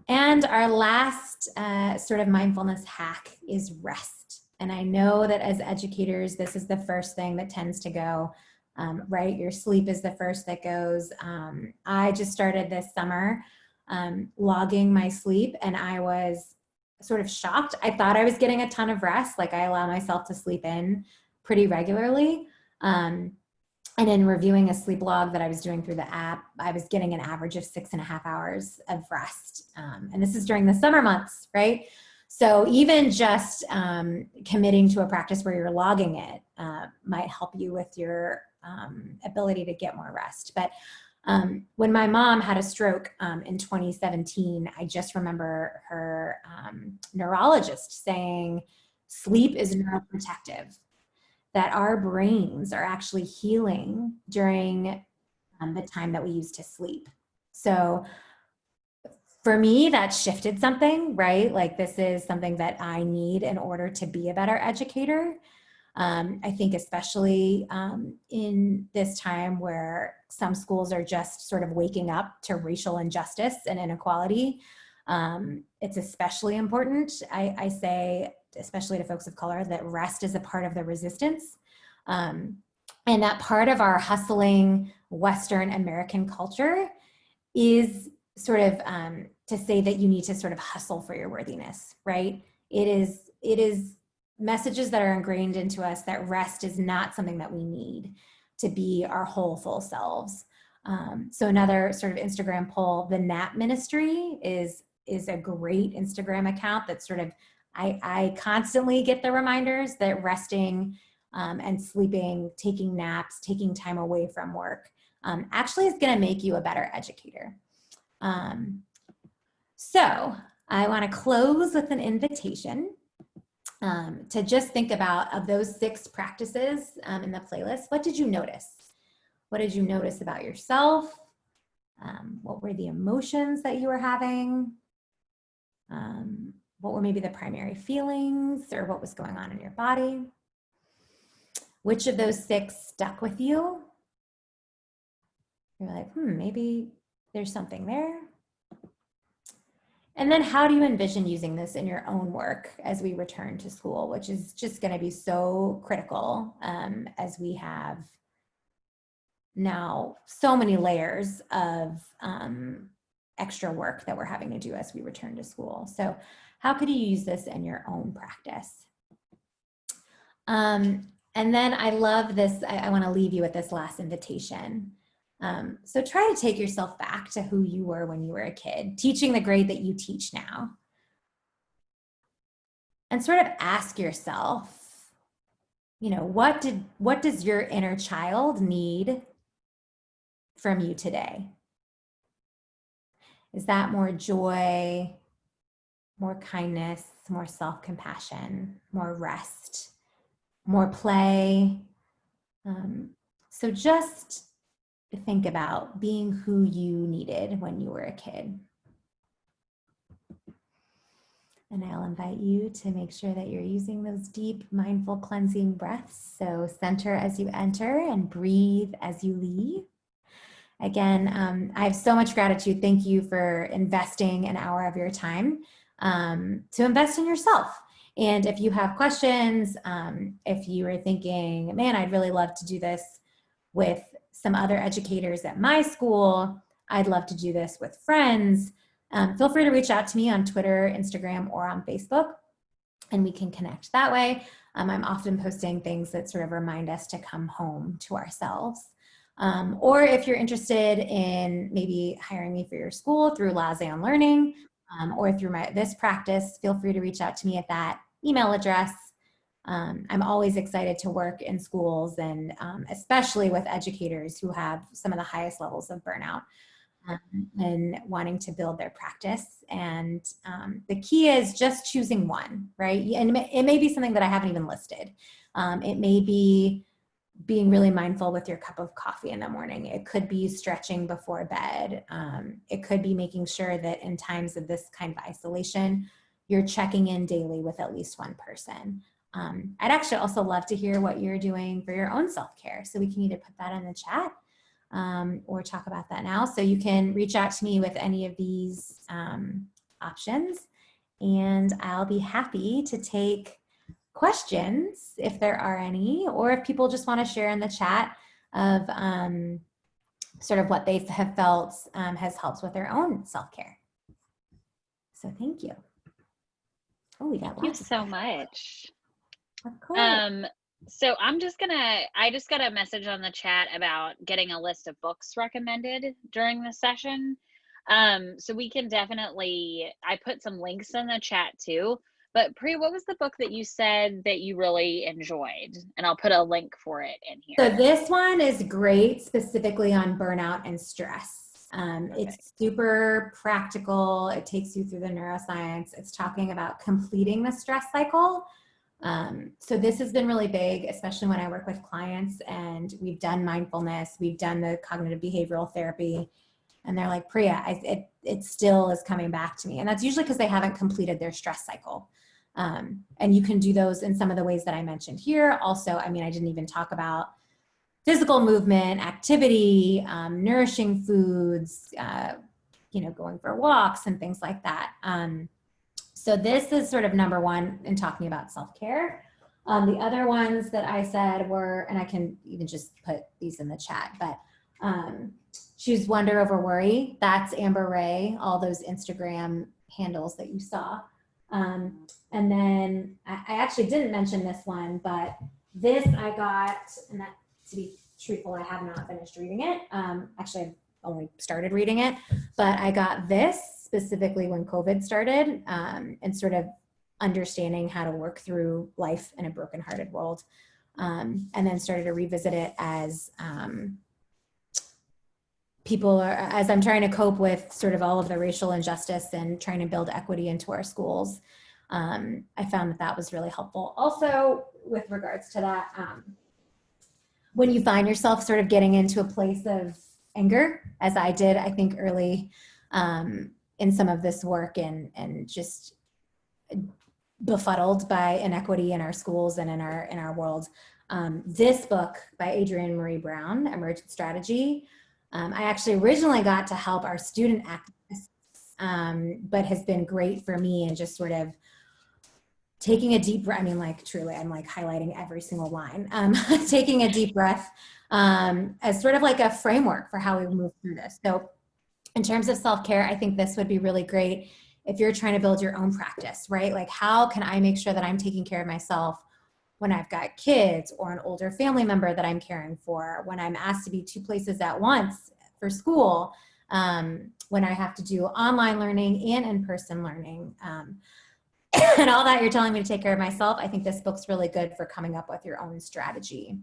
And our last sort of mindfulness hack is rest. And I know that as educators, this is the first thing that tends to go. Right? Your sleep is the first that goes. I just started this summer logging my sleep, and I was sort of shocked. I thought I was getting a ton of rest. Like, I allow myself to sleep in pretty regularly. And in reviewing a sleep log that I was doing through the app, I was getting an average of 6.5 hours of rest. And this is during the summer months, right? So even just committing to a practice where you're logging it might help you with your ability to get more rest. But when my mom had a stroke in 2017, I just remember her neurologist saying, sleep is neuroprotective, that our brains are actually healing during the time that we use to sleep. So for me, that shifted something, right? Like, this is something that I need in order to be a better educator. I think especially in this time where some schools are just sort of waking up to racial injustice and inequality, it's especially important, I say, especially to folks of color, that rest is a part of the resistance. And that part of our hustling Western American culture is sort of to say that you need to sort of hustle for your worthiness, right? It is messages that are ingrained into us that rest is not something that we need to be our whole full selves. So another sort of Instagram poll, the Nap Ministry is a great Instagram account that sort of, I constantly get the reminders that resting and sleeping, taking naps, taking time away from work actually is going to make you a better educator. So I want to close with an invitation to just think about, of those 6 practices in the playlist, what did you notice? What did you notice about yourself? What were the emotions that you were having? What were maybe the primary feelings, or what was going on in your body? Which of those 6 stuck with you? You're like, maybe there's something there. And then how do you envision using this in your own work as we return to school, which is just going to be so critical as we have now so many layers of extra work that we're having to do as we return to school. So how could you use this in your own practice? And then I love this, I want to leave you with this last invitation. So try to take yourself back to who you were when you were a kid, teaching the grade that you teach now. And sort of ask yourself, you know, what does your inner child need from you today? Is that more joy, more kindness, more self-compassion, more rest, more play? So just think about being who you needed when you were a kid. And I'll invite you to make sure that you're using those deep, mindful, cleansing breaths. So center as you enter and breathe as you leave. Again, I have so much gratitude. Thank you for investing an hour of your time to invest in yourself. And if you have questions, if you are thinking, man, I'd really love to do this with some other educators at my school, I'd love to do this with friends, feel free to reach out to me on Twitter, Instagram, or on Facebook, and we can connect that way. I'm often posting things that sort of remind us to come home to ourselves. Or if you're interested in maybe hiring me for your school through Lausanne Learning, or through this practice, feel free to reach out to me at that email address. I'm always excited to work in schools, and especially with educators who have some of the highest levels of burnout and wanting to build their practice. And the key is just choosing one, right? And it may be something that I haven't even listed. It may be being really mindful with your cup of coffee in the morning. It could be stretching before bed. It could be making sure that in times of this kind of isolation, you're checking in daily with at least one person. I'd actually also love to hear what you're doing for your own self-care. So we can either put that in the chat or talk about that now. So you can reach out to me with any of these options, and I'll be happy to take questions if there are any, or if people just want to share in the chat of sort of what they have felt has helped with their own self-care. So thank you. Oh, we got Thank you so much. Of course. So I just got a message on the chat about getting a list of books recommended during the session. So we can definitely, I put some links in the chat too. But Priya, what was the book that you said that you really enjoyed? And I'll put a link for it in here. So this one is great, specifically on burnout and stress. It's super practical. It takes you through the neuroscience. It's talking about completing the stress cycle. So this has been really big, especially when I work with clients and we've done mindfulness, we've done the cognitive behavioral therapy, and they're like, Priya, it still is coming back to me. And that's usually because they haven't completed their stress cycle. And you can do those in some of the ways that I mentioned here. Also, I mean, I didn't even talk about physical movement, activity, nourishing foods, you know, going for walks and things like that. So this is sort of number one in talking about self-care. The other ones that I said were, and I can even just put these in the chat, but choose wonder over worry. That's Amber Ray, all those Instagram handles that you saw. And then I actually didn't mention this one, but this I got, and that, to be truthful, I have not finished reading it. Actually, I've only started reading it, but I got this specifically when COVID started, and sort of understanding how to work through life in a brokenhearted world. And then started to revisit it as as I'm trying to cope with sort of all of the racial injustice and trying to build equity into our schools. I found that was really helpful. Also, with regards to that, when you find yourself sort of getting into a place of anger, as I did, I think early in some of this work, and just befuddled by inequity in our schools and in our world. This book by Adrienne Maree Brown, Emergent Strategy, I actually originally got to help our student activists, but has been great for me, and just sort of taking a deep breath. I mean, like, truly, I'm like highlighting every single line. Taking a deep breath as sort of like a framework for how we move through this. So in terms of self-care, I think this would be really great if you're trying to build your own practice, right? Like, how can I make sure that I'm taking care of myself when I've got kids or an older family member that I'm caring for, when I'm asked to be 2 places at once for school, when I have to do online learning and in-person learning, and all that, you're telling me to take care of myself. I think this book's really good for coming up with your own strategy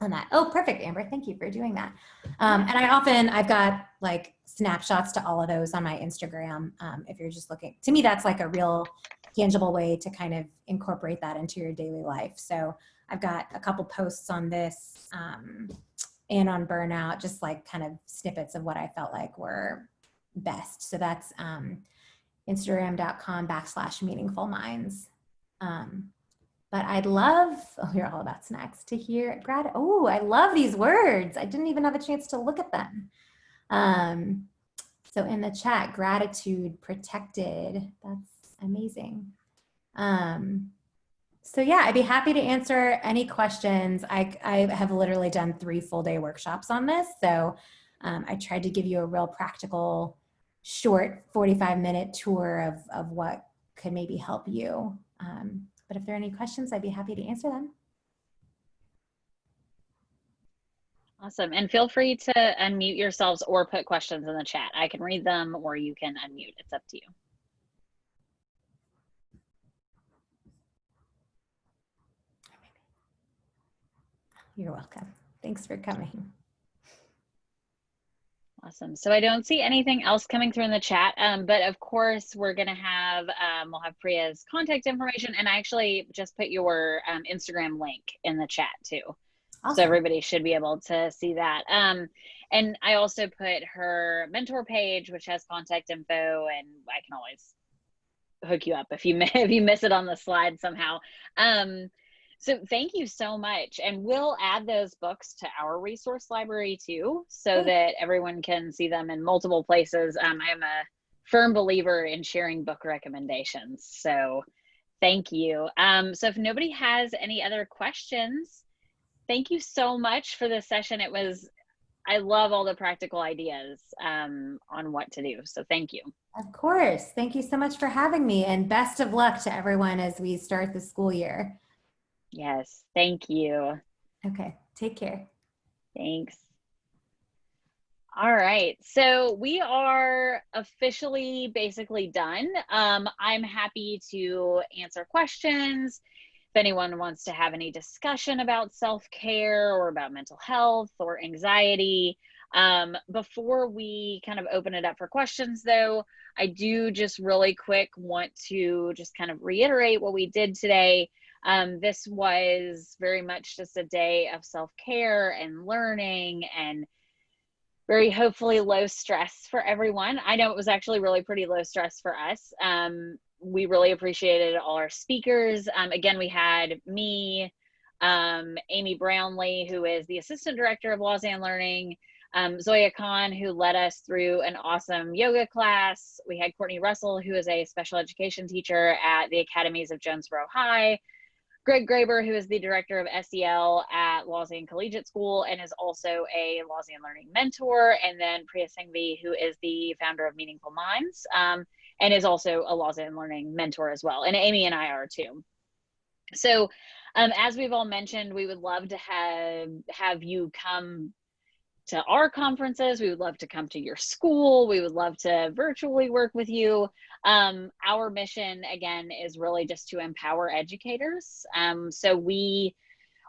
on that. Oh, perfect, Amber. Thank you for doing that. And I've got like snapshots to all of those on my Instagram. If you're just looking, to me, that's like a real tangible way to kind of incorporate that into your daily life. So I've got a couple posts on this and on burnout, just like kind of snippets of what I felt like were best. So that's Instagram.com/meaningfulminds. But I'd love, you're all about snacks, to hear gratitude. Oh, I love these words. I didn't even have a chance to look at them. So in the chat, gratitude, protected, that's amazing. So yeah, I'd be happy to answer any questions. I have literally done 3 full-day workshops on this. So I tried to give you a real practical, short 45-minute tour of what could maybe help you. But if there are any questions, I'd be happy to answer them. Awesome. And feel free to unmute yourselves or put questions in the chat. I can read them or you can unmute. It's up to you. You're welcome. Thanks for coming. Awesome. So I don't see anything else coming through in the chat, but of course we're going to have, we'll have Priya's contact information, and I actually just put your Instagram link in the chat too. Awesome. So everybody should be able to see that. And I also put her mentor page, which has contact info, and I can always hook you up if you miss it on the slide somehow. So thank you so much. And we'll add those books to our resource library too, so that everyone can see them in multiple places. I am a firm believer in sharing book recommendations. So thank you. So if nobody has any other questions, thank you so much for this session. I love all the practical ideas on what to do. So thank you. Of course. Thank you so much for having me, and best of luck to everyone as we start the school year. Yes, thank you. Okay, take care. Thanks. All right, so we are officially basically done. I'm happy to answer questions. If anyone wants to have any discussion about self-care or about mental health or anxiety. Before we kind of open it up for questions though, I do just really quick want to just kind of reiterate what we did today. This was very much just a day of self-care and learning, and very hopefully low stress for everyone. I know it was actually really pretty low stress for us. We really appreciated all our speakers. Again, we had me, Amy Brownlee, who is the Assistant Director of Lausanne Learning, Zoeya Khan, who led us through an awesome yoga class. We had Courtney Russell, who is a special education teacher at the Academies of Jonesboro High, Greg Graber, who is the Director of SEL at Lausanne Collegiate School and is also a Lausanne Learning mentor, and then Priya Singhvi, who is the founder of Meaningful Minds and is also a Lausanne Learning mentor as well. And Amy and I are too. So as we've all mentioned, we would love to have you come to our conferences. We would love to come to your school. We would love to virtually work with you. Our mission, again, is really just to empower educators. So we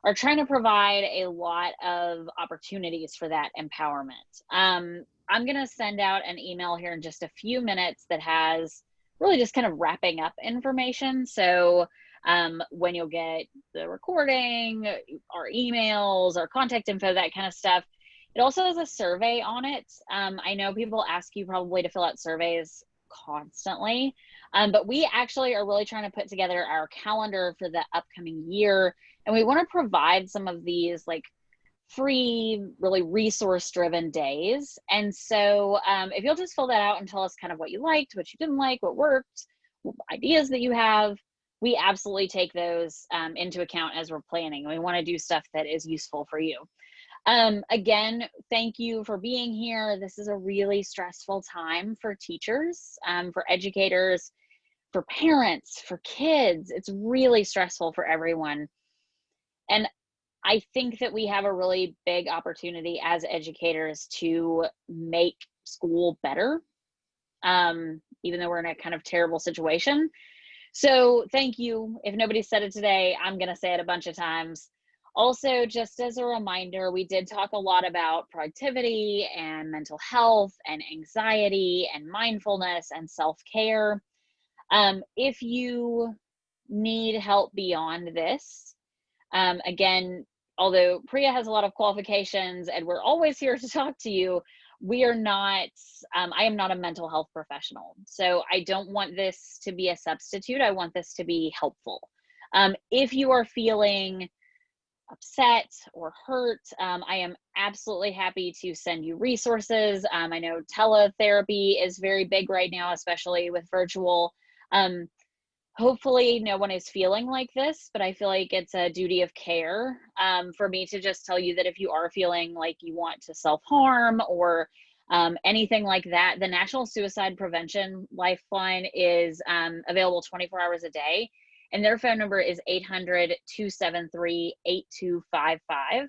are trying to provide a lot of opportunities for that empowerment. I'm going to send out an email here in just a few minutes that has really just kind of wrapping up information. So when you'll get the recording, our emails, our contact info, that kind of stuff. It also has a survey on it. I know people ask you probably to fill out surveys constantly, but we actually are really trying to put together our calendar for the upcoming year. And we want to provide some of these like free, really resource-driven days. And so if you'll just fill that out and tell us kind of what you liked, what you didn't like, what worked, what ideas that you have, we absolutely take those into account as we're planning. We want to do stuff that is useful for you. Again, thank you for being here. This is a really stressful time for teachers, for educators, for parents, for kids. It's really stressful for everyone. And I think that we have a really big opportunity as educators to make school better, even though we're in a kind of terrible situation. So thank you. If nobody said it today, I'm going to say it a bunch of times. Also, just as a reminder, we did talk a lot about productivity and mental health and anxiety and mindfulness and self-care. If you need help beyond this, again, although Priya has a lot of qualifications and we're always here to talk to you, we are not, I am not a mental health professional. So I don't want this to be a substitute. I want this to be helpful. If you are feeling upset or hurt, I am absolutely happy to send you resources. I know teletherapy is very big right now, especially with virtual. Hopefully no one is feeling like this, but I feel like it's a duty of care for me to just tell you that if you are feeling like you want to self-harm or anything like that, the National Suicide Prevention Lifeline is available 24 hours a day, and their phone number is 800-273-8255.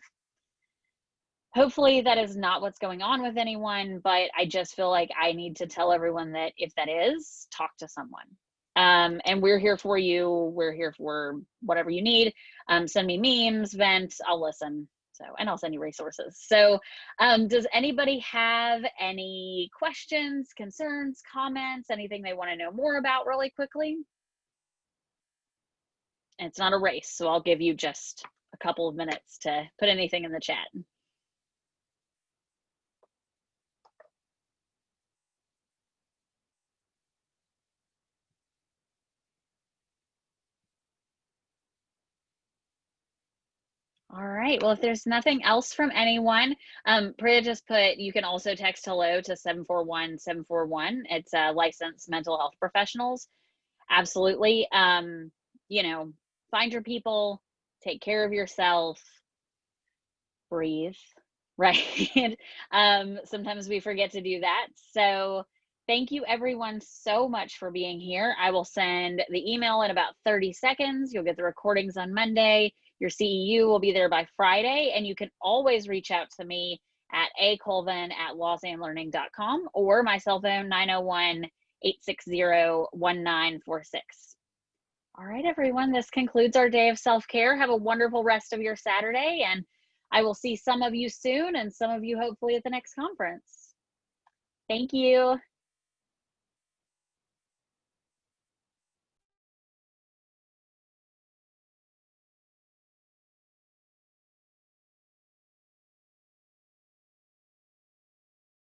Hopefully that is not what's going on with anyone, but I just feel like I need to tell everyone that if that is, talk to someone. And we're here for you. We're here for whatever you need. Send me memes, vent, I'll listen. So, and I'll send you resources. So, does anybody have any questions, concerns, comments, anything they want to know more about really quickly? It's not a race, so I'll give you just a couple of minutes to put anything in the chat. All right, well, if there's nothing else from anyone, Priya just put, you can also text hello to 741-741. It's licensed mental health professionals. Absolutely. You know, find your people, take care of yourself, breathe, right? Sometimes we forget to do that. So thank you everyone so much for being here. I will send the email in about 30 seconds. You'll get the recordings on Monday. Your CEU will be there by Friday, and you can always reach out to me at acolvin@lausanlearning.com or my cell phone 901-860-1946. All right, everyone, this concludes our day of self-care. Have a wonderful rest of your Saturday, and I will see some of you soon and some of you hopefully at the next conference. Thank you.